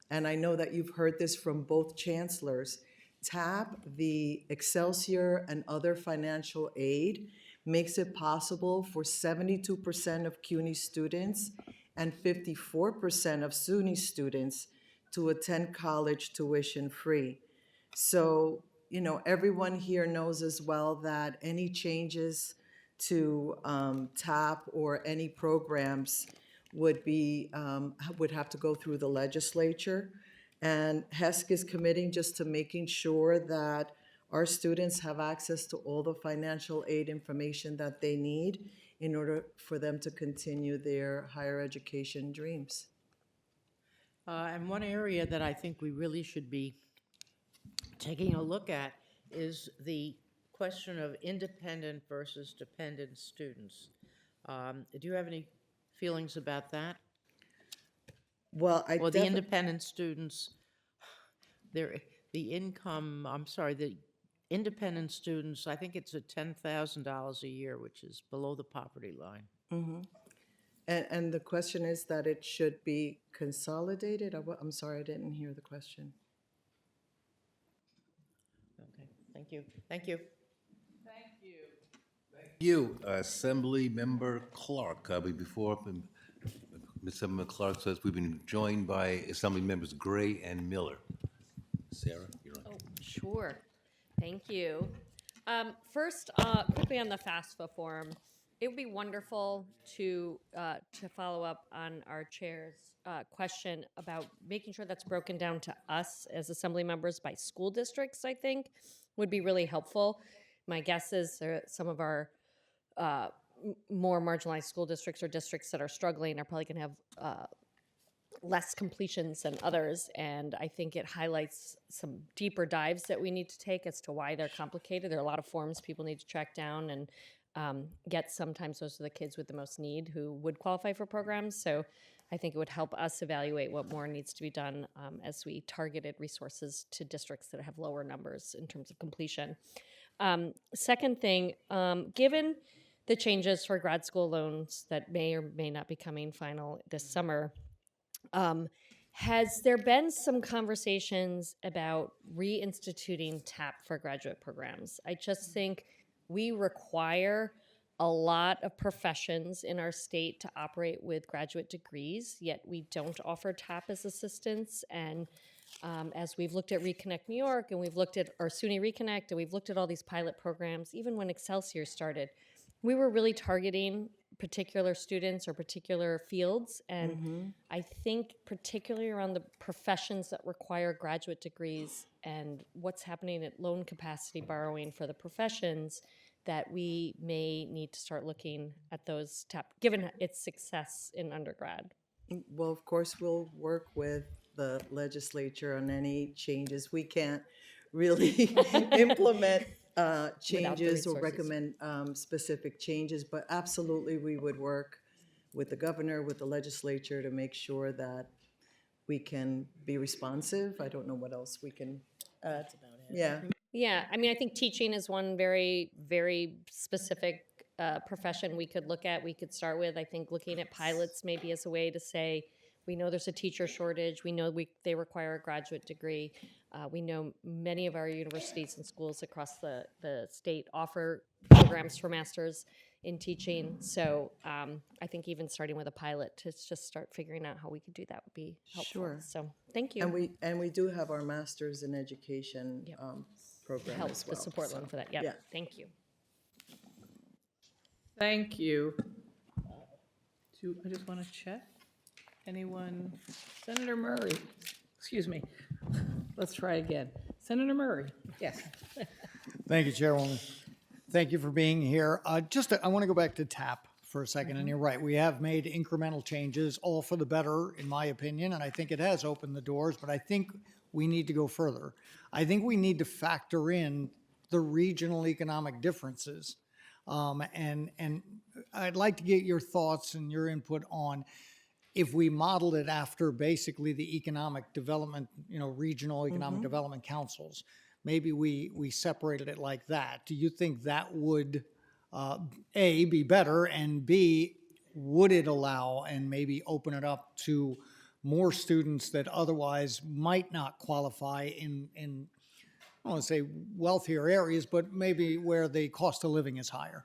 and I know that you've heard this from both chancellors, TAP, the Excelsior, and other financial aid makes it possible for 72% of CUNY students and 54% of SUNY students to attend college tuition free. So, you know, everyone here knows as well that any changes to TAP or any programs would have to go through the legislature. And HESC is committing just to making sure that our students have access to all the financial aid information that they need in order for them to continue their higher education dreams. And one area that I think we really should be taking a look at is the question of independent versus dependent students. Do you have any feelings about that? Well, Or the independent students, the independent students, I think it's at $10,000 a year, which is below the poverty line. Mm-hmm. And the question is that it should be consolidated? I'm sorry, I didn't hear the question. Okay, thank you. Thank you. Thank you. You, Assembly Member Clark. Before Ms. Clark says we've been joined by Assembly Members Gray and Miller. Sarah, you're on. Oh, sure. Thank you. First, quickly on the FAFSA form, it would be wonderful to follow up on our chair's question about making sure that's broken down to us as Assembly members by school districts, I think, would be really helpful. My guess is some of our more marginalized school districts or districts that are struggling are probably going to have less completions than others, and I think it highlights some deeper dives that we need to take as to why they're complicated. There are a lot of forms people need to track down and get. Sometimes those are the kids with the most need who would qualify for programs, so I think it would help us evaluate what more needs to be done as we targeted resources to districts that have lower numbers in terms of completion. Second thing, given the changes for grad school loans that may or may not be coming final this summer, has there been some conversations about reinstituting TAP for graduate programs? I just think we require a lot of professions in our state to operate with graduate degrees, yet we don't offer TAP as assistance. And as we've looked at Reconnect New York, and we've looked at our SUNY Reconnect, and we've looked at all these pilot programs, even when Excelsior started, we were really targeting particular students or particular fields. And I think particularly around the professions that require graduate degrees and what's happening at loan capacity borrowing for the professions, that we may need to start looking at those given its success in undergrad. Well, of course, we'll work with the legislature on any changes. We can't really implement changes or resources. recommend specific changes, but absolutely, we would work with the governor, with the legislature to make sure that we can be responsive. I don't know what else we can add. Yeah. Yeah, I mean, I think teaching is one very, very specific profession we could look at, we could start with. I think looking at pilots maybe as a way to say, we know there's a teacher shortage, we know they require a graduate degree. We know many of our universities and schools across the state offer programs for masters in teaching. So I think even starting with a pilot to just start figuring out how we could do that would be helpful. Sure. So thank you. And we do have our masters in education program Help as well. the support so, loan for that. Yep. Yeah. Thank you. Thank you. I just want to check. Anyone? Senator Murray, excuse me. Let's try again. Senator Murray, yes. Thank you, Chairwoman. Thank you for being here. I want to go back to TAP for a second, and you're right. We have made incremental changes, all for the better, in my opinion, and I think it has opened the doors, but I think we need to go further. I think we need to factor in the regional economic differences. And I'd like to get your thoughts and your input on if we modeled it after basically the economic development, regional economic development councils. Maybe we separated it like that. Do you think that would, A, be better, and B, would it allow and maybe open it up to more students that otherwise might not qualify in I don't want to say wealthier areas, but maybe where the cost of living is higher?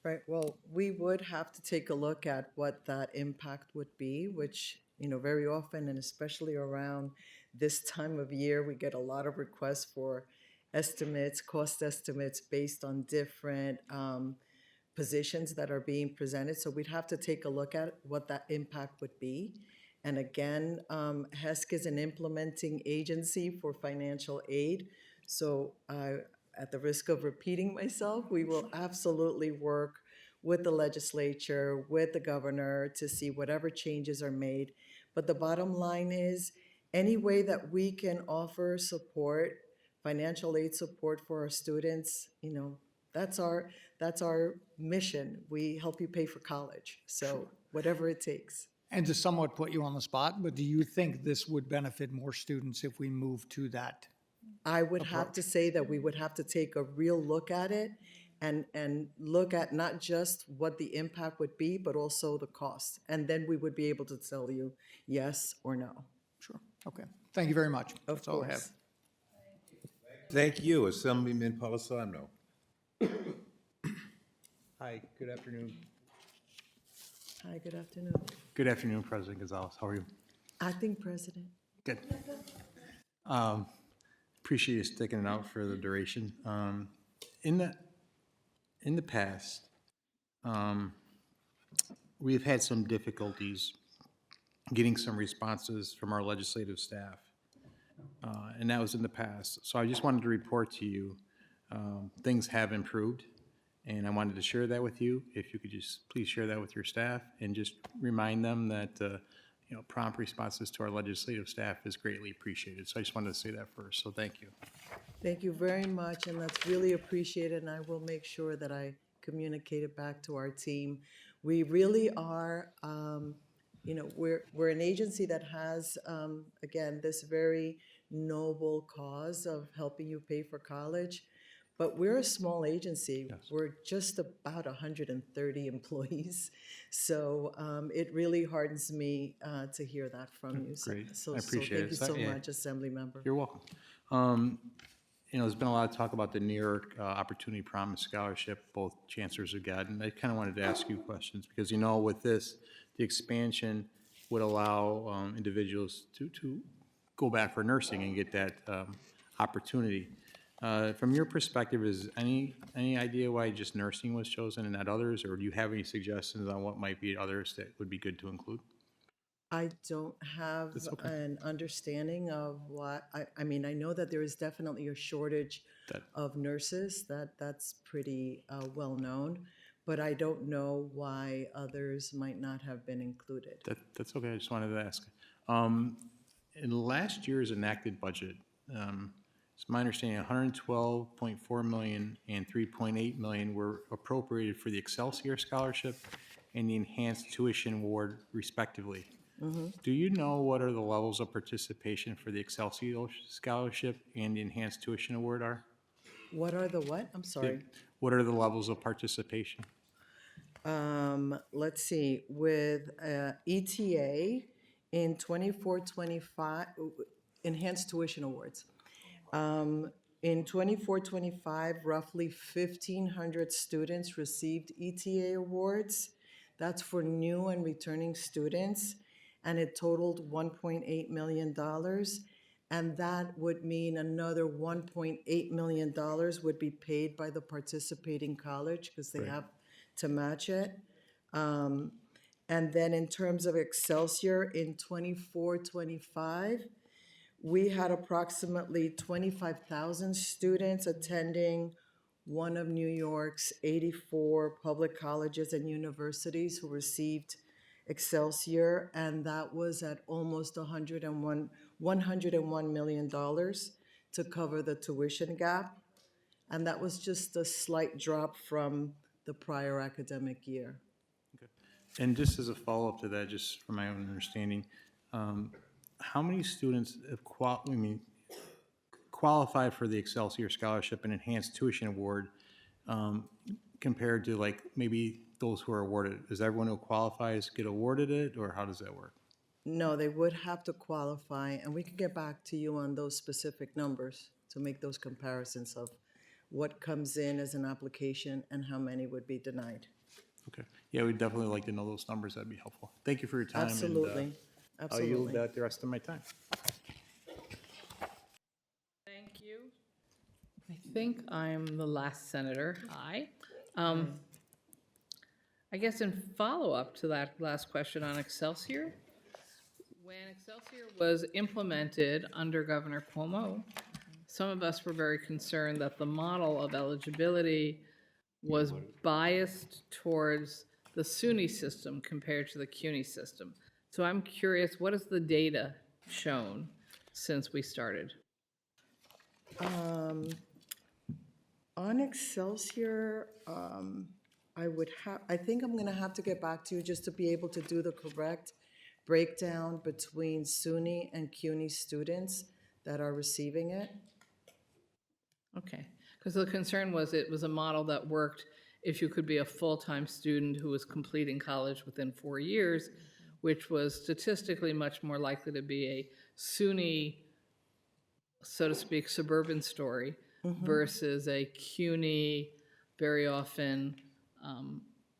Right, well, we would have to take a look at what that impact would be, which, very often, and especially around this time of year, we get a lot of requests for estimates, cost estimates based on different positions that are being presented. So we'd have to take a look at what that impact would be. And again, HESC is an implementing agency for financial aid. So at the risk of repeating myself, we will absolutely work with the legislature, with the governor to see whatever changes are made. But the bottom line is, any way that we can offer support, financial aid support for our students, that's our mission. We help you pay for college. So whatever it takes. And to somewhat put you on the spot, but do you think this would benefit more students if we move to that? I would have to say that we would have to take a real look at it and look at not just what the impact would be, but also the cost. And then we would be able to tell you yes or no. Sure. Okay. Thank you very much. Of That's all I have. course. Thank you, Assemblyman Palisano. Hi, good afternoon. Hi, good afternoon. Good afternoon, President Gonzalez. How are you? Acting President. Good. Appreciate you sticking it out for the duration. In the past, we've had some difficulties getting some responses from our legislative staff, and that was in the past. So I just wanted to report to you, things have improved, and I wanted to share that with you. If you could just please share that with your staff and just remind them that prompt responses to our legislative staff is greatly appreciated. So I just wanted to say that first. So thank you. Thank you very much, and that's really appreciated, and I will make sure that I communicate it back to our team. We really are, we're an agency that has, again, this very noble cause of helping you pay for college, but we're a small agency. Yes. We're just about 130 employees, so it really hardens me to hear that from you. So- Great. So, I appreciate thank it. you So, so yeah. much, Assembly Member. You're welcome. There's been a lot of talk about the New York Opportunity Promise Scholarship, both chancellors have gotten. I kind of wanted to ask you questions because, with this, the expansion would allow individuals to go back for nursing and get that opportunity. From your perspective, is any idea why just nursing was chosen and not others, or do you have any suggestions on what might be others that would be good to include? I don't have an understanding of what, I mean, I know that there is definitely a shortage of nurses, that's pretty well known, but I don't know why others might not have been included. That's okay, I just wanted to ask. In last year's enacted budget, it's my understanding 112.4 million and 3.8 million were appropriated for the Excelsior Scholarship and the Enhanced Tuition Award respectively. Do you know what are the levels of participation for the Excelsior Scholarship and the Enhanced Tuition Award are? What are the what? I'm sorry. What are the levels of participation? Let's see, with ETA in 24-25, Enhanced Tuition Awards. In 24-25, roughly 1,500 students received ETA awards. That's for new and returning students, and it totaled $1.8 million. And that would mean another $1.8 million would be paid by the participating college because they have to match it. And then in terms of Excelsior, in 24-25, we had approximately 25,000 students attending one of New York's 84 public colleges and universities who received Excelsior, and that was at almost $101 million to cover the tuition gap. And that was just a slight drop from the prior academic year. And just as a follow-up to that, just from my own understanding, how many students have qualified for the Excelsior Scholarship and Enhanced Tuition Award compared to like maybe those who are awarded? Does everyone who qualifies get awarded it, or how does that work? No, they would have to qualify, and we can get back to you on those specific numbers to make those comparisons of what comes in as an application and how many would be denied. Okay. Yeah, we'd definitely like to know those numbers. That'd be helpful. Thank you for your time. Absolutely. And, I'll yield the rest of my time. Thank you. I think I'm the last senator. Hi. I guess in follow-up to that last question on Excelsior, when Excelsior was implemented under Governor Cuomo, some of us were very concerned that the model of eligibility was biased towards the SUNY system compared to the CUNY system. So I'm curious, what has the data shown since we started? On Excelsior, I think I'm gonna have to get back to you just to be able to do the correct breakdown between SUNY and CUNY students that are receiving it. Okay, because the concern was it was a model that worked if you could be a full-time student who was completing college within 4 years, which was statistically much more likely to be a SUNY, so to speak, suburban story versus a CUNY, very often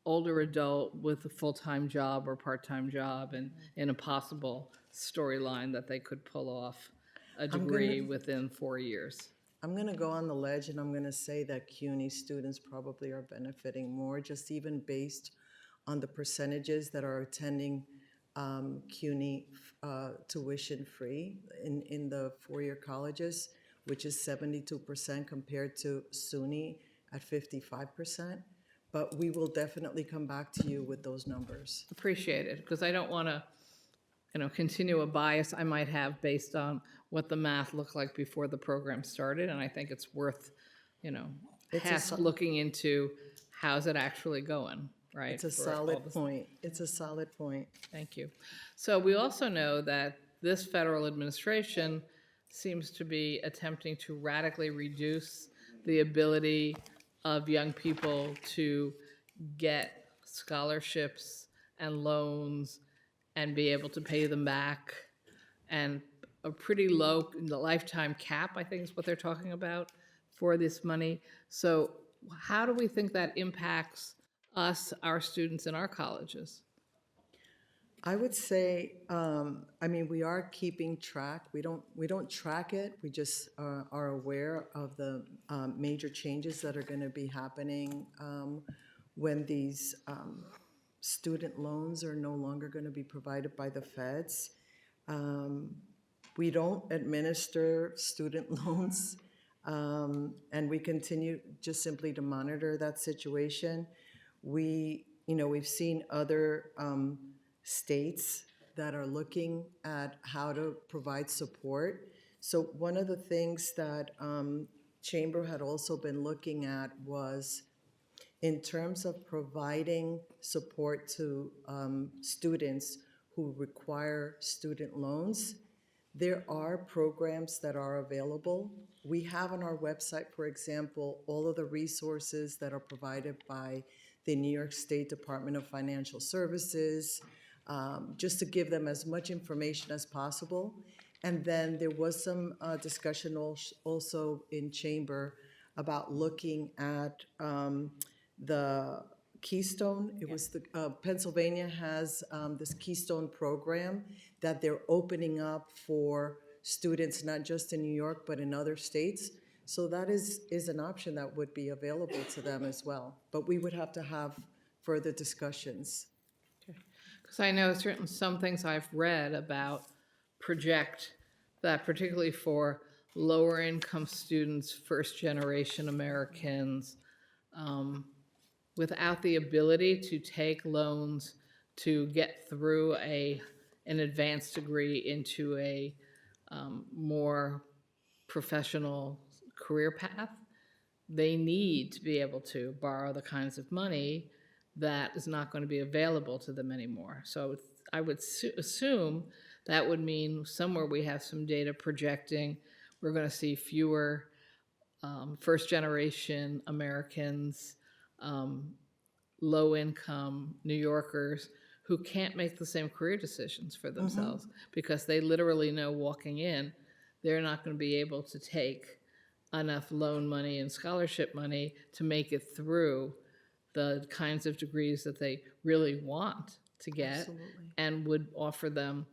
older adult with a full-time job or part-time job, and in a possible storyline that they could pull off a degree within 4 years. I'm gonna go on the ledge and I'm gonna say that CUNY students probably are benefiting more, just even based on the percentages that are attending CUNY tuition-free in the four-year colleges, which is 72% compared to SUNY at 55%. But we will definitely come back to you with those numbers. Appreciate it, because I don't want to, continue a bias I might have based on what the math looked like before the program started, and I think it's worth, looking into how's it actually going, right? It's a for all solid this- point. It's a solid point. Thank you. So we also know that this federal administration seems to be attempting to radically reduce the ability of young people to get scholarships and loans and be able to pay them back, and a pretty low lifetime cap, I think is what they're talking about for this money. So how do we think that impacts us, our students in our colleges? I would say, I mean, we are keeping track. We don't track it. We just are aware of the major changes that are going to be happening when these student loans are no longer going to be provided by the feds. We don't administer student loans, and we continue just simply to monitor that situation. We've seen other states that are looking at how to provide support. So one of the things that Chamber had also been looking at was in terms of providing support to students who require student loans. There are programs that are available. We have on our website, for example, all of the resources that are provided by the New York State Department of Financial Services, just to give them as much information as possible. And then there was some discussion also in Chamber about looking at the Keystone. It was the Pennsylvania has this Keystone program that they're opening up for students, not just in New York, but in other states. So that is an option that would be available to them as well. But we would have to have further discussions. Because I know certain some things I've read about project that particularly for lower income students, first generation Americans, without the ability to take loans to get through an advanced degree into a more professional career path, they need to be able to borrow the kinds of money that is not going to be available to them anymore. So I would assume that would mean somewhere we have some data projecting we're going to see fewer first-generation Americans, low-income New Yorkers who can't make the same career decisions for themselves because they literally know walking in they're not going to be able to take enough loan money and scholarship money to make it through the kinds of degrees that they really want to get. Absolutely. And would offer them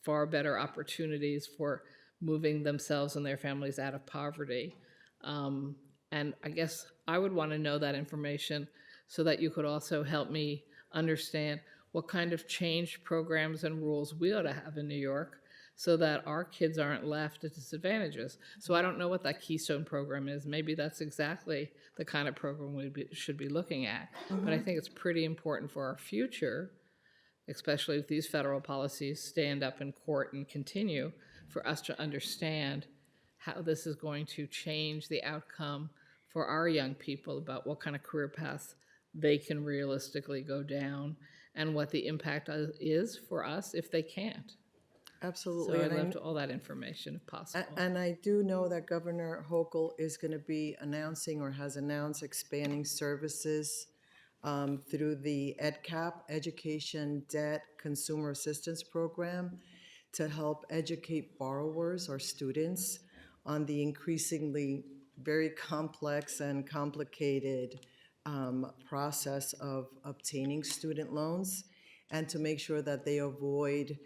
far better opportunities for moving themselves and their families out of poverty. And I guess I would want to know that information so that you could also help me understand what kind of change programs and rules we ought to have in New York so that our kids aren't left at disadvantages. So I don't know what that Keystone program is. Maybe that's exactly the kind of program we should be looking at. But I think it's pretty important for our future, especially if these federal policies stand up in court and continue, for us to understand how this is going to change the outcome for our young people about what kind of career paths they can realistically go down and what the impact is for us if they can't. Absolutely. So I'd And love to all that information if possible. And I do know that Governor Hochul is going to be announcing or has announced expanding services through the EDCAP, Education Debt Consumer Assistance Program, to help educate borrowers or students on the increasingly very complex and complicated process of obtaining student loans, and to make sure that they avoid,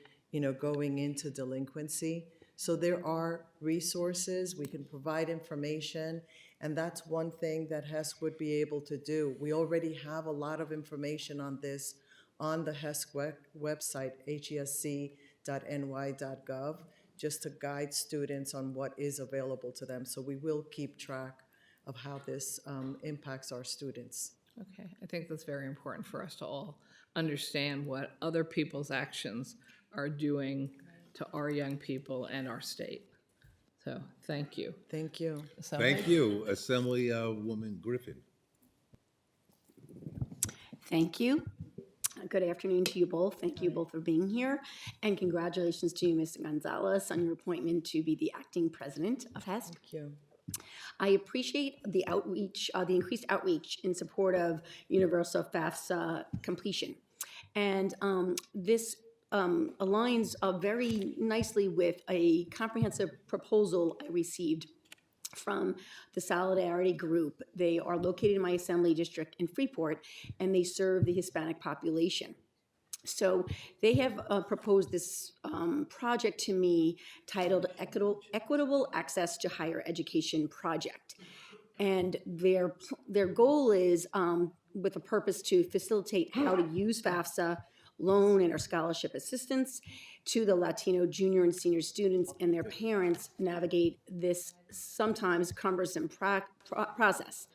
going into delinquency. So there are resources, we can provide information, and that's one thing that HESC would be able to do. We already have a lot of information on this on the HESC website, hesc.ny.gov, just to guide students on what is available to them. So we will keep track of how this impacts our students. Okay, I think that's very important for us to all understand what other people's actions are doing to our young people and our state. So, thank you. Thank you. Thank you, Assemblywoman Griffin. Thank you. Good afternoon to you both. Thank you both for being here. And congratulations to you, Mr. Gonzalez, on your appointment to be the acting president of HESC. Thank you. I appreciate the outreach, the increased outreach in support of universal FAFSA completion. And this aligns very nicely with a comprehensive proposal I received from the Solidarity Group. They are located in my assembly district in Freeport, and they serve the Hispanic population. So they have proposed this project to me titled Equitable Access to Higher Education Project. And their goal is with a purpose to facilitate how to use FAFSA loan and or scholarship assistance to the Latino junior and senior students and their parents navigate this sometimes cumbersome process.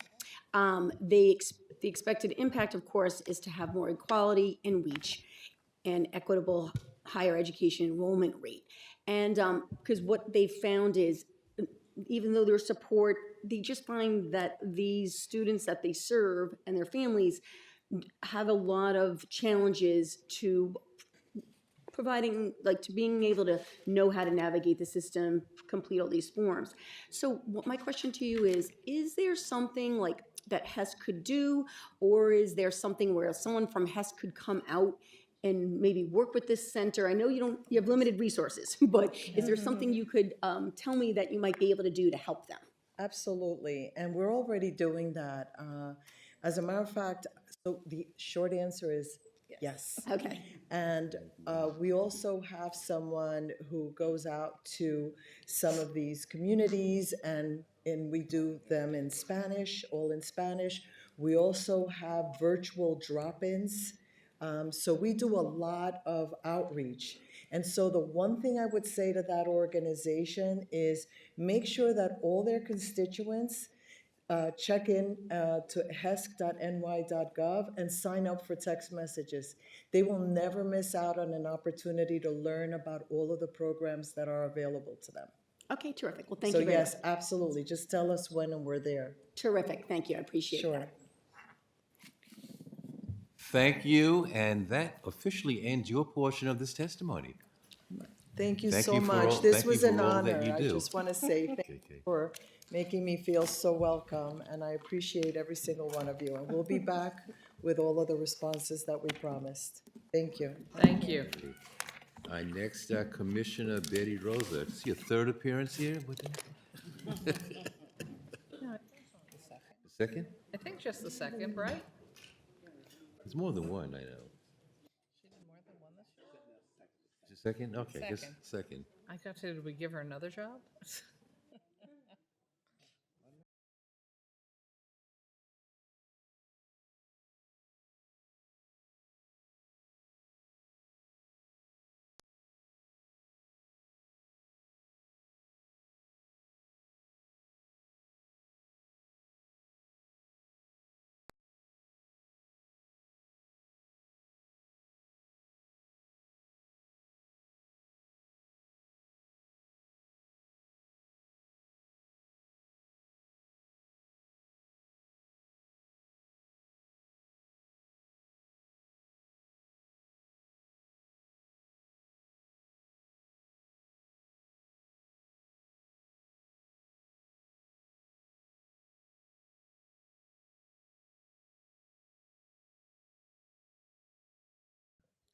The expected impact, of course, is to have more equality in reach and equitable higher education enrollment rate. And because what they found is, even though there's support, they just find that these students that they serve and their families have a lot of challenges to providing, like, to being able to know how to navigate the system, complete all these forms. So what my question to you is there something like that HES could do, or is there something where someone from HES could come out and maybe work with this center? I know you have limited resources, but is there something you could tell me that you might be able to do to help them? Absolutely, and we're already doing that. As a matter of fact, so the short answer is yes. Okay. And we also have someone who goes out to some of these communities, and we do them in Spanish, all in Spanish. We also have virtual drop-ins. So we do a lot of outreach. And so the one thing I would say to that organization is make sure that all their constituents check in to hesc.ny.gov and sign up for text messages. They will never miss out on an opportunity to learn about all of the programs that are available to them. Okay, terrific. Well, thank you very So much. yes, absolutely. Just tell us when and we're there. Terrific. Thank you. I appreciate Sure. that. Thank you, and that officially ends your portion of this testimony. Thank you Thank so you for much. all- This thank you was for an all that honor. you I do. just want to say thank you for making me feel so welcome, and I appreciate every single one of you. And we'll be back with all of the responses that we promised. Thank you. Thank you. Next, Commissioner Betty Rosa. This is your third appearance here? Second? I think just the second, right? There's more than one, I know. Just second? Okay, just Second. second. I got to, did we give her another job?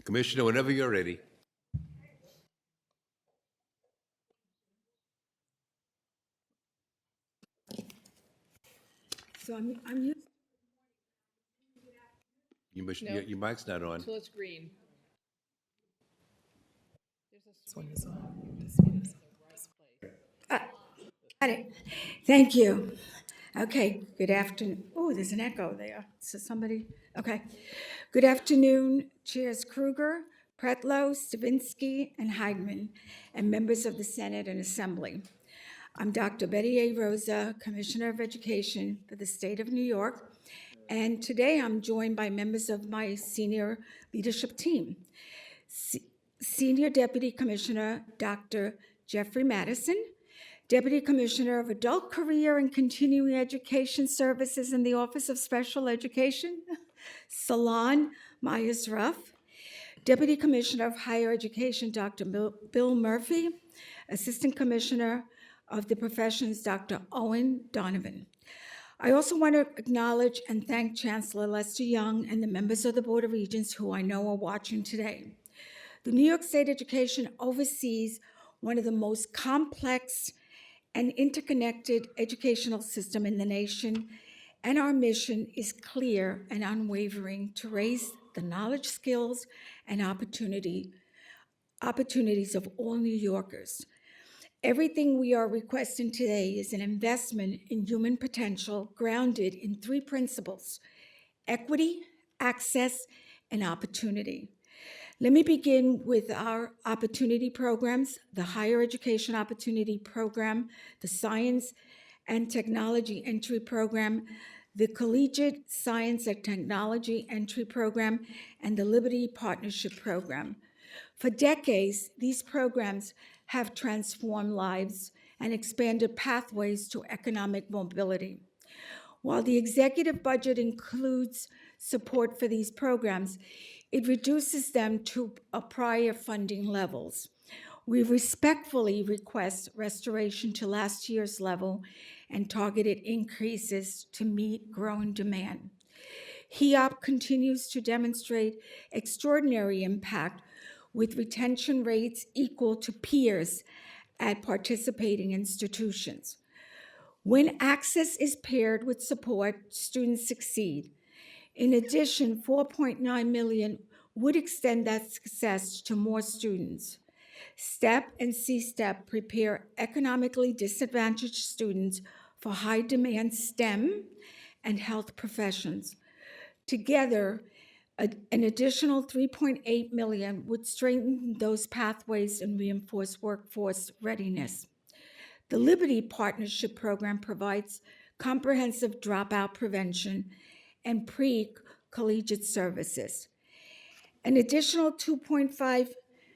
Commissioner, whenever you're ready. So I'm used. Your mic's not on. So it's green. This one is on. This one is on. Got it. Thank you. Okay, good afternoon. Oh, there's an echo there. So somebody, okay. Good afternoon, Chairs Kruger, Pretlow, Stavinsky, and Heidman, and members of the Senate and Assembly. I'm Dr. Betty A. Rosa, Commissioner of Education for the state of New York, and today I'm joined by members of my senior leadership team. Senior Deputy Commissioner Dr. Jeffrey Madison, Deputy Commissioner of Adult Career and Continuing Education Services in the Office of Special Education, Salon Myers-Ruff, Deputy Commissioner of Higher Education Dr. Bill Murphy, Assistant Commissioner of the Professions Dr. Owen Donovan. I also want to acknowledge and thank Chancellor Lester Young and the members of the Board of Regents who I know are watching today. The New York State Education oversees one of the most complex and interconnected educational system in the nation, and our mission is clear and unwavering to raise the knowledge, skills, and opportunities of all New Yorkers. Everything we are requesting today is an investment in human potential grounded in three principles: equity, access, and opportunity. Let me begin with our opportunity programs: the Higher Education Opportunity Program, the Science and Technology Entry Program, the Collegiate Science and Technology Entry Program, and the Liberty Partnership Program. For decades, these programs have transformed lives and expanded pathways to economic mobility. While the executive budget includes support for these programs, it reduces them to prior funding levels. We respectfully request restoration to last year's level and targeted increases to meet growing demand. HEOP continues to demonstrate extraordinary impact with retention rates equal to peers at participating institutions. When access is paired with support, students succeed. In addition, $4.9 million would extend that success to more students. STEP and C-STEP prepare economically disadvantaged students for high-demand STEM and health professions. Together, an additional $3.8 million would strengthen those pathways and reinforce workforce readiness. The Liberty Partnership Program provides comprehensive dropout prevention and pre-collegiate services. An additional $2.5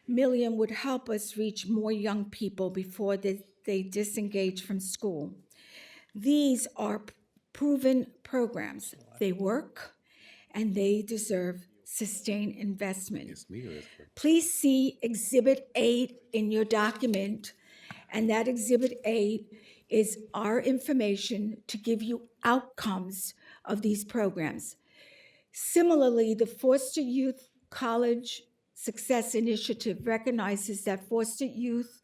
million would help us reach more young people before they disengage from school. These are proven programs. They work, and they deserve sustained investment. Please see Exhibit 8 in your document, and that Exhibit 8 is our information to give you outcomes of these programs. Similarly, the Foster Youth College Success Initiative recognizes that foster youth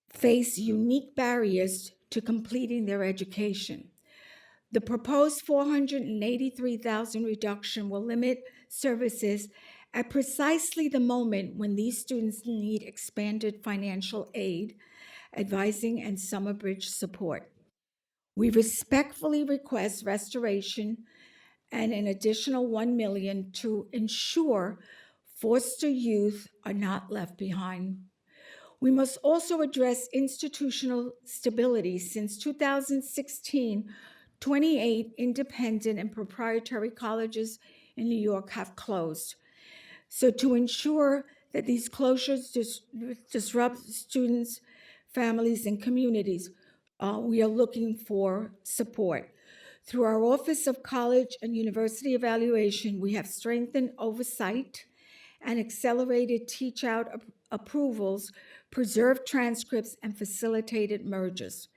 face unique barriers to completing their education. The proposed $483,000 reduction will limit services at precisely the moment when these students need expanded financial aid, advising, and summer bridge support. We respectfully request restoration and an additional $1 million to ensure foster youth are not left behind. We must also address institutional stability. Since 2016, 28 independent and proprietary colleges in New York have closed. So to ensure that these closures disrupt students, families, and communities, we are looking for support. Through our Office of College and University Evaluation, we have strengthened oversight and accelerated teach-out approvals, preserved transcripts, and facilitated mergers.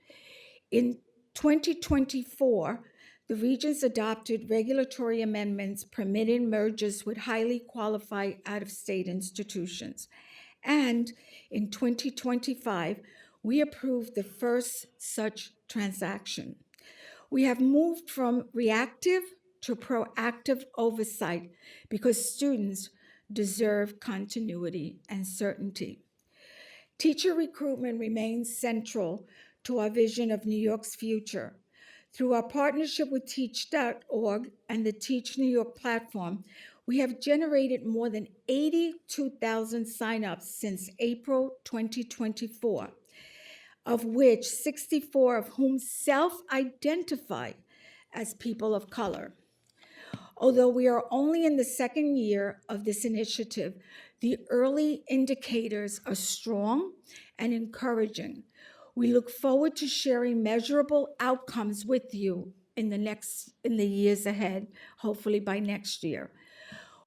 In 2024, the Regents adopted regulatory amendments permitting mergers with highly qualified out-of-state institutions. And in 2025, we approved the first such transaction. We have moved from reactive to proactive oversight because students deserve continuity and certainty. Teacher recruitment remains central to our vision of New York's future. Through our partnership with Teach.org and the Teach New York platform, we have generated more than 82,000 signups since April 2024, of which 64 of whom self-identify as people of color. Although we are only in the second year of this initiative, the early indicators are strong and encouraging. We look forward to sharing measurable outcomes with you in the years ahead, hopefully by next year.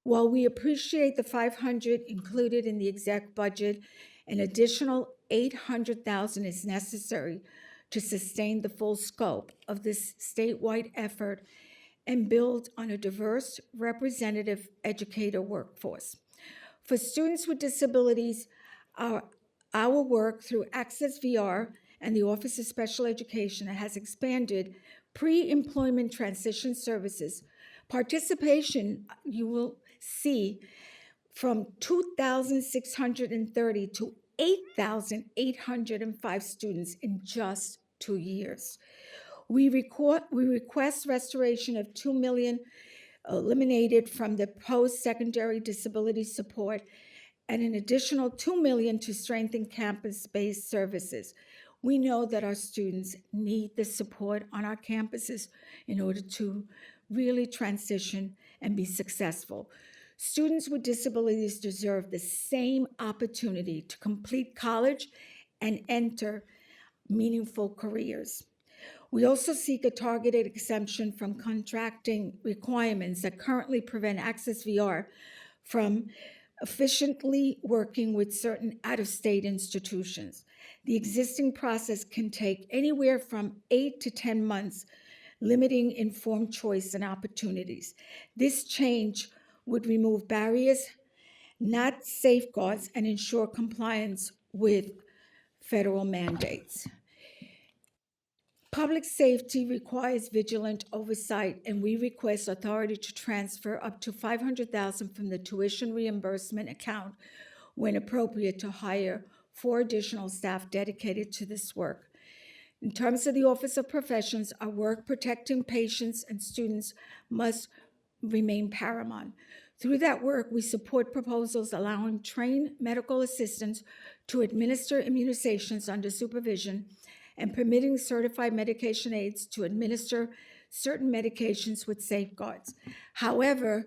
While we appreciate the $500 included in the exec budget, an additional $800,000 is necessary to sustain the full scope of this statewide effort and build on a diverse, representative educator workforce. For students with disabilities, our work through Access VR and the Office of Special Education has expanded pre-employment transition services. Participation, you will see from 2,630 to 8,805 students in just 2 years. We request restoration of 2 million eliminated from the post-secondary disability support and an additional 2 million to strengthen campus-based services. We know that our students need the support on our campuses in order to really transition and be successful. Students with disabilities deserve the same opportunity to complete college and enter meaningful careers. We also seek a targeted exemption from contracting requirements that currently prevent Access VR from efficiently working with certain out-of-state institutions. The existing process can take anywhere from 8 to 10 months, limiting informed choice and opportunities. This change would remove barriers, not safeguards, and ensure compliance with federal mandates. Public safety requires vigilant oversight, and we request authority to transfer up to $500,000 from the tuition reimbursement account when appropriate to hire 4 additional staff dedicated to this work. In terms of the Office of Professions, our work protecting patients and students must remain paramount. Through that work, we support proposals allowing trained medical assistants to administer immunizations under supervision and permitting certified medication aides to administer certain medications with safeguards. However,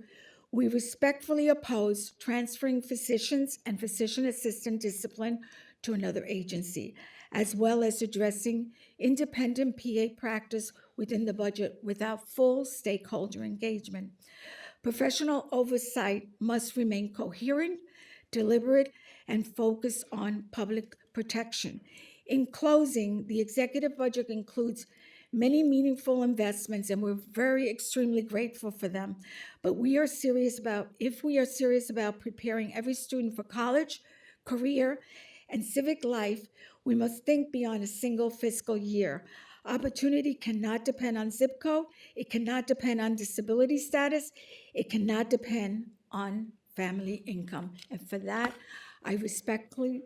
we respectfully oppose transferring physicians and physician assistant discipline to another agency, as well as addressing independent PA practice within the budget without full stakeholder engagement. Professional oversight must remain coherent, deliberate, and focused on public protection. In closing, the executive budget includes many meaningful investments, and we're extremely grateful for them. But if we are serious about preparing every student for college, career, and civic life, we must think beyond a single fiscal year. Opportunity cannot depend on zip code. It cannot depend on disability status. It cannot depend on family income. And for that, I respectfully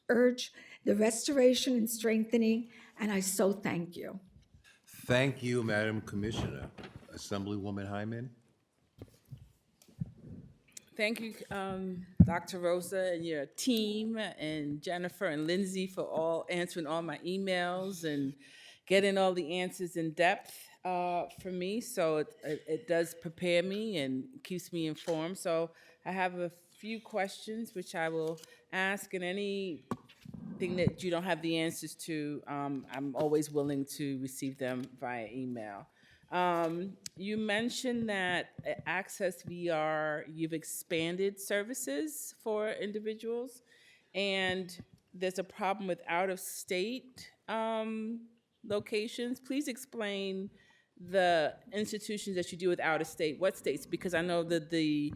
urge the restoration and strengthening, and I so thank you. Thank you, Madam Commissioner. Assemblywoman Hyman? Thank you, Dr. Rosa and your team, and Jennifer and Lindsay for answering all my emails and getting all the answers in depth for me. So it does prepare me and keeps me informed. So I have a few questions which I will ask, and anything that you don't have the answers to, I'm always willing to receive them via email. You mentioned that at Access VR, you've expanded services for individuals, and there's a problem with out-of-state locations. Please explain the institutions that you do with out-of-state. What states? Because I know that the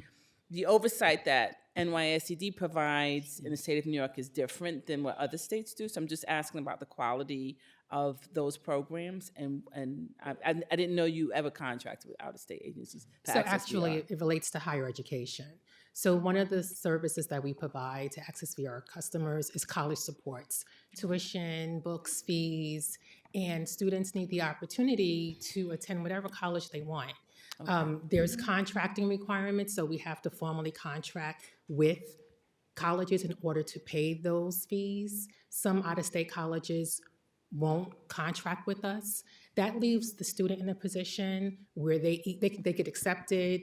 oversight that NYSCD provides in the state of New York is different than what other states do. So I'm just asking about the quality of those programs, and I didn't know you ever contracted with out-of-state agencies. So actually, it relates to higher education. So one of the services that we provide to Access VR customers is college supports, tuition, books, fees, and students need the opportunity to attend whatever college they want. Okay. There's contracting requirements, so we have to formally contract with colleges in order to pay those fees. Some out-of-state colleges won't contract with us. That leaves the student in a position where they get accepted,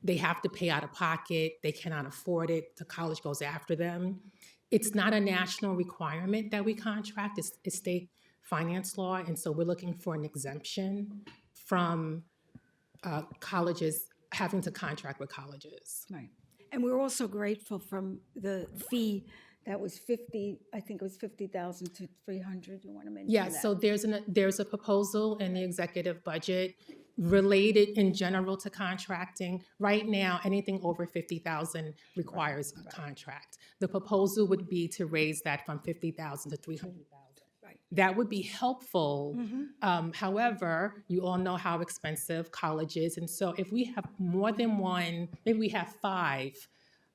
they have to pay out of pocket, they cannot afford it, the college goes after them. It's not a national requirement that we contract, it's state finance law, and so we're looking for an exemption from colleges having to contract with colleges. Right. And we're also grateful from the fee that was 50, I think it was 50,000 to 300. You want to mention that? Yeah, so there's a proposal in the executive budget related in general to contracting. Right now, anything over 50,000 requires a contract. The proposal would be to raise that from 50,000 to 300,000. Right. that would be helpful. However, you all know how expensive college is. And so if we have more than one, maybe we have 5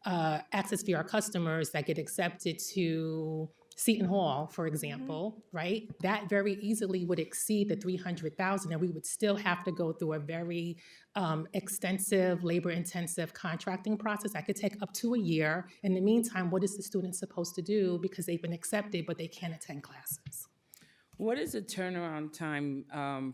Access VR customers that get accepted to Seton Hall, for example, right? That very easily would exceed the 300,000, and we would still have to go through a very extensive, labor-intensive contracting process. That could take up to a year. In the meantime, what is the student supposed to do because they've been accepted, but they can't attend classes? What is the turnaround time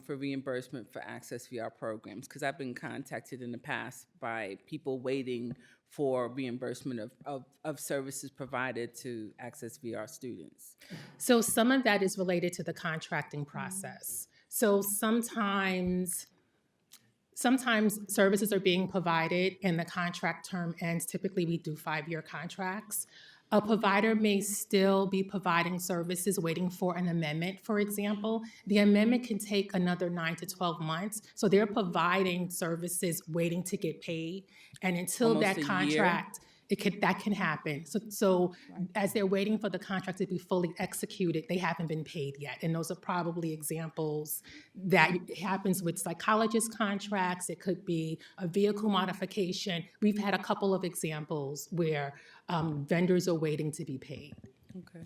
for reimbursement for Access VR programs? Because I've been contacted in the past by people waiting for reimbursement of services provided to Access VR students. So some of that is related to the contracting process. So sometimes services are being provided and the contract term ends. Typically, we do 5-year contracts. A provider may still be providing services waiting for an amendment, for example. The amendment can take another 9 to 12 months. So they're providing services waiting to get paid. And until Almost that a year? contract, that can happen. So as they're waiting for the contract to be fully executed, they haven't been paid yet. And those are probably examples that happens with psychologist contracts. It could be a vehicle modification. We've had a couple of examples where vendors are waiting to be paid. Okay.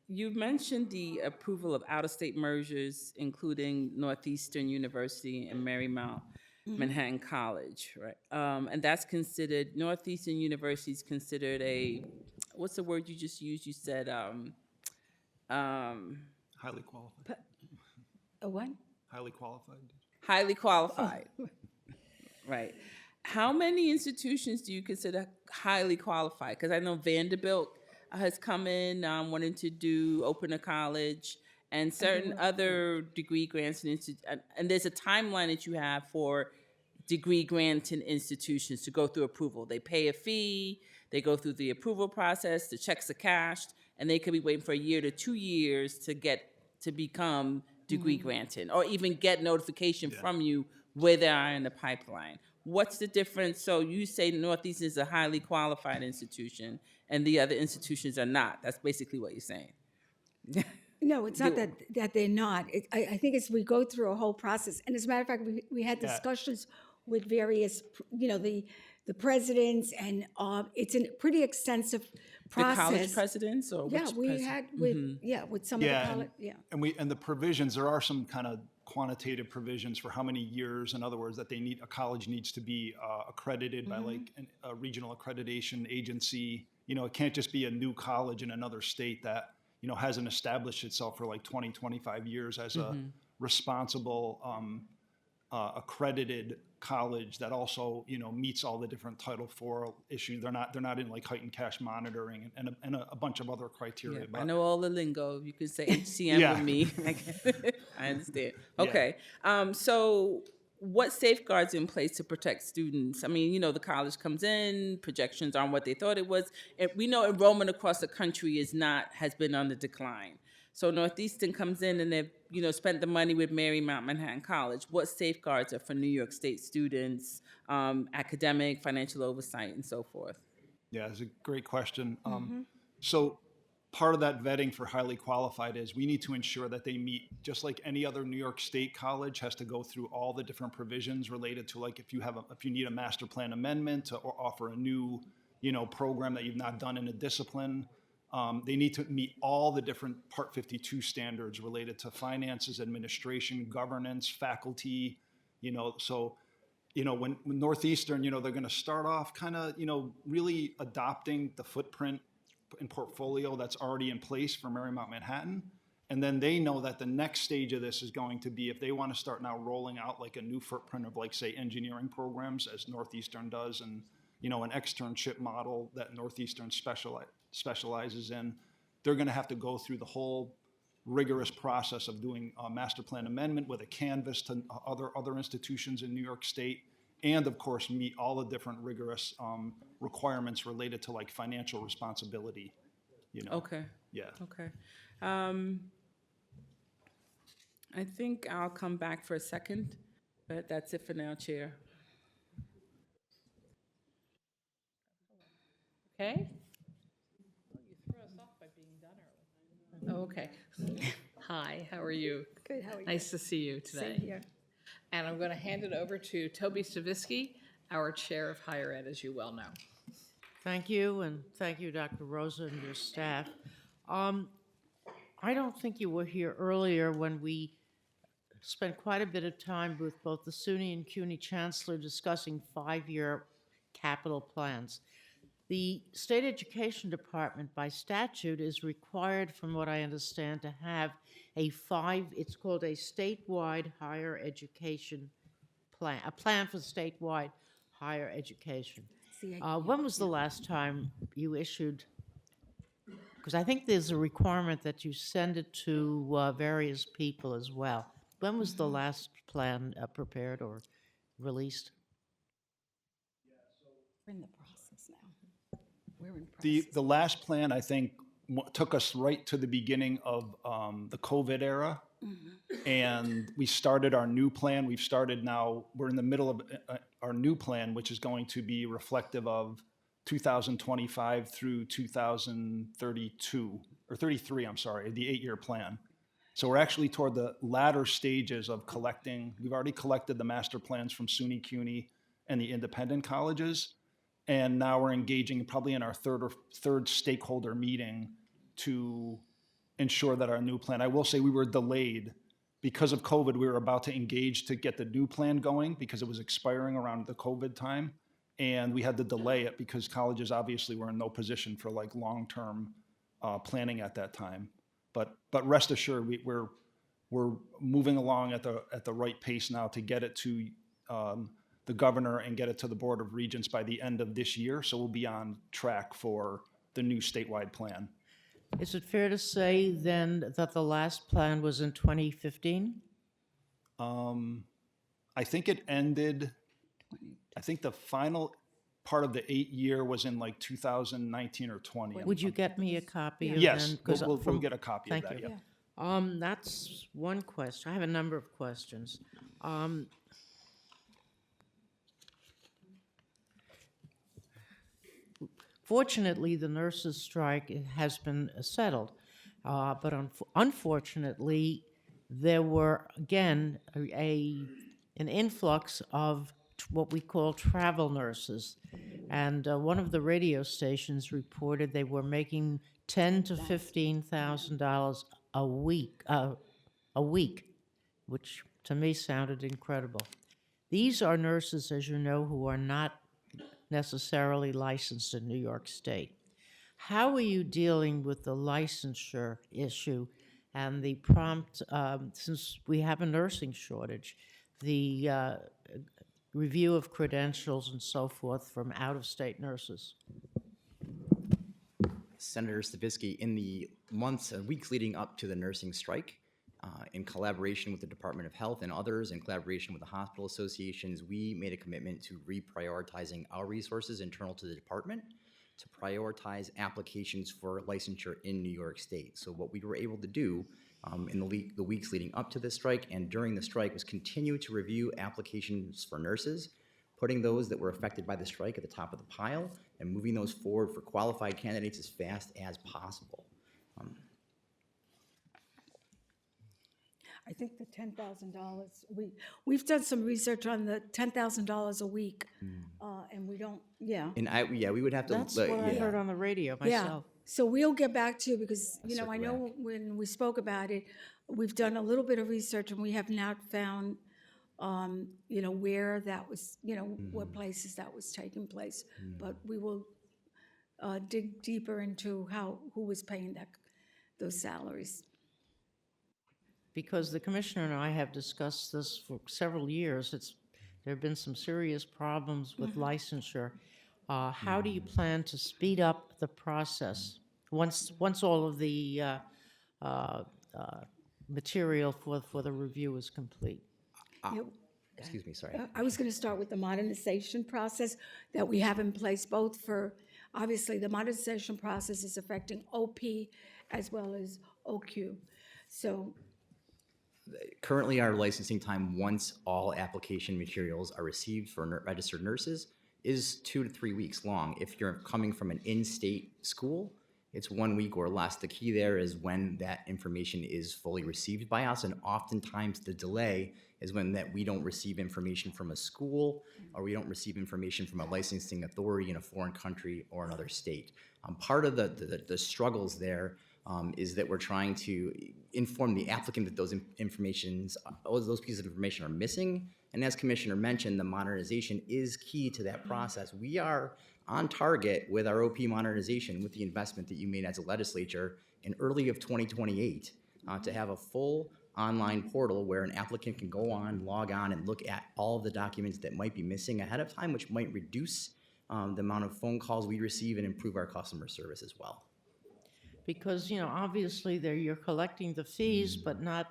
You mentioned the approval of out-of-state mergers, including Northeastern University and Marymount Manhattan College, right? And that's considered, Northeastern University is considered what's the word you just used? You said, Highly qualified. A what? Highly qualified. Highly qualified. Right. How many institutions do you consider highly qualified? Because I know Vanderbilt has come in wanting to open a college, and certain other degree grants and there's a timeline that you have for degree granting institutions to go through approval. They pay a fee, they go through the approval process, the checks are cashed, and they could be waiting for a year to 2 years to become degree granting, or even get notification from you where they are in the pipeline. What's the difference? So you say Northeastern is a highly qualified institution and the other institutions are not. That's basically what you're saying. No, it's not that they're not. I think it's we go through a whole process. And as a matter of fact, we had discussions with various, the presidents, and it's a pretty extensive process. The college presidents, or yeah, which we had with some of the college. And the provisions, there are some kind of quantitative provisions for how many years, in other words, that a college needs to be accredited by like a regional accreditation agency. It can't just be a new college in another state that hasn't established itself for like 20, 25 years as a responsible, accredited college that also, meets all the different Title IV issues. They're not in like heightened cash monitoring and a bunch of other criteria. I know all the lingo. You can say HCM with me. I understand. Okay. So what safeguards in place to protect students? I mean, the college comes in, projections aren't what they thought it was. And we know enrollment across the country has been on the decline. So Northeastern comes in and they've, spent the money with Marymount Manhattan College. What safeguards are for New York State students, academic, financial oversight, and so forth? Yeah, it's a great question. So part of that vetting for highly qualified is we need to ensure that they meet, just like any other New York State college has to go through all the different provisions related to, like, if you need a master plan amendment or offer a new, program that you've not done in a discipline. They need to meet all the different Part 52 standards related to finances, administration, governance, faculty, so, when Northeastern, they're going to start off kind of, really adopting the footprint and portfolio that's already in place for Marymount Manhattan. And then they know that the next stage of this is going to be if they want to start now rolling out like a new footprint of, like, say, engineering programs, as Northeastern does, and, an externship model that Northeastern specializes in, they're going to have to go through the whole rigorous process of doing a master plan amendment with a canvas to other institutions in New York State, and of course meet all the different rigorous requirements related to, like, financial responsibility. Okay. Yeah. Okay. I think I'll come back for a second, but that's it for now, Chair. Okay. You threw us off by being done early. Oh, okay. Hi, how are you? Good, how are you? Nice to see you today. Same here. And I'm going to hand it over to Toby Stavisky, our Chair of Higher Ed, as you well know. Thank you, and thank you, Dr. Rosa, and your staff. I don't think you were here earlier when we spent quite a bit of time with both the SUNY and CUNY Chancellor discussing 5-year capital plans. The State Education Department, by statute, is required, from what I understand, to have it's called a statewide higher education plan, a plan for statewide higher education. When was the last time you issued, because I think there's a requirement that you send it to various people as well. When was the last plan prepared or released? We're in the process now. We're in process. The last plan, I think, took us right to the beginning of the COVID era. And we started our new plan. We've started now, we're in the middle of our new plan, which is going to be reflective of 2025 through 2032, or 33, I'm sorry, the 8-year plan. So we're actually toward the latter stages of collecting. We've already collected the master plans from SUNY, CUNY, and the independent colleges. And now we're engaging probably in our third stakeholder meeting to ensure that our new plan, I will say we were delayed because of COVID. We were about to engage to get the new plan going because it was expiring around the COVID time. And we had to delay it because colleges obviously were in no position for like long-term planning at that time. But rest assured, we're moving along at the right pace now to get it to the governor and get it to the Board of Regents by the end of this year. So we'll be on track for the new statewide plan. Is it fair to say then that the last plan was in 2015? I think it ended, I think the final part of the 8-year was in like 2019 or 20. Would you get me a copy of Yes, them? 'Cause we'll get a copy of Thank that, you. yeah. That's one question. I have a number of questions. Fortunately, the nurses' strike has been settled, but unfortunately, there were, again, an influx of what we call travel nurses. And one of the radio stations reported they were making $10,000 to $15,000 a week, which to me sounded incredible. These are nurses, as you know, who are not necessarily licensed in New York State. How are you dealing with the licensure issue and the prompt, since we have a nursing shortage, the review of credentials and so forth from out-of-state nurses? Senator Stavisky, in the months and weeks leading up to the nursing strike, in collaboration with the Department of Health and others, in collaboration with the hospital associations, we made a commitment to reprioritizing our resources internal to the department to prioritize applications for licensure in New York State. So what we were able to do in the weeks leading up to the strike and during the strike was continue to review applications for nurses, putting those that were affected by the strike at the top of the pile and moving those forward for qualified candidates as fast as possible. I think the $10,000, we've done some research on the $10,000 a week, and we don't, yeah. And we would have to. That's what I heard on the radio myself. Yeah, so we'll get back to you because, you know, I circle know when we spoke about it, we've done a little bit of research and we have not found, you know, where that was, you know, what places that was taking place. But we will dig deeper into who was paying those salaries. Because the commissioner and I have discussed this for several years. There have been some serious problems with licensure. How do you plan to speed up the process once all of the material for the review is complete? Excuse me, sorry. I was going to start with the modernization process that we have in place, both for, obviously, the modernization process is affecting OP as well as OQ. So Currently, our licensing time, once all application materials are received for registered nurses, is 2 to 3 weeks long. If you're coming from an in-state school, it's 1 week or less. The key there is when that information is fully received by us, and oftentimes the delay is when that we don't receive information from a school or we don't receive information from a licensing authority in a foreign country or another state. Part of the struggles there is that we're trying to inform the applicant that those those pieces of information are missing. And as Commissioner mentioned, the modernization is key to that process. We are on target with our OP modernization, with the investment that you made as a legislature in early of 2028, to have a full online portal where an applicant can go on, log on, and look at all of the documents that might be missing ahead of time, which might reduce the amount of phone calls we receive and improve our customer service as well. Because, obviously you're collecting the fees, but not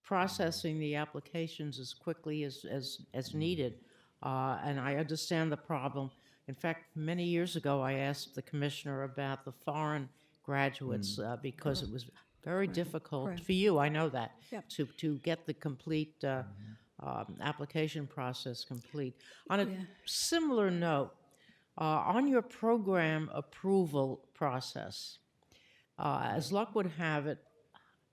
processing the applications as quickly as needed. And I understand the problem. In fact, many years ago, I asked the commissioner about the foreign graduates because it was very difficult Correct. for you, I know that, Yep. to get the complete application process complete. On a similar note, on your program approval process, as luck would have it,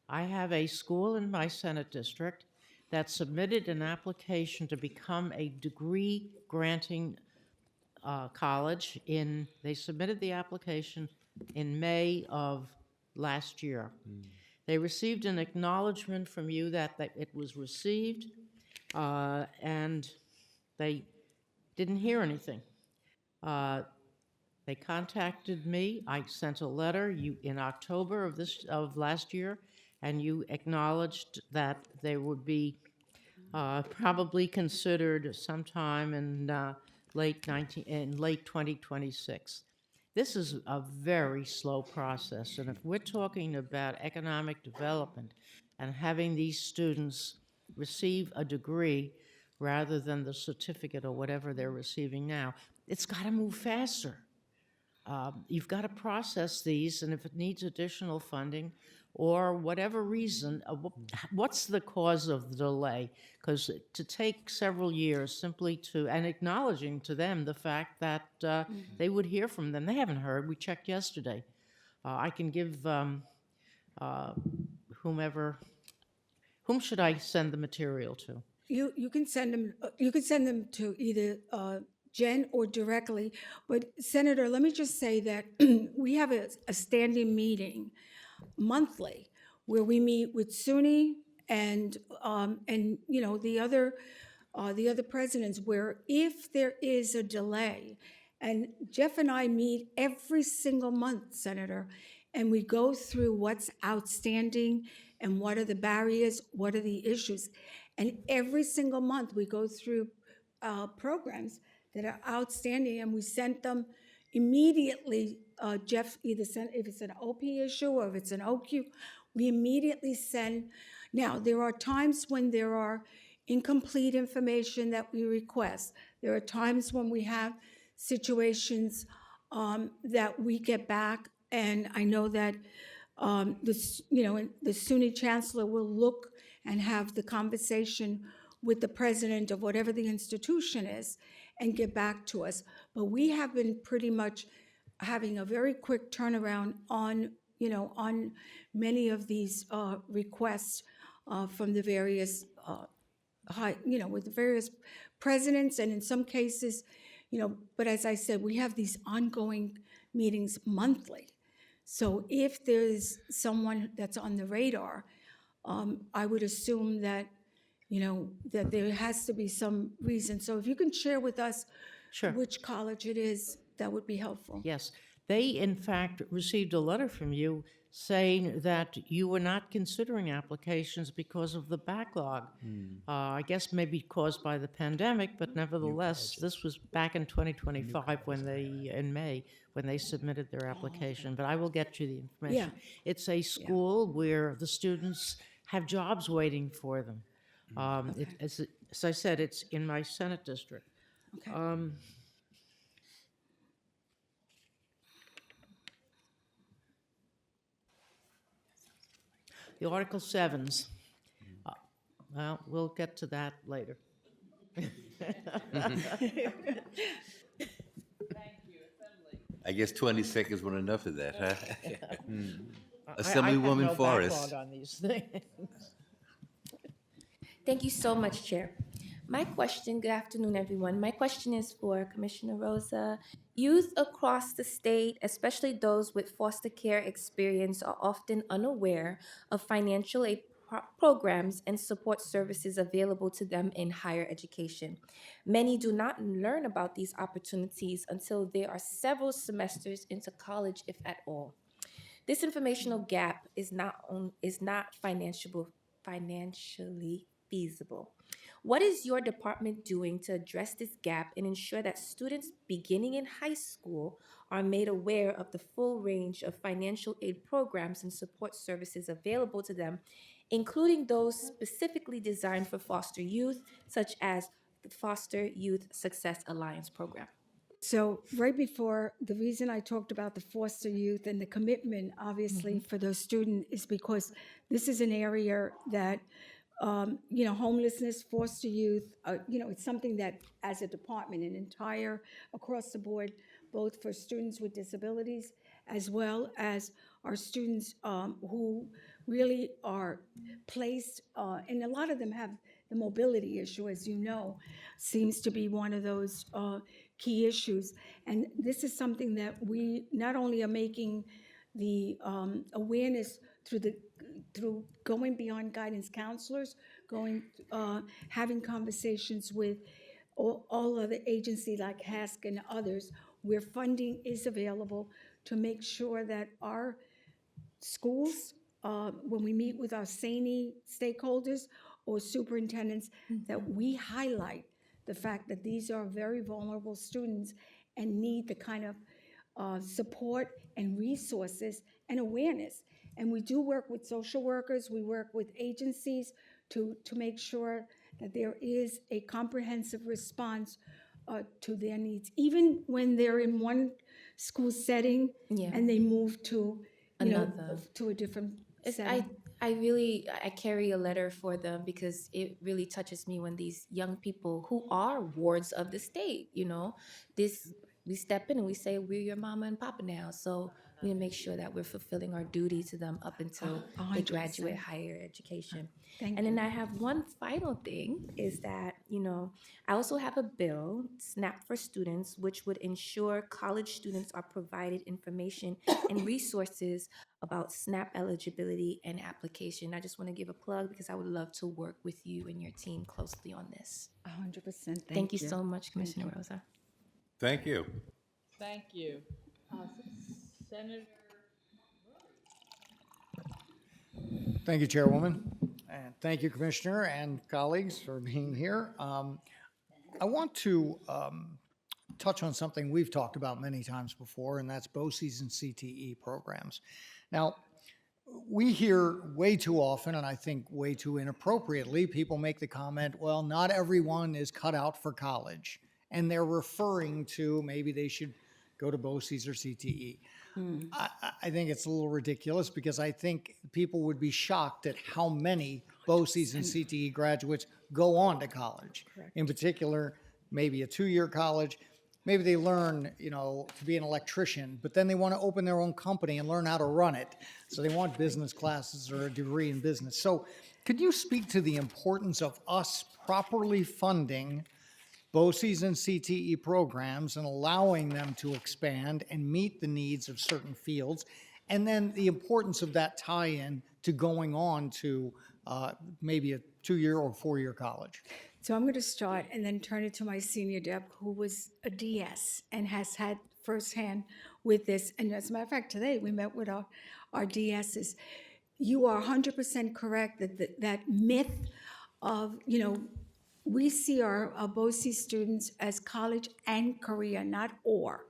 I have a school in my Senate district that submitted an application to become a degree granting college they submitted the application in May of last year. They received an acknowledgement from you that it was received, and they didn't hear anything. They contacted me. I sent a letter in October of last year, and you acknowledged that they would be probably considered sometime in late 2026. This is a very slow process, and if we're talking about economic development and having these students receive a degree rather than the certificate or whatever they're receiving now, it's got to move faster. You've got to process these, and if it needs additional funding or whatever reason, what's the cause of the delay? Because to take several years simply and acknowledging to them the fact that they would hear from them. They haven't heard. We checked yesterday. I can give whom should I send the material to? You can send them. You can send them to either Jen or directly. But Senator, let me just say that we have a standing meeting monthly where we meet with SUNY and the other presidents, where if there is a delay, and Jeff and I meet every single month, Senator, and we go through what's outstanding and what are the barriers, what are the issues. And every single month we go through programs that are outstanding, and we sent them immediately. Jeff either sent, if it's an OP issue or if it's an OQ, we immediately send. Now, there are times when there are incomplete information that we request. There are times when we have situations that we get back, and I know that the SUNY chancellor will look and have the conversation with the president of whatever the institution is and get back to us. But we have been pretty much having a very quick turnaround on many of these requests from the various with the various presidents, and in some cases, but as I said, we have these ongoing meetings monthly. So if there's someone that's on the radar, I would assume that that there has to be some reason. So if you can share with us which college it is, that would be helpful. Yes. They, in fact, received a letter from you saying that you were not considering applications because of the backlog. I guess maybe caused by the pandemic, but nevertheless, this was back in 2025 in May, when they submitted their application. But I will get you the information. Yeah. It's a school where the students have jobs waiting for them. As I said, it's in my Senate district. Okay. The Article 7s. Well, we'll get to that later. I guess 20 seconds weren't enough of that, huh? I Assemblywoman have no Forrest. backlog on these things. Thank you so much, Chair. My question, good afternoon, everyone. My question is for Commissioner Rosa. Youth across the state, especially those with foster care experience, are often unaware of financial aid programs and support services available to them in higher education. Many do not learn about these opportunities until they are several semesters into college, if at all. This informational gap is not financially feasible. What is your department doing to address this gap and ensure that students beginning in high school are made aware of the full range of financial aid programs and support services available to them, including those specifically designed for foster youth, such as the Foster Youth Success Alliance program? So right before, the reason I talked about the foster youth and the commitment, obviously, for those students is because this is an area that, homelessness, foster youth, it's something that as a department, across the board, both for students with disabilities as well as our students who really are placed, and a lot of them have the mobility issue, as you know, seems to be one of those key issues. And this is something that we not only are making the awareness through going beyond guidance counselors, having conversations with all other agencies like HASC and others, where funding is available to make sure that our schools, when we meet with our SANE stakeholders or superintendents, that we highlight the fact that these are very vulnerable students and need the kind of support and resources and awareness. And we do work with social workers, we work with agencies to make sure that there is a comprehensive response to their needs, even when they're in one school setting and they move to to a different setting. I carry a letter for them because it really touches me when these young people who are wards of the state, we step in and we say, we're your mama and papa now. So we need to make sure that we're fulfilling our duty to them up until they 100%. graduate higher education. Thank And you. then I have one final thing is that, I also have a bill, SNAP for Students, which would ensure college students are provided information and resources about SNAP eligibility and application. I just want to give a plug because I would love to work with you and your team closely on this. 100%. Thank you so much, Commissioner Rosa. Thank you. Thank you. Senator. Thank you, Chairwoman, and thank you, Commissioner and colleagues, for being here. I want to touch on something we've talked about many times before, and that's BOCES and CTE programs. Now, we hear way too often, and I think way too inappropriately, people make the comment, well, not everyone is cut out for college, and they're referring to maybe they should go to BOCES or CTE. I think it's a little ridiculous because I think people would be shocked at how many BOCES and CTE graduates go on to college. In particular, maybe a 2-year college. Maybe they learn, to be an electrician, but then they want to open their own company and learn how to run it. So they want business classes or a degree in business. So could you speak to the importance of us properly funding BOCES and CTE programs and allowing them to expand and meet the needs of certain fields, and then the importance of that tie-in to going on to maybe a 2-year or 4-year college? So I'm going to start and then turn it to my senior Deb, who was a DS and has had firsthand with this. And as a matter of fact, today we met with our DSs. You are 100% correct that that myth of, we see our BOCES students as college and career, not or.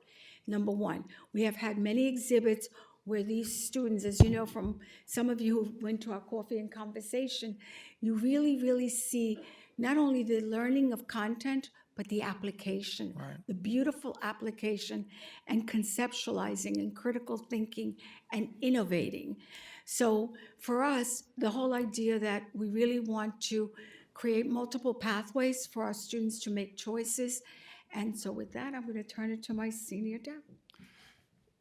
Number one, we have had many exhibits where these students, as you know from some of you who went to our coffee and conversation, you really, really see not only the learning of content, but the application, the beautiful application and conceptualizing and critical thinking and innovating. So for us, the whole idea that we really want to create multiple pathways for our students to make choices. And so with that, I'm going to turn it to my senior Deb.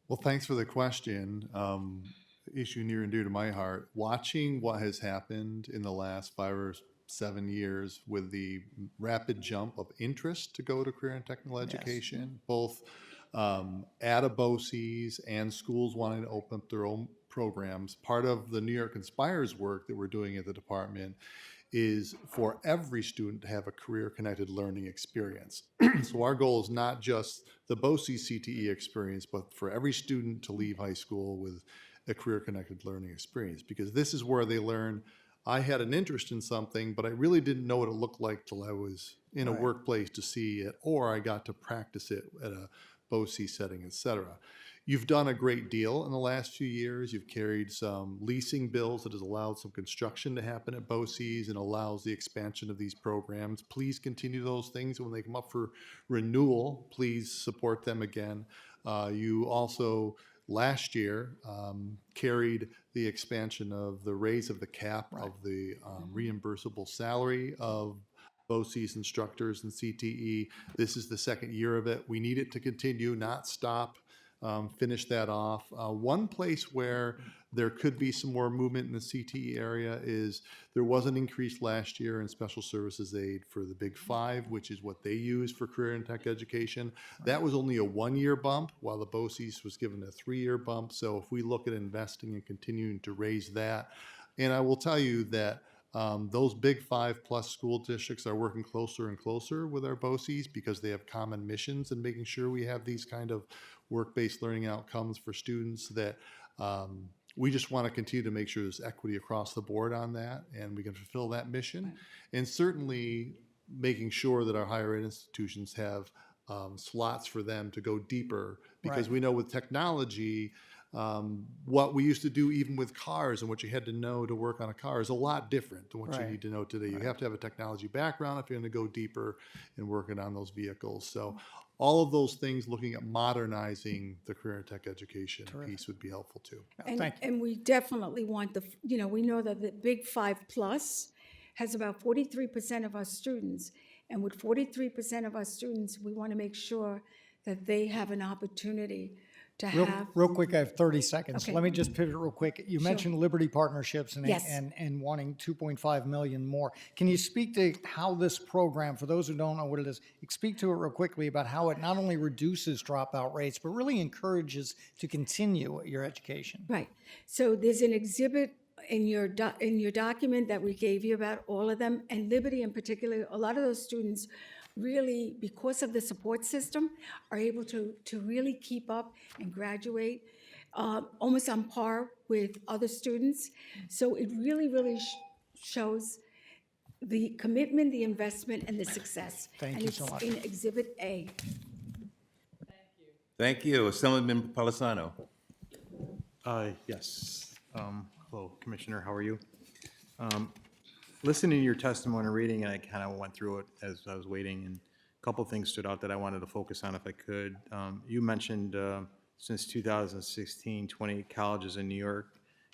Well, thanks for the question. Issue near and dear to my heart. Watching what has happened in the last 5 or 7 years with the rapid jump of interest to go to career and technical education, both at a BOCES and schools wanting to open up their own programs. Part of the New York Inspires work that we're doing at the department is for every student to have a career-connected learning experience. So our goal is not just the BOCES CTE experience, but for every student to leave high school with a career-connected learning experience, because this is where they learn, I had an interest in something, but I really didn't know what it looked like till I was in a workplace to see it, or I got to practice it at a BOCES setting, et cetera. You've done a great deal in the last few years. You've carried some leasing bills that has allowed some construction to happen at BOCES and allows the expansion of these programs. Please continue those things. When they come up for renewal, please support them again. You also, last year, carried the expansion of the raise of the cap of the reimbursable salary of BOCES instructors and CTE. This is the second year of it. We need it to continue, not stop. Finish that off. One place where there could be some more movement in the CTE area is there was an increase last year in special services aid for the Big Five, which is what they use for career and tech education. That was only a 1-year bump, while the BOCES was given a 3-year bump. So if we look at investing and continuing to raise that, and I will tell you that those Big 5+ school districts are working closer and closer with our BOCES because they have common missions and making sure we have these kind of work-based learning outcomes for students that we just want to continue to make sure there's equity across the board on that and we can fulfill that mission. And certainly making sure that our higher ed institutions have slots for them to go deeper, because we know with technology, what we used to do even with cars and what you had to know to work on a car is a lot different than what you need to know today. You have to have a technology background if you're going to go deeper in working on those vehicles. So all of those things, looking at modernizing the career and tech education piece would be helpful too. And we definitely want we know that the Big 5+ has about 43% of our students. And with 43% of our students, we want to make sure that they have an opportunity to have. Real quick, I have 30 seconds. Okay. Let me just pivot real quick. You mentioned Liberty Partnerships and, Yes. and wanting 2.5 million more. Can you speak to how this program, for those who don't know what it is, speak to it real quickly about how it not only reduces dropout rates, but really encourages to continue your education? Right. So there's an exhibit in your document that we gave you about all of them, and Liberty in particular. A lot of those students really, because of the support system, are able to really keep up and graduate almost on par with other students. So it really, really shows the commitment, the investment, and the success. Thank and you it's so much. in Exhibit A. Thank you. Assemblyman Palisano. Yes. Hello, Commissioner, how are you? Listening to your testimony and reading, and I kind of went through it as I was waiting, and a couple things stood out that I wanted to focus on if I could. You mentioned since 2016, 20 colleges in New York,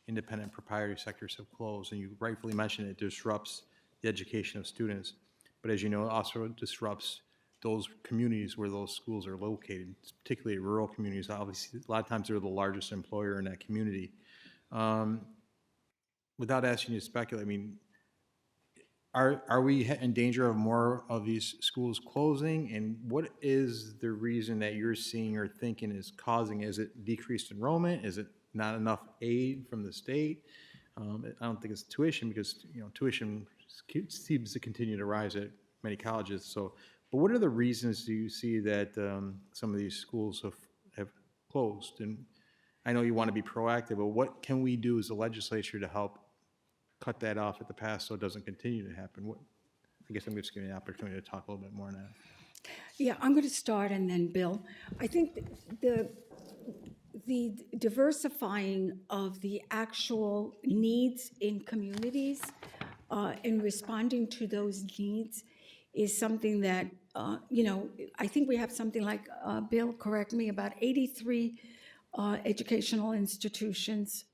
independent proprietary sectors have closed, and you rightfully mentioned it disrupts the education of students. But as you know, it also disrupts those communities where those schools are located, particularly rural communities. Obviously, a lot of times they're the largest employer in that community. Without asking you to speculate, I mean, are we in danger of more of these schools closing? And what is the reason that you're seeing or thinking is causing? Is it decreased enrollment? Is it not enough aid from the state? I don't think it's tuition, because tuition seems to continue to rise at many colleges. So, but what are the reasons do you see that some of these schools have closed? And I know you want to be proactive, but what can we do as a legislature to help cut that off at the pass so it doesn't continue to happen? I guess I'm just giving you an opportunity to talk a little bit more on that. Yeah, I'm going to start and then Bill. I think the diversifying of the actual needs in communities and responding to those needs is something that, I think we have something like, Bill, correct me, about 83 educational institutions,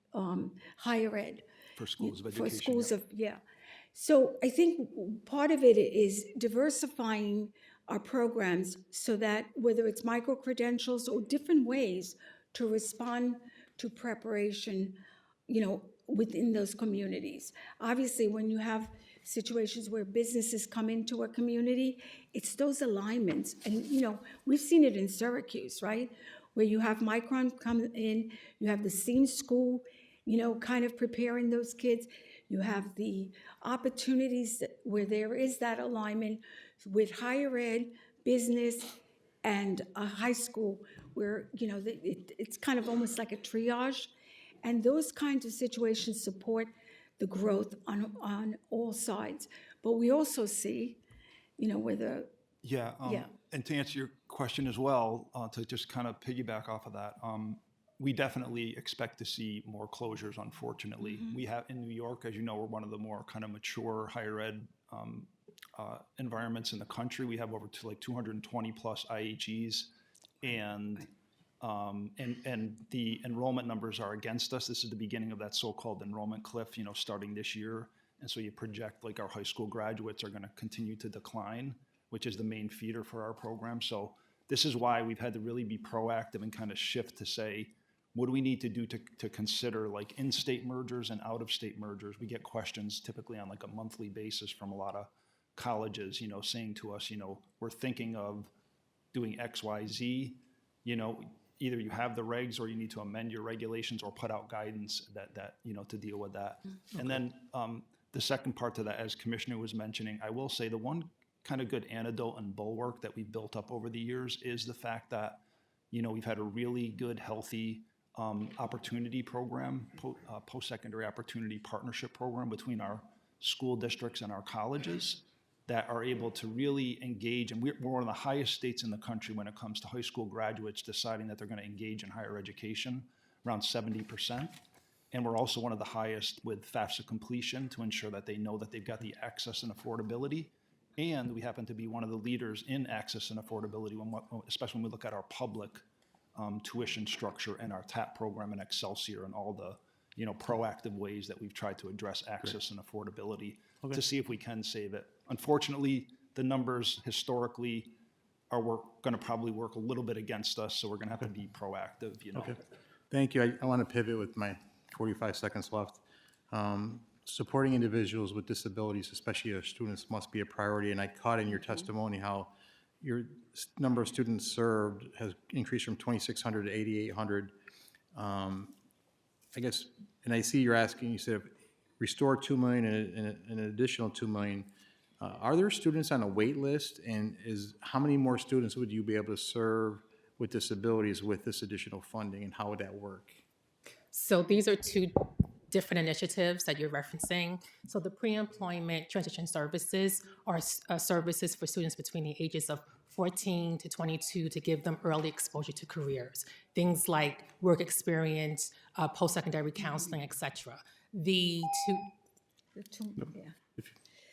higher ed. For schools of For education. schools of, yeah. So I think part of it is diversifying our programs so that whether it's micro-credentials or different ways to respond to preparation, within those communities. Obviously, when you have situations where businesses come into a community, it's those alignments. And, we've seen it in Syracuse, right? Where you have Micron come in, you have the same school, kind of preparing those kids. You have the opportunities where there is that alignment with higher ed, business, and a high school where, it's kind of almost like a triage. And those kinds of situations support the growth on all sides. But we also see, where the, Yeah, Yeah. and to answer your question as well, to just kind of piggyback off of that, we definitely expect to see more closures, unfortunately. We have, in New York, as you know, we're one of the more kind of mature higher ed environments in the country. We have over to like 220 plus IHEs, and the enrollment numbers are against us. This is the beginning of that so-called enrollment cliff, starting this year. And so you project like our high school graduates are going to continue to decline, which is the main feeder for our program. So this is why we've had to really be proactive and kind of shift to say, what do we need to do to consider like in-state mergers and out-of-state mergers? We get questions typically on like a monthly basis from a lot of colleges, saying to us, we're thinking of doing X, Y, Z, either you have the regs or you need to amend your regulations or put out guidance that to deal with that. And then the second part to that, as Commissioner was mentioning, I will say the one kind of good antidote and bulwark that we've built up over the years is the fact that, we've had a really good, healthy opportunity program, post-secondary opportunity partnership program between our school districts and our colleges that are able to really engage. And we're one of the highest states in the country when it comes to high school graduates deciding that they're going to engage in higher education, around 70%. And we're also one of the highest with FAFSA completion to ensure that they know that they've got the access and affordability. And we happen to be one of the leaders in access and affordability, especially when we look at our public tuition structure and our TAP program and Excelsior and all the proactive ways that we've tried to address access and affordability to see if we can save it. Unfortunately, the numbers historically are going to probably work a little bit against us, so we're going to have to be proactive. Okay. Thank you. I want to pivot with my 45 seconds left. Supporting individuals with disabilities, especially our students, must be a priority. And I caught in your testimony how your number of students served has increased from 2,600 to 8,800. I guess, and I see you're asking, you said restore 2 million and an additional 2 million. Are there students on a wait list? And how many more students would you be able to serve with disabilities with this additional funding, and how would that work? So these are two different initiatives that you're referencing. So the pre-employment transition services are services for students between the ages of 14 to 22 to give them early exposure to careers, things like work experience, post-secondary counseling, etc. If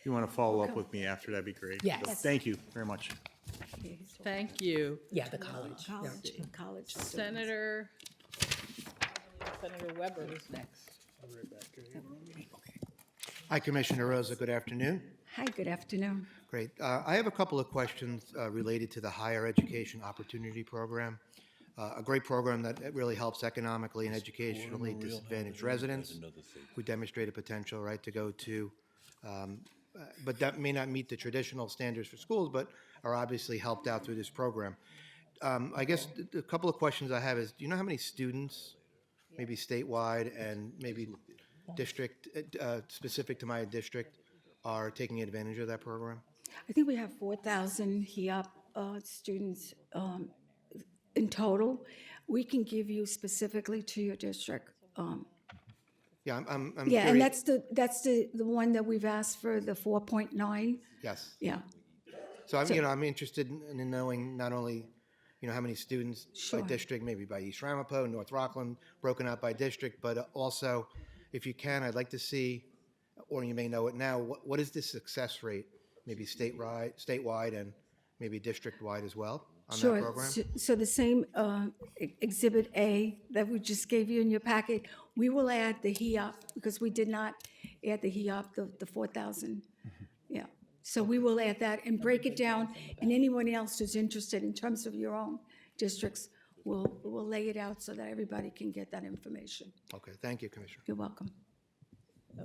you want to follow up with me after, that'd be great. Yes. So, thank you very much. Thank you. Yeah, the college. College. Senator Weber is next. Hi, Commissioner Rosa. Good afternoon. Hi, good afternoon. Great. I have a couple of questions related to the Higher Education Opportunity Program, a great program that really helps economically and educationally disadvantaged residents who demonstrate a potential, right, to go to, but that may not meet the traditional standards for schools, but are obviously helped out through this program. I guess a couple of questions I have is, do you know how many students, maybe statewide and maybe district, specific to my district, are taking advantage of that program? I think we have 4,000 HEOP students in total. We can give you specifically to your district. Yeah, I'm Yeah, and curious. that's the one that we've asked for, the 4.9. Yes. Yeah. So I'm interested in knowing not only, how many students Sure. by district, maybe by East Ramapo, North Rockland, broken out by district, but also, if you can, I'd like to see, or you may know it now, what is the success rate, maybe statewide and maybe district-wide as well on that program? So the same Exhibit A that we just gave you in your packet, we will add the HEOP, because we did not add the HEOP, the 4,000. Yeah. So we will add that and break it down, and anyone else who's interested in terms of your own districts, we'll lay it out so that everybody can get that information. Okay, thank you, Commissioner. You're welcome.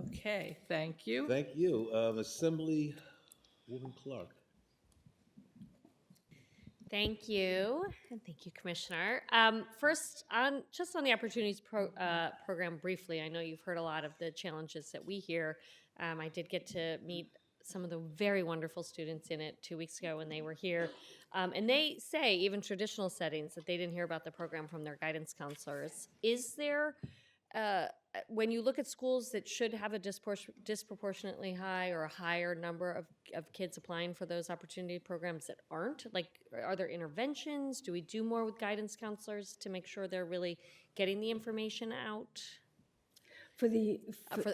Okay, thank you. Thank you. Assemblywoman Clark. Thank you, and thank you, Commissioner. First, just on the Opportunities Program briefly, I know you've heard a lot of the challenges that we hear. I did get to meet some of the very wonderful students in it 2 weeks ago when they were here. And they say, even traditional settings, that they didn't hear about the program from their guidance counselors. Is there, when you look at schools that should have a disproportionately high or a higher number of kids applying for those opportunity programs that aren't, like, are there interventions? Do we do more with guidance counselors to make sure they're really getting the information out? For the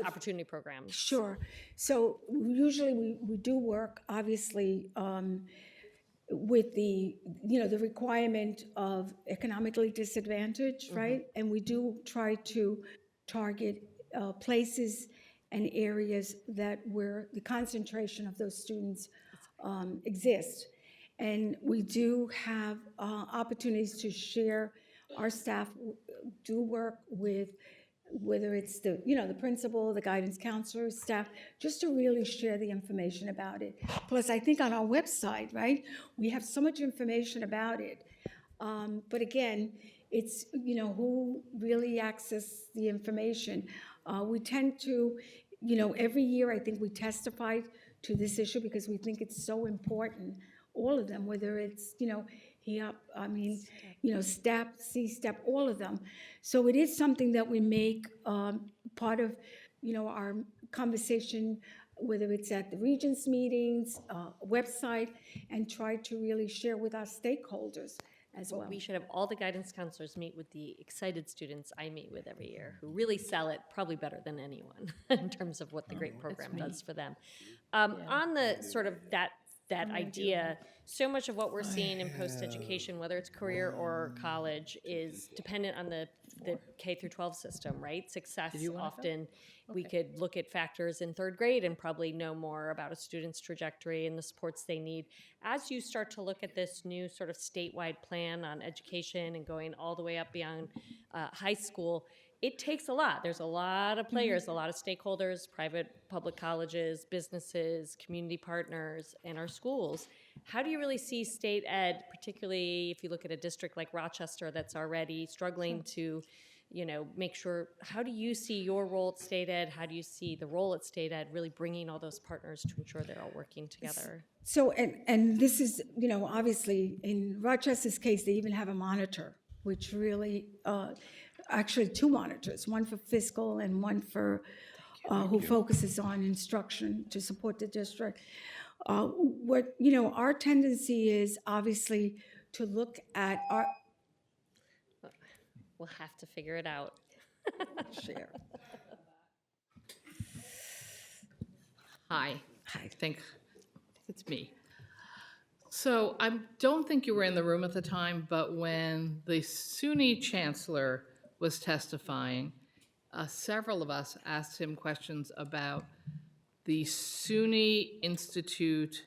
opportunity programs. Sure. So usually we do work, obviously, with the requirement of economically disadvantaged, right? And we do try to target places and areas where the concentration of those students exists. And we do have opportunities to share. Our staff do work with, whether it's the principal, the guidance counselor, staff, just to really share the information about it. Plus, I think on our website, right, we have so much information about it. But again, it's, who really access the information. We tend to, every year I think we testify to this issue because we think it's so important, all of them, whether it's, STEP, C-STEP, all of them. So it is something that we make part of, our conversation, whether it's at the Regents meetings, website, and try to really share with our stakeholders as well. We should have all the guidance counselors meet with the excited students I meet with every year, who really sell it probably better than anyone in terms of what the great program does for them. On the sort of that idea, so much of what we're seeing in post-education, whether it's career or college, is dependent on the K through 12 system, right? Success often, we could look at factors in third grade and probably know more about a student's trajectory and the supports they need. As you start to look at this new sort of statewide plan on education and going all the way up beyond high school, it takes a lot. There's a lot of players, a lot of stakeholders, private, public colleges, businesses, community partners, and our schools. How do you really see state ed, particularly if you look at a district like Rochester that's already struggling to, make sure, how do you see your role at state ed? How do you see the role at state ed really bringing all those partners to ensure they're all working together? So, and this is, obviously, in Rochester's case, they even have a monitor, which really, actually 2 monitors, one for fiscal and one for who focuses on instruction to support the district. Our tendency is obviously to look at our. We'll have to figure it out. Share. Hi. I think it's me. So I don't think you were in the room at the time, but when the SUNY chancellor was testifying, several of us asked him questions about the SUNY Institute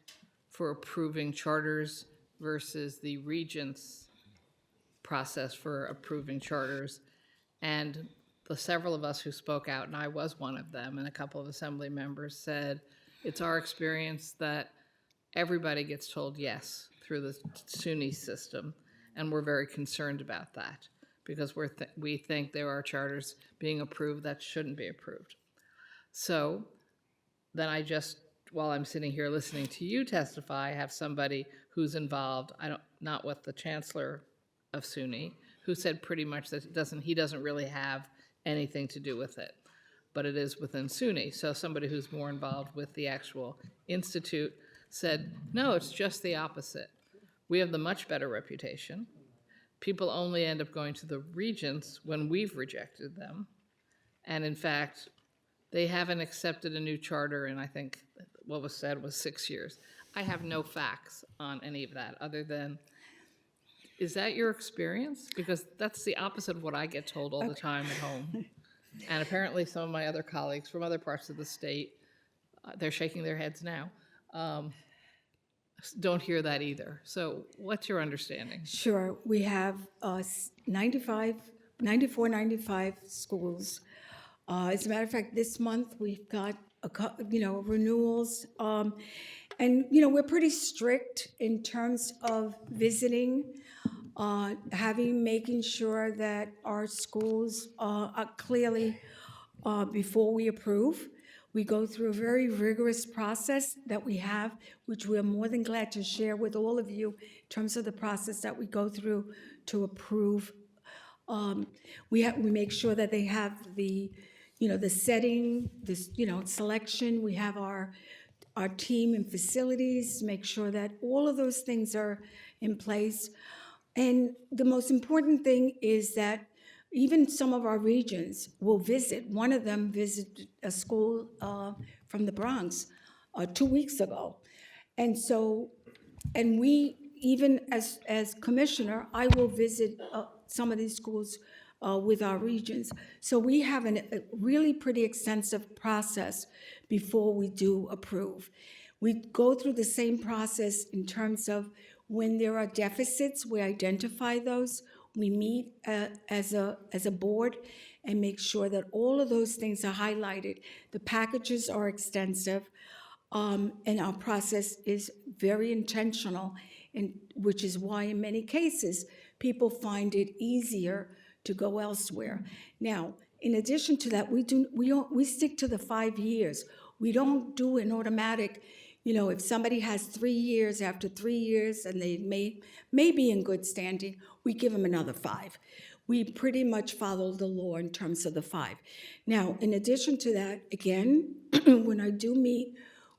for approving charters versus the Regents process for approving charters. And the several of us who spoke out, and I was one of them, and a couple of assembly members said, it's our experience that everybody gets told yes through the SUNY system, and we're very concerned about that because we think there are charters being approved that shouldn't be approved. So then while I'm sitting here listening to you testify, I have somebody who's involved, not with the chancellor of SUNY, who said pretty much that he doesn't really have anything to do with it, but it is within SUNY. So somebody who's more involved with the actual institute said, no, it's just the opposite. We have the much better reputation. People only end up going to the Regents when we've rejected them. And in fact, they haven't accepted a new charter in, I think, what was said was 6 years. I have no facts on any of that other than, is that your experience? Because that's the opposite of what I get told all the time at home. And apparently some of my other colleagues from other parts of the state, they're shaking their heads now. don't hear that either. So what's your understanding? Sure, we have 94, 95 schools. As a matter of fact, this month, we've got, renewals. And, we're pretty strict in terms of visiting, making sure that our schools are clearly, before we approve. We go through a very rigorous process that we have, which we're more than glad to share with all of you in terms of the process that we go through to approve. We make sure that they have the setting, this, selection. We have our team and facilities, make sure that all of those things are in place. And the most important thing is that even some of our regions will visit. One of them visited a school from the Bronx 2 weeks ago. And so, and we, even as commissioner, I will visit some of these schools with our regions. So we have a really pretty extensive process before we do approve. We go through the same process in terms of when there are deficits, we identify those. We meet as a board and make sure that all of those things are highlighted. The packages are extensive, and our process is very intentional, which is why in many cases, people find it easier to go elsewhere. Now, in addition to that, we stick to the 5 years. We don't do an automatic, if somebody has 3 years, after 3 years, and they may be in good standing, we give them another 5. We pretty much follow the law in terms of the 5. Now, in addition to that, again, when I do meet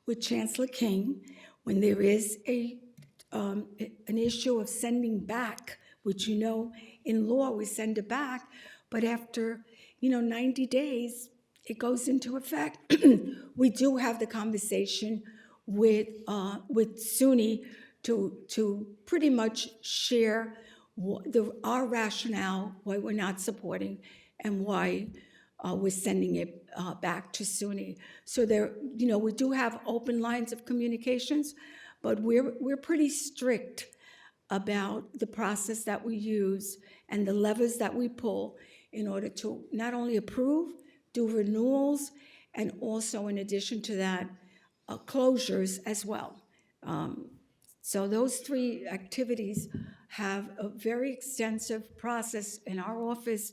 with Chancellor King, when there is an issue of sending back, which in law we send it back, but after 90 days, it goes into effect. We do have the conversation with SUNY to pretty much share our rationale, why we're not supporting, and why we're sending it back to SUNY. So we do have open lines of communications, but we're pretty strict about the process that we use and the levers that we pull in order to not only approve, do renewals, and also, in addition to that, closures as well. So those 3 activities have a very extensive process in our office.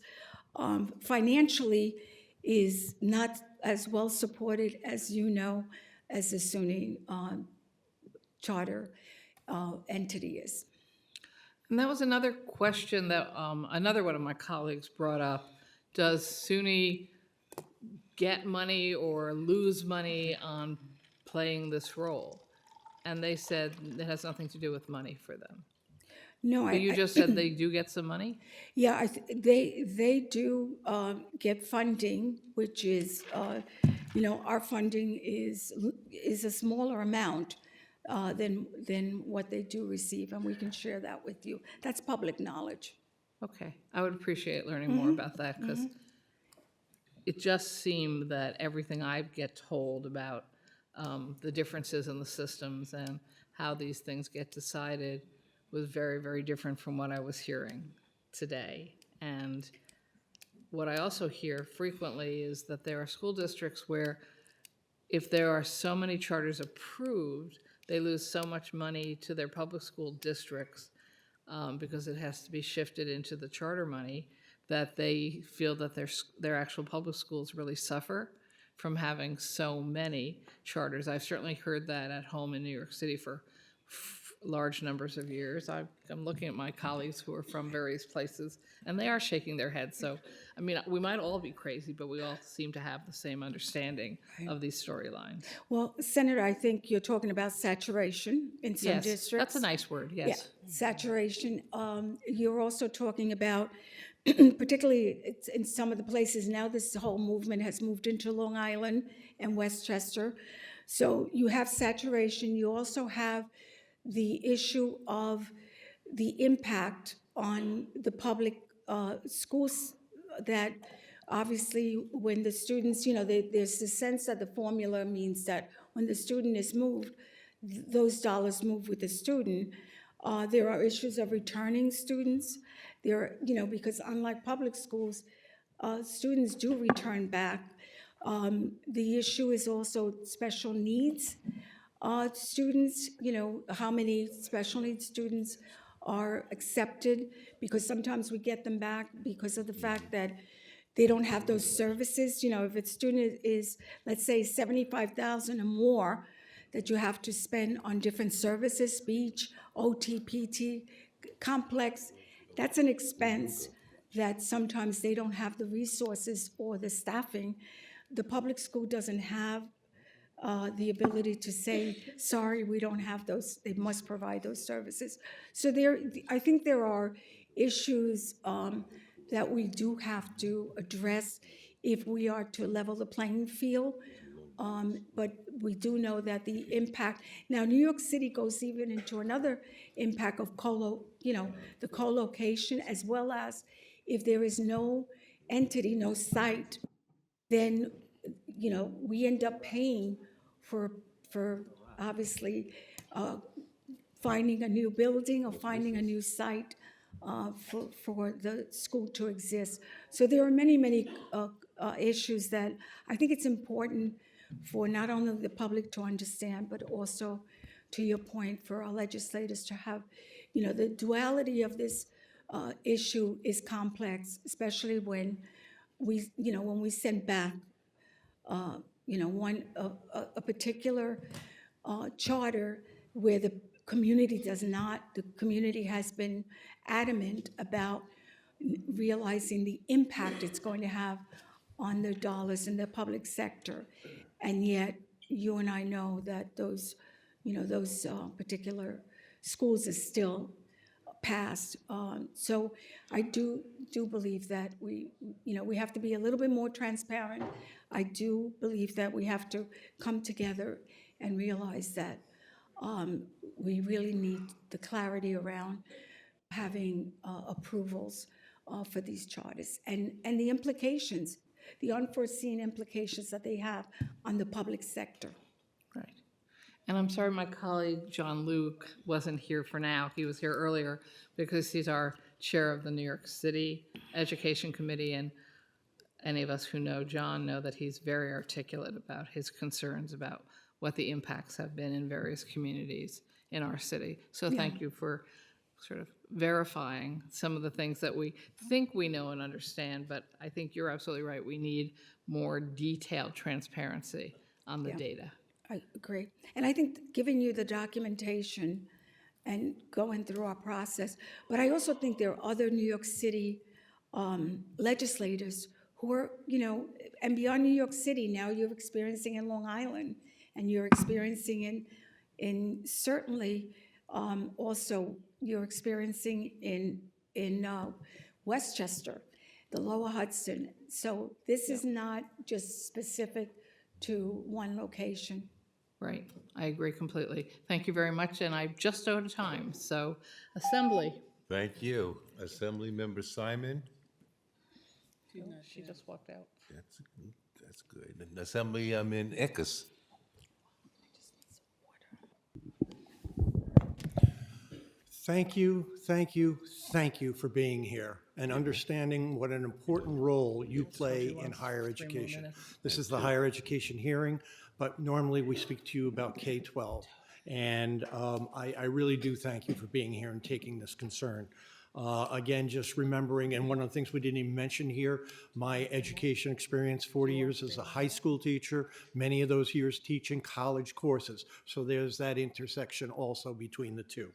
Financially is not as well supported as as the SUNY charter entity is. And that was another question that another one of my colleagues brought up. Does SUNY get money or lose money on playing this role? And they said it has nothing to do with money for them. No, But you just said they do get some money? Yeah, they do get funding, which is, our funding is a smaller amount than what they do receive, and we can share that with you. That's public knowledge. Okay, I would appreciate learning more about that, because it just seemed that everything I get told about the differences in the systems and how these things get decided was very, very different from what I was hearing today. And what I also hear frequently is that there are school districts where if there are so many charters approved, they lose so much money to their public school districts because it has to be shifted into the charter money, that they feel that their actual public schools really suffer from having so many charters. I've certainly heard that at home in New York City for large numbers of years. I'm looking at my colleagues who are from various places, and they are shaking their heads. So, I mean, we might all be crazy, but we all seem to have the same understanding of these storylines. Well, Senator, I think you're talking about saturation in some Yes, districts. that's a nice word, yes. Yeah, saturation. You're also talking about, particularly in some of the places now, this whole movement has moved into Long Island and Westchester. So you have saturation. You also have the issue of the impact on the public schools, that obviously when the students, there's the sense that the formula means that when the student is moved, those dollars move with the student. There are issues of returning students. There, because unlike public schools, students do return back. The issue is also special needs students, how many special needs students are accepted, because sometimes we get them back because of the fact that they don't have those services. If a student is, let's say, 75,000 or more that you have to spend on different services, speech, OT, PT, complex, that's an expense that sometimes they don't have the resources or the staffing. The public school doesn't have the ability to say, sorry, we don't have those, they must provide those services. So I think there are issues that we do have to address if we are to level the playing field. But we do know that the impact, now New York City goes even into another impact of the co-location, as well as if there is no entity, no site, then, we end up paying for obviously finding a new building or finding a new site for the school to exist. So there are many, many issues that I think it's important for not only the public to understand, but also, to your point, for our legislators to have, the duality of this issue is complex, especially when when we send back, a particular charter where the community does not, the community has been adamant about realizing the impact it's going to have on the dollars in the public sector. And yet, you and I know that those particular schools are still passed. So I do believe that we have to be a little bit more transparent. I do believe that we have to come together and realize that we really need the clarity around having approvals for these charters and the implications, the unforeseen implications that they have on the public sector. Right. And I'm sorry my colleague John Luke wasn't here for now. He was here earlier because he's our chair of the New York City Education Committee, and any of us who know John know that he's very articulate about his concerns about what the impacts have been in various communities in our city. So thank you for sort of verifying some of the things that we think we know and understand, but I think you're absolutely right. We need more detailed transparency on the data. I agree. And I think giving you the documentation and going through our process, but I also think there are other New York City legislators who are, and beyond New York City, now you're experiencing in Long Island, and you're experiencing in certainly also you're experiencing in Westchester, the Lower Hudson. So this is not just specific to one location. Right, I agree completely. Thank you very much, and I'm just out of time, so Assembly. Thank you. Assembly Member Simon? She just walked out. That's good. And Assemblyman Eckes? Thank you, thank you, thank you for being here and understanding what an important role you play in higher education. This is the higher education hearing, but normally we speak to you about K-12. And I really do thank you for being here and taking this concern. Again, just remembering, and one of the things we didn't even mention here, my education experience, 40 years as a high school teacher, many of those years teaching college courses. So there's that intersection also between the two.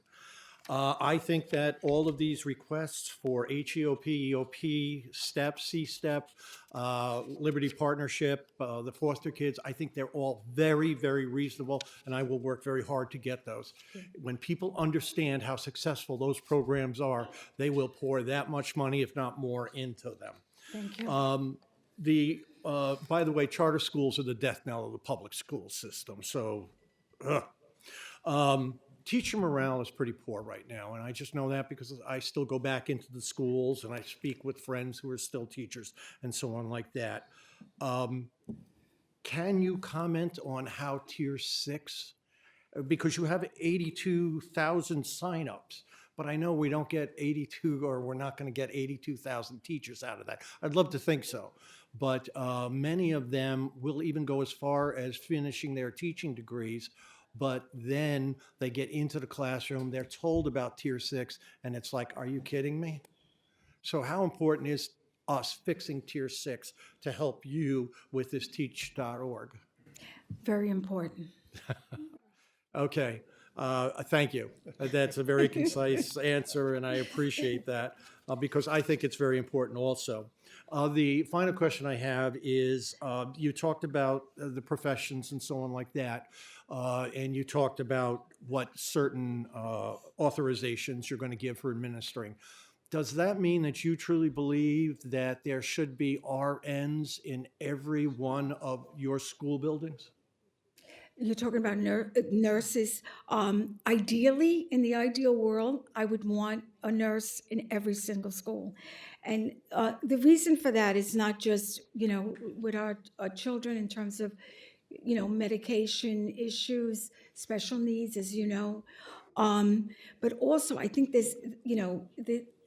I think that all of these requests for HEOP, EOP, STEP, C-STEP, Liberty Partnership, the foster kids, I think they're all very, very reasonable, and I will work very hard to get those. When people understand how successful those programs are, they will pour that much money, if not more, into them. Thank you. By the way, charter schools are the death knell of the public school system, so, teacher morale is pretty poor right now, and I just know that because I still go back into the schools and I speak with friends who are still teachers and so on like that. Can you comment on how Tier 6 because you have 82,000 signups. But I know we don't get 82, or we're not going to get 82,000 teachers out of that. I'd love to think so. But many of them will even go as far as finishing their teaching degrees, but then they get into the classroom, they're told about Tier 6, and it's like, are you kidding me? So how important is us fixing Tier 6 to help you with this teach.org? Very important. Okay, thank you. That's a very concise answer, and I appreciate that because I think it's very important also. The final question I have is, you talked about the professions and so on like that, and you talked about what certain authorizations you're going to give for administering. Does that mean that you truly believe that there should be RNs in every one of your school buildings? You're talking about nurses. Ideally, in the ideal world, I would want a nurse in every single school. And the reason for that is not just, with our children in terms of, medication issues, special needs, as you know. But also, I think there's,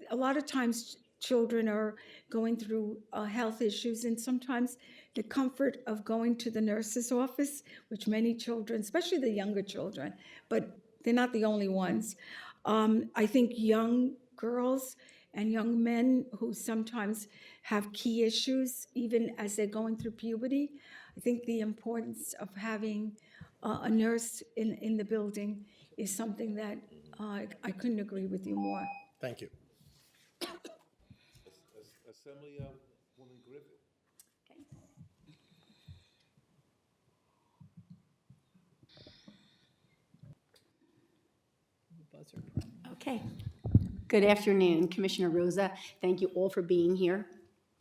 a lot of times children are going through health issues, and sometimes the comfort of going to the nurse's office, which many children, especially the younger children, but they're not the only ones. I think young girls and young men who sometimes have key issues, even as they're going through puberty, I think the importance of having a nurse in the building is something that I couldn't agree with you more. Thank you. Assemblywoman Griffith. Okay. Good afternoon, Commissioner Rosa. Thank you all for being here.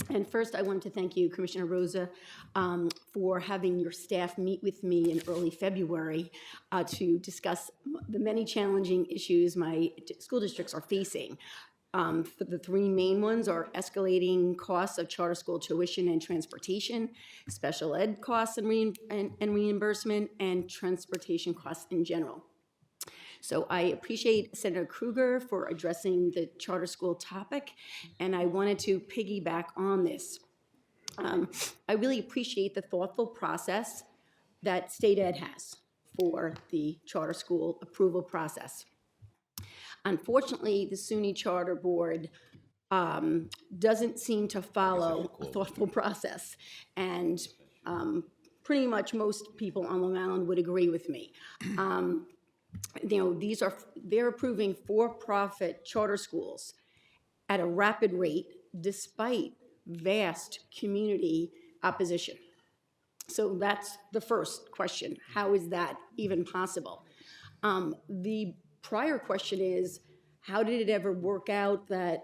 And first, I wanted to thank you, Commissioner Rosa, for having your staff meet with me in early February to discuss the many challenging issues my school districts are facing. The three main ones are escalating costs of charter school tuition and transportation, special ed costs and reimbursement, and transportation costs in general. So I appreciate Senator Krueger for addressing the charter school topic, and I wanted to piggyback on this. I really appreciate the thoughtful process that State Ed has for the charter school approval process. Unfortunately, the SUNY Charter Board doesn't seem to follow a thoughtful process, and pretty much most people on Long Island would agree with me. They're approving for-profit charter schools at a rapid rate despite vast community opposition. So that's the first question. How is that even possible? The prior question is, how did it ever work out that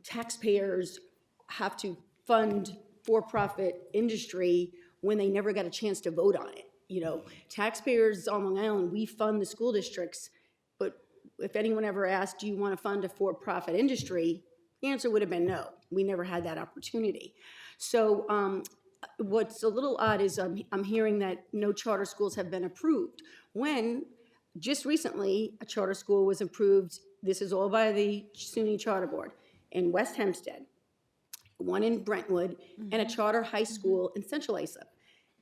taxpayers have to fund for-profit industry when they never got a chance to vote on it? Taxpayers on Long Island, we fund the school districts, but if anyone ever asked, do you want to fund a for-profit industry, the answer would have been no. We never had that opportunity. So what's a little odd is I'm hearing that no charter schools have been approved, when just recently a charter school was approved. This is all by the SUNY Charter Board in West Hempstead, one in Brentwood, and a charter high school in Central Islip.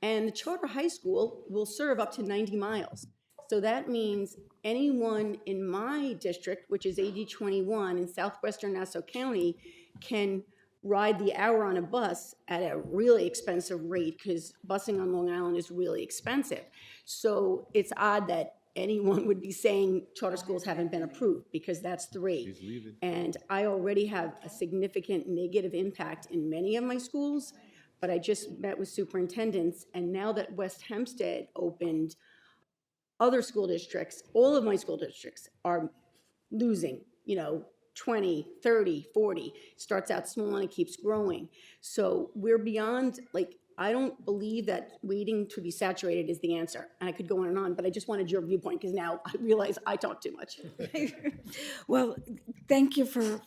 And the charter high school will serve up to 90 miles. So that means anyone in my district, which is AD 21 in southwestern Nassau County, can ride the hour on a bus at a really expensive rate, because busing on Long Island is really expensive. So it's odd that anyone would be saying charter schools haven't been approved, because that's three. And I already have a significant negative impact in many of my schools, but I just met with superintendents, and now that West Hempstead opened, other school districts, all of my school districts are losing, 20, 30, 40. Starts out small and it keeps growing. So we're beyond, I don't believe that waiting to be saturated is the answer. And I could go on and on, but I just wanted your viewpoint, because now I realize I talk too much. Well, thank you for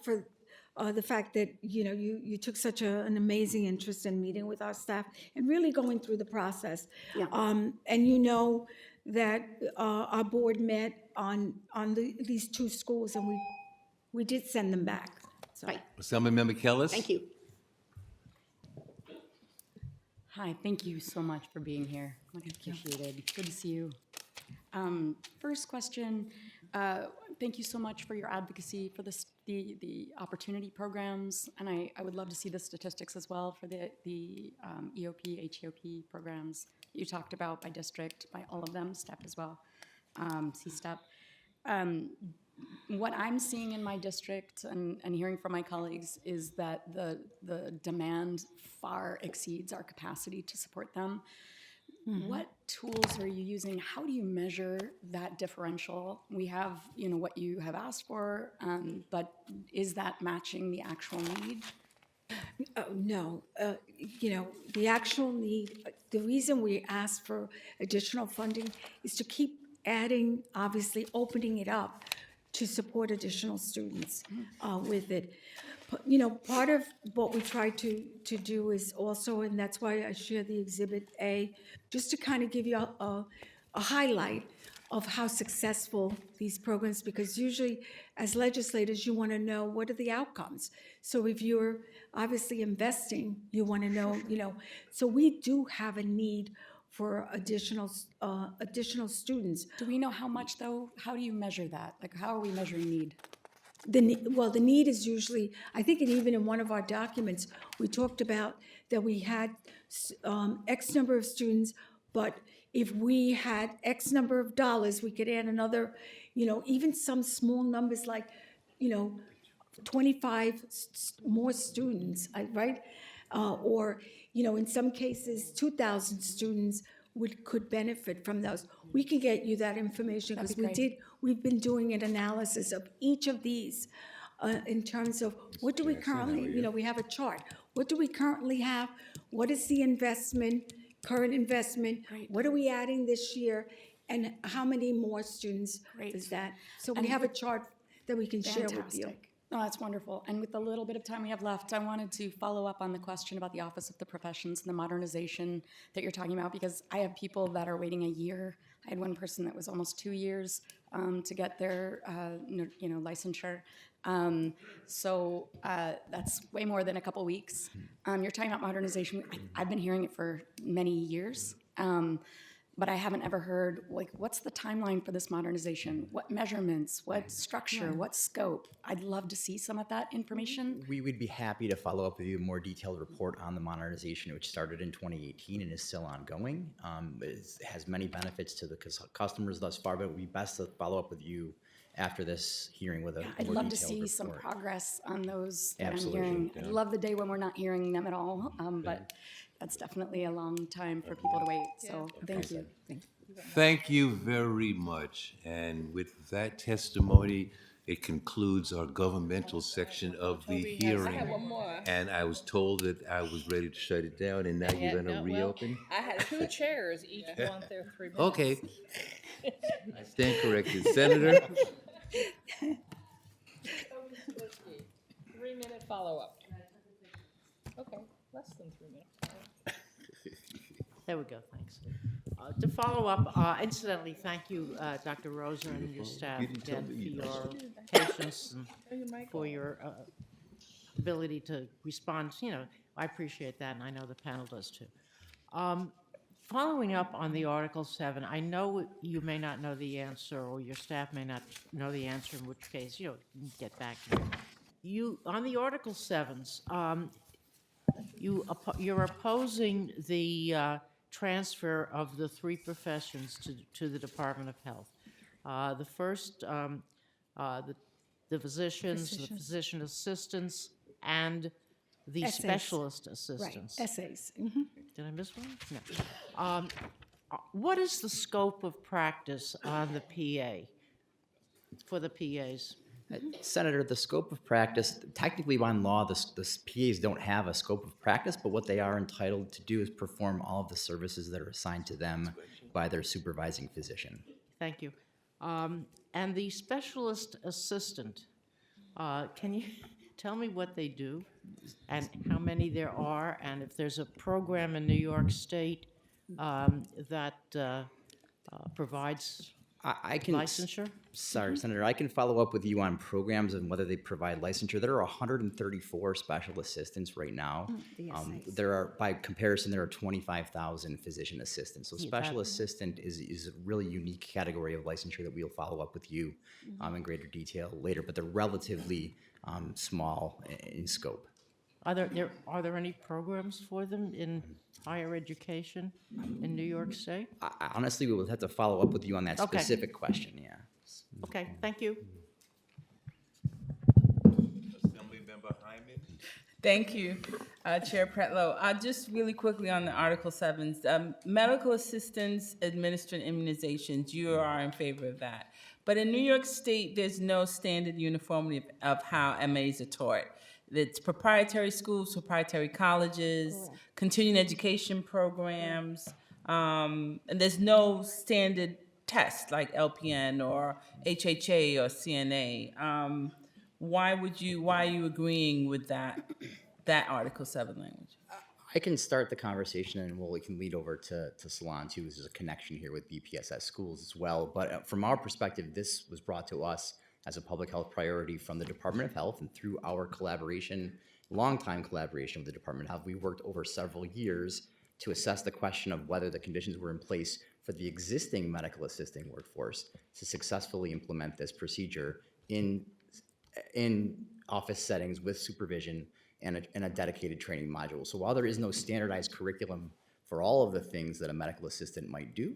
the fact that, you took such an amazing interest in meeting with our staff and really going through the process. Yeah. And you know that our board met on these two schools, and we did send them back. So. Right. Assemblymember Kellis? Thank you. Hi, thank you so much for being here. Much appreciated. Good to see you. First question, thank you so much for your advocacy for the opportunity programs, and I would love to see the statistics as well for the EOP, HEOP programs you talked about by district, by all of them, STEP as well, C-STEP. What I'm seeing in my district and hearing from my colleagues is that the demand far exceeds our capacity to support them. Mm-hmm. What tools are you using? How do you measure that differential? We have, what you have asked for, but is that matching the actual need? No, the actual need, the reason we ask for additional funding is to keep adding, obviously opening it up to support additional students with it. Part of what we try to do is also, and that's why I share the Exhibit A, just to kind of give you a highlight of how successful these programs, because usually as legislators, you want to know what are the outcomes. So if you're obviously investing, you want to know, so we do have a need for additional students. Do we know how much though? How do you measure that? Like, how are we measuring need? The need is usually, I think, and even in one of our documents, we talked about that we had X number of students, but if we had X number of dollars, we could add another, even some small numbers like, 25 more students, right? Or, in some cases, 2,000 students could benefit from those. We can get you that information because we've been doing an analysis of each of these in terms of what do we currently, we have a chart. What do we currently have? What is the current investment? What are we adding this year? And how many more students is that? So we have a chart that we can share with you. Oh, that's wonderful. And with the little bit of time we have left, I wanted to follow up on the question about the Office of the Professions and the modernization that you're talking about, because I have people that are waiting a year. I had one person that was almost 2 years to get their licensure. So that's way more than a couple weeks. You're talking about modernization. I've been hearing it for many years. But I haven't ever heard, what's the timeline for this modernization? What measurements, what structure, what scope? I'd love to see some of that information. We would be happy to follow up with you a more detailed report on the modernization, which started in 2018 and is still ongoing. It has many benefits to the customers thus far, but it would be best to follow up with you after this hearing with a more I'd love to detailed see report. some progress on those that Absolutely, I'm hearing. yeah. I'd love the day when we're not hearing them at all, but that's definitely a long time for people to wait. So thank you. Thank you very much. And with that testimony, it concludes our governmental section of the hearing. I have one more. And I was told that I was ready to shut it down, and now you're going to reopen? I had 2 chairs, each want their 3 minutes. Okay. I stand corrected. Senator? 3-minute follow-up. Okay, less than 3 minutes. There we go, thanks. To follow up, incidentally, thank you, Dr. Rosa and your staff again for your patience and for your ability to respond. I appreciate that, and I know the panel does too. Following up on the Article 7, I know you may not know the answer, or your staff may not know the answer, in which case, get back to you. On the Article 7s, you're opposing the transfer of the 3 professions to the Department of Health. The first, the physicians, the physician assistants, and the Essays. Specialist Right, assistants. essays. Did I miss one? No. What is the scope of practice on the PA, for the PAs? Senator, the scope of practice, technically on law, the PAs don't have a scope of practice, but what they are entitled to do is perform all of the services that are assigned to them by their supervising physician. Thank you. And the specialist assistant, can you tell me what they do and how many there are, and if there's a program in New York State that provides I can. licensure? Sorry, Senator, I can follow up with you on programs and whether they provide licensure. There are 134 special assistants right now. There are, by comparison, there are 25,000 physician assistants. So special assistant is a really unique category of licensure that we'll follow up with you in greater detail later, but they're relatively small in scope. Are there any programs for them in higher education in New York State? Honestly, we will have to follow up with you on that Okay. specific question, yeah. Okay, thank you. Assemblymember Hyman. Thank you, Chair Pretlow. Just really quickly on the Article 7, medical assistants administering immunizations, you are in favor of that. But in New York State, there's no standard uniformity of how MAs are taught. It's proprietary schools, proprietary colleges, continuing education programs, and there's no standard test like LPN or HHA or CNA. Why are you agreeing with that Article 7 language? I can start the conversation and we can lead over to Salon too. There's a connection here with BPSS schools as well. But from our perspective, this was brought to us as a public health priority from the Department of Health, and through our collaboration, longtime collaboration with the Department of Health, we worked over several years to assess the question of whether the conditions were in place for the existing medical assisting workforce to successfully implement this procedure in office settings with supervision and a dedicated training module. So while there is no standardized curriculum for all of the things that a medical assistant might do,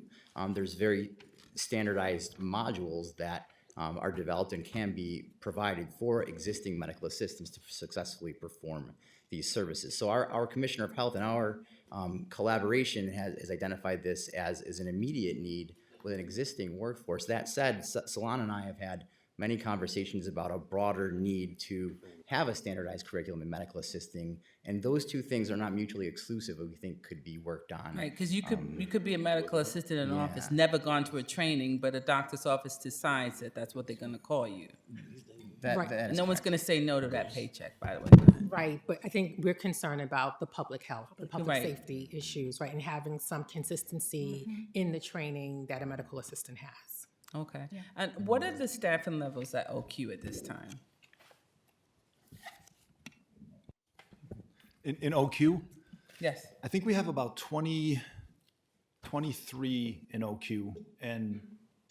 there's very standardized modules that are developed and can be provided for existing medical assistants to successfully perform these services. So our Commissioner of Health and our collaboration has identified this as an immediate need with an existing workforce. That said, Salon and I have had many conversations about a broader need to have a standardized curriculum in medical assisting, and those two things are not mutually exclusive, but we think could be worked on. Right, because you could be a medical assistant in an office, never gone to a training, but a doctor's office decides that that's what they're going to call you. That is No one's going to say no to that paycheck, by the way. Right, but I think we're concerned about the public health, the public Right. safety issues, right, and having some consistency in the training that a medical assistant has. Okay. And what are the staffing levels at OQ at this time? In OQ, Yes. I think we have about 23 in OQ, and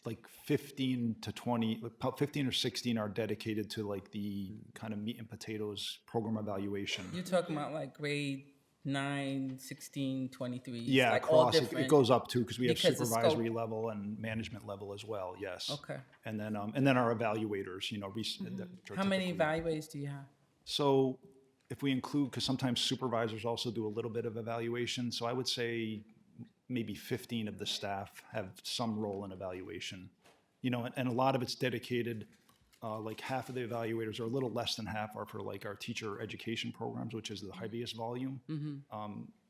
like 15 to 20, about 15 or 16 are dedicated to like the kind of meat and potatoes program evaluation. You're talking about like grade 9, 16, 23. Yeah, like all across, it different. goes up too, because we have Because the scope- supervisory level and management level as well, yes. Okay. And then our evaluators, that are How many typically- evaluators do you have? So if we include, because sometimes supervisors also do a little bit of evaluation, so I would say maybe 15 of the staff have some role in evaluation. And a lot of it's dedicated, like half of the evaluators, or a little less than half, are for like our teacher education programs, which is the heaviest volume.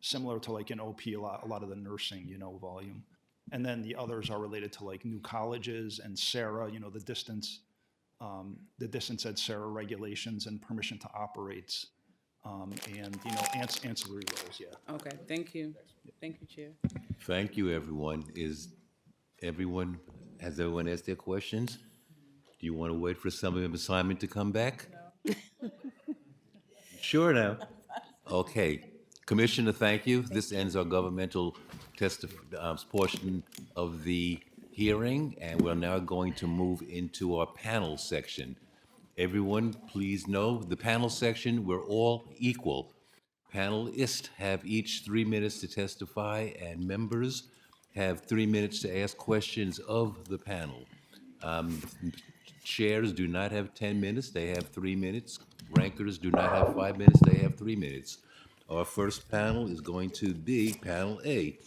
Similar to like in OP, a lot of the nursing, volume. And then the others are related to like new colleges and SARA, the distance ed SARA regulations and permission to operate, and ancillary roles. Yeah. Okay, thank you. Thank you, Chair. Thank you, everyone. Has everyone asked their questions? Do you want to wait for Assemblymember Simon to come back? Sure now. Okay. Commissioner, thank you. This ends our governmental portion of the hearing, and we're now going to move into our panel section. Everyone, please know, the panel section, we're all equal. Panelists have each 3 minutes to testify, and members have 3 minutes to ask questions of the panel. Chairs do not have 10 minutes, they have 3 minutes. Rankers do not have 5 minutes, they have 3 minutes. Our first panel is going to be Panel A.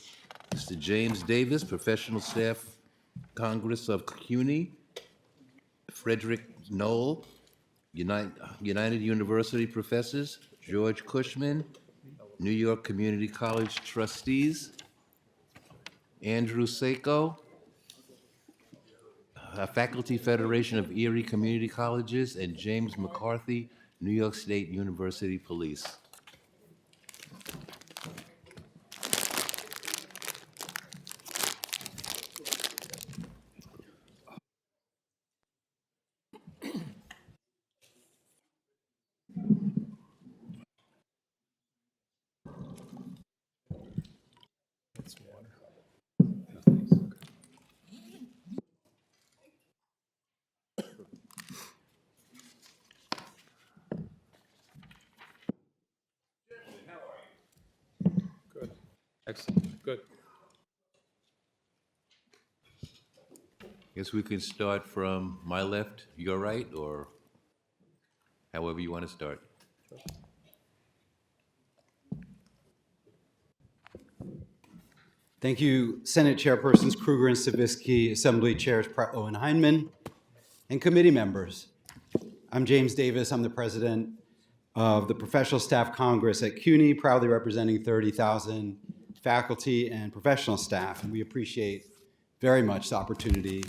Mr. James Davis, Professional Staff, Congress of CUNY. Frederick Knoll, United University Professors. George Cushman, New York Community College Trustees. Andrew Sako, Faculty Federation of Erie Community Colleges, and James McCarthy, New York State University Police. Excellent, good. Guess we can start from my left, your right, or however you want to start. Thank you, Senate Chairpersons Kruger and Stavisky, Assembly Chairs Pretlow and Heineman, and committee members. I'm James Davis. I'm the president of the Professional Staff Congress at CUNY, proudly representing 30,000 faculty and professional staff. And we appreciate very much the opportunity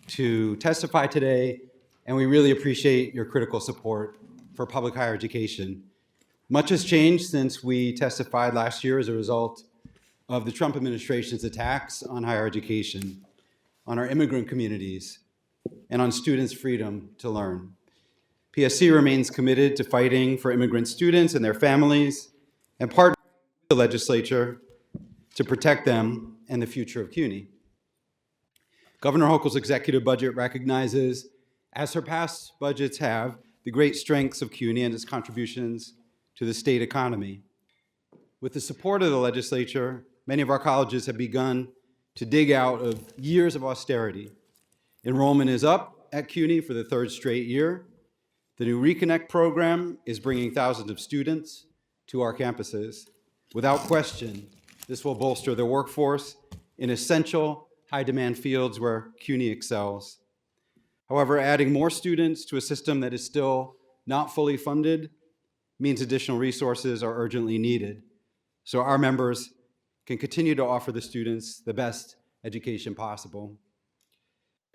to testify today, and we really appreciate your critical support for public higher education. Much has changed since we testified last year as a result of the Trump administration's attacks on higher education, on our immigrant communities, and on students' freedom to learn. PSC remains committed to fighting for immigrant students and their families and partnering with the legislature to protect them and the future of CUNY. Governor Hochul's executive budget recognizes, as her past budgets have, the great strengths of CUNY and its contributions to the state economy. With the support of the legislature, many of our colleges have begun to dig out of years of austerity. Enrollment is up at CUNY for the third straight year. The new Reconnect program is bringing thousands of students to our campuses. Without question, this will bolster the workforce in essential, high-demand fields where CUNY excels. However, adding more students to a system that is still not fully funded means additional resources are urgently needed, so our members can continue to offer the students the best education possible.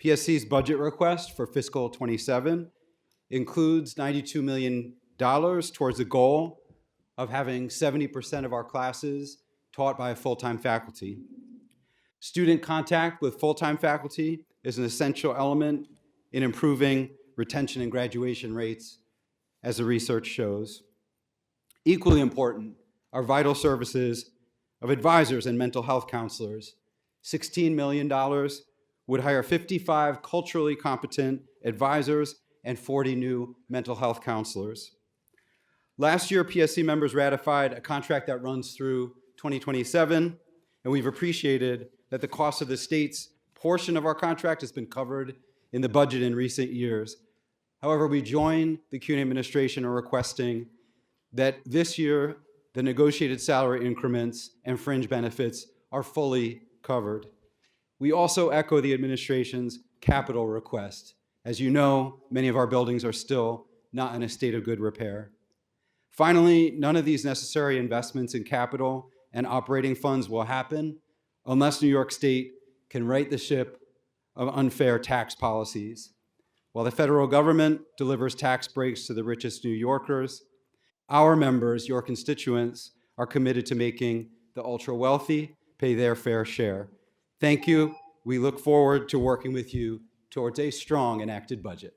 PSC's budget request for fiscal '27 includes $92 million towards the goal of having 70% of our classes taught by a full-time faculty. Student contact with full-time faculty is an essential element in improving retention and graduation rates, as the research shows. Equally important are vital services of advisors and mental health counselors. $16 million would hire 55 culturally competent advisors and 40 new mental health counselors. Last year, PSC members ratified a contract that runs through 2027, and we've appreciated that the cost of the state's portion of our contract has been covered in the budget in recent years. However, we join the CUNY administration in requesting that this year, the negotiated salary increments and fringe benefits are fully covered. We also echo the administration's capital request. As you know, many of our buildings are still not in a state of good repair. Finally, none of these necessary investments in capital and operating funds will happen unless New York State can right the ship of unfair tax policies. While the federal government delivers tax breaks to the richest New Yorkers, our members, your constituents, are committed to making the ultra-wealthy pay their fair share. Thank you. We look forward to working with you towards a strong enacted budget.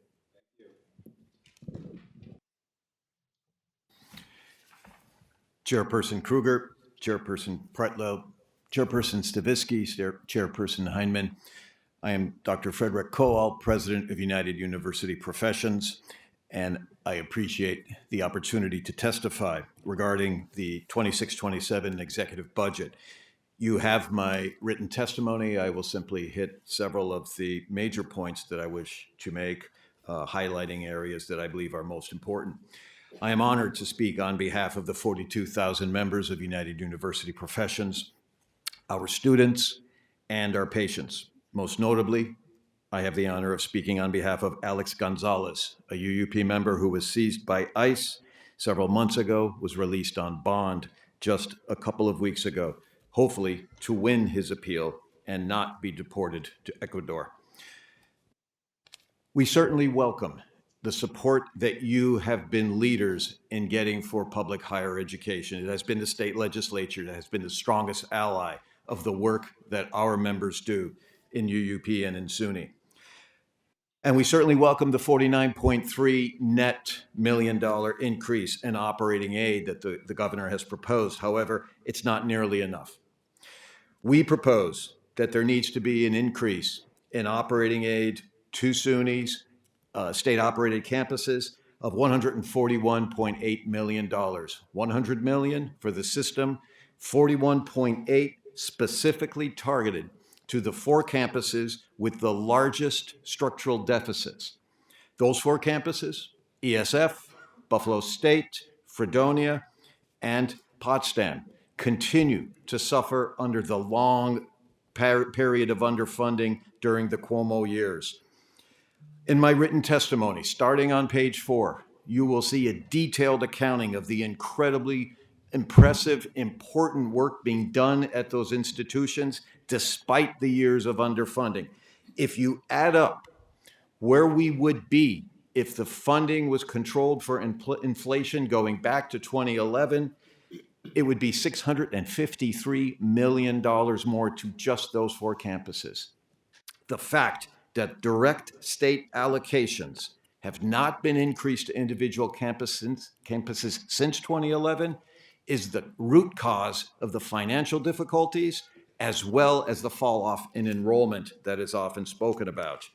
Chairperson Kruger, Chairperson Pretlow, Chairperson Stavisky, Chairperson Heineman. I am Dr. Frederick Kowal, President of United University Professions, and I appreciate the opportunity to testify regarding the 26-27 executive budget. You have my written testimony. I will simply hit several of the major points that I wish to make, highlighting areas that I believe are most important. I am honored to speak on behalf of the 42,000 members of United University Professions, our students, and our patients. Most notably, I have the honor of speaking on behalf of Alex Gonzalez, a UUP member who was seized by ICE several months ago, was released on bond just a couple of weeks ago, hopefully to win his appeal and not be deported to Ecuador. We certainly welcome the support that you have been leaders in getting for public higher education. It has been the state legislature that has been the strongest ally of the work that our members do in UUP and in SUNY. And we certainly welcome the $49.3 net million increase in operating aid that the governor has proposed. However, it's not nearly enough. We propose that there needs to be an increase in operating aid to SUNY's state-operated campuses of $141.8 million. $100 million for the system, 41.8 specifically targeted to the 4 campuses with the largest structural deficits. Those 4 campuses, ESF, Buffalo State, Fredonia, and Potsdam, continue to suffer under the long period of underfunding during the Cuomo years. In my written testimony, starting on page 4, you will see a detailed accounting of the incredibly impressive, important work being done at those institutions despite the years of underfunding. If you add up where we would be if the funding was controlled for inflation going back to 2011, it would be $653 million more to just those 4 campuses. The fact that direct state allocations have not been increased to individual campuses since 2011 is the root cause of the financial difficulties as well as the fall off in enrollment that is often spoken about.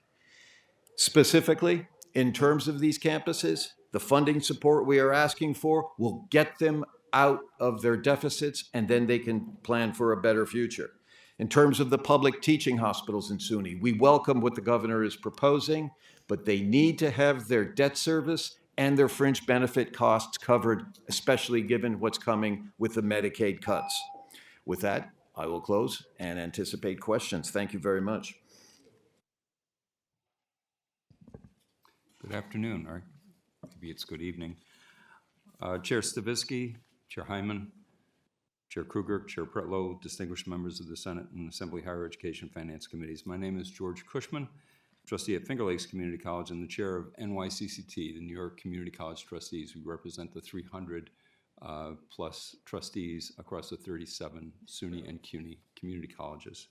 Specifically, in terms of these campuses, the funding support we are asking for will get them out of their deficits, and then they can plan for a better future. In terms of the public teaching hospitals in SUNY, we welcome what the governor is proposing, but they need to have their debt service and their fringe benefit costs covered, especially given what's coming with the Medicaid cuts. With that, I will close and anticipate questions. Thank you very much. Good afternoon, or maybe it's good evening. Chair Stavisky, Chair Hyman, Chair Kruger, Chair Pretlow, distinguished members of the Senate and Assembly Higher Education Finance Committees. My name is George Cushman, trustee at Finger Lakes Community College and the chair of NYCCT, the New York Community College Trustees. We represent the 300 plus trustees across the 37 SUNY and CUNY community colleges.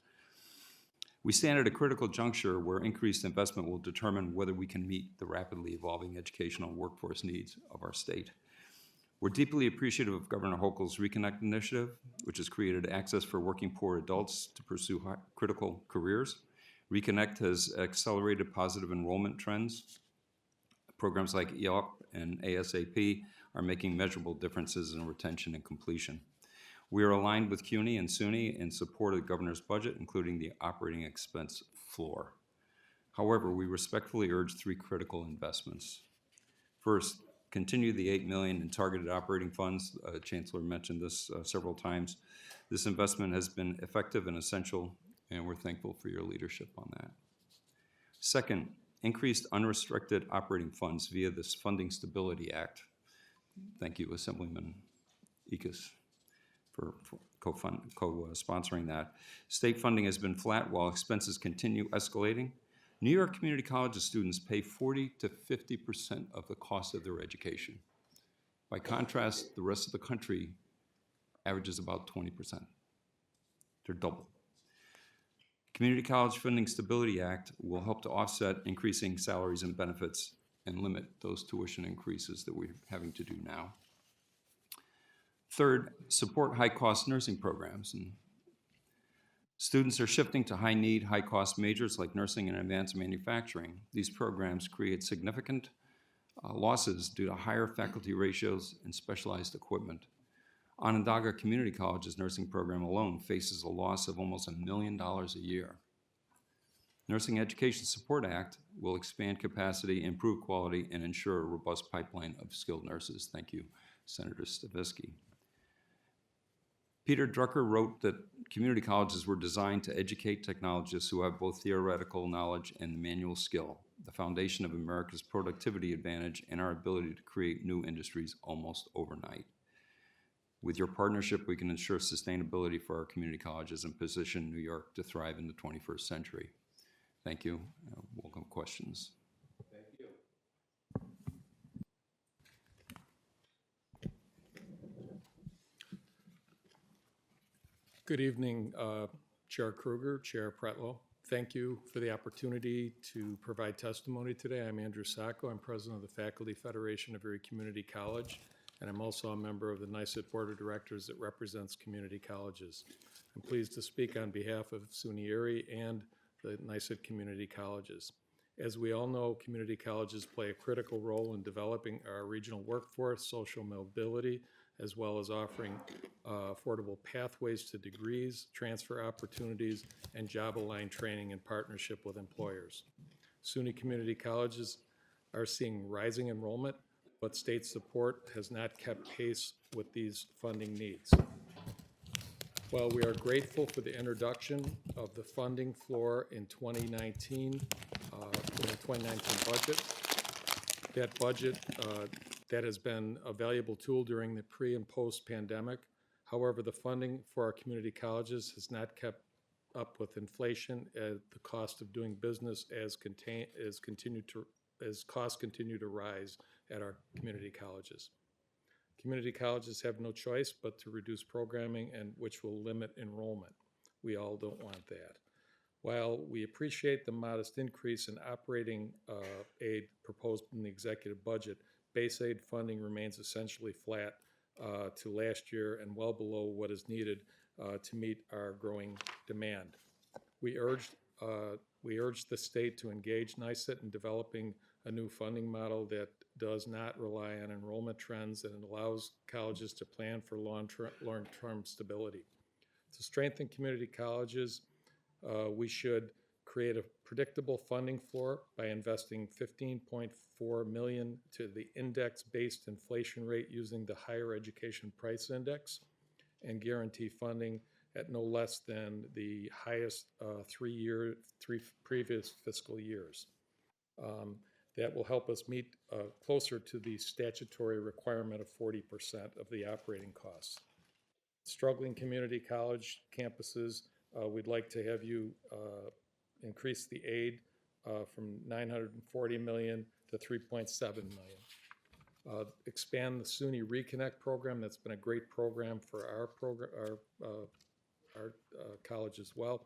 We stand at a critical juncture where increased investment will determine whether we can meet the rapidly evolving educational workforce needs of our state. We're deeply appreciative of Governor Hochul's Reconnect initiative, which has created access for working poor adults to pursue critical careers. Reconnect has accelerated positive enrollment trends. Programs like EOP and ASAP are making measurable differences in retention and completion. We are aligned with CUNY and SUNY in support of the governor's budget, including the operating expense floor. However, we respectfully urge 3 critical investments. First, continue the $8 million in targeted operating funds. Chancellor mentioned this several times. This investment has been effective and essential, and we're thankful for your leadership on that. Second, increased unrestricted operating funds via this Funding Stability Act. Thank you, Assemblyman Ekus, for co-sponsoring that. State funding has been flat while expenses continue escalating. New York Community College students pay 40 to 50% of the cost of their education. By contrast, the rest of the country averages about 20%. They're double. Community College Funding Stability Act will help to offset increasing salaries and benefits and limit those tuition increases that we're having to do now. Third, support high-cost nursing programs. And students are shifting to high-need, high-cost majors like nursing and advanced manufacturing. These programs create significant losses due to higher faculty ratios and specialized equipment. Onondaga Community College's nursing program alone faces a loss of almost $1 million a year. Nursing Education Support Act will expand capacity, improve quality, and ensure a robust pipeline of skilled nurses. Thank you, Senator Stavisky. Peter Drucker wrote that community colleges were designed to educate technologists who have both theoretical knowledge and manual skill, the foundation of America's productivity advantage and our ability to create new industries almost overnight. With your partnership, we can ensure sustainability for our community colleges and position New York to thrive in the 21st century. Thank you. Welcome questions. Thank you. Good evening, Chair Kruger, Chair Pretlow. Thank you for the opportunity to provide testimony today. I'm Andrew Sacco. I'm president of the Faculty Federation of Erie Community College, and I'm also a member of the NYSUT Board of Directors that represents community colleges. I'm pleased to speak on behalf of SUNY Erie and the NYSUT community colleges. As we all know, community colleges play a critical role in developing our regional workforce, social mobility, as well as offering affordable pathways to degrees, transfer opportunities, and job-aligned training in partnership with employers. SUNY community colleges are seeing rising enrollment, but state support has not kept pace with these funding needs. While we are grateful for the introduction of the funding floor in 2019, in the 2019 budget, that budget that has been a valuable tool during the pre and post-pandemic. However, the funding for our community colleges has not kept up with inflation as the cost of doing business as costs continue to rise at our community colleges. Community colleges have no choice but to reduce programming, and which will limit enrollment. We all don't want that. While we appreciate the modest increase in operating aid proposed in the executive budget, base aid funding remains essentially flat to last year and well below what is needed to meet our growing demand. We urged the state to engage NYSUT in developing a new funding model that does not rely on enrollment trends and allows colleges to plan for long-term stability. To strengthen community colleges, we should create a predictable funding floor by investing $15.4 million to the index-based inflation rate using the Higher Education Price Index, and guarantee funding at no less than the highest three previous fiscal years. That will help us meet closer to the statutory requirement of 40% of the operating costs. Struggling community college campuses, we'd like to have you increase the aid from $940 million to $3.7 million. Expand the SUNY Reconnect program. That's been a great program for our college as well.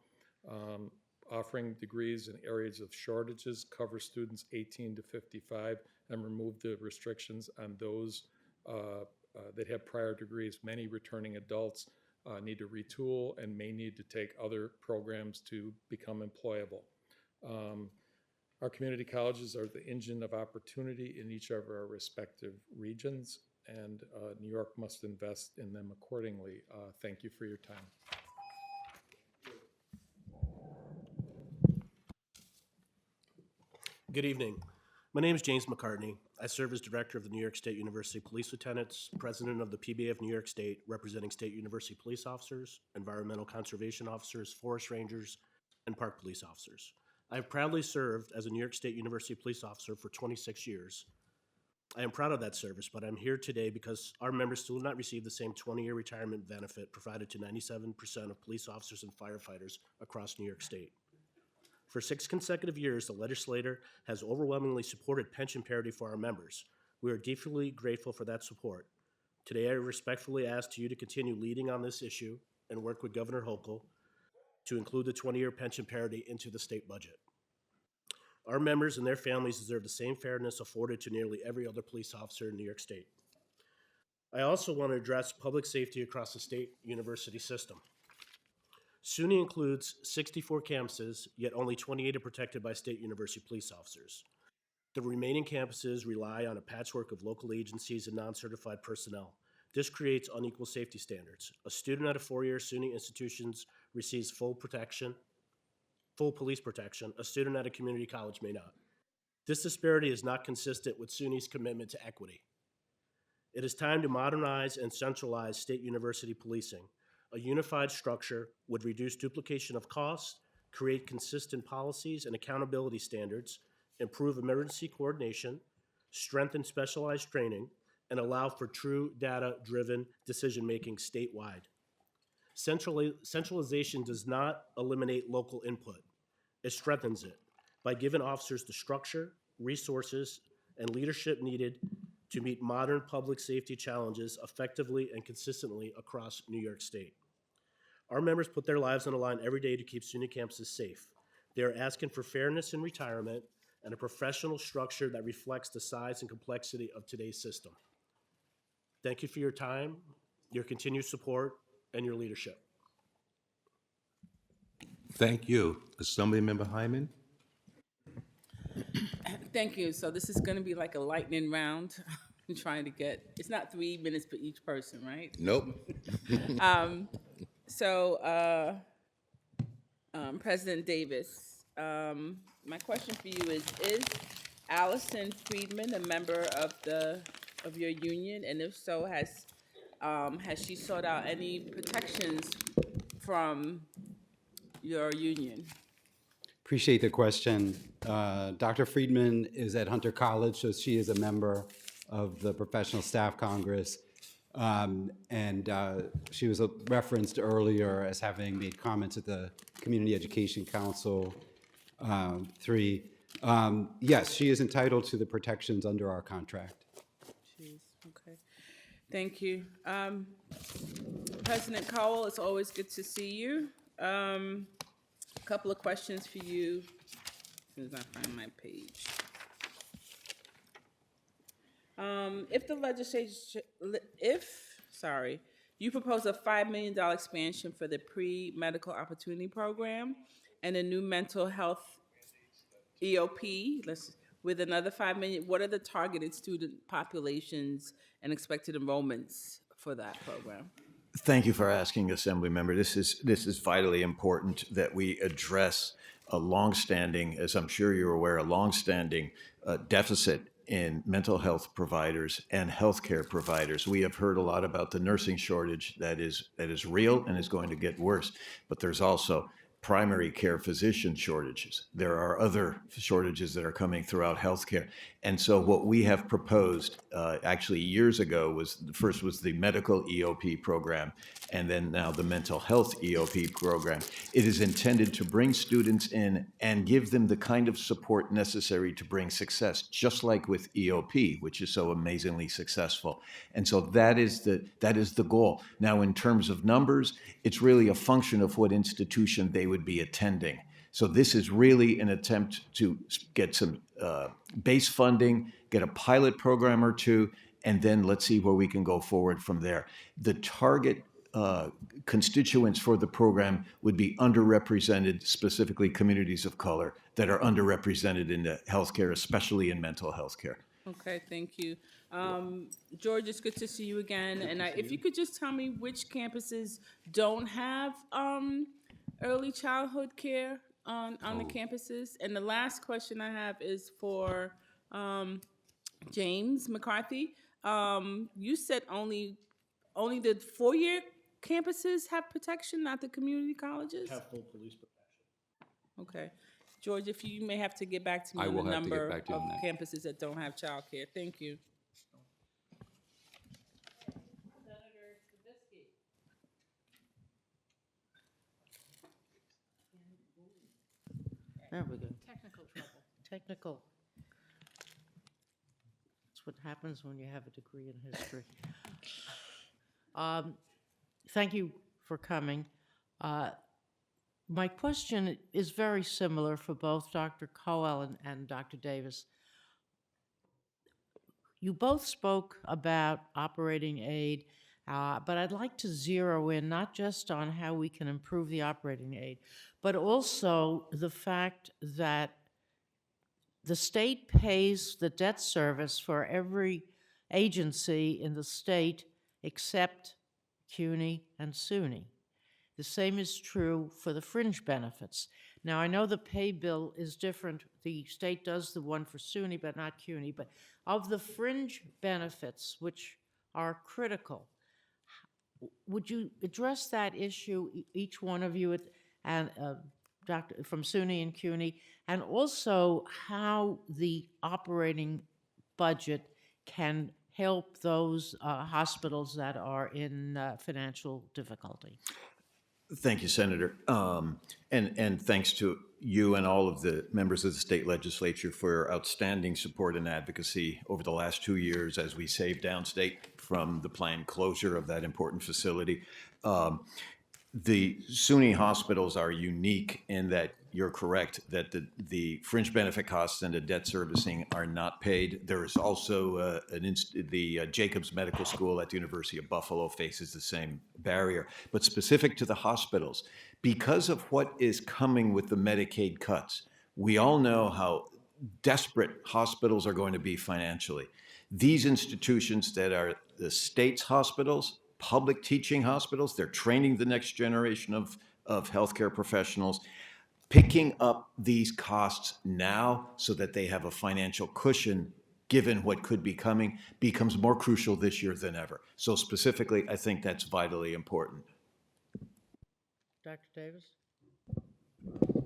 Offering degrees in areas of shortages, cover students 18 to 55, and remove the restrictions on those that have prior degrees. Many returning adults need to retool and may need to take other programs to become employable. Our community colleges are the engine of opportunity in each of our respective regions, and New York must invest in them accordingly. Thank you for your time. Good evening. My name is James McCartney. I serve as director of the New York State University Police Lieutenants, president of the PBA of New York State, representing State University police officers, environmental conservation officers, forest rangers, and park police officers. I have proudly served as a New York State University police officer for 26 years. I am proud of that service, but I'm here today because our members still do not receive the same 20-year retirement benefit provided to 97% of police officers and firefighters across New York State. For 6 consecutive years, the legislature has overwhelmingly supported pension parity for our members. We are deeply grateful for that support. Today, I respectfully ask you to continue leading on this issue and work with Governor Hochul to include the 20-year pension parity into the state budget. Our members and their families deserve the same fairness afforded to nearly every other police officer in New York State. I also want to address public safety across the state university system. SUNY includes 64 campuses, yet only 28 are protected by state university police officers. The remaining campuses rely on a patchwork of local agencies and non-certified personnel. This creates unequal safety standards. A student at a 4-year SUNY institution receives full police protection. A student at a community college may not. This disparity is not consistent with SUNY's commitment to equity. It is time to modernize and centralize state university policing. A unified structure would reduce duplication of costs, create consistent policies and accountability standards, improve emergency coordination, strengthen specialized training, and allow for true data-driven decision-making statewide. Centralization does not eliminate local input. It strengthens it by giving officers the structure, resources, and leadership needed to meet modern public safety challenges effectively and consistently across New York State. Our members put their lives on the line every day to keep SUNY campuses safe. They are asking for fairness in retirement and a professional structure that reflects the size and complexity of today's system. Thank you for your time, your continued support, and your leadership. Thank you. Assemblymember Hyman? Thank you. So this is going to be like a lightning round. I'm trying to get, it's not 3 minutes for each person, right? Nope. President Davis, my question for you is Allison Friedman a member of your union? And if so, has she sought out any protections from your union? Appreciate the question. Dr. Friedman is at Hunter College, so she is a member of the Professional Staff Congress. She was referenced earlier as having made comments at the Community Education Council 3. Yes, she is entitled to the protections under our contract. Jeez, okay. Thank you. President Cowell, it's always good to see you. A couple of questions for you as soon as I find my page. If the legislature, you propose a $5 million expansion for the pre-medical opportunity program and a new mental health EOP, with another $5 million. What are the targeted student populations and expected enrollments for that program? Thank you for asking, Assemblymember. This is vitally important that we address a longstanding, as I'm sure you're aware, a longstanding deficit in mental health providers and healthcare providers. We have heard a lot about the nursing shortage that is real and is going to get worse, but there's also primary care physician shortages. There are other shortages that are coming throughout healthcare. And so what we have proposed actually years ago was the medical EOP program, and then now the mental health EOP program. It is intended to bring students in and give them the kind of support necessary to bring success, just like with EOP, which is so amazingly successful. And so that is the goal. Now, in terms of numbers, it's really a function of what institution they would be attending. So this is really an attempt to get some base funding, get a pilot program or two, and then let's see where we can go forward from there. The target constituents for the program would be underrepresented, specifically communities of color that are underrepresented in the healthcare, especially in mental health care. Okay, thank you. George, it's good to see you again. And if you could just tell me which campuses don't have early childhood care on the campuses. And the last question I have is for James McCarthy. You said only the four-year campuses have protection, not the community colleges? Have full police protection. Okay. George, if you may have to get back to me I on will the have to get number back to you of on that. campuses that don't have childcare. Thank you. There we go. Technical trouble. Technical. That's what happens when you have a degree in history. Thank you for coming. My question is very similar for both Dr. Cowell and Dr. Davis. You both spoke about operating aid, but I'd like to zero in not just on how we can improve the operating aid, but also the fact that the state pays the debt service for every agency in the state except CUNY and SUNY. The same is true for the fringe benefits. Now, I know the pay bill is different. The state does the one for SUNY, but not CUNY. But of the fringe benefits, which are critical, would you address that issue, each one of you, and Dr. from SUNY and CUNY, and also how the operating budget can help those hospitals that are in financial difficulty? Thank you, Senator. And thanks to you and all of the members of the state legislature for your outstanding support and advocacy over the last 2 years as we saved downstate from the planned closure of that important facility. the SUNY hospitals are unique in that you're correct that the fringe benefit costs and the debt servicing are not paid. There is also the Jacobs Medical School at the University of Buffalo faces the same barrier. But specific to the hospitals, because of what is coming with the Medicaid cuts, we all know how desperate hospitals are going to be financially. These institutions that are the state's hospitals, public teaching hospitals, they're training the next generation of healthcare professionals. Picking up these costs now so that they have a financial cushion given what could be coming becomes more crucial this year than ever. So specifically, I think that's vitally important. Dr. Davis?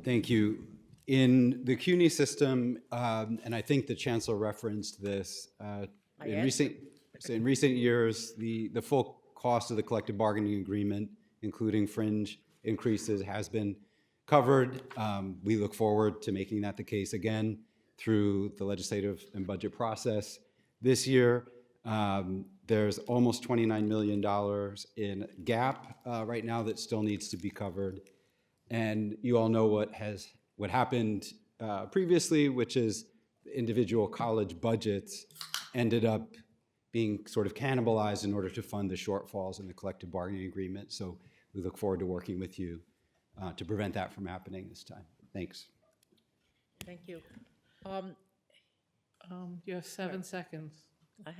Thank you. In the CUNY system, and I think the Chancellor referenced this, in recent years, the full cost of the collective bargaining agreement, including fringe increases, has been covered. We look forward to making that the case again through the legislative and budget process. This year, there's almost $29 million in gap right now that still needs to be covered. And you all know what happened previously, which is individual college budgets ended up being sort of cannibalized in order to fund the shortfalls in the collective bargaining agreement. So we look forward to working with you to prevent that from happening this time. Thanks. Thank you. You have 7 seconds. I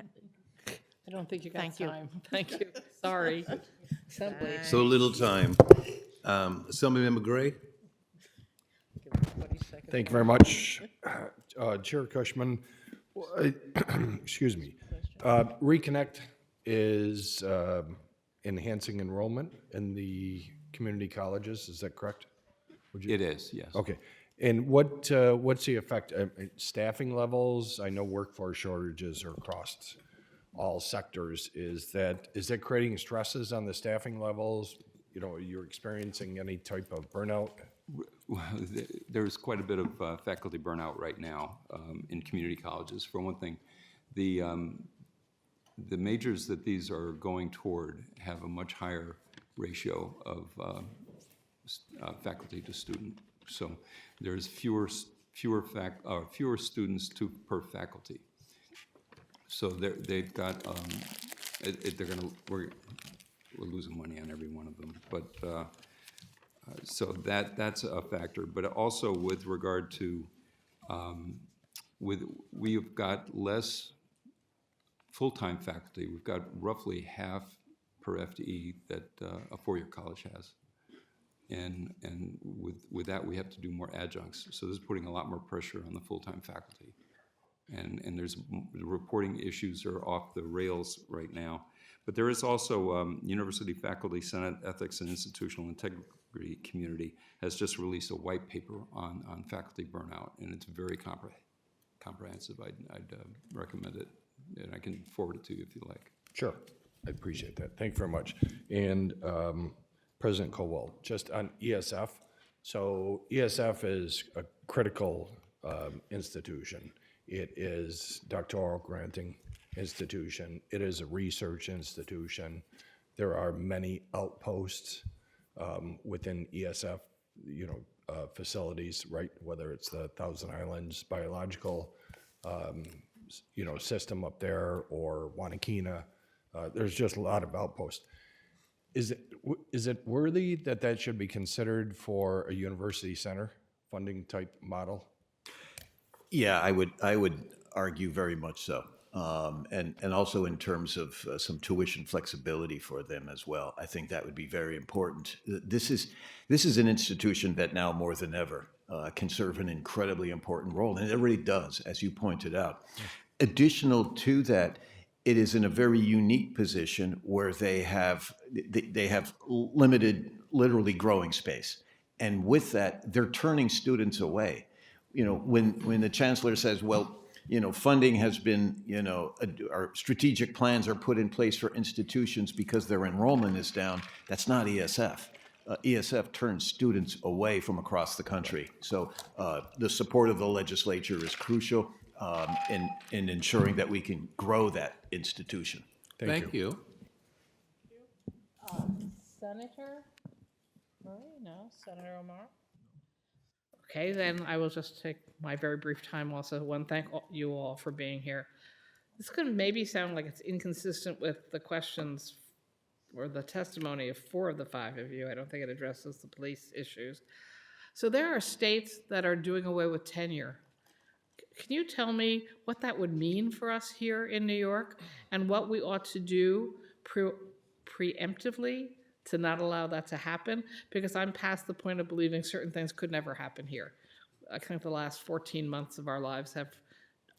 don't think you got Thank you. time. Thank you. Sorry. Simply. So little time. Assemblymember Gray? Thank you very much, Chair Cushman. Excuse me. Reconnect is enhancing enrollment in the community colleges. Is that correct? It is, yes. Okay. And what's the effect? Staffing levels? I know workforce shortages are across all sectors. Is that creating stresses on the staffing levels? You know, you're experiencing any type of burnout? Well, there's quite a bit of faculty burnout right now in community colleges. For one thing, the majors that these are going toward have a much higher ratio of faculty to student. So there's fewer students per faculty. So they've got we're losing money on every one of them, but. So that's a factor, but also with regard to, we've got less full-time faculty. We've got roughly half per FTE that a four-year college has, and with that we have to do more adjuncts. So this is putting a lot more pressure on the full-time faculty, and there's reporting issues are off the rails right now. But there is also University Faculty Senate Ethics and Institutional Integrity Community has just released a white paper on faculty burnout, and it's very comprehensive. I'd recommend it, and I can forward it to you if you like. Sure, I appreciate that. Thank you very much. And President Colwell, just on ESF. So ESF is a critical institution. It is doctoral granting institution. It is a research institution. There are many outposts within ESF, facilities, right? Whether it's the Thousand Islands biological, system up there or Wanakina, there's just a lot of outposts. Is it worthy that should be considered for a university center funding type model? Yeah, I would argue very much so. And also in terms of some tuition flexibility for them as well. I think that would be very important. This is an institution that now more than ever can serve an incredibly important role, and it really does, as you pointed out. Additional to that, it is in a very unique position where they have limited, literally growing space, and with that, they're turning students away. When the chancellor says, well, funding has been, our strategic plans are put in place for institutions because their enrollment is down. That's not ESF. ESF turns students away from across the country. So the support of the legislature is crucial in ensuring that we can grow that institution. Thank you. Senator Marie? No? Senator Omar? Okay, then I will just take my very brief time also. One, thank you all for being here. This could maybe sound like it's inconsistent with the questions or the testimony of 4 of the 5 of you. I don't think it addresses the police issues. So there are states that are doing away with tenure. Can you tell me what that would mean for us here in New York and what we ought to do preemptively to not allow that to happen? Because I'm past the point of believing certain things could never happen here. I think the last 14 months of our lives have,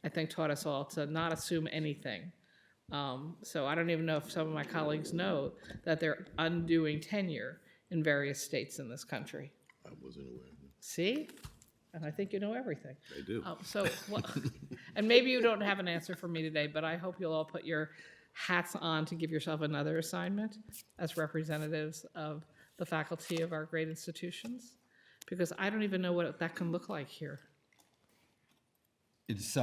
I think, taught us all to not assume anything. So I don't even know if some of my colleagues know that they're undoing tenure in various states in this country. I wasn't aware. See? And I think you know everything. I do. And maybe you don't have an answer for me today, but I hope you'll all put your hats on to give yourself another assignment as representatives of the faculty of our great institutions, because I don't even know what that can look like here. It's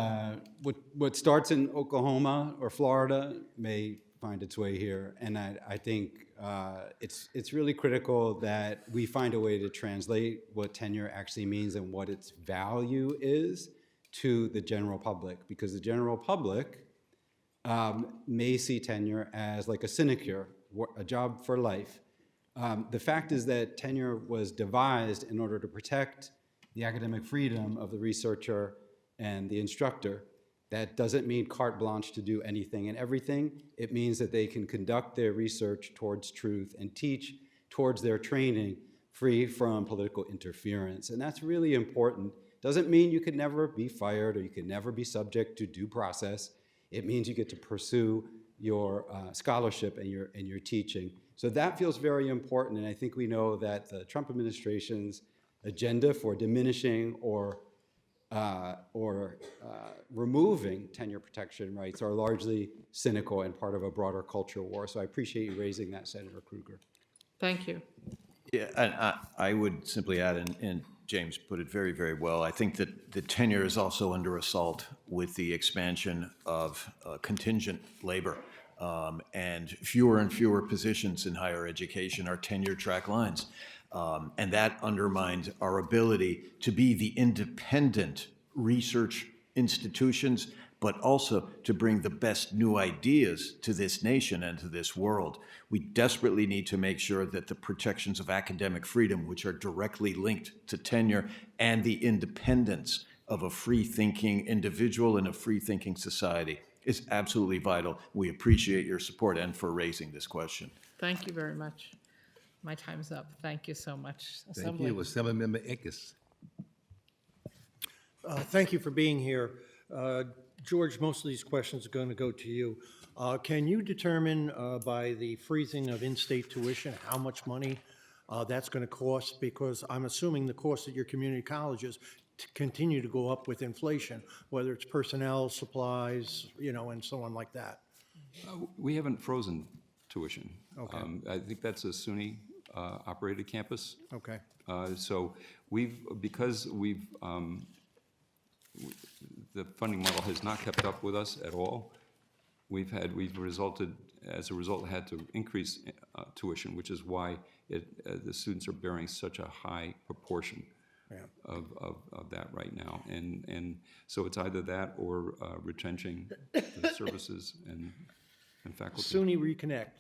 what starts in Oklahoma or Florida may find its way here, and I think it's really critical that we find a way to translate what tenure actually means and what its value is to the general public, because the general public may see tenure as like a sinecure, a job for life. The fact is that tenure was devised in order to protect the academic freedom of the researcher and the instructor. That doesn't mean carte blanche to do anything and everything. It means that they can conduct their research towards truth and teach towards their training free from political interference. And that's really important. Doesn't mean you could never be fired or you could never be subject to due process. It means you get to pursue your scholarship and your teaching. So that feels very important. And I think we know that the Trump administration's agenda for diminishing or removing tenure protection rights are largely cynical and part of a broader culture war. So I appreciate you raising that, Senator Krueger. Thank you. Yeah, and I would simply add, and James put it very, very well, I think that the tenure is also under assault with the expansion of contingent labor. And fewer positions in higher education are tenure track lines. And that undermines our ability to be the independent research institutions, but also to bring the best new ideas to this nation and to this world. We desperately need to make sure that the protections of academic freedom, which are directly linked to tenure, and the independence of a free-thinking individual in a free-thinking society is absolutely vital. We appreciate your support and for raising this question. Thank you very much. My time's up. Thank you so much. Thank you. Assemblymember Eckes. Thank you for being here. George, most of these questions are going to go to you. Can you determine by the freezing of in-state tuition how much money that's going to cost? Because I'm assuming the cost at your community colleges continue to go up with inflation, whether it's personnel, supplies, and so on like that. We haven't frozen tuition. Okay. I think that's a SUNY operated campus. Okay. So because the funding model has not kept up with us at all. As a result, had to increase tuition, which is why the students are bearing such a high proportion of that right now. And so it's either that or retrenching the services and faculty. SUNY Reconnect.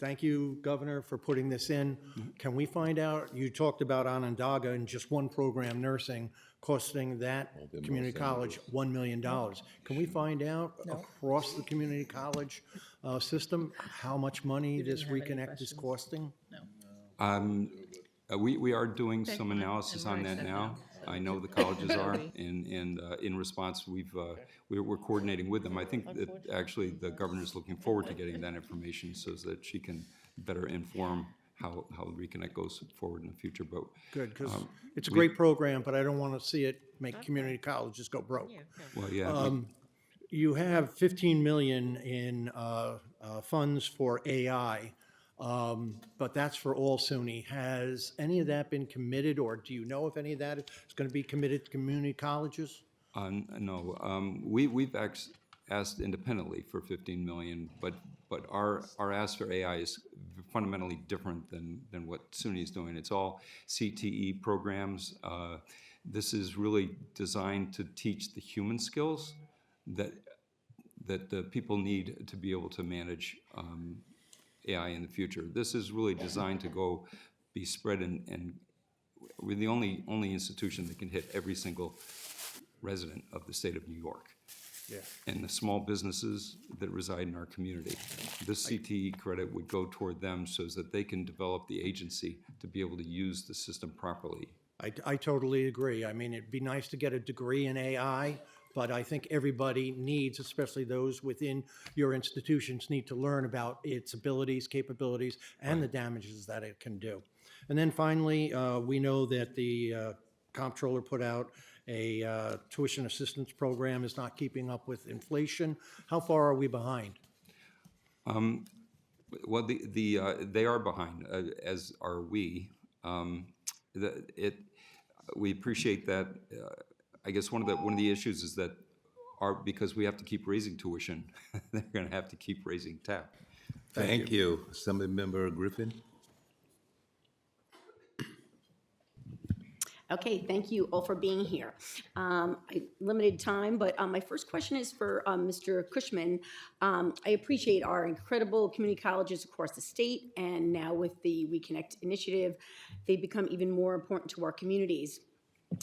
Thank you, Governor, for putting this in. Can we find out, you talked about Onondaga and just one program, nursing, costing that community college $1 million. Can we find out across the community college system how much money this Reconnect is costing? No. We are doing some analysis on that now. I know the colleges are, and in response, we're coordinating with them. I think that actually the governor's looking forward to getting that information so that she can better inform how Reconnect goes forward in the future. But good, because it's a great program, but I don't want to see it make community colleges go broke. Well, yeah. You have 15 million in funds for AI. But that's for all SUNY. Has any of that been committed, or do you know if any of that is going to be committed to community colleges? No. We've asked independently for 15 million, but our ask for AI is fundamentally different than what SUNY is doing. It's all CTE programs. This is really designed to teach the human skills that the people need to be able to manage AI in the future. This is really designed to be spread, and we're the only institution that can hit every single resident of the state of New York. Yeah. And the small businesses that reside in our community. This CTE credit would go toward them so that they can develop the agency to be able to use the system properly. I totally agree. I mean, it'd be nice to get a degree in AI, but I think everybody needs, especially those within your institutions, need to learn about its abilities, capabilities, and the damages that it can do. And then finally, we know that the comptroller put out a tuition assistance program is not keeping up with inflation. How far are we behind? Well, they are behind, as are we. We appreciate that. I guess one of the issues is that because we have to keep raising tuition, they're going to have to keep raising TAP. Thank you. Assemblymember Griffin. Okay, thank you all for being here. Limited time, but my first question is for Mr. Cushman. I appreciate our incredible community colleges across the state, and now with the WeConnect initiative, they become even more important to our communities.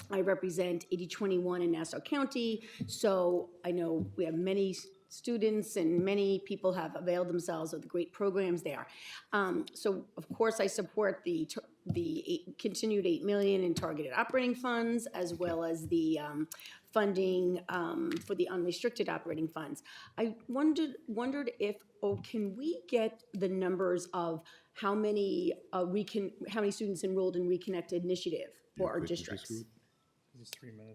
I represent 8021 in Nassau County, so I know we have many students and many people have availed themselves of the great programs there. So of course I support the continued $8 million in targeted operating funds, as well as the funding for the unrestricted operating funds. I wondered if, can we get the numbers of how many students enrolled in Reconnect Initiative for our districts?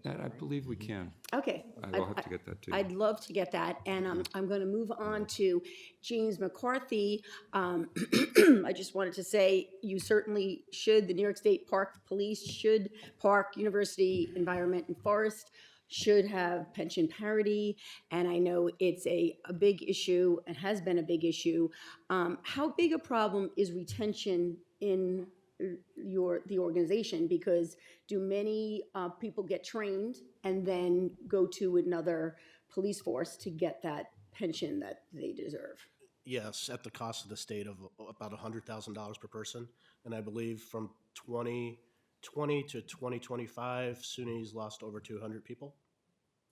That I believe we can. Okay. I will have to get that too. I'd love to get that, and I'm going to move on to James McCarthy. I just wanted to say you certainly should, the New York State Park Police should, Park, University, Environment, and Forest should have pension parity, and I know it's a big issue and has been a big issue. How big a problem is retention in the organization? Because do many people get trained and then go to another police force to get that pension that they deserve? Yes, at the cost of the state of about $100,000 per person. And I believe from 2020 to 2025, SUNY's lost over 200 people.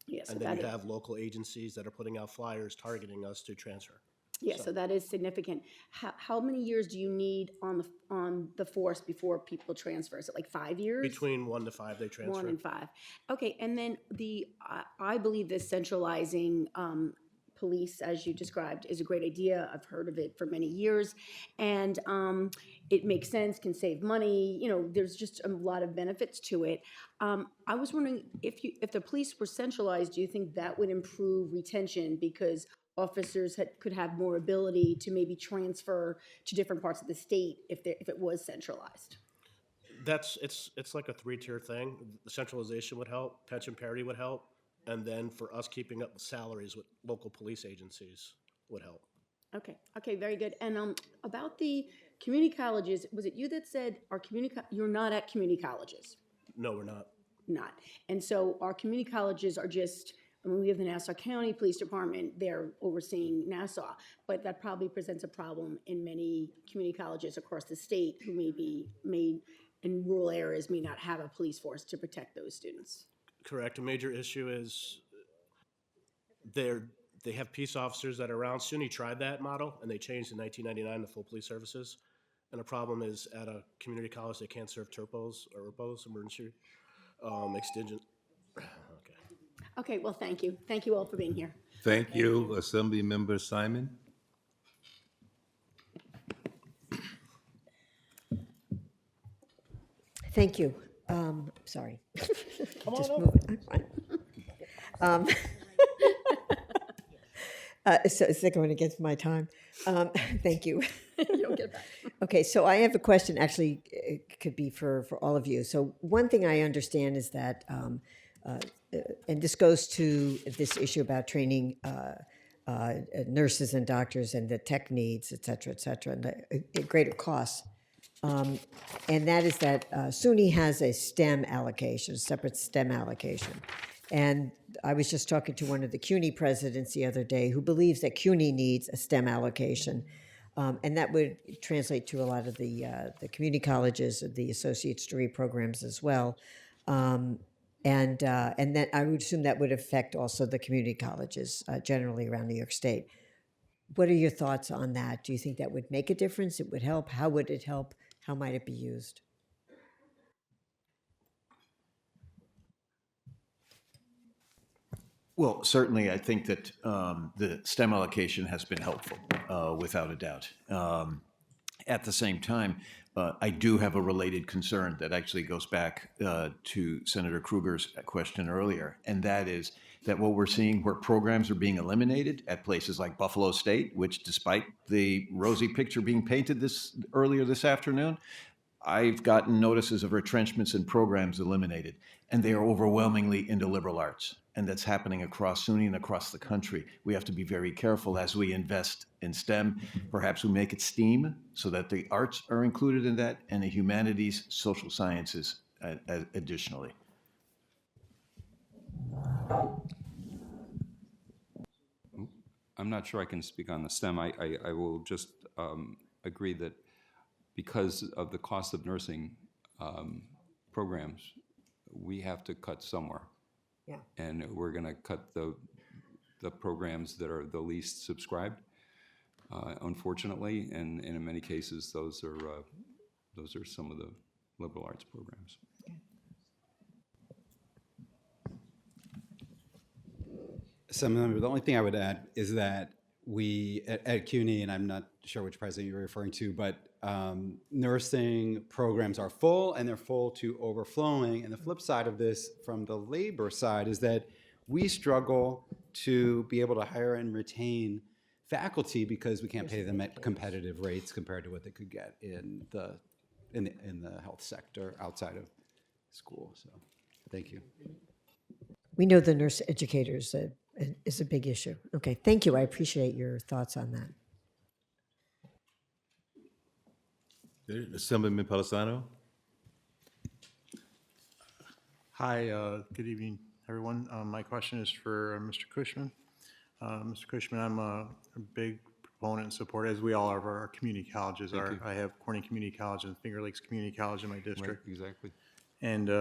Yes. And then you have local agencies that are putting out flyers targeting us to transfer. Yeah, so that is significant. How many years do you need on the force before people transfer? Is it like 5 years? Between 1 to 5, they transfer. 1 and 5. Okay, and then I believe this centralizing police, as you described, is a great idea. I've heard of it for many years, and it makes sense, can save money. You know, there's just a lot of benefits to it. I was wondering if the police were centralized, do you think that would improve retention, because officers could have more ability to maybe transfer to different parts of the state if it was centralized? It's like a 3-tier thing. The centralization would help, pension parity would help, and then for us keeping up with salaries with local police agencies would help. Okay, very good. And about the community colleges, was it you that said you're not at community colleges? No, we're not. Not. And so our community colleges are just, I mean, we have the Nassau County Police Department, they're overseeing Nassau, but that probably presents a problem in many community colleges across the state who may in rural areas may not have a police force to protect those students. Correct. A major issue is they have peace officers that are around. SUNY tried that model, and they changed in 1999 to full police services. And the problem is at a community college, they can't serve TERPOs or ERPOs, emergency extinction. Okay, well, thank you. Thank you all for being here. Thank you, Assemblymember Simon. Thank you. Sorry. Come Just on move it. I'm fine. So is that going against my time? Thank you. You'll get back. Okay, so I have a question, actually, it could be for all of you. So one thing I understand is that And this goes to this issue about training nurses and doctors and the tech needs, et cetera, and the greater costs. And that is that SUNY has a STEM allocation, a separate STEM allocation. And I was just talking to one of the CUNY presidents the other day who believes that CUNY needs a STEM allocation. And that would translate to a lot of the community colleges, the associate's degree programs as well. And that I would assume that would affect also the community colleges generally around New York State. What are your thoughts on that? Do you think that would make a difference? It would help? How would it help? How might it be used? Well, certainly, I think that the STEM allocation has been helpful, without a doubt. At the same time, I do have a related concern that actually goes back to Senator Kruger's question earlier, and that is that what we're seeing where programs are being eliminated at places like Buffalo State, which despite the rosy picture being painted earlier this afternoon, I've gotten notices of retrenchments and programs eliminated, and they are overwhelmingly into liberal arts. And that's happening across SUNY and across the country. We have to be very careful as we invest in STEM. Perhaps we make it STEAM so that the arts are included in that and the humanities, social sciences additionally. I'm not sure I can speak on the STEM. I will just agree that because of the cost of nursing programs, we have to cut somewhere. Yeah. And we're going to cut the programs that are the least subscribed, unfortunately, and in many cases, those are some of the liberal arts programs. The only thing I would add is that we, at CUNY, and I'm not sure which president you're referring to, but nursing programs are full, and they're full to overflowing. And the flip side of this, from the labor side, is that we struggle to be able to hire and retain faculty because we can't pay them at competitive rates compared to what they could get in the health sector outside of school. So, thank you. We know the nurse educators is a big issue. Okay, thank you. I appreciate your thoughts on that. Assemblyman Palisano? Hi, good evening, everyone. My question is for Mr. Cushman. Mr. Cushman, I'm a big proponent and supporter, as we all are, of our community colleges. I have Corning Community College and Finger Lakes Community College in my district. Right, exactly. And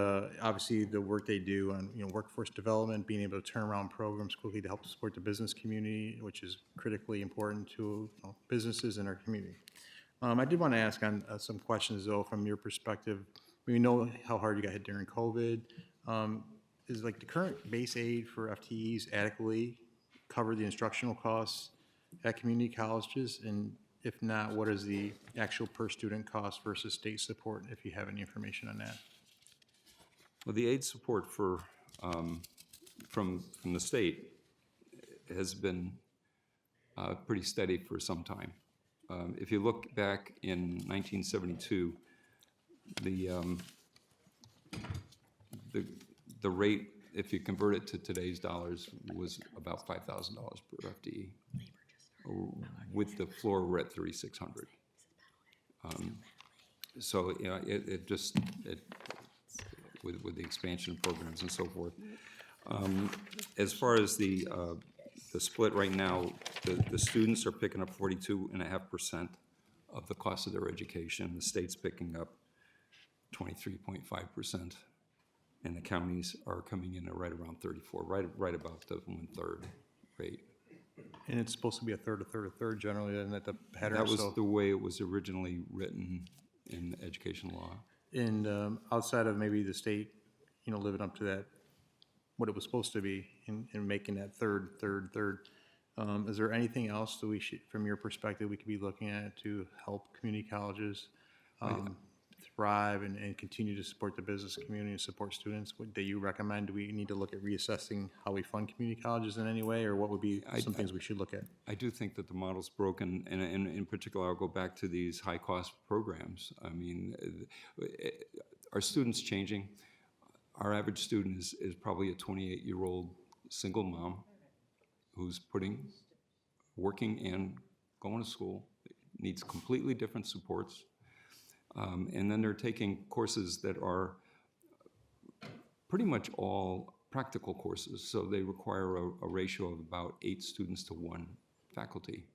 obviously, the work they do on workforce development, being able to turn around programs quickly to help support the business community, which is critically important to businesses in our community. I did want to ask on some questions, though, from your perspective. We know how hard you got hit during COVID. Is like the current base aid for FTEs adequately cover the instructional costs at community colleges? And if not, what is the actual per student cost versus state support, if you have any information on that? Well, the aid support from the state has been pretty steady for some time. If you look back in 1972, the rate, if you convert it to today's dollars, was about $5,000 per FTE. With the floor, we're at $3,600. So it just with the expansion programs and so forth. As far as the split right now, the students are picking up 42.5% of the cost of their education. The state's picking up 23.5%, and the counties are coming in at right around 34, right about the 1/3 rate. And it's supposed to be a third generally, isn't that the pattern? That was the way it was originally written in education law. And outside of maybe the state, living up to that, what it was supposed to be, and making that third, is there anything else that we should, from your perspective, we could be looking at to help community colleges thrive and continue to support the business community and support students? What do you recommend? Do we need to look at reassessing how we fund community colleges in any way, or what would be some things we should look at? I do think that the model's broken, and in particular, I'll go back to these high-cost programs. I mean, are students changing? Our average student is probably a 28-year-old single mom who's working and going to school, needs completely different supports. And then they're taking courses that are pretty much all practical courses. So they require a ratio of about 8 students to 1 faculty.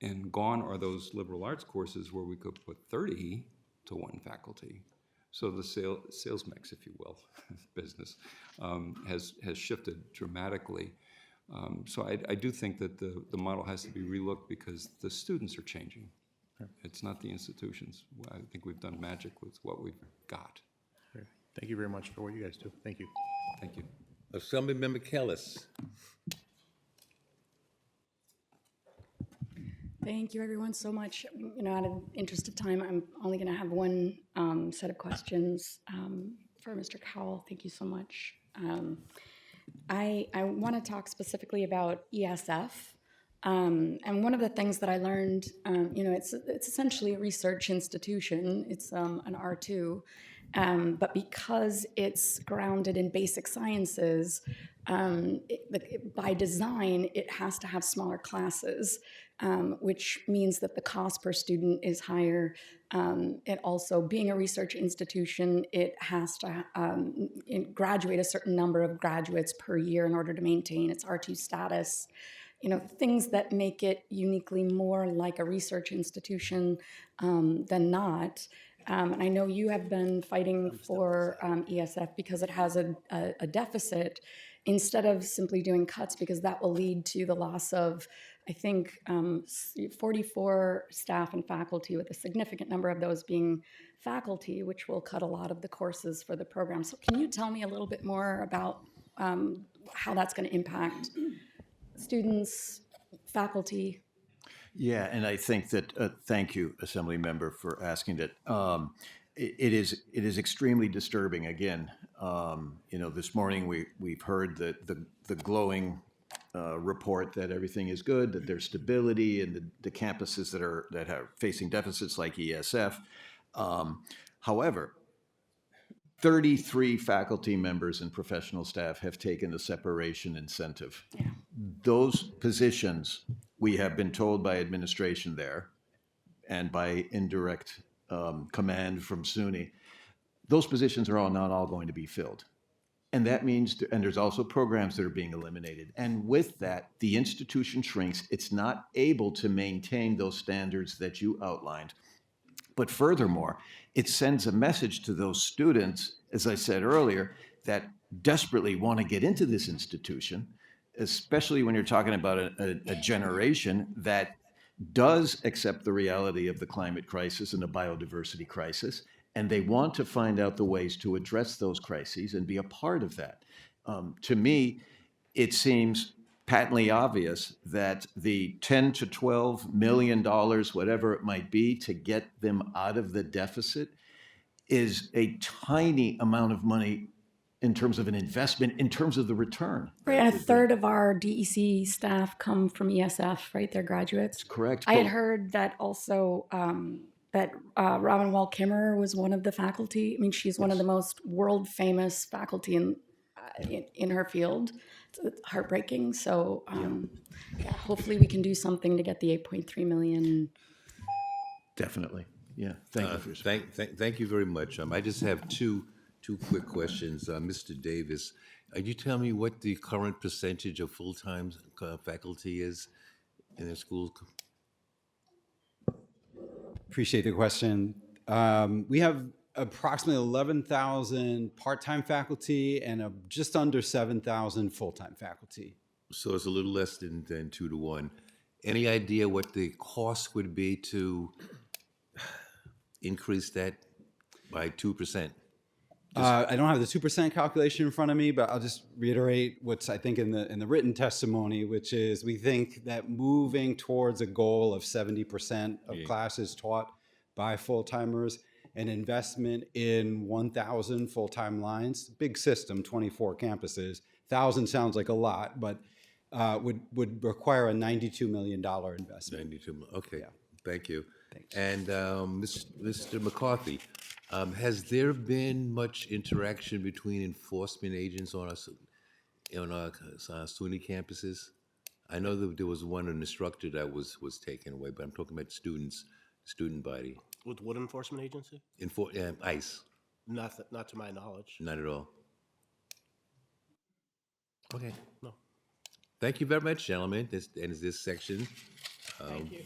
And gone are those liberal arts courses where we could put 30 to 1 faculty. So the sales mix, if you will, business, has shifted dramatically. So I do think that the model has to be relooked because the students are changing. It's not the institutions. I think we've done magic with what we've got. Thank you very much for what you guys do. Thank you. Thank you. Assemblymember Kellis. Thank you, everyone, so much. You know, out of interest of time, I'm only going to have one set of questions for Mr. Cowell. Thank you so much. I want to talk specifically about ESF. And one of the things that I learned, you know, it's essentially a research institution. It's an R2. But because it's grounded in basic sciences, by design, it has to have smaller classes, which means that the cost per student is higher. It also, being a research institution, it has to graduate a certain number of graduates per year in order to maintain its R2 status. You know, things that make it uniquely more like a research institution than not. And I know you have been fighting for ESF because it has a deficit, instead of simply doing cuts, because that will lead to the loss of, I think, 44 staff and faculty, with a significant number of those being faculty, which will cut a lot of the courses for the program. So can you tell me a little bit more about how that's going to impact students, faculty? Yeah, and I think that, thank you, Assembly Member, for asking that. It is extremely disturbing. Again, you know, this morning we've heard the glowing report that everything is good, that there's stability in the campuses that are facing deficits like ESF. However, 33 faculty members and professional staff have taken the separation incentive. Yeah. Those positions, we have been told by administration there and by indirect command from SUNY, those positions are not all going to be filled. And that means, and there's also programs that are being eliminated. And with that, the institution shrinks. It's not able to maintain those standards that you outlined. But furthermore, it sends a message to those students, as I said earlier, that desperately want to get into this institution, especially when you're talking about a generation that does accept the reality of the climate crisis and the biodiversity crisis, and they want to find out the ways to address those crises and be a part of that. To me, it seems patently obvious that the $10 to $12 million, whatever it might be, to get them out of the deficit is a tiny amount of money in terms of an investment, in terms of the return. Right, and a third of our DEC staff come from ESF, right? They're graduates. That's correct. I had heard that also, that Robin Wall Kimmerer was one of the faculty. I mean, she's one of the most world-famous faculty in her field. It's heartbreaking. So yeah, hopefully we can do something to get the 8.3 million. Definitely. Yeah. Thank you. Thank you very much. I just have two quick questions. Mr. Davis, you tell me what the current percentage of full-time faculty is in the schools? Appreciate the question. We have approximately 11,000 part-time faculty and just under 7,000 full-time faculty. So it's a little less than 2 to 1. Any idea what the cost would be to increase that by 2%? I don't have the 2% calculation in front of me, but I'll just reiterate what's, I think, in the written testimony, which is we think that moving towards a goal of 70% of classes taught by full-timers, an investment in 1,000 full-time lines, big system, 24 campuses, 1,000 sounds like a lot, but would require a $92 million investment. 92 million. Okay, yeah. Thank you. Thanks. And Mr. McCarthy, Has there been much interaction between enforcement agents on our SUNY campuses? I know that there was one, an instructor that was taken away, but I'm talking about students, student body. With what enforcement agency? ICE, Not to my knowledge. not at all. Okay. No. Thank you very much, gentlemen. This ends this section.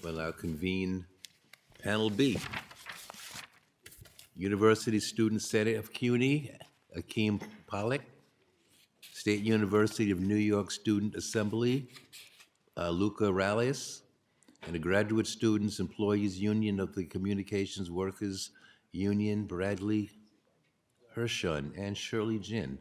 We'll now convene panel B. University Student Senate of CUNY, Akeem Pollock. State University of New York Student Assembly, Luca Rallis. And the Graduate Students Employees Union of the Communications Workers Union, Bradley Hershon and Shirley Jin.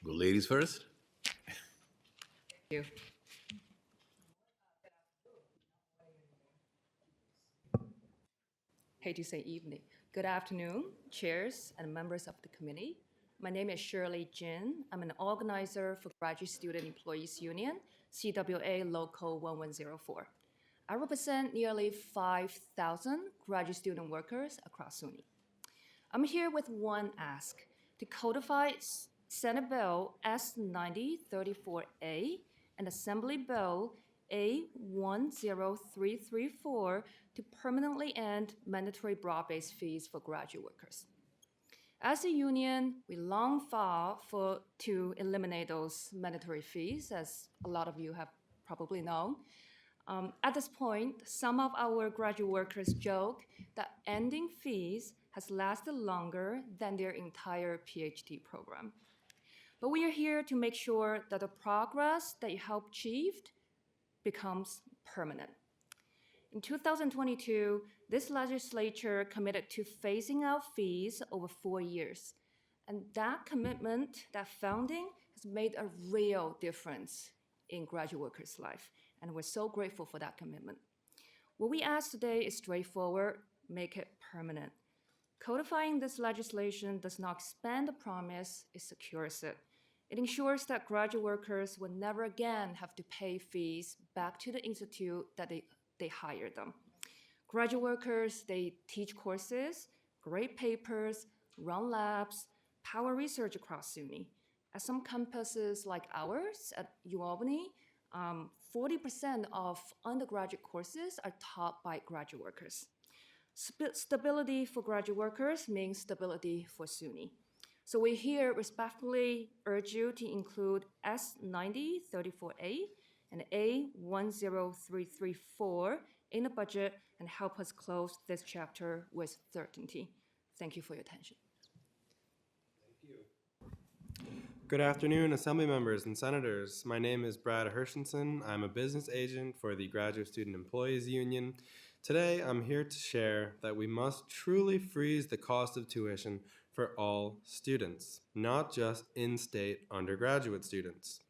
Go ladies first. Thank you. Hate to say evening. Good afternoon, chairs and members of the committee. My name is Shirley Jin. I'm an organizer for Graduate Student Employees Union, CWA Local 1104. I represent nearly 5,000 graduate student workers across SUNY. I'm here with one ask, to codify Senate Bill S9034A and Assembly Bill A10334 to permanently end mandatory broad-based fees for graduate workers. As a union, we long fought to eliminate those mandatory fees, as a lot of you have probably known. At this point, some of our graduate workers joke that ending fees has lasted longer than their entire PhD program. But we are here to make sure that the progress that you helped achieve becomes permanent. In 2022, this legislature committed to phasing out fees over 4 years. And that commitment, that founding, has made a real difference in graduate workers' life. And we're so grateful for that commitment. What we ask today is straightforward, make it permanent. Codifying this legislation does not expand the promise, it secures it. It ensures that graduate workers will never again have to pay fees back to the institute that they hired them. Graduate workers, they teach courses, grade papers, run labs, power research across SUNY. At some campuses like ours at UAlbany, 40% of undergraduate courses are taught by graduate workers. Stability for graduate workers means stability for SUNY. So we here respectfully urge you to include S9034A and A10334 in the budget and help us close this chapter with certainty. Thank you for your attention. Good afternoon, Assembly members and senators. My name is Brad Hershenson. I'm a business agent for the Graduate Student Employees Union. Today, I'm here to share that we must truly freeze the cost of tuition for all students, not just in-state undergraduate students.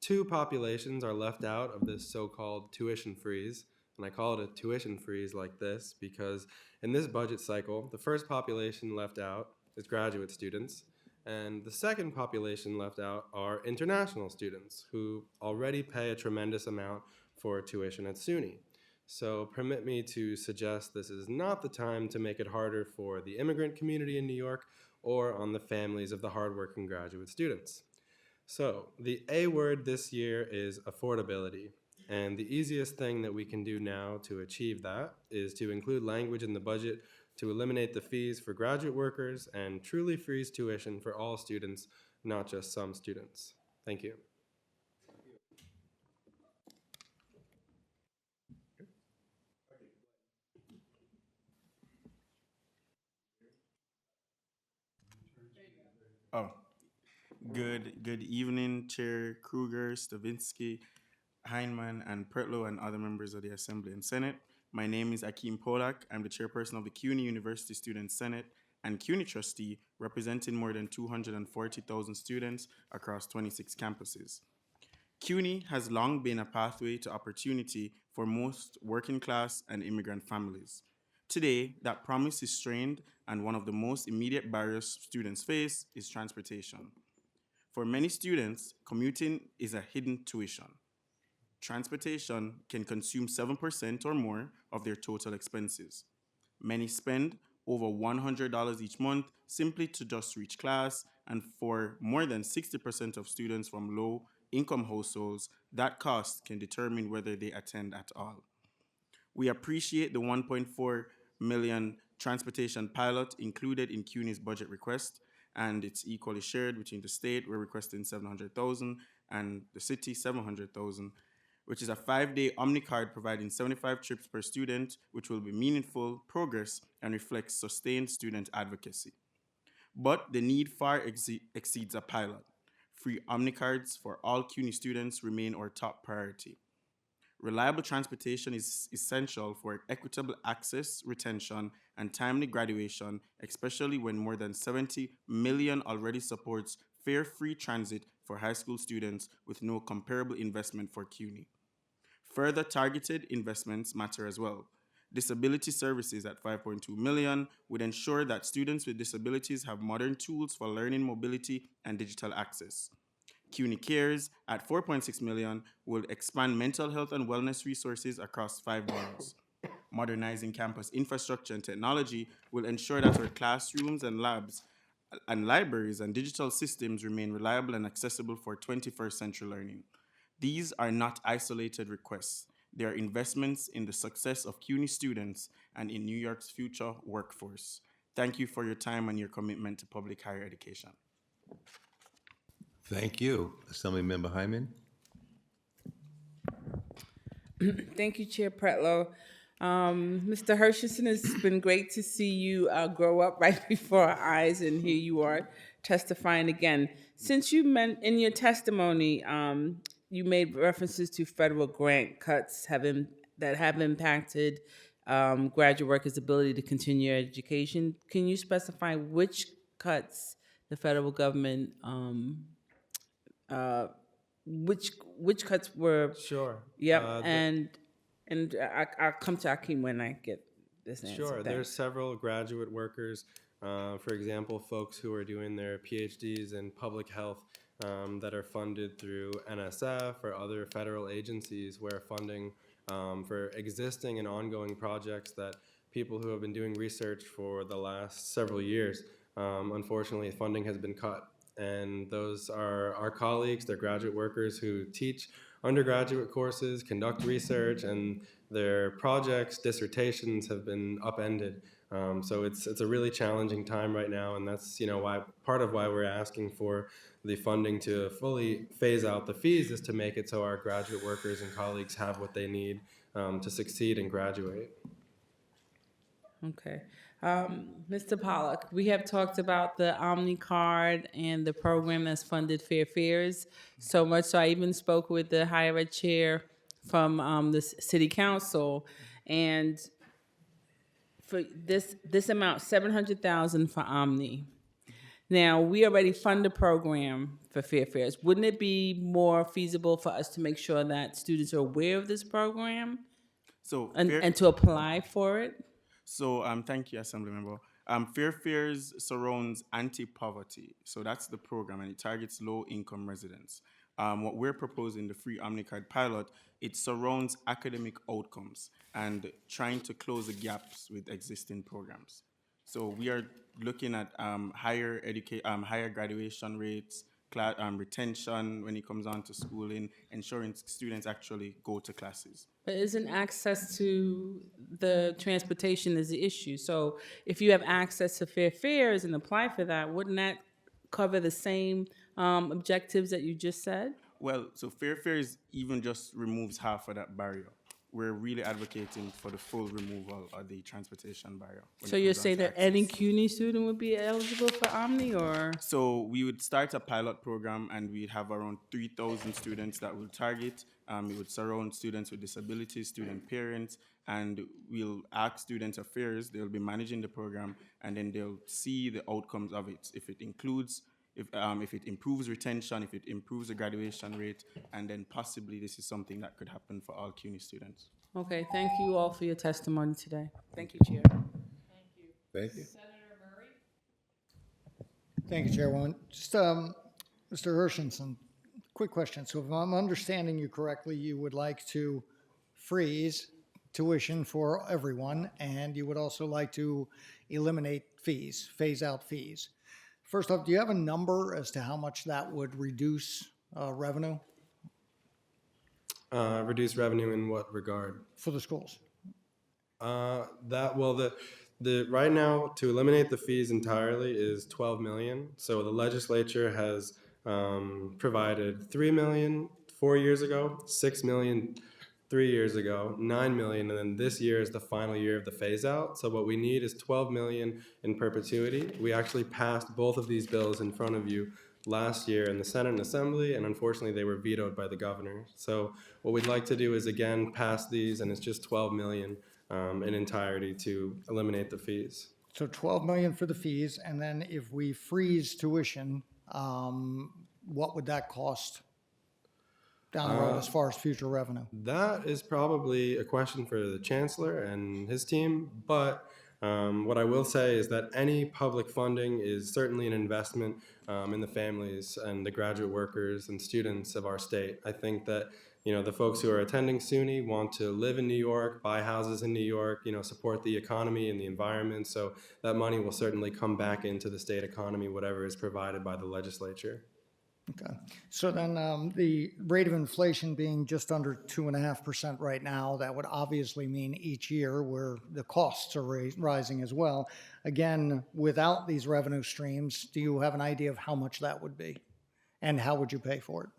Two populations are left out of this so-called tuition freeze, and I call it a tuition freeze like this because in this budget cycle, the first population left out is graduate students, and the second population left out are international students who already pay a tremendous amount for tuition at SUNY. So permit me to suggest this is not the time to make it harder for the immigrant community in New York or on the families of the hardworking graduate students. So the A word this year is affordability. And the easiest thing that we can do now to achieve that is to include language in the budget to eliminate the fees for graduate workers and truly freeze tuition for all students, not just some students. Thank you. Oh, good evening, Chair Kruger, Stavinsky, Heineman, and Pretlow, and other members of the Assembly and Senate. My name is Akeem Polak. I'm the chairperson of the CUNY University Student Senate and CUNY trustee representing more than 240,000 students across 26 campuses. CUNY has long been a pathway to opportunity for most working class and immigrant families. Today, that promise is strained, and one of the most immediate barriers students face is transportation. For many students, commuting is a hidden tuition. Transportation can consume 7% or more of their total expenses. Many spend over $100 each month simply to just reach class, and for more than 60% of students from low-income households, that cost can determine whether they attend at all. We appreciate the $1.4 million transportation pilot included in CUNY's budget request, and it's equally shared between the state, we're requesting $700,000, and the city, $700,000, which is a 5-day OmniCard providing 75 trips per student, which will be meaningful progress and reflects sustained student advocacy. But the need far exceeds a pilot. Free OmniCards for all CUNY students remain our top priority. Reliable transportation is essential for equitable access, retention, and timely graduation, especially when more than 70 million already supports fare-free transit for high school students with no comparable investment for CUNY. Further targeted investments matter as well. Disability services at $5.2 million would ensure that students with disabilities have modern tools for learning, mobility, and digital access. CUNY Cares at $4.6 million will expand mental health and wellness resources across 5 boroughs. Modernizing campus infrastructure and technology will ensure that our classrooms and labs and libraries and digital systems remain reliable and accessible for 21st century learning. These are not isolated requests. They are investments in the success of CUNY students and in New York's future workforce. Thank you for your time and your commitment to public higher education. Thank you. Assemblymember Hyman. Thank you, Chair Pretlow. Mr. Hershenson, it's been great to see you grow up right before our eyes, and here you are testifying again. Since you meant in your testimony, you made references to federal grant cuts that have impacted graduate workers' ability to continue education. Can you specify which cuts the federal government, which cuts were? Sure. Yep, and I'll come to Akeem when I get this answer. Sure. Thanks. There's several graduate workers, for example, folks who are doing their PhDs in public health that are funded through NSF or other federal agencies where funding for existing and ongoing projects that people who have been doing research for the last several years, unfortunately, funding has been cut. And those are our colleagues, they're graduate workers who teach undergraduate courses, conduct research, and their projects, dissertations have been upended. So it's a really challenging time right now, and that's why part of why we're asking for the funding to fully phase out the fees is to make it so our graduate workers and colleagues have what they need to succeed and graduate. Okay. Mr. Pollack, we have talked about the OmniCard and the program that's funded Fair Fares so much, so I even spoke with the higher ed chair from the city council, and for this amount, $700,000 for Omni. Now, we already fund a program for Fair Fares. Wouldn't it be more feasible for us to make sure that students are aware of this program and to apply for it? So thank you, Assemblymember. Fair Fares surrounds anti-poverty. So that's the program, and it targets low-income residents. What we're proposing, the free OmniCard pilot, it surrounds academic outcomes and trying to close the gaps with existing programs. So we are looking at higher graduation rates, retention when it comes on to schooling, ensuring students actually go to classes. But isn't access to the transportation is the issue? So if you have access to Fair Fares and apply for that, wouldn't that cover the same objectives that you just said? Well, so Fair Fares even just removes half of that barrier. we're really advocating for the full removal of the transportation barrier. when So it you're comes down saying to that access. any CUNY student would be eligible for Omni, or? So we would start a pilot program, and we'd have around 3,000 students that we'll target. It would surround students with disabilities, student parents, and we'll ask Student Affairs, they'll be managing the program, and then they'll see the outcomes of it. If it includes, if it improves retention, if it improves the graduation rate, and then possibly this is something that could happen for all CUNY students. Okay, thank you all for your testimony today. Thank you, Chair. Thank you. Thank you, Chairwoman. Just, Mr. Hershenson, quick question. So if I'm understanding you correctly, you would like to freeze tuition for everyone, and you would also like to eliminate fees, phase out fees. First off, do you have a number as to how much that would reduce revenue Reduce revenue in what regard? for the schools? The right now to eliminate the fees entirely is 12 million. So the legislature has provided 3 million 4 years ago, 6 million 3 years ago, 9 million, and then this year is the final year of the phase out. So what we need is 12 million in perpetuity. We actually passed both of these bills in front of you last year in the Senate and Assembly, and unfortunately they were vetoed by the governor. So what we'd like to do is again pass these, and it's just 12 million in entirety to eliminate the fees. So 12 million for the fees, and then if we freeze tuition, what would that cost down the road as far as future revenue? That is probably a question for the chancellor and his team, but what I will say is that any public funding is certainly an investment in the families and the graduate workers and students of our state. I think that the folks who are attending SUNY want to live in New York, buy houses in New York, support the economy and the environment. So that money will certainly come back into the state economy, whatever is provided by the legislature. Okay. So then the rate of inflation being just under 2.5% right now, that would obviously mean each year where the costs are rising as well. Again, without these revenue streams, do you have an idea of how much that would be? And how would you pay for it?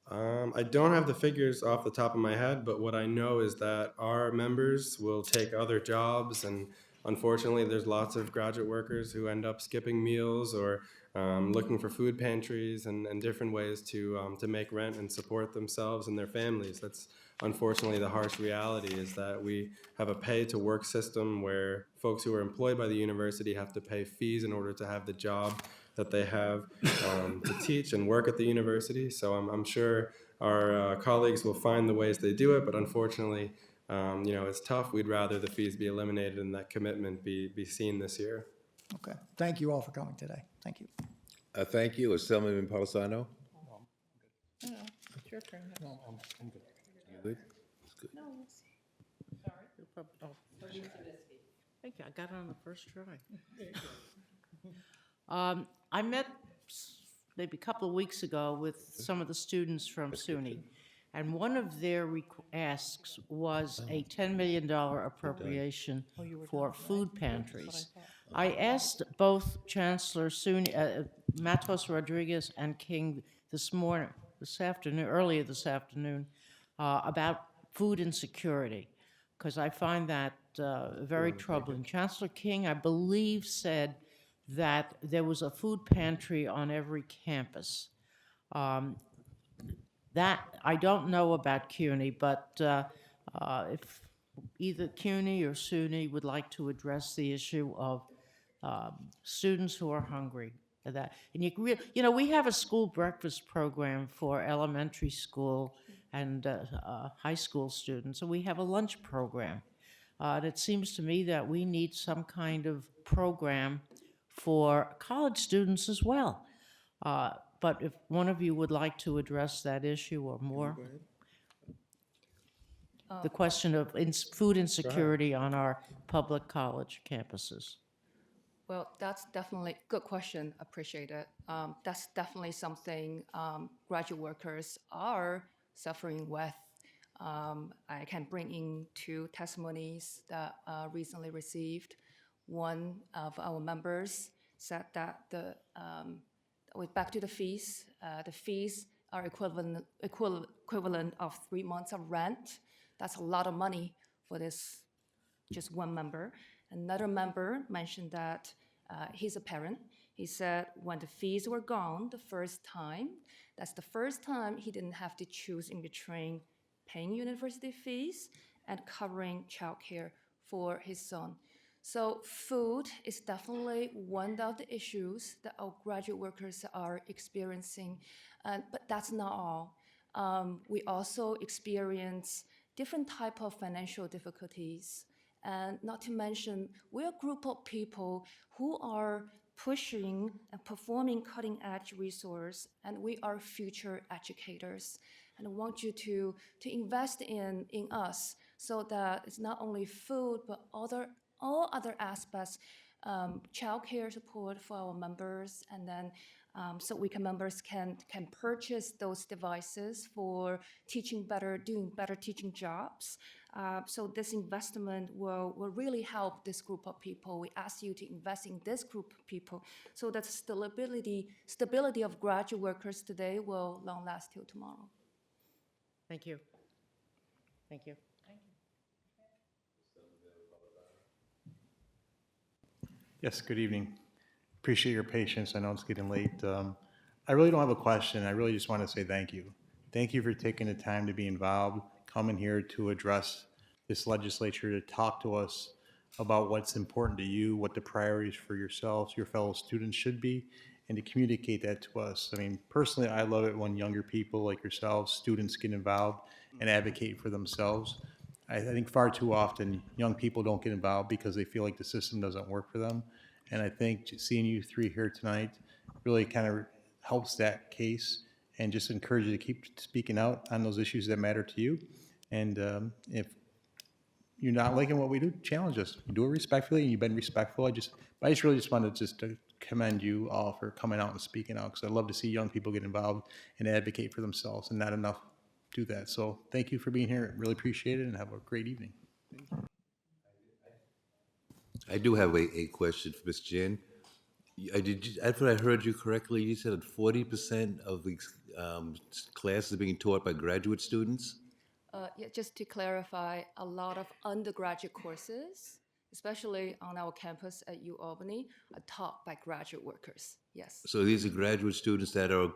I don't have the figures off the top of my head, but what I know is that our members will take other jobs, and unfortunately there's lots of graduate workers who end up skipping meals or looking for food pantries and different ways to make rent and support themselves and their families. That's unfortunately the harsh reality, is that we have a pay-to-work system where folks who are employed by the university have to pay fees in order to have the job that they have to teach and work at the university. So I'm sure our colleagues will find the ways they do it, but unfortunately, it's tough. We'd rather the fees be eliminated and that commitment be seen this year. Okay. Thank you all for coming today. Thank you. Thank you. Assemblyman Palisano? It's your turn. You good? It's good. No, Sorry. Thank you. I got it on the first try. I met maybe a couple of weeks ago with some of the students from SUNY, and one of their asks was a $10 million appropriation for food pantries. I asked both Chancellor SUNY, Matos Rodriguez and King earlier this afternoon, about food insecurity, because I find that very troubling. Chancellor King, I believe, said that there was a food pantry on every campus. That I don't know about CUNY, but if either CUNY or SUNY would like to address the issue of students who are hungry. And we have a school breakfast program for elementary school and high school students, and we have a lunch program. And it seems to me that we need some kind of program for college students as well. But if one of you would like to address that issue or more, the question of food insecurity on our public college campuses. Well, that's definitely good question. Appreciate it. That's definitely something graduate workers are suffering with. I can bring in two testimonies that recently received. One of our members said that back to the fees are equivalent of 3 months of rent. That's a lot of money for this just one member. Another member mentioned that he's a parent. He said when the fees were gone the first time, that's the first time he didn't have to choose in between paying university fees and covering childcare for his son. So food is definitely one of the issues that our graduate workers are experiencing, but that's not all. We also experience different type of financial difficulties. And not to mention, we're a group of people who are pushing and performing cutting-edge resource, and we are future educators. And I want you to invest in us so that it's not only food, but all other aspects, childcare support for our members, and then so members can purchase those devices for teaching better, doing better teaching jobs. So this investment will really help this group of people. We ask you to invest in this group of people so that stability of graduate workers today will long last till tomorrow. Thank you. Thank you. Yes, good evening. Appreciate your patience. I know it's getting late. I really don't have a question. I really just want to say thank you. Thank you for taking the time to be involved, coming here to address this legislature, to talk to us about what's important to you, what the priorities for yourselves, your fellow students should be, and to communicate that to us. I mean, personally, I love it when younger people like yourselves, students, get involved and advocate for themselves. I think far too often young people don't get involved because they feel like the system doesn't work for them. And I think seeing you three here tonight really kind of helps that case, and just encourage you to keep speaking out on those issues that matter to you. And if you're not liking what we do, challenge us. Do it respectfully, and you've been respectful. I just really wanted to commend you all for coming out and speaking out, because I love to see young people get involved and advocate for themselves, and not enough do that. So thank you for being here. Really appreciate it, and have a great evening. I do have a question for Ms. Jin. If I heard you correctly, you said that 40% of the classes are being taught by graduate students? Yeah, just to clarify, a lot of undergraduate courses, especially on our campus at UAlbany, are taught by graduate workers, yes. So these are graduate students that are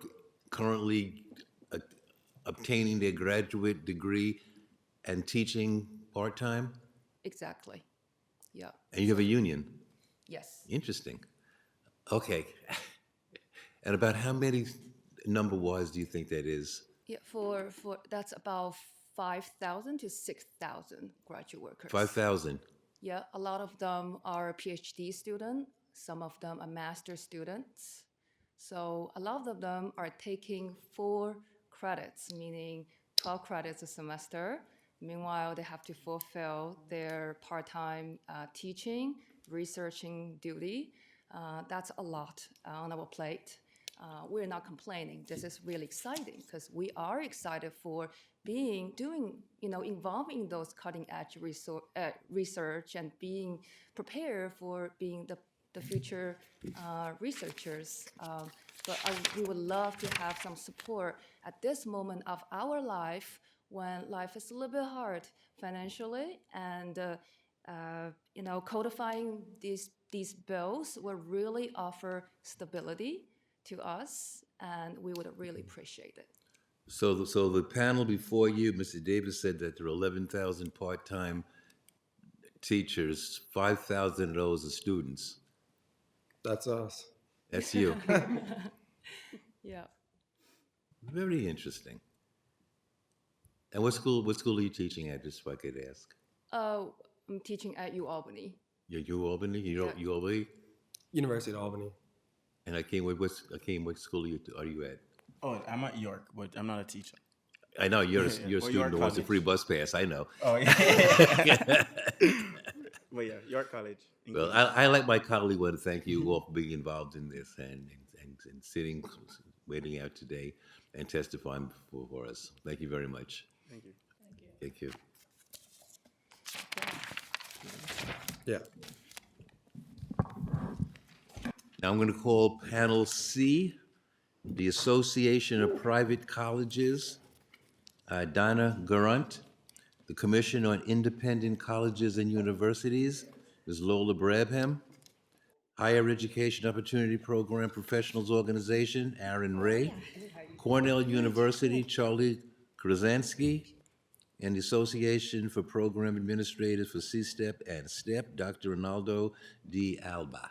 currently obtaining their graduate degree and teaching part-time? Exactly, yeah. And you have a union? Yes. Interesting. Okay. And about how many number-wise do you think that is? Yeah, for that's about 5,000 to 6,000 graduate workers. 5,000? Yeah, a lot of them are PhD students. Some of them are master students. So a lot of them are taking 4 credits, meaning 12 credits a semester. Meanwhile, they have to fulfill their part-time teaching, researching duty. That's a lot on our plate. We're not complaining. This is really exciting because we are excited for involved in those cutting-edge research and being prepared for being the future researchers. But we would love to have some support at this moment of our life when life is a little bit hard financially, and codifying these bills will really offer stability to us, and we would really appreciate it. So the panel before you, Mr. Davis, said that there are 11,000 part-time teachers, 5,000 of those are students. That's us. That's you. Yeah. Very interesting. And what school are you teaching at, just if I could ask? I'm teaching at UAlbany. You're UAlbany? UAlbany? University of Albany. And what school are you at? Oh, I'm at York, but I'm not a teacher. I know, you're a Well, student York who wants a College. free bus pass, I know. Oh, yeah. But yeah, York College. Well, I like my colleague, want to thank you all for being involved in this and sitting, waiting out today and testifying for us. Thank you very much. Thank you. Thank you. Yeah. Now I'm going to call panel C, the Association of Private Colleges, Donna Garunt, the Commission on Independent Colleges and Universities, Ms. Lola Brabham. Higher Education Opportunity Program Professionals Organization, Aaron Ray. Cornell University, Charlie Krasansky. And the Association for Program Administrators for C-STEP and STEP, Dr. Ronaldo D. Alba.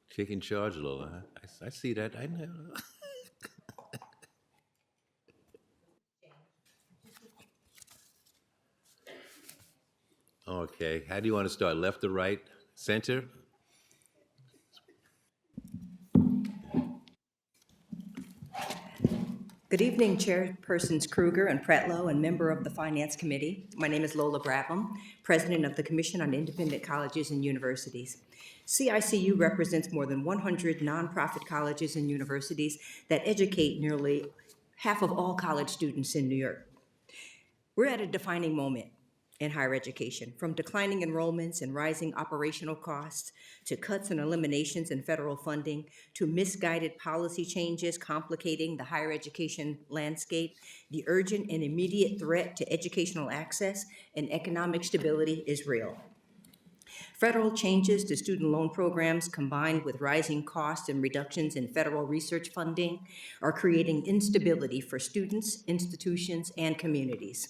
Taking charge, Lola, huh? I see that, I know. Okay, how do you want to start, left or right, center? Good evening, Chairpersons Kruger and Pretlow, and member of the Finance Committee. My name is Lola Brabham, President of the Commission on Independent Colleges and Universities. CICU represents more than 100 nonprofit colleges and universities that educate nearly half of all college students in New York. We're at a defining moment in higher education, from declining enrollments and rising operational costs to cuts and eliminations in federal funding to misguided policy changes complicating the higher education landscape. The urgent and immediate threat to educational access and economic stability is real. Federal changes to student loan programs combined with rising costs and reductions in federal research funding are creating instability for students, institutions, and communities.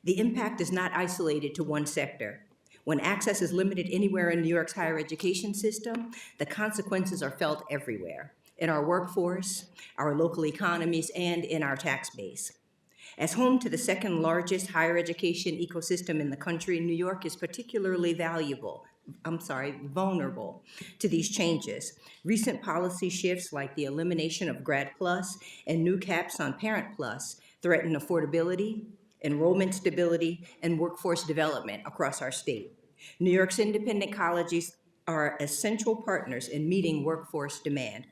The impact is not isolated to one sector. When access is limited anywhere in New York's higher education system, the consequences are felt everywhere, in our workforce, our local economies, and in our tax base. As home to the second largest higher education ecosystem in the country, New York is particularly vulnerable to these changes. Recent policy shifts like the elimination of Grad Plus and new caps on Parent Plus threaten affordability, enrollment stability, and workforce development across our state. New York's independent colleges are essential partners in meeting workforce demand.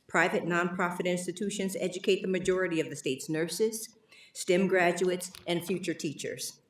Private nonprofit institutions educate the majority of the state's nurses, STEM graduates, and future teachers.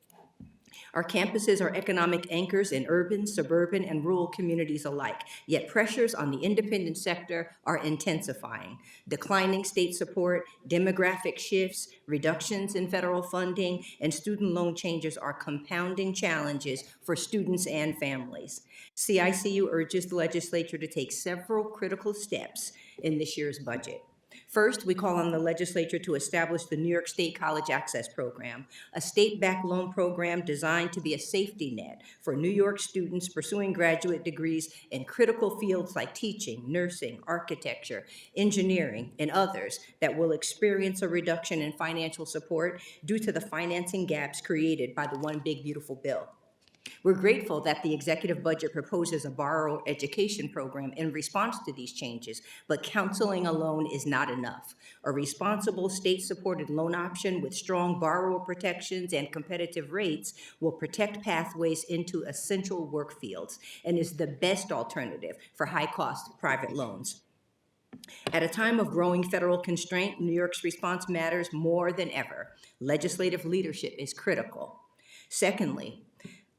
Our campuses are economic anchors in urban, suburban, and rural communities alike, yet pressures on the independent sector are intensifying. Declining state support, demographic shifts, reductions in federal funding, and student loan changes are compounding challenges for students and families. CICU urges the legislature to take several critical steps in this year's budget. First, we call on the legislature to establish the New York State College Access Program, a state-backed loan program designed to be a safety net for New York students pursuing graduate degrees in critical fields like teaching, nursing, architecture, engineering, and others that will experience a reduction in financial support due to the financing gaps created by the One Big Beautiful Bill. We're grateful that the executive budget proposes a borrower education program in response to these changes, but counseling alone is not enough. A responsible state-supported loan option with strong borrower protections and competitive rates will protect pathways into essential work fields and is the best alternative for high-cost private loans. At a time of growing federal constraint, New York's response matters more than ever. Legislative leadership is critical. Secondly,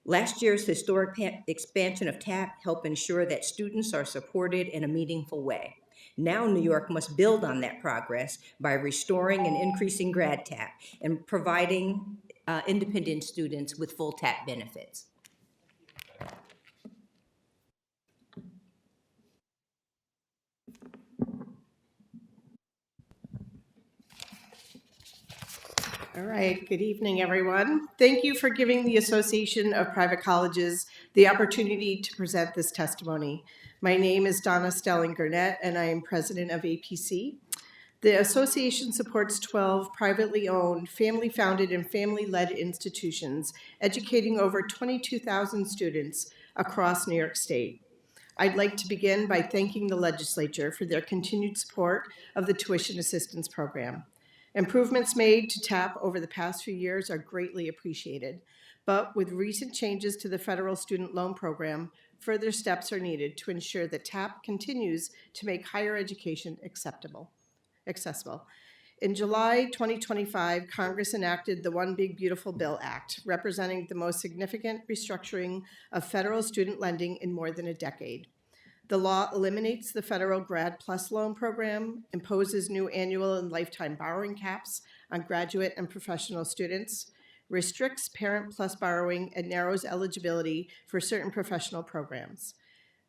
last year's historic expansion of TAP helped ensure that students are supported in a meaningful way. Now New York must build on that progress by restoring and increasing Grad TAP and providing independent students with full TAP benefits. All right, good evening, everyone. Thank you for giving the Association of Private Colleges the opportunity to present this testimony. My name is Donna Stelling-Gurnett, and I am president of APC. The association supports 12 privately owned, family-founded, and family-led institutions, educating over 22,000 students across New York State. I'd like to begin by thanking the legislature for their continued support of the tuition assistance program. Improvements made to TAP over the past few years are greatly appreciated, but with recent changes to the federal student loan program, further steps are needed to ensure that TAP continues to make higher education accessible. In July 2025, Congress enacted the One Big Beautiful Bill Act, representing the most significant restructuring of federal student lending in more than a decade. The law eliminates the federal Grad Plus loan program, imposes new annual and lifetime borrowing caps on graduate and professional students, restricts Parent Plus borrowing, and narrows eligibility for certain professional programs.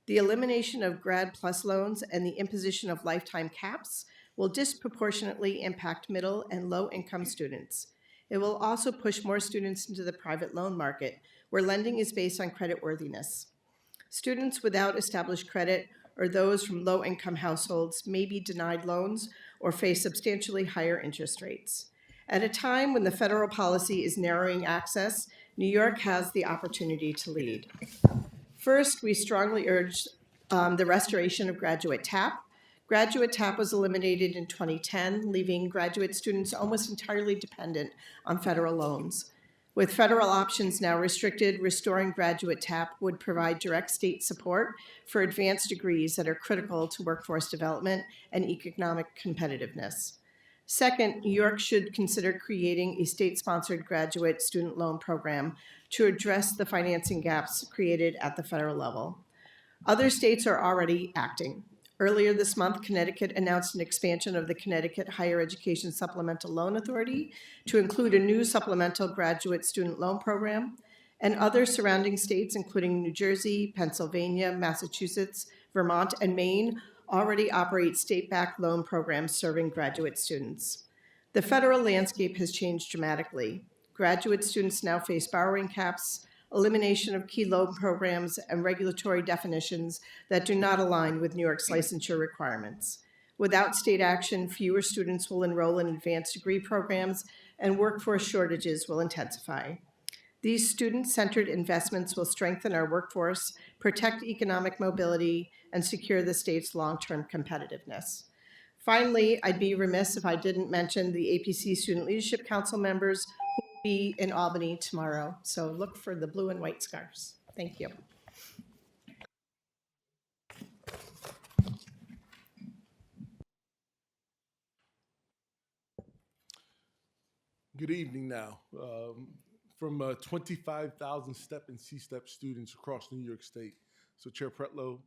The elimination of Grad Plus loans and the imposition of lifetime caps will disproportionately impact middle and low-income students. It will also push more students into the private loan market, where lending is based on creditworthiness. Students without established credit or those from low-income households may be denied loans or face substantially higher interest rates. At a time when the federal policy is narrowing access, New York has the opportunity to lead. First, we strongly urge the restoration of Graduate TAP. Graduate TAP was eliminated in 2010, leaving graduate students almost entirely dependent on federal loans. With federal options now restricted, restoring Graduate TAP would provide direct state support for advanced degrees that are critical to workforce development and economic competitiveness. Second, New York should consider creating a state-sponsored graduate student loan program to address the financing gaps created at the federal level. Other states are already acting. Earlier this month, Connecticut announced an expansion of the Connecticut Higher Education Supplemental Loan Authority to include a new supplemental graduate student loan program, and other surrounding states, including New Jersey, Pennsylvania, Massachusetts, Vermont, and Maine, already operate state-backed loan programs serving graduate students. The federal landscape has changed dramatically. Graduate students now face borrowing caps, elimination of key loan programs, and regulatory definitions that do not align with New York's licensure requirements. Without state action, fewer students will enroll in advanced degree programs, and workforce shortages will intensify. These student-centered investments will strengthen our workforce, protect economic mobility, and secure the state's long-term competitiveness. Finally, I'd be remiss if I didn't mention the APC Student Leadership Council members who will be in Albany tomorrow. So look for the blue and white scarves. Thank you. Good evening now. From 25,000 STEP and C-STEP students across New York State. So Chair Pretlow,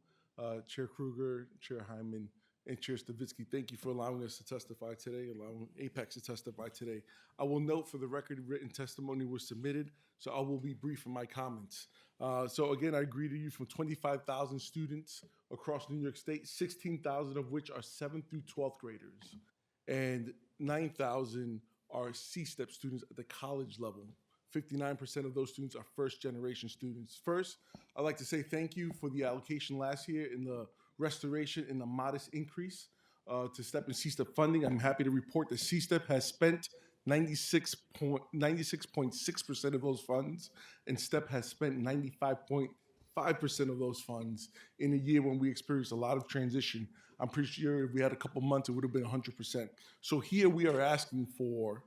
Chair Kruger, Chair Hyman, and Chair Stavitsky, thank you for allowing us to testify today, allowing Apex to testify today. I will note for the record, written testimony was submitted, so I will be brief in my comments. So again, I greet you from 25,000 students across New York State, 16,000 of which are 7th through 12th graders, and 9,000 are C-STEP students at the college level. 59% of those students are first-generation students. First, I'd like to say thank you for the allocation last year in the restoration and the modest increase to STEP and C-STEP funding. I'm happy to report that C-STEP has spent 96.6% of those funds, and STEP has spent 95.5% of those funds in a year when we experienced a lot of transition. I'm pretty sure if we had a couple months, it would have been 100%. So here we are asking for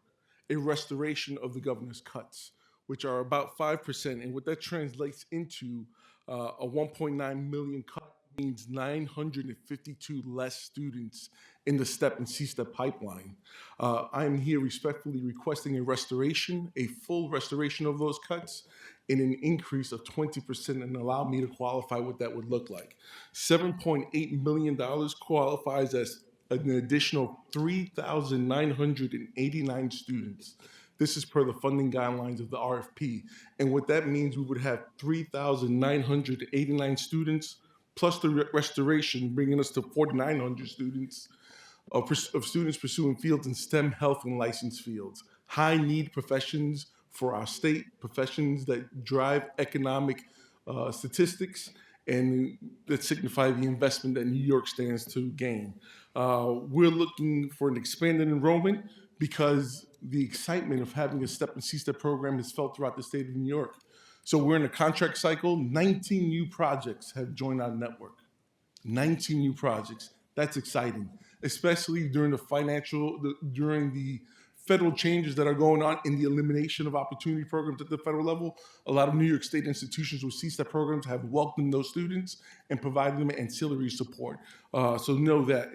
a restoration of the governor's cuts, which are about 5%. And what that translates into a 1.9 million cut means 952 less students in the STEP and C-STEP pipeline. I'm here respectfully requesting a restoration, a full restoration of those cuts, and an increase of 20%, and allow me to qualify what that would look like. $7.8 million qualifies as an additional 3,989 students. This is per the funding guidelines of the RFP. And what that means, we would have 3,989 students plus the restoration, bringing us to 4,900 students of students pursuing fields in STEM, health, and licensed fields. High need professions for our state, professions that drive economic statistics and that signify the investment that New York stands to gain. We're looking for an expanded enrollment because the excitement of having a STEP and C-STEP program is felt throughout the state of New York. So we're in a contract cycle. 19 new projects have joined our network. 19 new projects. That's exciting, especially during the federal changes that are going on in the elimination of opportunity programs at the federal level. A lot of New York State institutions with C-STEP programs have welcomed those students and provided them ancillary support. So know that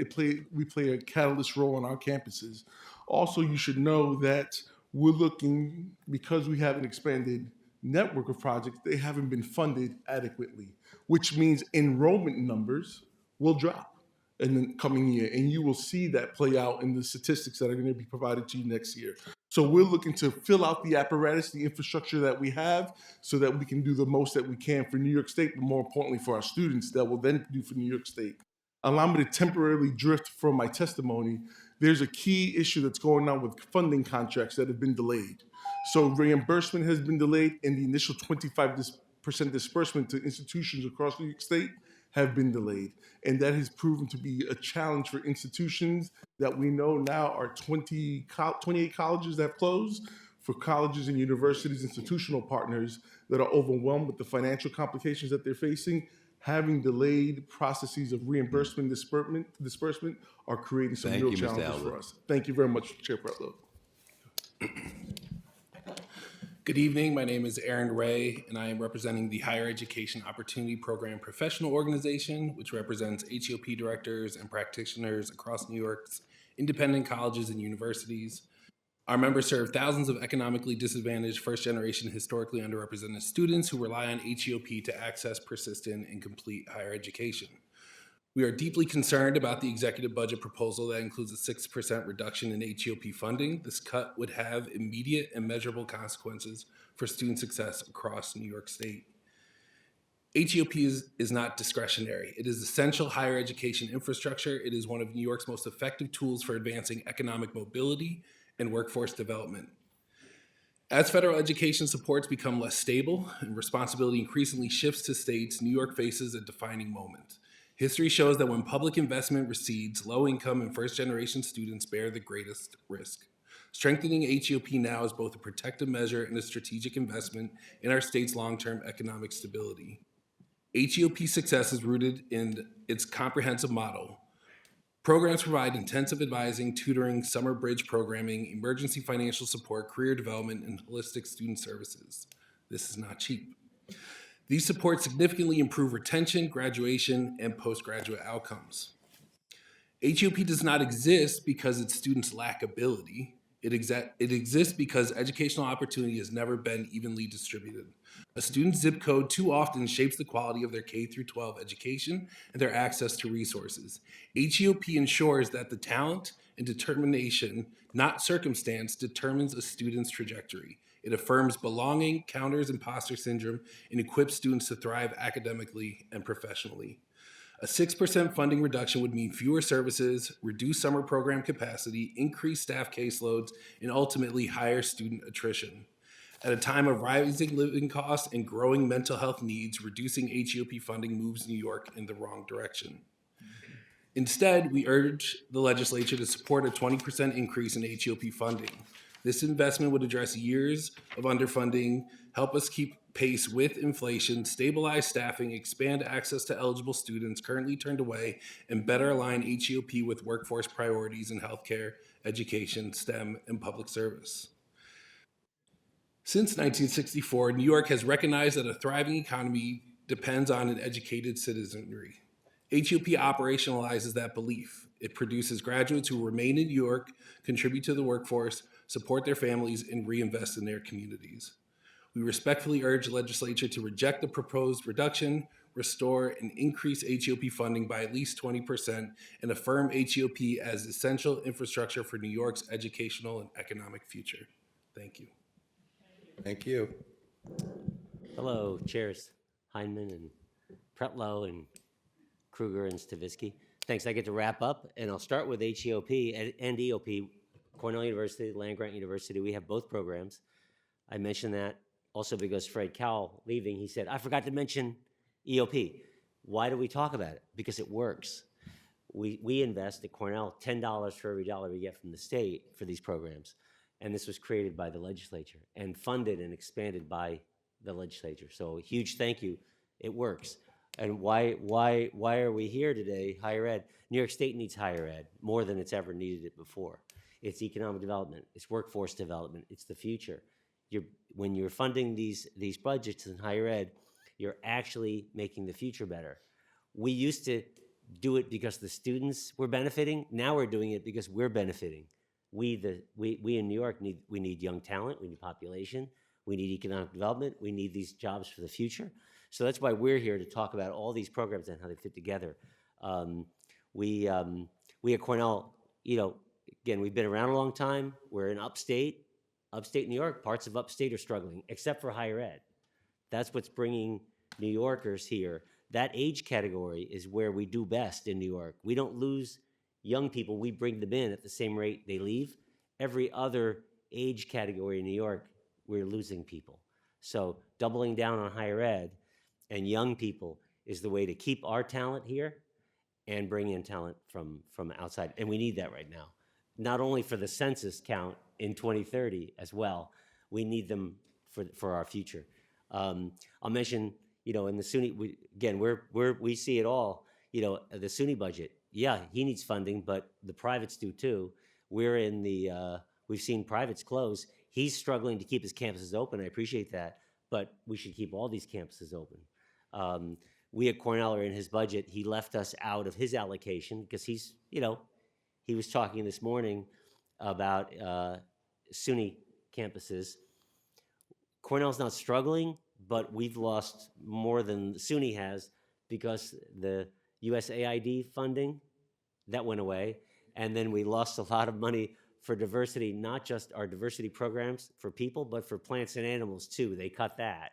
we play a catalyst role on our campuses. Also, you should know that we're looking, because we have an expanded network of projects, they haven't been funded adequately, which means enrollment numbers will drop in the coming year. And you will see that play out in the statistics that are going to be provided to you next year. So we're looking to fill out the apparatus, the infrastructure that we have, so that we can do the most that we can for New York State, but more importantly for our students that will then do for New York State. Allow me to temporarily drift from my testimony. There's a key issue that's going on with funding contracts that have been delayed. So reimbursement has been delayed, and the initial 25% disbursement to institutions across New York State have been delayed. And that has proven to be a challenge for institutions that we know now are 28 colleges that have closed, for colleges and universities, institutional partners that are overwhelmed with the financial complications that they're facing. Having delayed processes of reimbursement disbursement are creating some Thank real you, Mr. challenges Albert. for us. Thank you very much, Chair Pretlow. Good evening. My name is Aaron Ray, and I am representing the Higher Education Opportunity Program Professional Organization, which represents HEOP directors and practitioners across New York's independent colleges and universities. Our members serve thousands of economically disadvantaged first-generation historically underrepresented students who rely on HEOP to access persistent and complete higher education. We are deeply concerned about the executive budget proposal that includes a 6% reduction in HEOP funding. This cut would have immediate and measurable consequences for student success across New York State. HEOP is not discretionary. It is essential higher education infrastructure. It is one of New York's most effective tools for advancing economic mobility and workforce development. As federal education supports become less stable and responsibility increasingly shifts to states, New York faces a defining moment. History shows that when public investment recedes, low-income and first-generation students bear the greatest risk. Strengthening HEOP now is both a protective measure and a strategic investment in our state's long-term economic stability. HEOP success is rooted in its comprehensive model. Programs provide intensive advising, tutoring, summer bridge programming, emergency financial support, career development, and holistic student services. This is not cheap. These supports significantly improve retention, graduation, and postgraduate outcomes. HEOP does not exist because its students lack ability. It exists because educational opportunity has never been evenly distributed. A student's zip code too often shapes the quality of their K-12 education and their access to resources. HEOP ensures that the talent and determination, not circumstance, determines a student's trajectory. It affirms belonging, counters imposter syndrome, and equips students to thrive academically and professionally. A 6% funding reduction would mean fewer services, reduced summer program capacity, increased staff caseloads, and ultimately higher student attrition. At a time of rising living costs and growing mental health needs, reducing HEOP funding moves New York in the wrong direction. Instead, we urge the legislature to support a 20% increase in HEOP funding. This investment would address years of underfunding, help us keep pace with inflation, stabilize staffing, expand access to eligible students currently turned away, and better align HEOP with workforce priorities in healthcare, education, STEM, and public service. Since 1964, New York has recognized that a thriving economy depends on an educated citizenry. HEOP operationalizes that belief. It produces graduates who remain in New York, contribute to the workforce, support their families, and reinvest in their communities. We respectfully urge the legislature to reject the proposed reduction, restore and increase HEOP funding by at least 20%, and affirm HEOP as essential infrastructure for New York's educational and economic future. Thank you. Thank you. Hello, Chairs Heineman and Pretlow and Kruger and Stavisky. Thanks. I get to wrap up, and I'll start with HEOP and EOP. Cornell University, land-grant university, we have both programs. I mentioned that also because Fred Cowell leaving, he said, I forgot to mention EOP. Why do we talk about it? Because it works. We invest at Cornell $10 for every dollar we get from the state for these programs. And this was created by the legislature and funded and expanded by the legislature. So a huge thank you. It works. And why are we here today? Higher ed. New York State needs higher ed more than it's ever needed it before. It's economic development. It's workforce development. It's the future. When you're funding these budgets in higher ed, you're actually making the future better. We used to do it because the students were benefiting. Now we're doing it because we're benefiting. we in New York need young talent, we need population, we need economic development, we need these jobs for the future. So that's why we're here to talk about all these programs and how they fit together. We at Cornell, again, we've been around a long time. We're in upstate New York. Parts of upstate are struggling, except for higher ed. That's what's bringing New Yorkers here. That age category is where we do best in New York. We don't lose young people. We bring them in at the same rate they leave. Every other age category in New York, we're losing people. So doubling down on higher ed and young people is the way to keep our talent here and bring in talent from outside. And we need that right now. Not only for the census count in 2030 as well, we need them for our future. I'll mention, in the SUNY, we see it all, the SUNY budget. Yeah, he needs funding, but the privates do too. We've seen privates close. He's struggling to keep his campuses open. I appreciate that, but we should keep all these campuses open. We at Cornell are in his budget. He left us out of his allocation because he was talking this morning about SUNY campuses. Cornell's not struggling, but we've lost more than SUNY has because the USAID funding, that went away. And then we lost a lot of money for diversity, not just our diversity programs for people, but for plants and animals too. They cut that.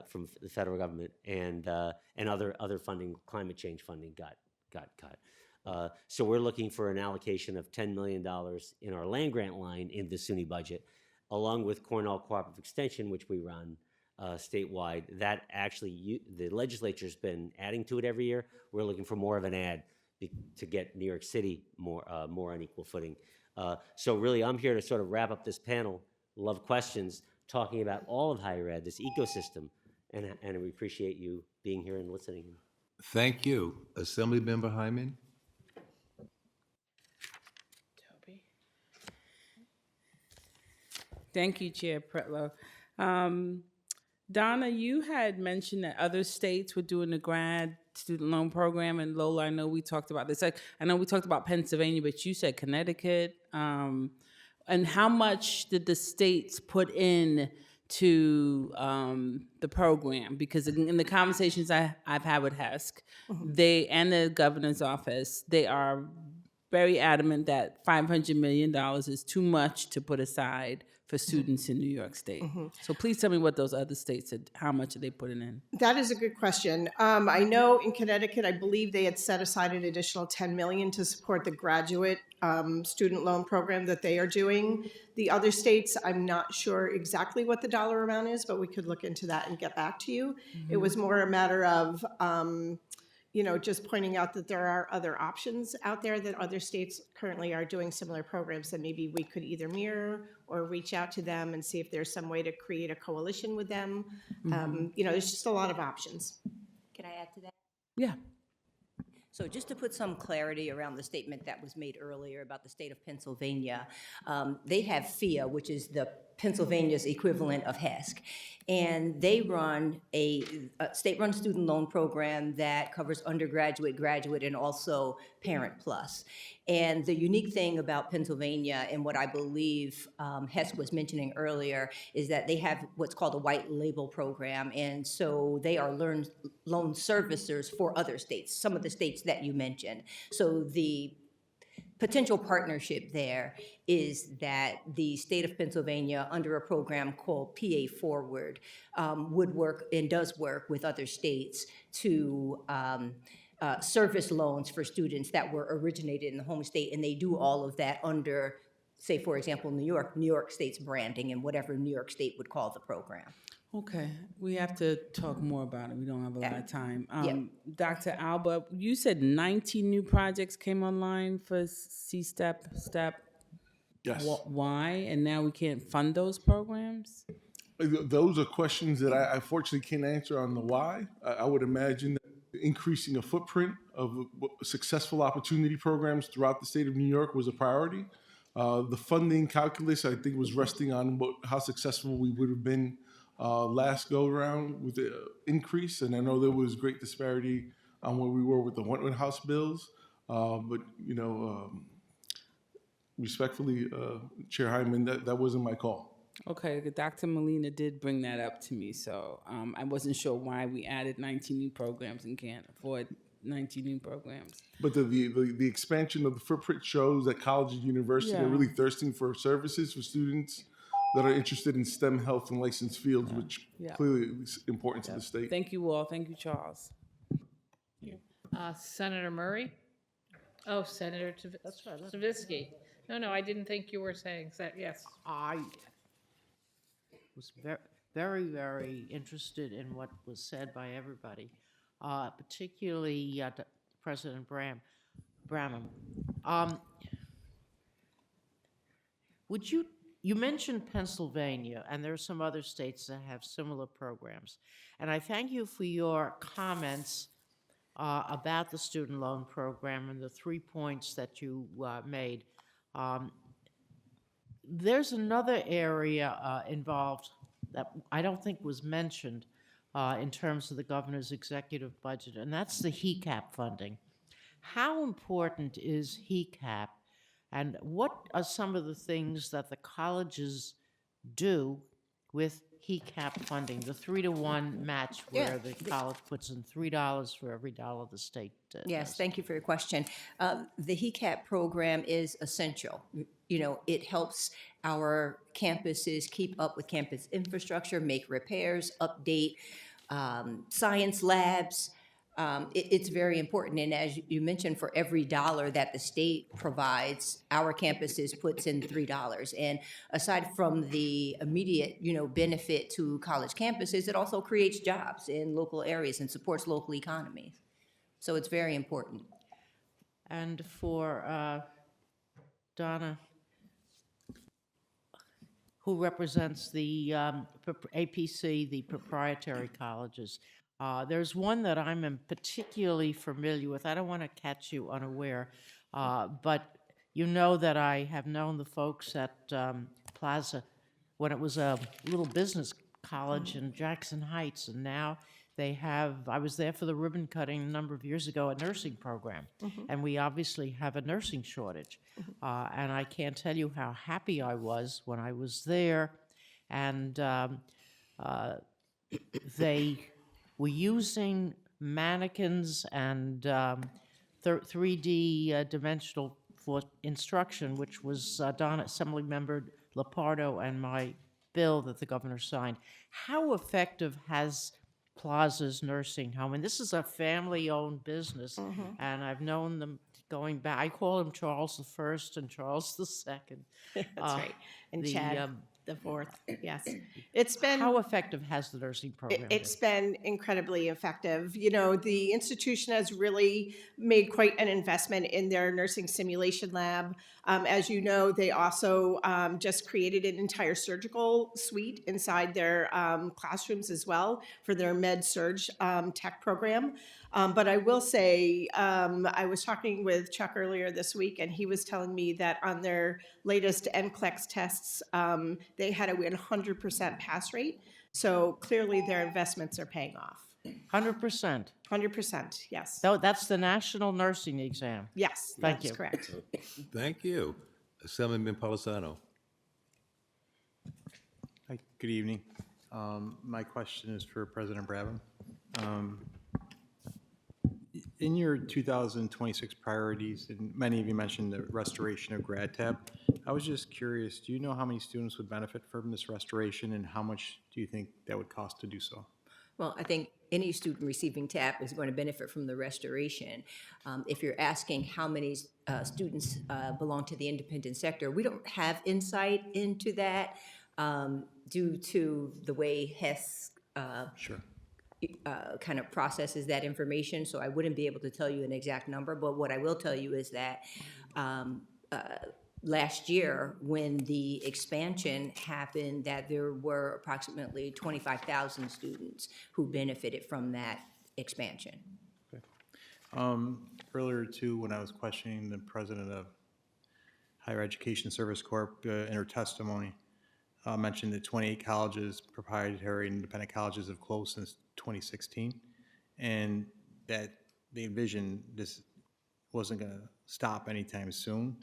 From the federal government and other funding, climate change funding got cut. So we're looking for an allocation of $10 million in our land grant line in the SUNY budget, along with Cornell Cooperative Extension, which we run statewide. That actually, the legislature's been adding to it every year. We're looking for more of an add to get New York City more on equal footing. So really, I'm here to sort of wrap up this panel. Love questions, talking about all of higher ed, this ecosystem, and we appreciate you being here and listening. Thank you. Assemblymember Hyman? Thank you, Chair Pretlow. Donna, you had mentioned that other states were doing the grad student loan program, and Lola, I know we talked about this. I know we talked about Pennsylvania, but you said Connecticut. And how much did the states put in to the program? Because in the conversations I've had with HESC, they and the governor's office, they are very adamant that $500 million is too much to put aside for students in New York State. So please tell me what those other states said, how much are they putting in? That is a good question. I know in Connecticut, I believe they had set aside an additional $10 million to support the graduate student loan program that they are doing. The other states, I'm not sure exactly what the dollar amount is, but we could look into that and get back to you. It was more a matter of just pointing out that there are other options out there that other states currently are doing similar programs that maybe we could either mirror or reach out to them and see if there's some way to create a coalition with them. There's just a lot of options. Can I add to that? Yeah. So just to put some clarity around the statement that was made earlier about the state of Pennsylvania, they have FIA, which is the Pennsylvania's equivalent of HESC, and they run a state-run student loan program that covers undergraduate, graduate, and also Parent Plus. And the unique thing about Pennsylvania, and what I believe HESC was mentioning earlier, is that they have what's called a white label program, and so they are loan servicers for other states, some of the states that you mentioned. So the potential partnership there is that the state of Pennsylvania, under a program called PA Forward, would work and does work with other states to service loans for students that were originated in the home state, and they do all of that under, say, for example, New York State's branding and whatever New York State would call the program. Okay, we have to talk more about it. We don't have a lot of time. Yeah. Dr. Alba, you said 19 new projects came online for C-STEP, STEP. Yes. Why? And now we can't fund those programs? Those are questions that I unfortunately can't answer on the why. I would imagine that increasing a footprint of successful opportunity programs throughout the state of New York was a priority. The funding calculus, I think, was resting on how successful we would have been last go around with the increase, and I know there was great disparity on where we were with the Wentworth House bills. But, respectfully, Chair Hyman, that wasn't my call. Okay, Dr. Molina did bring that up to me, so I wasn't sure why we added 19 new programs and can't afford 19 new programs. But the expansion of the footprint shows that colleges and universities are Yeah. really thirsting for services for students that are interested in STEM, health, and licensed fields, which Yeah. clearly is important to the state. Thank you all. Thank you, Charles. Senator Murray? Oh, Senator Stavisky. No, I didn't think you were saying that, yes. I was very, very interested in what was said by everybody, particularly President Branham. You mentioned Pennsylvania, and there are some other states that have similar programs. And I thank you for your comments about the student loan program and the 3 points that you made. There's another area involved that I don't think was mentioned in terms of the governor's executive budget, and that's the HECAP funding. How important is HECAP, and what are some of the things that the colleges do with HECAP funding, the 3-to-1 match where the college puts in $3 for every dollar the state does? Yes, thank you for your question. The HECAP program is essential. It helps our campuses keep up with campus infrastructure, make repairs, update science labs. It's very important. And as you mentioned, for every dollar that the state provides, our campuses puts in $3. And aside from the immediate, benefit to college campuses, it also creates jobs in local areas and supports local economies. So it's very important. And for Donna, who represents the APC, the proprietary colleges, there's one that I'm particularly familiar with. I don't want to catch you unaware, but you know that I have known the folks at Plaza when it was a little business college in Jackson Heights, and now they have, I was there for the ribbon cutting a number of years ago, a nursing program, and we obviously have a nursing shortage. And I can't tell you how happy I was when I was there, and they were using mannequins and 3D dimensional for instruction, which was Donna, Assemblymember Lepardo, and my bill that the governor signed. How effective has Plaza's nursing home? And this is a family-owned business, and I've known them going back. I call him Charles I and Charles II. That's right. And the, Chad the fourth, yes. It's been... How effective has the nursing program been? It's been incredibly effective. The institution has really made quite an investment in their nursing simulation lab. As you know, they also just created an entire surgical suite inside their classrooms as well for their med-surg tech program. But I will say, I was talking with Chuck earlier this week, and he was telling me that on their latest NCLEX tests, they had a 100% pass rate. So clearly their investments are paying off. 100%? 100%, yes. So that's the national nursing exam? Yes, Thank that's you. correct. Thank you. Assemblyman Palisano. Hi, good evening. My question is for President Brabham. In your 2026 priorities, and many of you mentioned the restoration of GradTab, I was just curious, do you know how many students would benefit from this restoration, and how much do you think that would cost to do so? Well, I think any student receiving TAP is going to benefit from the restoration. If you're asking how many students belong to the independent sector, we don't have insight into that due to the way HES kind of processes that information, so I wouldn't be able to tell you an exact number, but what I will tell you is that last year, when the expansion happened, that there were approximately 25,000 students who benefited from that expansion. Earlier too, when I was questioning the president of Higher Education Service Corp in her testimony, mentioned that 28 colleges, proprietary and independent colleges, have closed since 2016, and that they envision this wasn't going to stop anytime soon.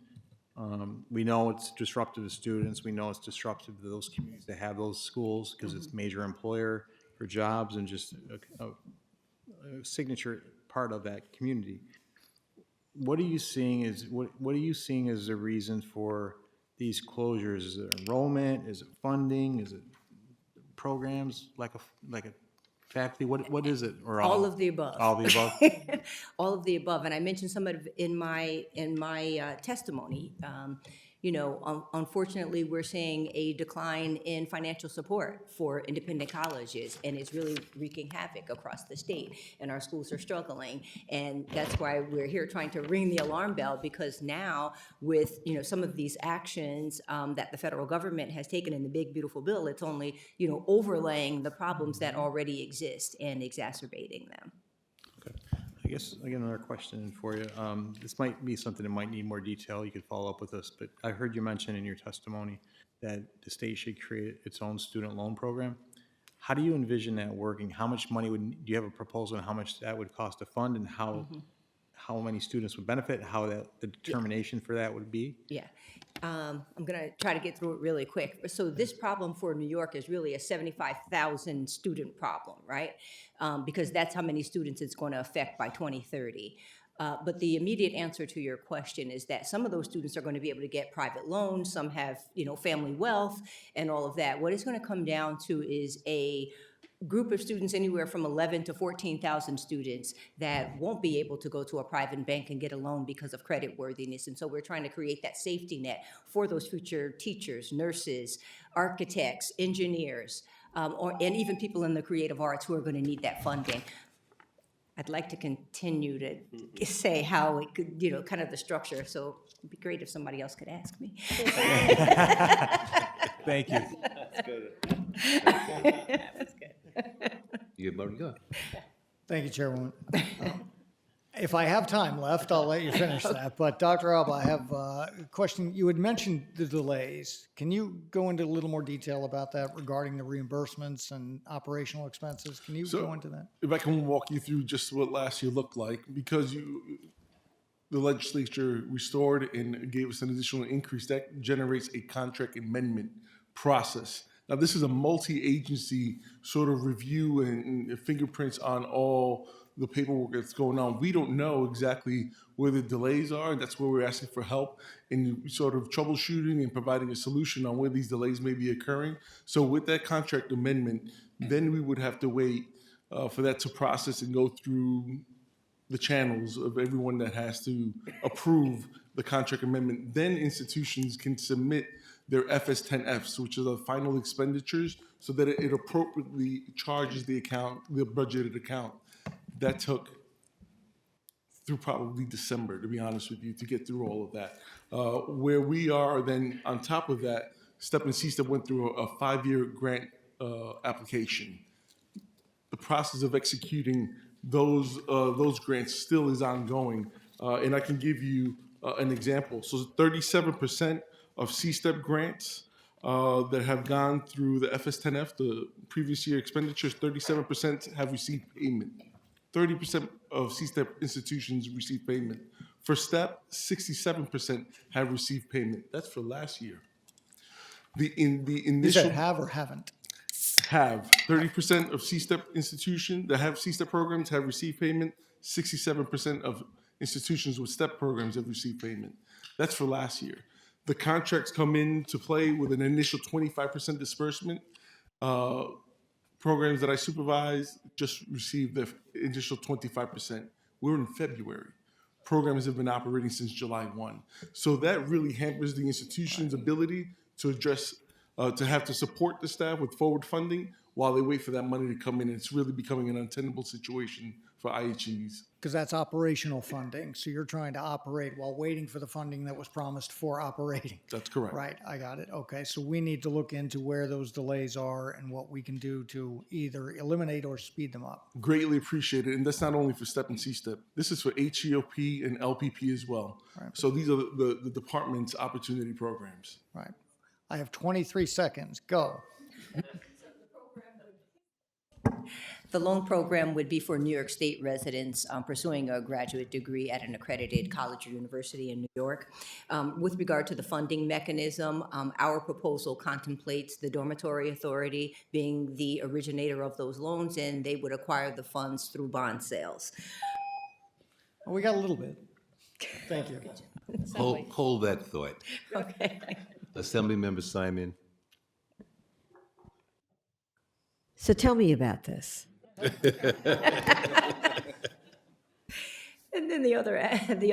We know it's disruptive to students. We know it's disruptive to those communities that have those schools because it's a major employer for jobs and just a signature part of that community. What are you seeing as what are you seeing as the reason for these closures? Is it enrollment? Is it funding? Is it programs like a faculty? What is it? Or all of the above. All of the above. All of the above, and I mentioned some of it in my testimony. You know, unfortunately, we're seeing a decline in financial support for independent colleges, and it's really wreaking havoc across the state, and our schools are struggling. And that's why we're here trying to ring the alarm bell, because now with, you know, some of these actions that the federal government has taken in the big, beautiful bill, it's only, you know, overlaying the problems that already exist and exacerbating them. I guess, again, another question for you. This might be something that might need more detail. You could follow up with us, but I heard you mention in your testimony that the state should create its own student loan program. How do you envision that working? How much money do you have a proposal on how much that would cost to fund, and how many students would benefit, how the determination for that would be? Yeah. I'm going to try to get through it really quick. So this problem for New York is really a 75,000 student problem, right? Because that's how many students it's going to affect by 2030. But the immediate answer to your question is that some of those students are going to be able to get private loans. Some have, you know, family wealth and all of that. What it's going to come down to is a group of students, anywhere from 11 to 14,000 students, that won't be able to go to a private bank and get a loan because of credit worthiness. And so we're trying to create that safety net for those future teachers, nurses, architects, engineers, and even people in the creative arts who are going to need that funding. I'd like to continue to say how it could, you know, kind of the structure. So it'd be great if somebody else could ask me. Thank you. That's good. That's good. You get more to go. Thank you, Chairwoman. If I have time left, I'll let you finish that. But Dr. Alba, I have a question. You had mentioned the delays. Can you go into a little more detail about that regarding the reimbursements and operational expenses? Can you go into that? If I can walk you through just what last year looked like, because the legislature restored and gave us an additional increase, that generates a contract amendment process. Now, this is a multi-agency sort of review and fingerprints on all the paperwork that's going on. We don't know exactly where the delays are, and that's where we're asking for help in sort of troubleshooting and providing a solution on where these delays may be occurring. So with that contract amendment, then we would have to wait for that to process and go through the channels of everyone that has to approve the contract amendment. Then institutions can submit their FS10Fs, which are the final expenditures, so that it appropriately charges the account, the budgeted account. That took through probably December, to be honest with you, to get through all of that. Where we are then, on top of that, STEP and C-STEP went through a 5-year grant application. The process of executing those grants still is ongoing, and I can give you an example. So 37% of C-STEP grants that have gone through the FS10F, the previous year expenditures, 37% have received payment. 30% of C-STEP institutions receive payment. For STEP, 67% have received payment. That's for last year. The initial You said have or haven't? Have. 30% of C-STEP institutions that have C-STEP programs have received payment. 67% of institutions with STEP programs have received payment. That's for last year. The contracts come into play with an initial 25% disbursement. Programs that I supervise just received the initial 25%. We're in February. Programs have been operating since July 1. So that really hampers the institution's ability to address, to have to support the staff with forward funding while they wait for that money to come in. It's really becoming an untenable situation for IHEs. Because that's operational funding. So you're trying to operate while waiting for the funding that was promised for operating. That's correct. Right, I got it. Okay, so we need to look into where those delays are and what we can do to either eliminate or speed them up. Greatly appreciate it. And that's not only for STEP and C-STEP. This is for HEOP and LPP as well. Right. So these are the department's opportunity programs. Right. I have 23 seconds. Go. The loan program would be for New York State residents pursuing a graduate degree at an accredited college or university in New York. With regard to the funding mechanism, our proposal contemplates the Dormitory Authority being the originator of those loans, and they would acquire the funds through bond sales. We got a little bit. Thank you. Hold that thought. Okay. Assemblymember Simon. So tell me about this. And then the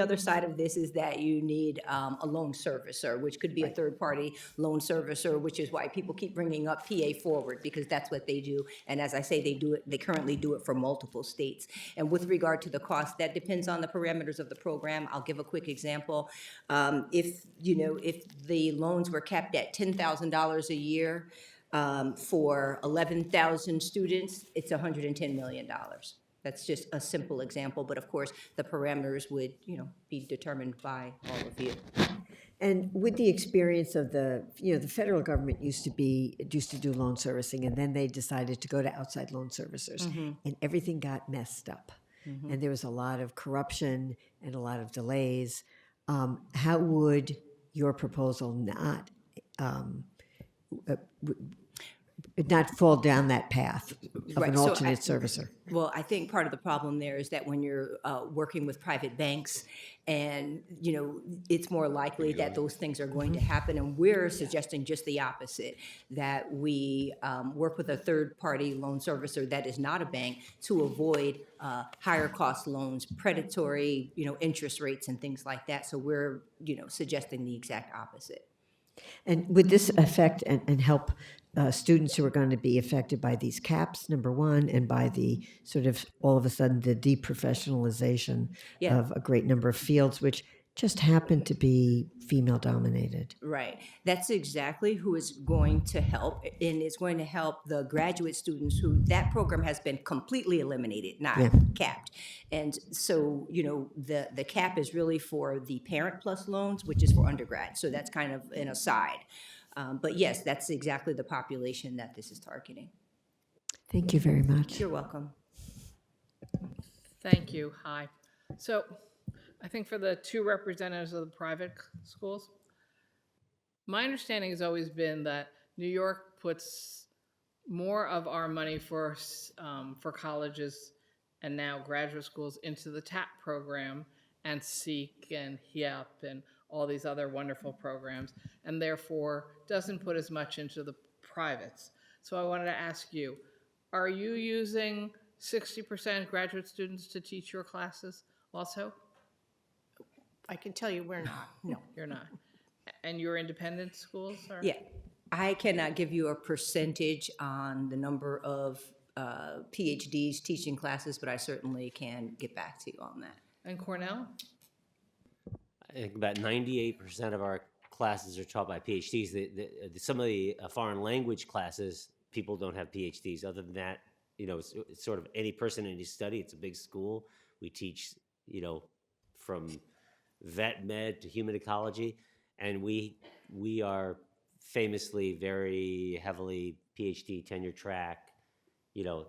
other side of this is that you need a loan servicer, which could be a third-party loan servicer, which is why people keep bringing up PA Forward, because that's what they do. And as I say, they currently do it for multiple states. And with regard to the cost, that depends on the parameters of the program. I'll give a quick example. If the loans were capped at $10,000 a year for 11,000 students, it's $110 million. That's just a simple example, but of course, the parameters would, be determined by all of you. And with the experience of the federal government used to do loan servicing, and then they decided to go to outside loan servicers, and everything got messed up. And there was a lot of corruption and a lot of delays. How would your proposal not fall down that path of an alternate servicer? Well, I think part of the problem there is that when you're working with private banks, and it's more likely that those things are going to happen. And we're suggesting just the opposite, that we work with a third-party loan servicer that is not a bank to avoid higher cost loans, predatory, interest rates and things like that. So we're, suggesting the exact opposite. And would this affect and help students who are going to be affected by these caps, number one, and by the sort of all of a sudden the deprofessionalization of a great number of fields, which just happen to be female dominated? Right. That's exactly who is going to help, and it's going to help the graduate students who that program has been completely eliminated, not capped. And so, the cap is really for the Parent Plus loans, which is for undergrad. So that's kind of an aside. But yes, that's exactly the population that this is targeting. Thank you very much. You're welcome. Thank you. Hi. So I think for the two representatives of the private schools, my understanding has always been that New York puts more of our money for colleges and now graduate schools into the TAP program and SEEK and HEAP and all these other wonderful programs, and therefore doesn't put as much into the privates. So I wanted to ask you, are you using 60% graduate students to teach your classes also? I can tell you we're not. No. You're not. And your independent schools are? Yeah. I cannot give you a percentage on the number of PhDs teaching classes, but I certainly can get back to you on that. And Cornell? I think about 98% of our classes are taught by PhDs. Some of the foreign language classes, people don't have PhDs. Other than that, it's sort of any person, any study. It's a big school. We teach, from vet med to human ecology, and we are famously very heavily PhD tenure track.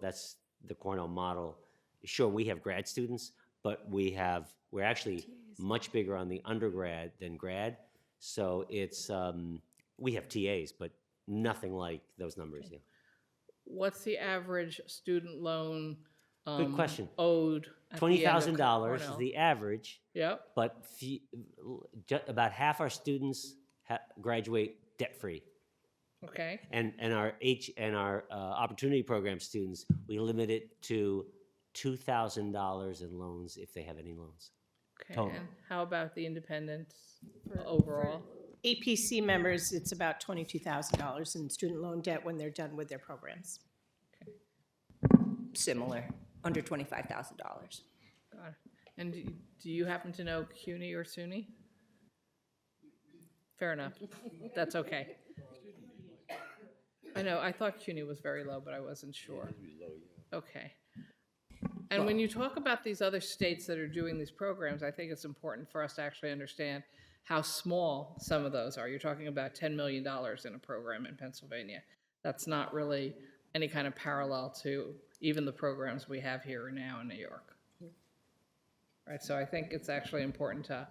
That's the Cornell model. Sure, we have grad students, but we're actually much bigger on the undergrad than grad. So it's, we have TAs, but nothing like those numbers. Yeah. What's the average student loan Good question. owed at the end of $20,000 is Cornell? the average. Yep. But about half our students graduate debt-free. Okay. And our opportunity program students, we limit it to $2,000 in loans if they have any loans. Okay. Total. And how about the independents overall? APC members, it's about $22,000 in student loan debt when they're done with their programs. Similar, under $25,000. Got it. And do you happen to know CUNY or SUNY? Fair enough. That's okay. I know, I thought CUNY was very low, but I wasn't sure. Okay. And when you talk about these other states that are doing these programs, I think it's important for us to actually understand how small some of those are. You're talking about $10 million in a program in Pennsylvania. That's not really any kind of parallel to even the programs we have here now in New York. Right, so I think it's actually important to,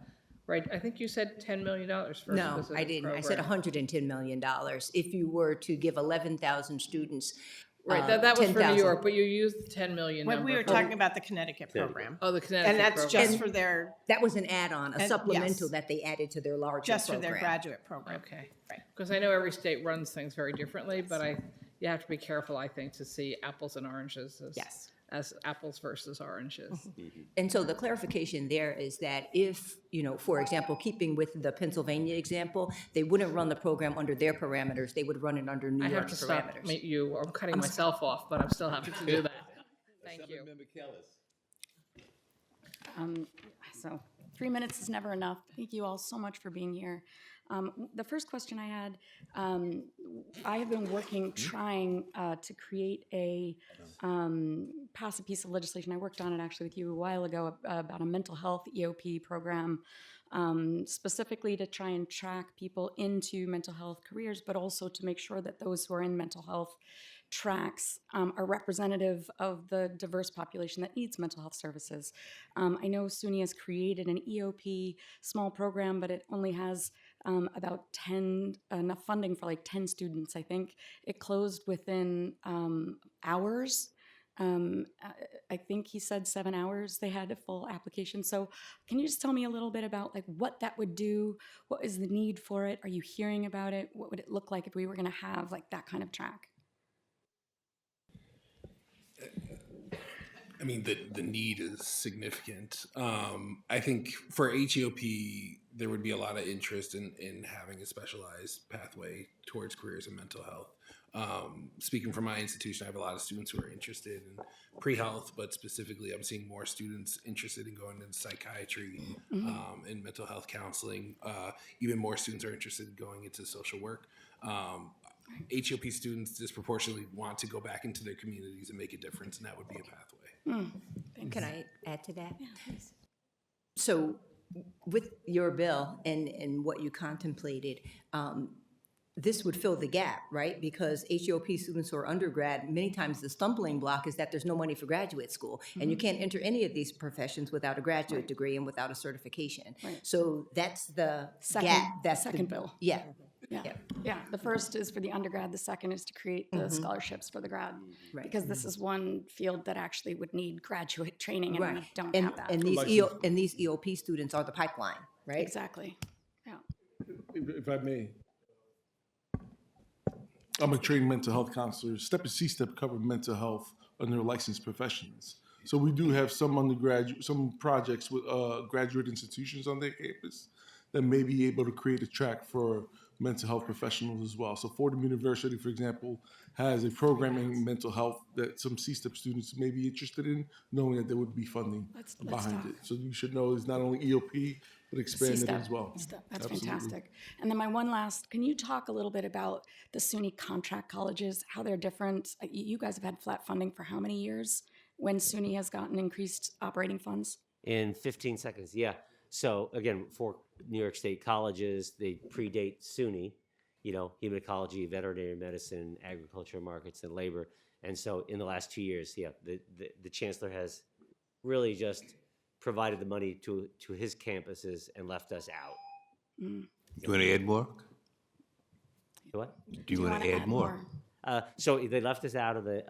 right, I think you said $10 million for a No, specific I didn't. I said program. $110 million. If you were to give 11,000 students, Right, that was for New 10,000. York, but you used the 10 million When number. we were for- talking about the Connecticut program. Oh, the Connecticut And that's program. just for their, That was an add-on, a And- supplemental yes. that they added to their larger just for program. their graduate program. Okay, because I know every state runs things very differently, but you have to be careful, I think, to see apples and oranges as apples versus oranges. And so the clarification there is that if, for example, keeping with the Pennsylvania example, they wouldn't run the program under their parameters, they would run it under New I have York's to stop parameters. you, I'm cutting myself off, but I'm still happy to do that. Thank you. So 3 minutes is never enough. Thank you all so much for being here. The first question I had, I have been working, trying to create pass a piece of legislation. I worked on it actually with you a while ago about a mental health EOP program, specifically to try and track people into mental health careers, but also to make sure that those who are in mental health tracks are representative of the diverse population that needs mental health services. I know SUNY has created an EOP small program, but it only has about enough funding for like 10 students, I think. It closed within hours. I think he said 7 hours they had a full application. So can you just tell me a little bit about like what that would do? What is the need for it? Are you hearing about it? What would it look like if we were going to have like that kind of track? I mean, the need is significant. I think for HEOP, there would be a lot of interest in having a specialized pathway towards careers in mental health. Speaking from my institution, I have a lot of students who are interested in pre-health, but specifically I'm seeing more students interested in going into psychiatry and mental health counseling. Even more students are interested in going into social work. HEOP students disproportionately want to go back into their communities and make a difference, and that would be a pathway. Can I add to that? Yeah, please. So with your bill and what you contemplated, this would fill the gap, right? Because HEOP students who are undergrad, many times the stumbling block is that there's no money for graduate school. And you can't enter any of these professions without a graduate degree and without a certification. Right. So that's the Second- gap. That's second bill. Yeah. Yeah. Yeah. The first is for the undergrad. The second is to create the scholarships for the grad. Right. Because this is one field that actually would need graduate training, and we don't and, have that. And these EOP students are the pipeline, right? Exactly. Yeah. If I may. I'm a trained mental health counselor. Step and C-Step cover mental health under licensed professions. So we do have some projects with graduate institutions on their campus that may be able to create a track for mental health professionals as well. So Fordham University, for example, has a program in mental health that some C-Step students may be interested in, knowing that there would be funding Let's behind talk. it. So you should know it's not only EOP, but expanded C-Step. as well. That's Absolutely. fantastic. And then my one last, can you talk a little bit about the SUNY contract colleges, how they're different? You guys have had flat funding for how many years when SUNY has gotten increased operating funds? In 15 seconds, yeah. So again, for New York State colleges, they predate SUNY, human ecology, veterinary medicine, agriculture, markets, and labor. And so in the last 2 years, the chancellor has really just provided the money to his campuses and left us out. Do you want to add more? What? Do you want to add more? So they left us out of the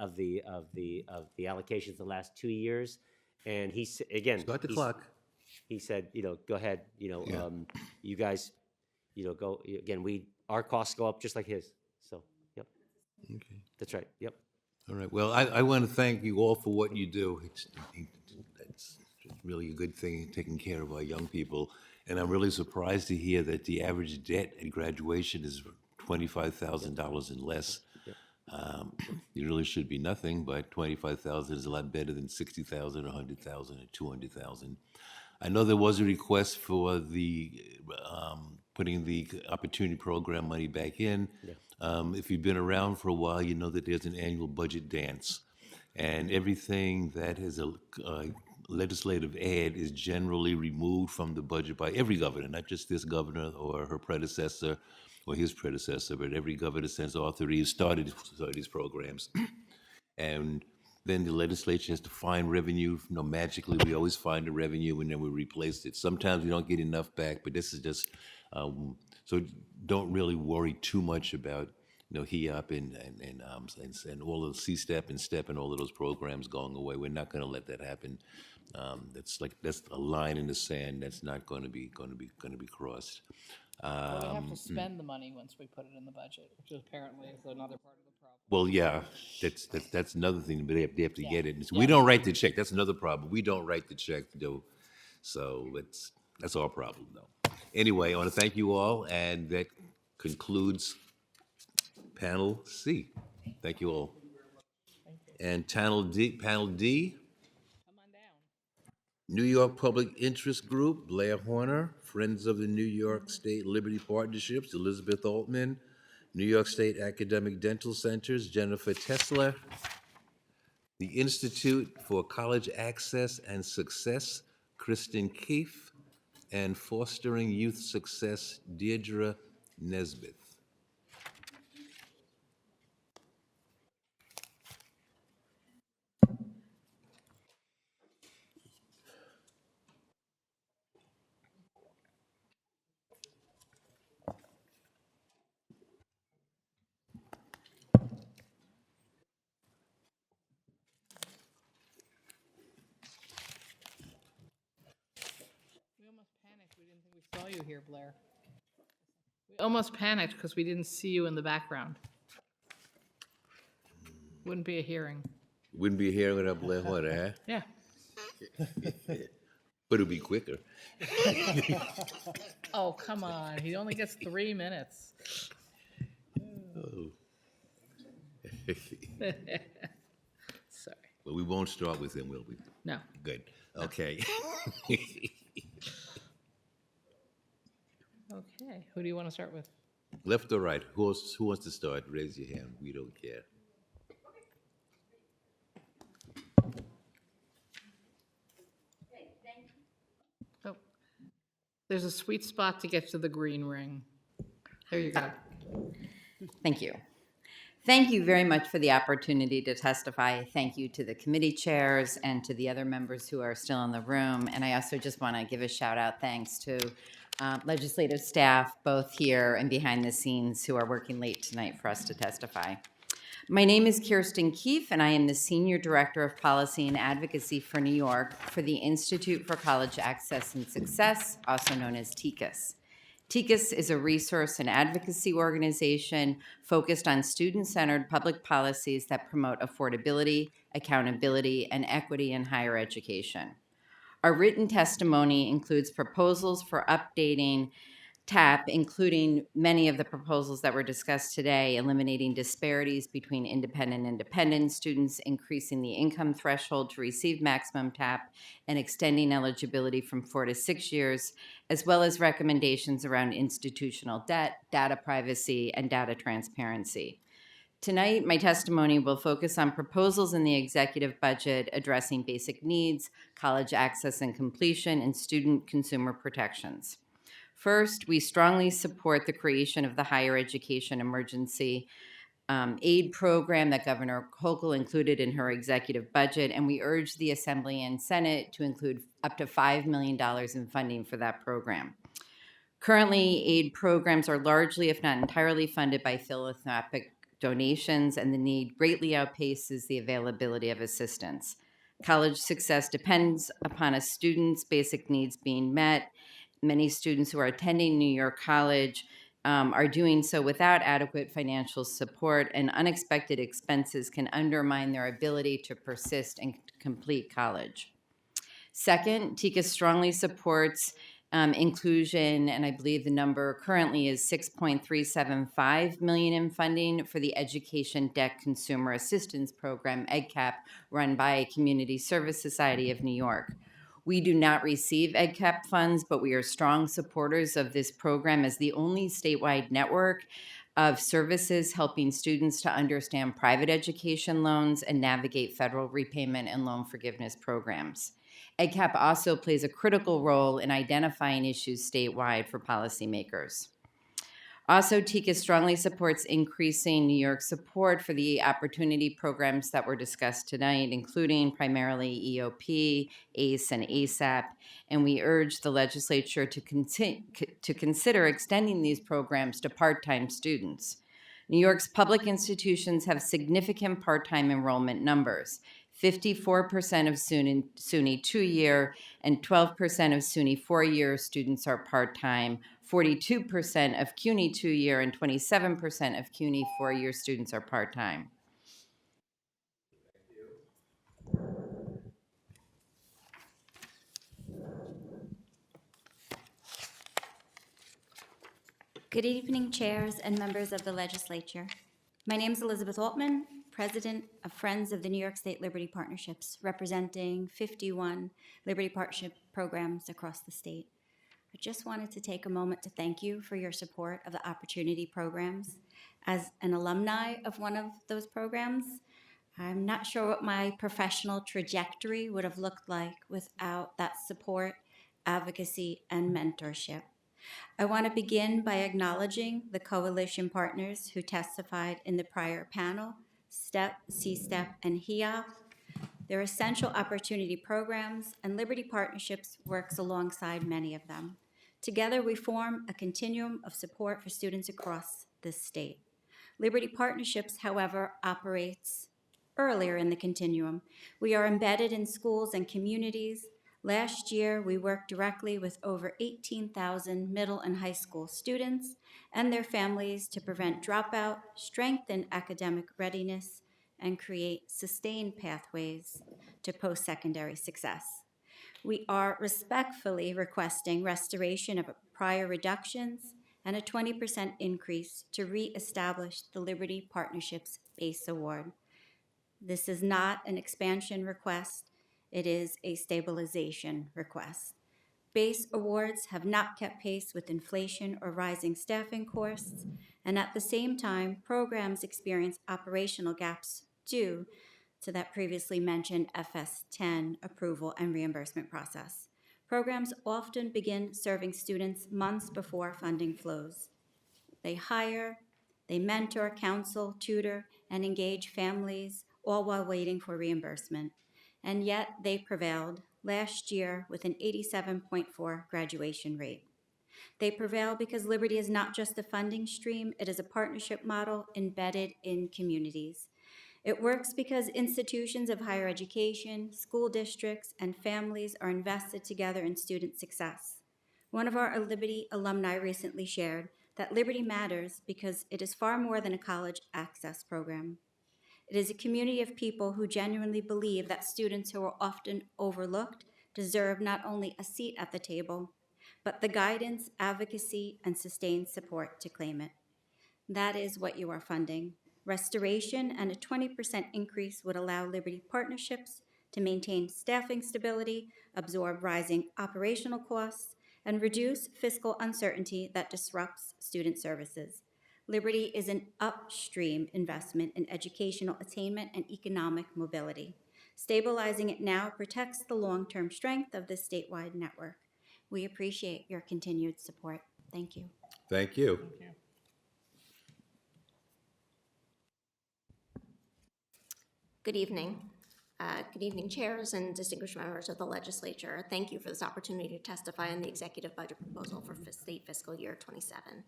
allocations the last 2 years, and Start the clock. He said, go ahead, you guys, go again. Our costs go up just like his. So, yep. Okay. That's right. Yep. All right. Well, I want to thank you all for what you do. It's really a good thing, taking care of our young people. And I'm really surprised to hear that the average debt at graduation is $25,000 and less. It really should be nothing, but $25,000 is a lot better than $60,000, $100,000, or $200,000. I know there was a request for the putting the opportunity program money back in. If you've been around for a while, you know that there's an annual budget dance, and everything that is a legislative add is generally removed from the budget by every governor, not just this governor or her predecessor or his predecessor, but every governor since Arthur Reeves started these programs. And then the legislature has to find revenue. Magically, we always find the revenue and then we replace it. Sometimes we don't get enough back, but this is just, so don't really worry too much about, HEOP and all of the C-STEP and STEP and all of those programs going away. We're not going to let that happen. That's a line in the sand that's not going to be crossed. Well, we have to spend the money once we put it in the budget, which apparently is another part of the problem. Well, yeah, that's another thing, but they have to get it. We don't write the check. That's another problem. We don't write the check, though. So that's our problem, though. Anyway, I want to thank you all, and that concludes Panel C. Thank you all. And Panel D. New York Public Interest Group, Blair Horner, Friends of the New York State Liberty Partnerships, Elizabeth Altman, New York State Academic Dental Centers, Jennifer Tesler, the Institute for College Access and Success, Kristen Keefe, and Fostering Youth Success, Deirdre Nesbitt. Saw you here, Blair. We almost panicked because we didn't see you in the background. Wouldn't be a hearing. Wouldn't be a hearing without Blair Horner, huh? Yeah. But it'll be quicker. Oh, come on. He only gets 3 minutes. Oh. Sorry. Well, we won't start with him, will we? No. Good. Okay. Okay. Who do you want to start with? Left or right? Who wants to start? Raise your hand. We don't care. Oh, there's a sweet spot to get to the green ring. There you go. Thank you. Thank you very much for the opportunity to testify. Thank you to the committee chairs and to the other members who are still in the room. And I also just want to give a shout out thanks to legislative staff, both here and behind the scenes, who are working late tonight for us to testify. My name is Kirsten Keefe, and I am the Senior Director of Policy and Advocacy for New York for the Institute for College Access and Success, also known as TICAS. TICAS is a resource and advocacy organization focused on student-centered public policies that promote affordability, accountability, and equity in higher education. Our written testimony includes proposals for updating TAP, including many of the proposals that were discussed today, eliminating disparities between independent and dependent students, increasing the income threshold to receive maximum TAP, and extending eligibility from 4 to 6 years, as well as recommendations around institutional debt, data privacy, and data transparency. Tonight, my testimony will focus on proposals in the executive budget addressing basic needs, college access and completion, and student consumer protections. First, we strongly support the creation of the Higher Education Emergency Aid Program that Governor Hochul included in her executive budget, and we urge the Assembly and Senate to include up to $5 million in funding for that program. Currently, aid programs are largely, if not entirely, funded by philanthropic donations, and the need greatly outpaces the availability of assistance. College success depends upon a student's basic needs being met. Many students who are attending New York College are doing so without adequate financial support, and unexpected expenses can undermine their ability to persist and complete college. Second, TICAS strongly supports inclusion, and I believe the number currently is $6.375 million in funding for the Education Debt Consumer Assistance Program, EdCap, run by Community Service Society of New York. We do not receive EdCap funds, but we are strong supporters of this program as the only statewide network of services helping students to understand private education loans and navigate federal repayment and loan forgiveness programs. EdCap also plays a critical role in identifying issues statewide for policymakers. Also, TICA strongly supports increasing New York's support for the opportunity programs that were discussed tonight, including primarily EOP, ACE, and ASAP. And we urge the legislature to consider extending these programs to part-time students. New York's public institutions have significant part-time enrollment numbers. 54% of SUNY 2-year and 12% of SUNY 4-year students are part-time. 42% of CUNY 2-year and 27% of CUNY 4-year students are part-time. Good evening, chairs and members of the legislature. My name is Elizabeth Altman, President of Friends of the New York State Liberty Partnerships, representing 51 Liberty Partnership programs across the state. I just wanted to take a moment to thank you for your support of the Opportunity programs. As an alumni of one of those programs, I'm not sure what my professional trajectory would have looked like without that support, advocacy, and mentorship. I want to begin by acknowledging the coalition partners who testified in the prior panel, STEP, C-STEP, and HEOP. They're essential opportunity programs, and Liberty Partnerships works alongside many of them. Together, we form a continuum of support for students across this state. Liberty Partnerships, however, operates earlier in the continuum. We are embedded in schools and communities. Last year, we worked directly with over 18,000 middle and high school students and their families to prevent dropout, strengthen academic readiness, and create sustained pathways to post-secondary success. We are respectfully requesting restoration of prior reductions and a 20% increase to reestablish the Liberty Partnerships Base Award. This is not an expansion request. It is a stabilization request. Base awards have not kept pace with inflation or rising staffing costs, and at the same time, programs experience operational gaps due to that previously mentioned FS10 approval and reimbursement process. Programs often begin serving students months before funding flows. They hire, they mentor, counsel, tutor, and engage families, all while waiting for reimbursement. And yet they prevailed last year with an 87.4 graduation rate. They prevail because Liberty is not just a funding stream, it is a partnership model embedded in communities. It works because institutions of higher education, school districts, and families are invested together in student success. One of our Liberty alumni recently shared that Liberty matters because it is far more than a college access program. It is a community of people who genuinely believe that students who are often overlooked deserve not only a seat at the table, but the guidance, advocacy, and sustained support to claim it. That is what you are funding. Restoration and a 20% increase would allow Liberty Partnerships to maintain staffing stability, absorb rising operational costs, and reduce fiscal uncertainty that disrupts student services. Liberty is an upstream investment in educational attainment and economic mobility. Stabilizing it now protects the long-term strength of this statewide network. We appreciate your continued support. Thank you. Thank you. Good evening. Good evening, chairs and distinguished members of the legislature. Thank you for this opportunity to testify on the executive budget proposal for state fiscal year 27.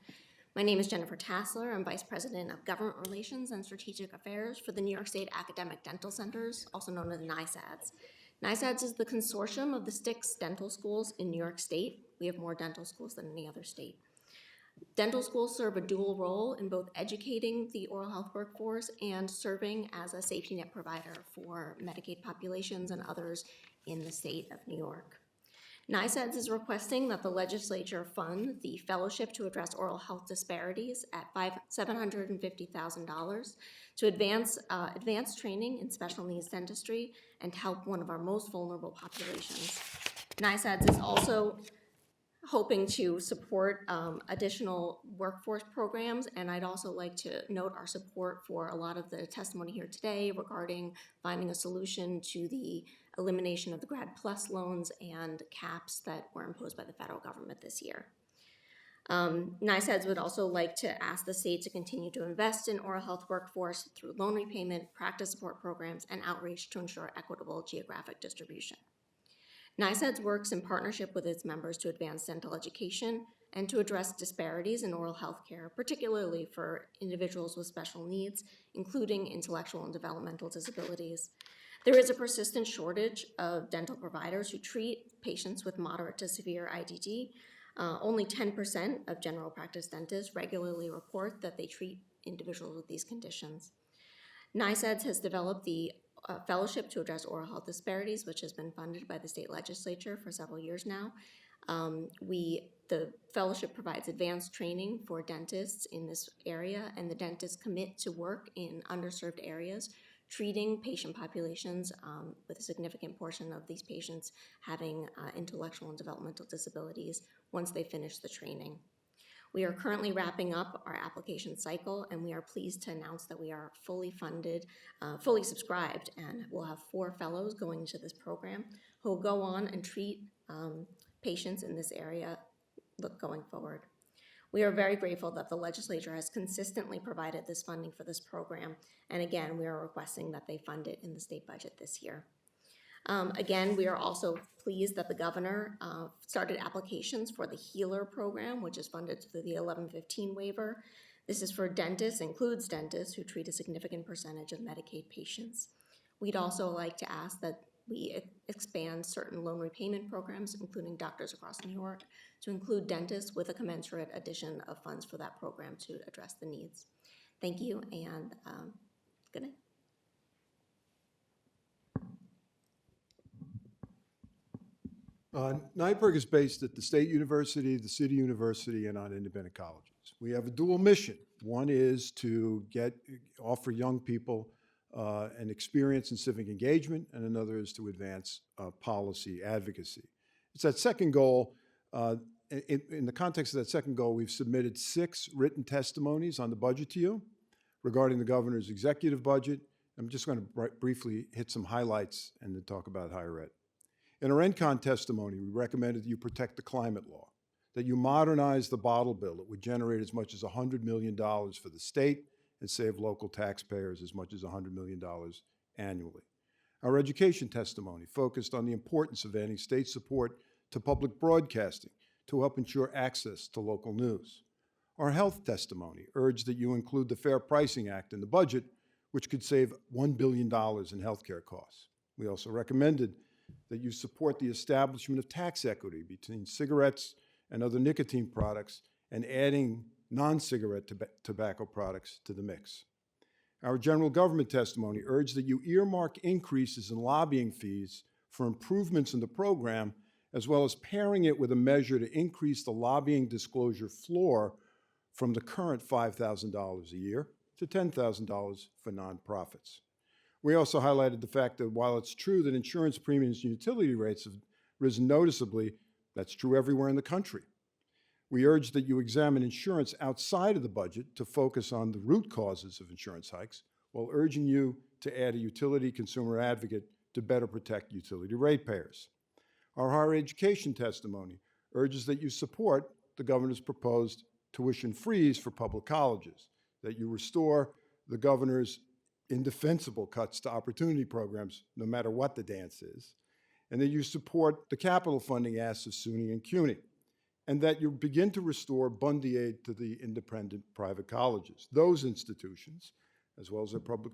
My name is Jennifer Tassler. I'm Vice President of Government Relations and Strategic Affairs for the New York State Academic Dental Centers, also known as NYSADS. NYSADS is the consortium of the 6 dental schools in New York State. We have more dental schools than any other state. Dental schools serve a dual role in both educating the oral health workforce and serving as a safety net provider for Medicaid populations and others in the state of New York. NYSADS is requesting that the legislature fund the Fellowship to Address Oral Health Disparities at $750,000 to advance training in special needs dentistry and to help one of our most vulnerable populations. NYSADS is also hoping to support additional workforce programs, and I'd also like to note our support for a lot of the testimony here today regarding finding a solution to the elimination of the Grad Plus loans and caps that were imposed by the federal government this year. NICEADS would also like to ask the state to continue to invest in oral health workforce through loan repayment, practice support programs, and outreach to ensure equitable geographic distribution. NICEADS works in partnership with its members to advance dental education and to address disparities in oral health care, particularly for individuals with special needs, including intellectual and developmental disabilities. There is a persistent shortage of dental providers who treat patients with moderate to severe IDD. Only 10% of general practice dentists regularly report that they treat individuals with these conditions. NICEADS has developed the Fellowship to Address Oral Health Disparities, which has been funded by the state legislature for several years now. The fellowship provides advanced training for dentists in this area, and the dentists commit to work in underserved areas, treating patient populations with a significant portion of these patients having intellectual and developmental disabilities once they finish the training. We are currently wrapping up our application cycle, and we are pleased to announce that we are fully funded, fully subscribed, and we'll have 4 fellows going into this program who will go on and treat patients in this area going forward. We are very grateful that the legislature has consistently provided this funding for this program, and again, we are requesting that they fund it in the state budget this year. Again, we are also pleased that the governor started applications for the HEALER program, which is funded through the 1115 waiver. This is for dentists, includes dentists who treat a significant percentage of Medicaid patients. We'd also like to ask that we expand certain loan repayment programs, including Doctors Across New York, to include dentists with a commensurate addition of funds for that program to address the needs. Thank you, and good night. NYPIRG is based at the State University, the City University, and on independent colleges. We have a dual mission. One is to offer young people an experience in civic engagement, and another is to advance policy advocacy. It's that second goal. In the context of that second goal, we've submitted 6 written testimonies on the budget to you regarding the governor's executive budget. I'm just going to briefly hit some highlights and then talk about higher ed. In our NCON testimony, we recommended that you protect the climate law, that you modernize the bottle bill. It would generate as much as $100 million for the state and save local taxpayers as much as $100 million annually. Our education testimony focused on the importance of adding state support to public broadcasting to help ensure access to local news. Our health testimony urged that you include the Fair Pricing Act in the budget, which could save $1 billion in healthcare costs. We also recommended that you support the establishment of tax equity between cigarettes and other nicotine products and adding non-cigarette tobacco products to the mix. Our general government testimony urged that you earmark increases in lobbying fees for improvements in the program, as well as pairing it with a measure to increase the lobbying disclosure floor from the current $5,000 a year to $10,000 for nonprofits. We also highlighted the fact that while it's true that insurance premiums and utility rates have risen noticeably, that's true everywhere in the country. We urge that you examine insurance outside of the budget to focus on the root causes of insurance hikes, while urging you to add a utility consumer advocate to better protect utility ratepayers. Our higher education testimony urges that you support the governor's proposed tuition freeze for public colleges, that you restore the governor's indefensible cuts to opportunity programs, no matter what the dance is, and that you support the capital funding asks of SUNY and CUNY, and that you begin to restore Bundy aid to the independent private colleges. Those institutions, as well as their public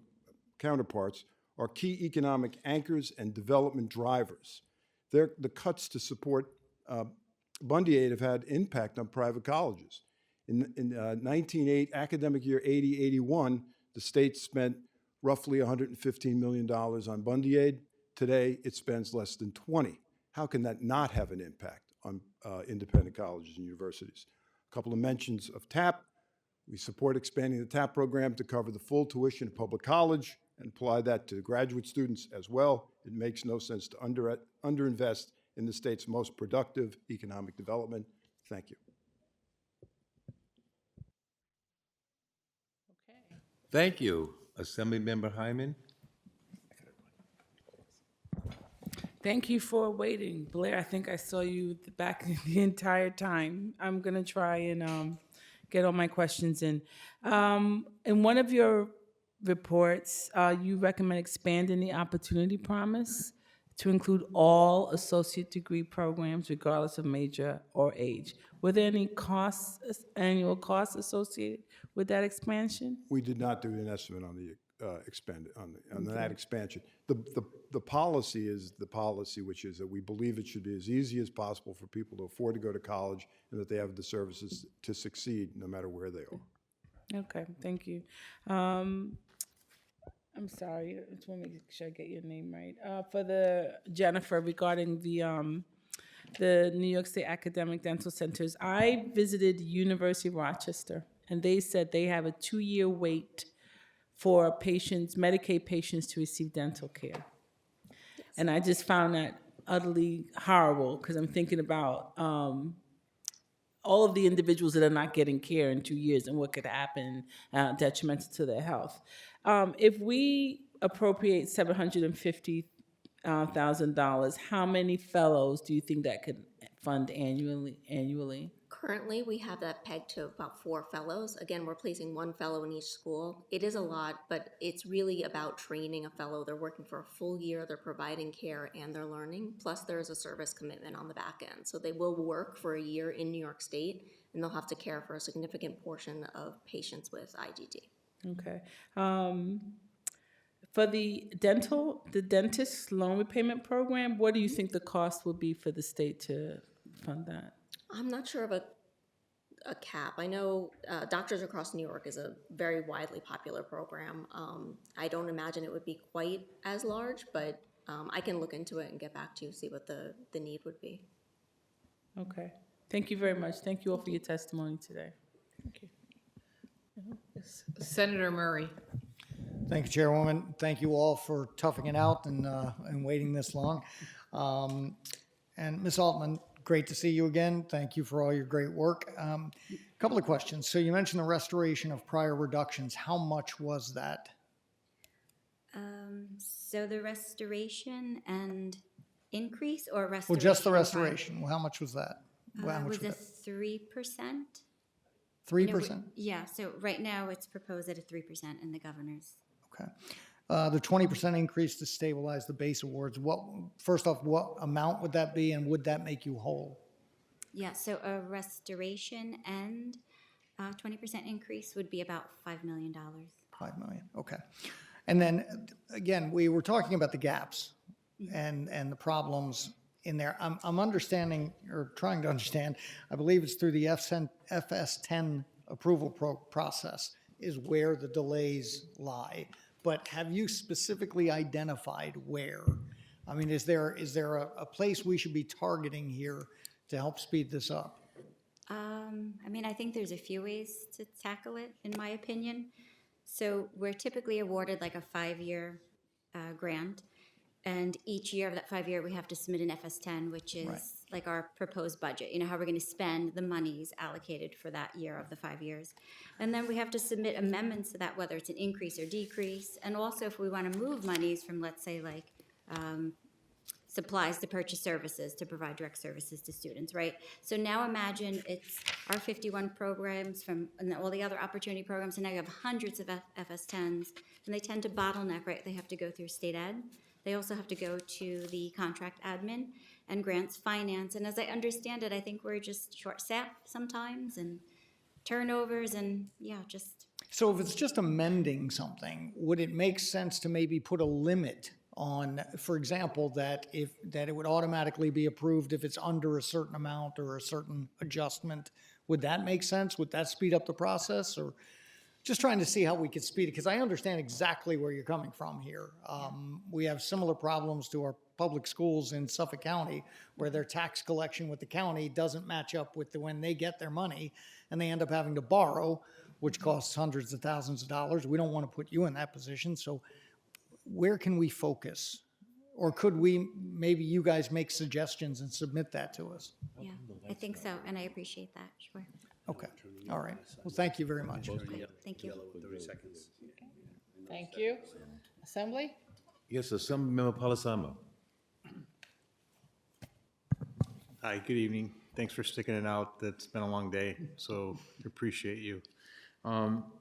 counterparts, are key economic anchors and development drivers. The cuts to support Bundy aid have had impact on private colleges. In academic year 80-81, the state spent roughly $115 million on Bundy aid. Today, it spends less than 20. How can that not have an impact on independent colleges and universities? A couple of mentions of TAP. We support expanding the TAP program to cover the full tuition of public college and apply that to graduate students as well. It makes no sense to underinvest in the state's most productive economic development. Thank you. Thank you. Assemblymember Hyman. Thank you for waiting. Blair, I think I saw you back the entire time. I'm going to try and get all my questions in. In one of your reports, you recommend expanding the Opportunity Promise to include all associate degree programs regardless of major or age. Were there any costs, annual costs associated with that expansion? We did not do an estimate on the on that expansion. The policy is the policy, which is that we believe it should be as easy as possible for people to afford to go to college and that they have the services to succeed no matter where they are. Okay, thank you. I'm sorry, I just want to make sure I get your name right. For the Jennifer, regarding the New York State Academic Dental Centers, I visited University of Rochester, and they said they have a 2-year wait for patients, Medicaid patients, to receive dental care. And I just found that utterly horrible, because I'm thinking about all of the individuals that are not getting care in 2 years and what could happen detrimental to their health. If we appropriate $750,000, how many fellows do you think that could fund annually? Currently, we have that pegged to about 4 fellows. Again, we're placing 1 fellow in each school. It is a lot, but it's really about training a fellow. They're working for a full year, they're providing care, and they're learning. Plus, there's a service commitment on the back end. So they will work for a year in New York State, and they'll have to care for a significant portion of patients with IDD. Okay. For the dentist loan repayment program, what do you think the cost would be for the state to fund that? I'm not sure of a cap. I know Doctors Across New York is a very widely popular program. I don't imagine it would be quite as large, but I can look into it and get back to you, see what the need would be. Okay. Thank you very much. Thank you all for your testimony today. Thank you. Senator Murray. Thank you, Chairwoman. Thank you all for toughing it out and waiting this long. And Ms. Altman, great to see you again. Thank you for all your great work. A couple of questions. So you mentioned the restoration of prior reductions. How much was that? So the restoration and increase, or restoration? Well, just the and prior? restoration. Well, how much was that? Well, how much Was was it that? 3%? 3%? Yeah, so right now it's proposed at a 3% in the governor's. Okay. The 20% increase to stabilize the base awards. First off, what amount would that be, and would that make you whole? Yeah, so a restoration and 20% increase would be about $5 million. $5 million, okay. And then, again, we were talking about the gaps and the problems in there. I'm understanding, or trying to understand, I believe it's through the FS10 approval process is where the delays lie. But have you specifically identified where? I mean, is there a place we should be targeting here to help speed this up? I mean, I think there's a few ways to tackle it, in my opinion. So we're typically awarded like a 5-year grant. And each year of that 5-year, we have to submit an FS10, which is like our proposed budget. You know, how we're going to spend the monies allocated for that year of the 5 years. And then we have to submit amendments to that, whether it's an increase or decrease. And also if we want to move monies from, let's say, like supplies to purchase services to provide direct services to students, right? So now imagine it's our 51 programs and all the other opportunity programs, and now you have hundreds of FS10s, and they tend to bottleneck, right? They have to go through state ed. They also have to go to the contract admin and grants finance. And as I understand it, I think we're just short-staffed sometimes, and turnovers, and just. So if it's just amending something, would it make sense to maybe put a limit on, for example, that it would automatically be approved if it's under a certain amount or a certain adjustment? Would that make sense? Would that speed up the process? Or just trying to see how we could speed it, because I understand exactly where you're coming from here. We have similar problems to our public schools in Suffolk County, where their tax collection with the county doesn't match up with when they get their money, and they end up having to borrow, which costs hundreds of thousands of dollars. We don't want to put you in that position. So where can we focus? Or could maybe you guys make suggestions and submit that to us? Yeah, I think so, and I appreciate that, sure. Okay, all right. Well, thank you very much. Okay, thank you. 30 seconds. Thank you. Assembly? Yes, Assemblymember Palasama. Hi, good evening. Thanks for sticking it out. That's been a long day, so appreciate you.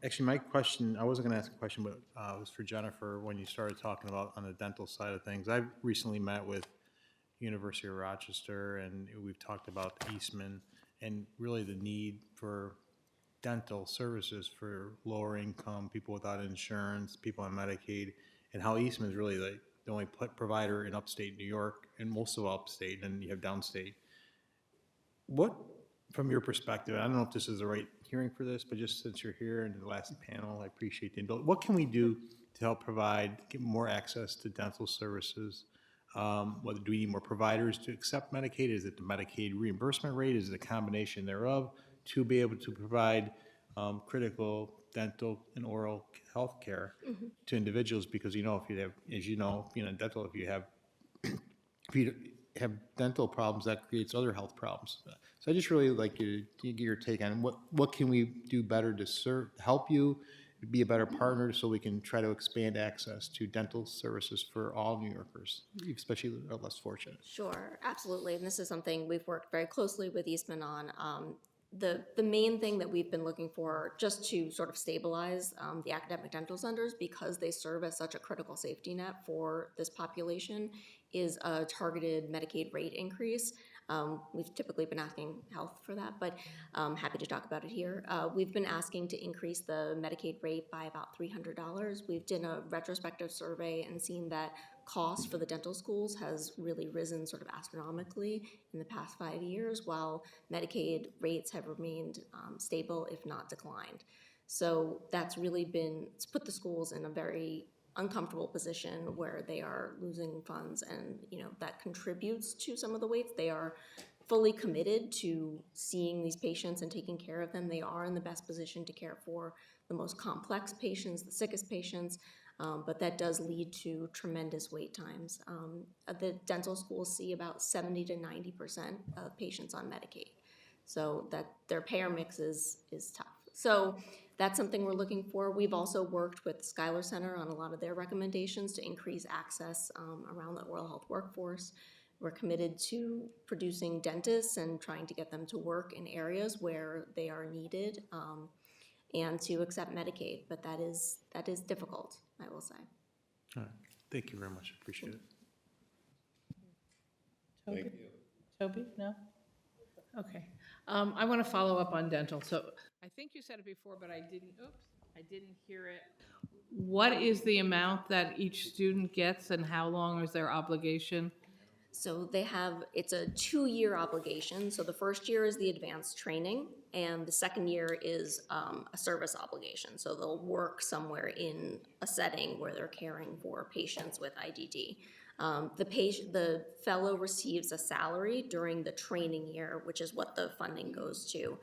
Actually, my question, I wasn't going to ask a question, but it was for Jennifer when you started talking about on the dental side of things. I've recently met with University of Rochester, and we've talked about Eastman and really the need for dental services for lower income, people without insurance, people on Medicaid, and how Eastman is really the only provider in upstate New York and most of upstate, and you have downstate. What, from your perspective, I don't know if this is the right hearing for this, but just since you're here in the last panel, I appreciate the input. What can we do to help get more access to dental services? Whether do we need more providers to accept Medicaid? Is it the Medicaid reimbursement rate? Is it a combination thereof to be able to provide critical dental and oral health care to individuals? Because if you have, as you know, dental, if you have dental problems, that creates other health problems. So I just really like you to get your take on what can we do better to help you be a better partner so we can try to expand access to dental services for all New Yorkers, especially the less fortunate. Sure, absolutely. And this is something we've worked very closely with Eastman on. The main thing that we've been looking for, just to sort of stabilize the academic dental centers, because they serve as such a critical safety net for this population, is a targeted Medicaid rate increase. We've typically been asking health for that, but happy to talk about it here. We've been asking to increase the Medicaid rate by about $300. We've done a retrospective survey and seen that cost for the dental schools has really risen sort of astronomically in the past 5 years, while Medicaid rates have remained stable, if not declined. So that's really it's put the schools in a very uncomfortable position where they are losing funds, and that contributes to some of the waits. They are fully committed to seeing these patients and taking care of them. They are in the best position to care for the most complex patients, the sickest patients, but that does lead to tremendous wait times. The dental schools see about 70 to 90% of patients on Medicaid, so that their payer mix is tough. So that's something we're looking for. We've also worked with Schuyler Center on a lot of their recommendations to increase access around the oral health workforce. We're committed to producing dentists and trying to get them to work in areas where they are needed, and to accept Medicaid, but that is difficult, I will say. All right. Thank you very much. Appreciate it. Toby? Toby? No? Okay. I want to follow up on dental. So I think you said it before, but I didn't hear it. What is the amount that each student gets, and how long is their obligation? So it's a 2-year obligation. So the first year is the advanced training, and the second year is a service obligation. So they'll work somewhere in a setting where they're caring for patients with IDD. The fellow receives a salary during the training year, which is what the funding goes to.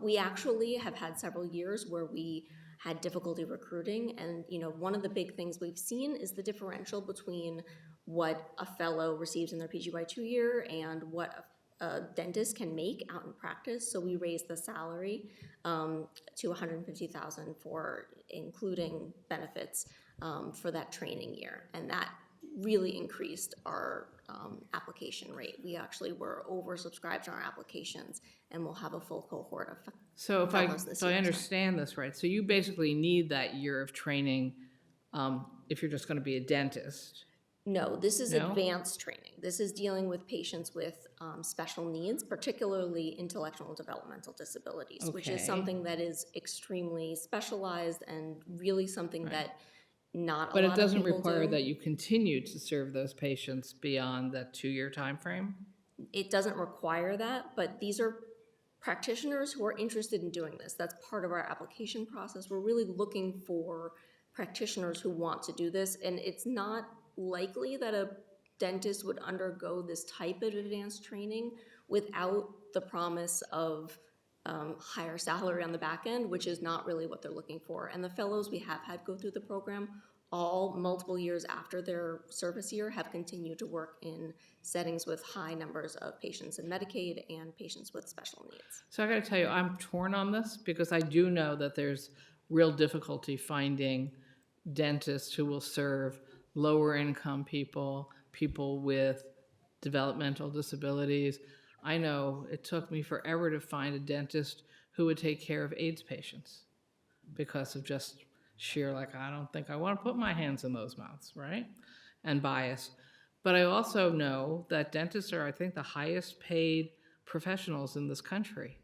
We actually have had several years where we had difficulty recruiting, and one of the big things we've seen is the differential between what a fellow receives in their PGY 2 year and what a dentist can make out in practice. So we raised the salary to $150,000 for including benefits for that training year, and that really increased our application rate. We actually were oversubscribed in our applications, and we'll have a full cohort of So fellows this I year. understand this right, so you basically need that year of training if you're just going to be a dentist. No, this is No? advanced training. This is dealing with patients with special needs, particularly intellectual and developmental disabilities, which is Okay. something that is extremely specialized and really something that not But a it lot doesn't of people require do. that you continue to serve those patients beyond that 2-year time frame? It doesn't require that, but these are practitioners who are interested in doing this. That's part of our application process. We're really looking for practitioners who want to do this, and it's not likely that a dentist would undergo this type of advanced training without the promise of higher salary on the back end, which is not really what they're looking for. And the fellows we have had go through the program, all multiple years after their service year, have continued to work in settings with high numbers of patients in Medicaid and patients with special needs. So I got to tell you, I'm torn on this because I do know that there's real difficulty finding dentists who will serve lower income people, people with developmental disabilities. I know it took me forever to find a dentist who would take care of AIDS patients because of just sheer, like, I don't think I want to put my hands in those mouths, right? And bias. But I also know that dentists are, I think, the highest paid professionals in this country.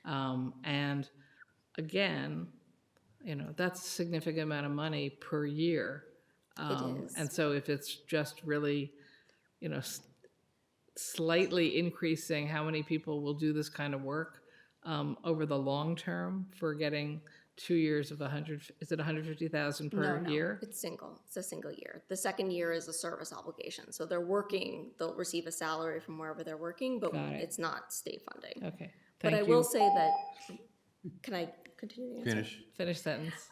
And again, you know, that's a significant amount of money per year. is. And so if it's just really, you know, slightly increasing how many people will do this kind of work over the long term for getting 2 years of 100, is it 150,000 per No, year? it's single. It's a single year. The second year is a service obligation. So they're working, they'll receive a salary from wherever they're working, but Got it. it's not state funding. Okay, But thank I you. will say that, can I continue the answer? Finish sentence.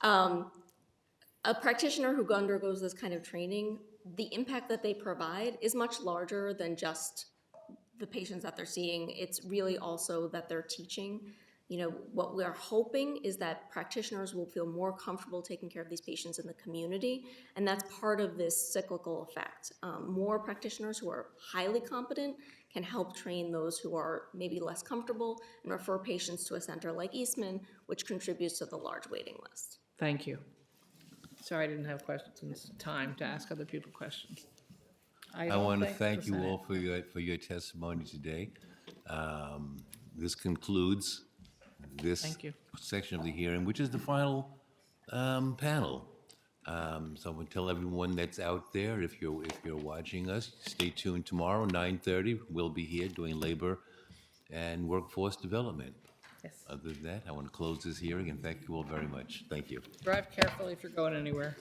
A practitioner who undergoes this kind of training, the impact that they provide is much larger than just the patients that they're seeing. It's really also that they're teaching. You know, what we are hoping is that practitioners will feel more comfortable taking care of these patients in the community, and that's part of this cyclical effect. More practitioners who are highly competent can help train those who are maybe less comfortable and refer patients to a center like Eastman, which contributes to the large waiting list. Thank you. Sorry I didn't have questions, time to ask other people questions. I don't want to think thank the you Senate- all for your testimony today. This concludes this Thank you. section of the hearing, which is the final panel. So I would tell everyone that's out there, if you're watching us, stay tuned tomorrow, 9:30. We'll be here doing labor and workforce development. Yes. Other than that, I want to close this hearing and thank you all very much. Thank you. Drive carefully if you're going anywhere.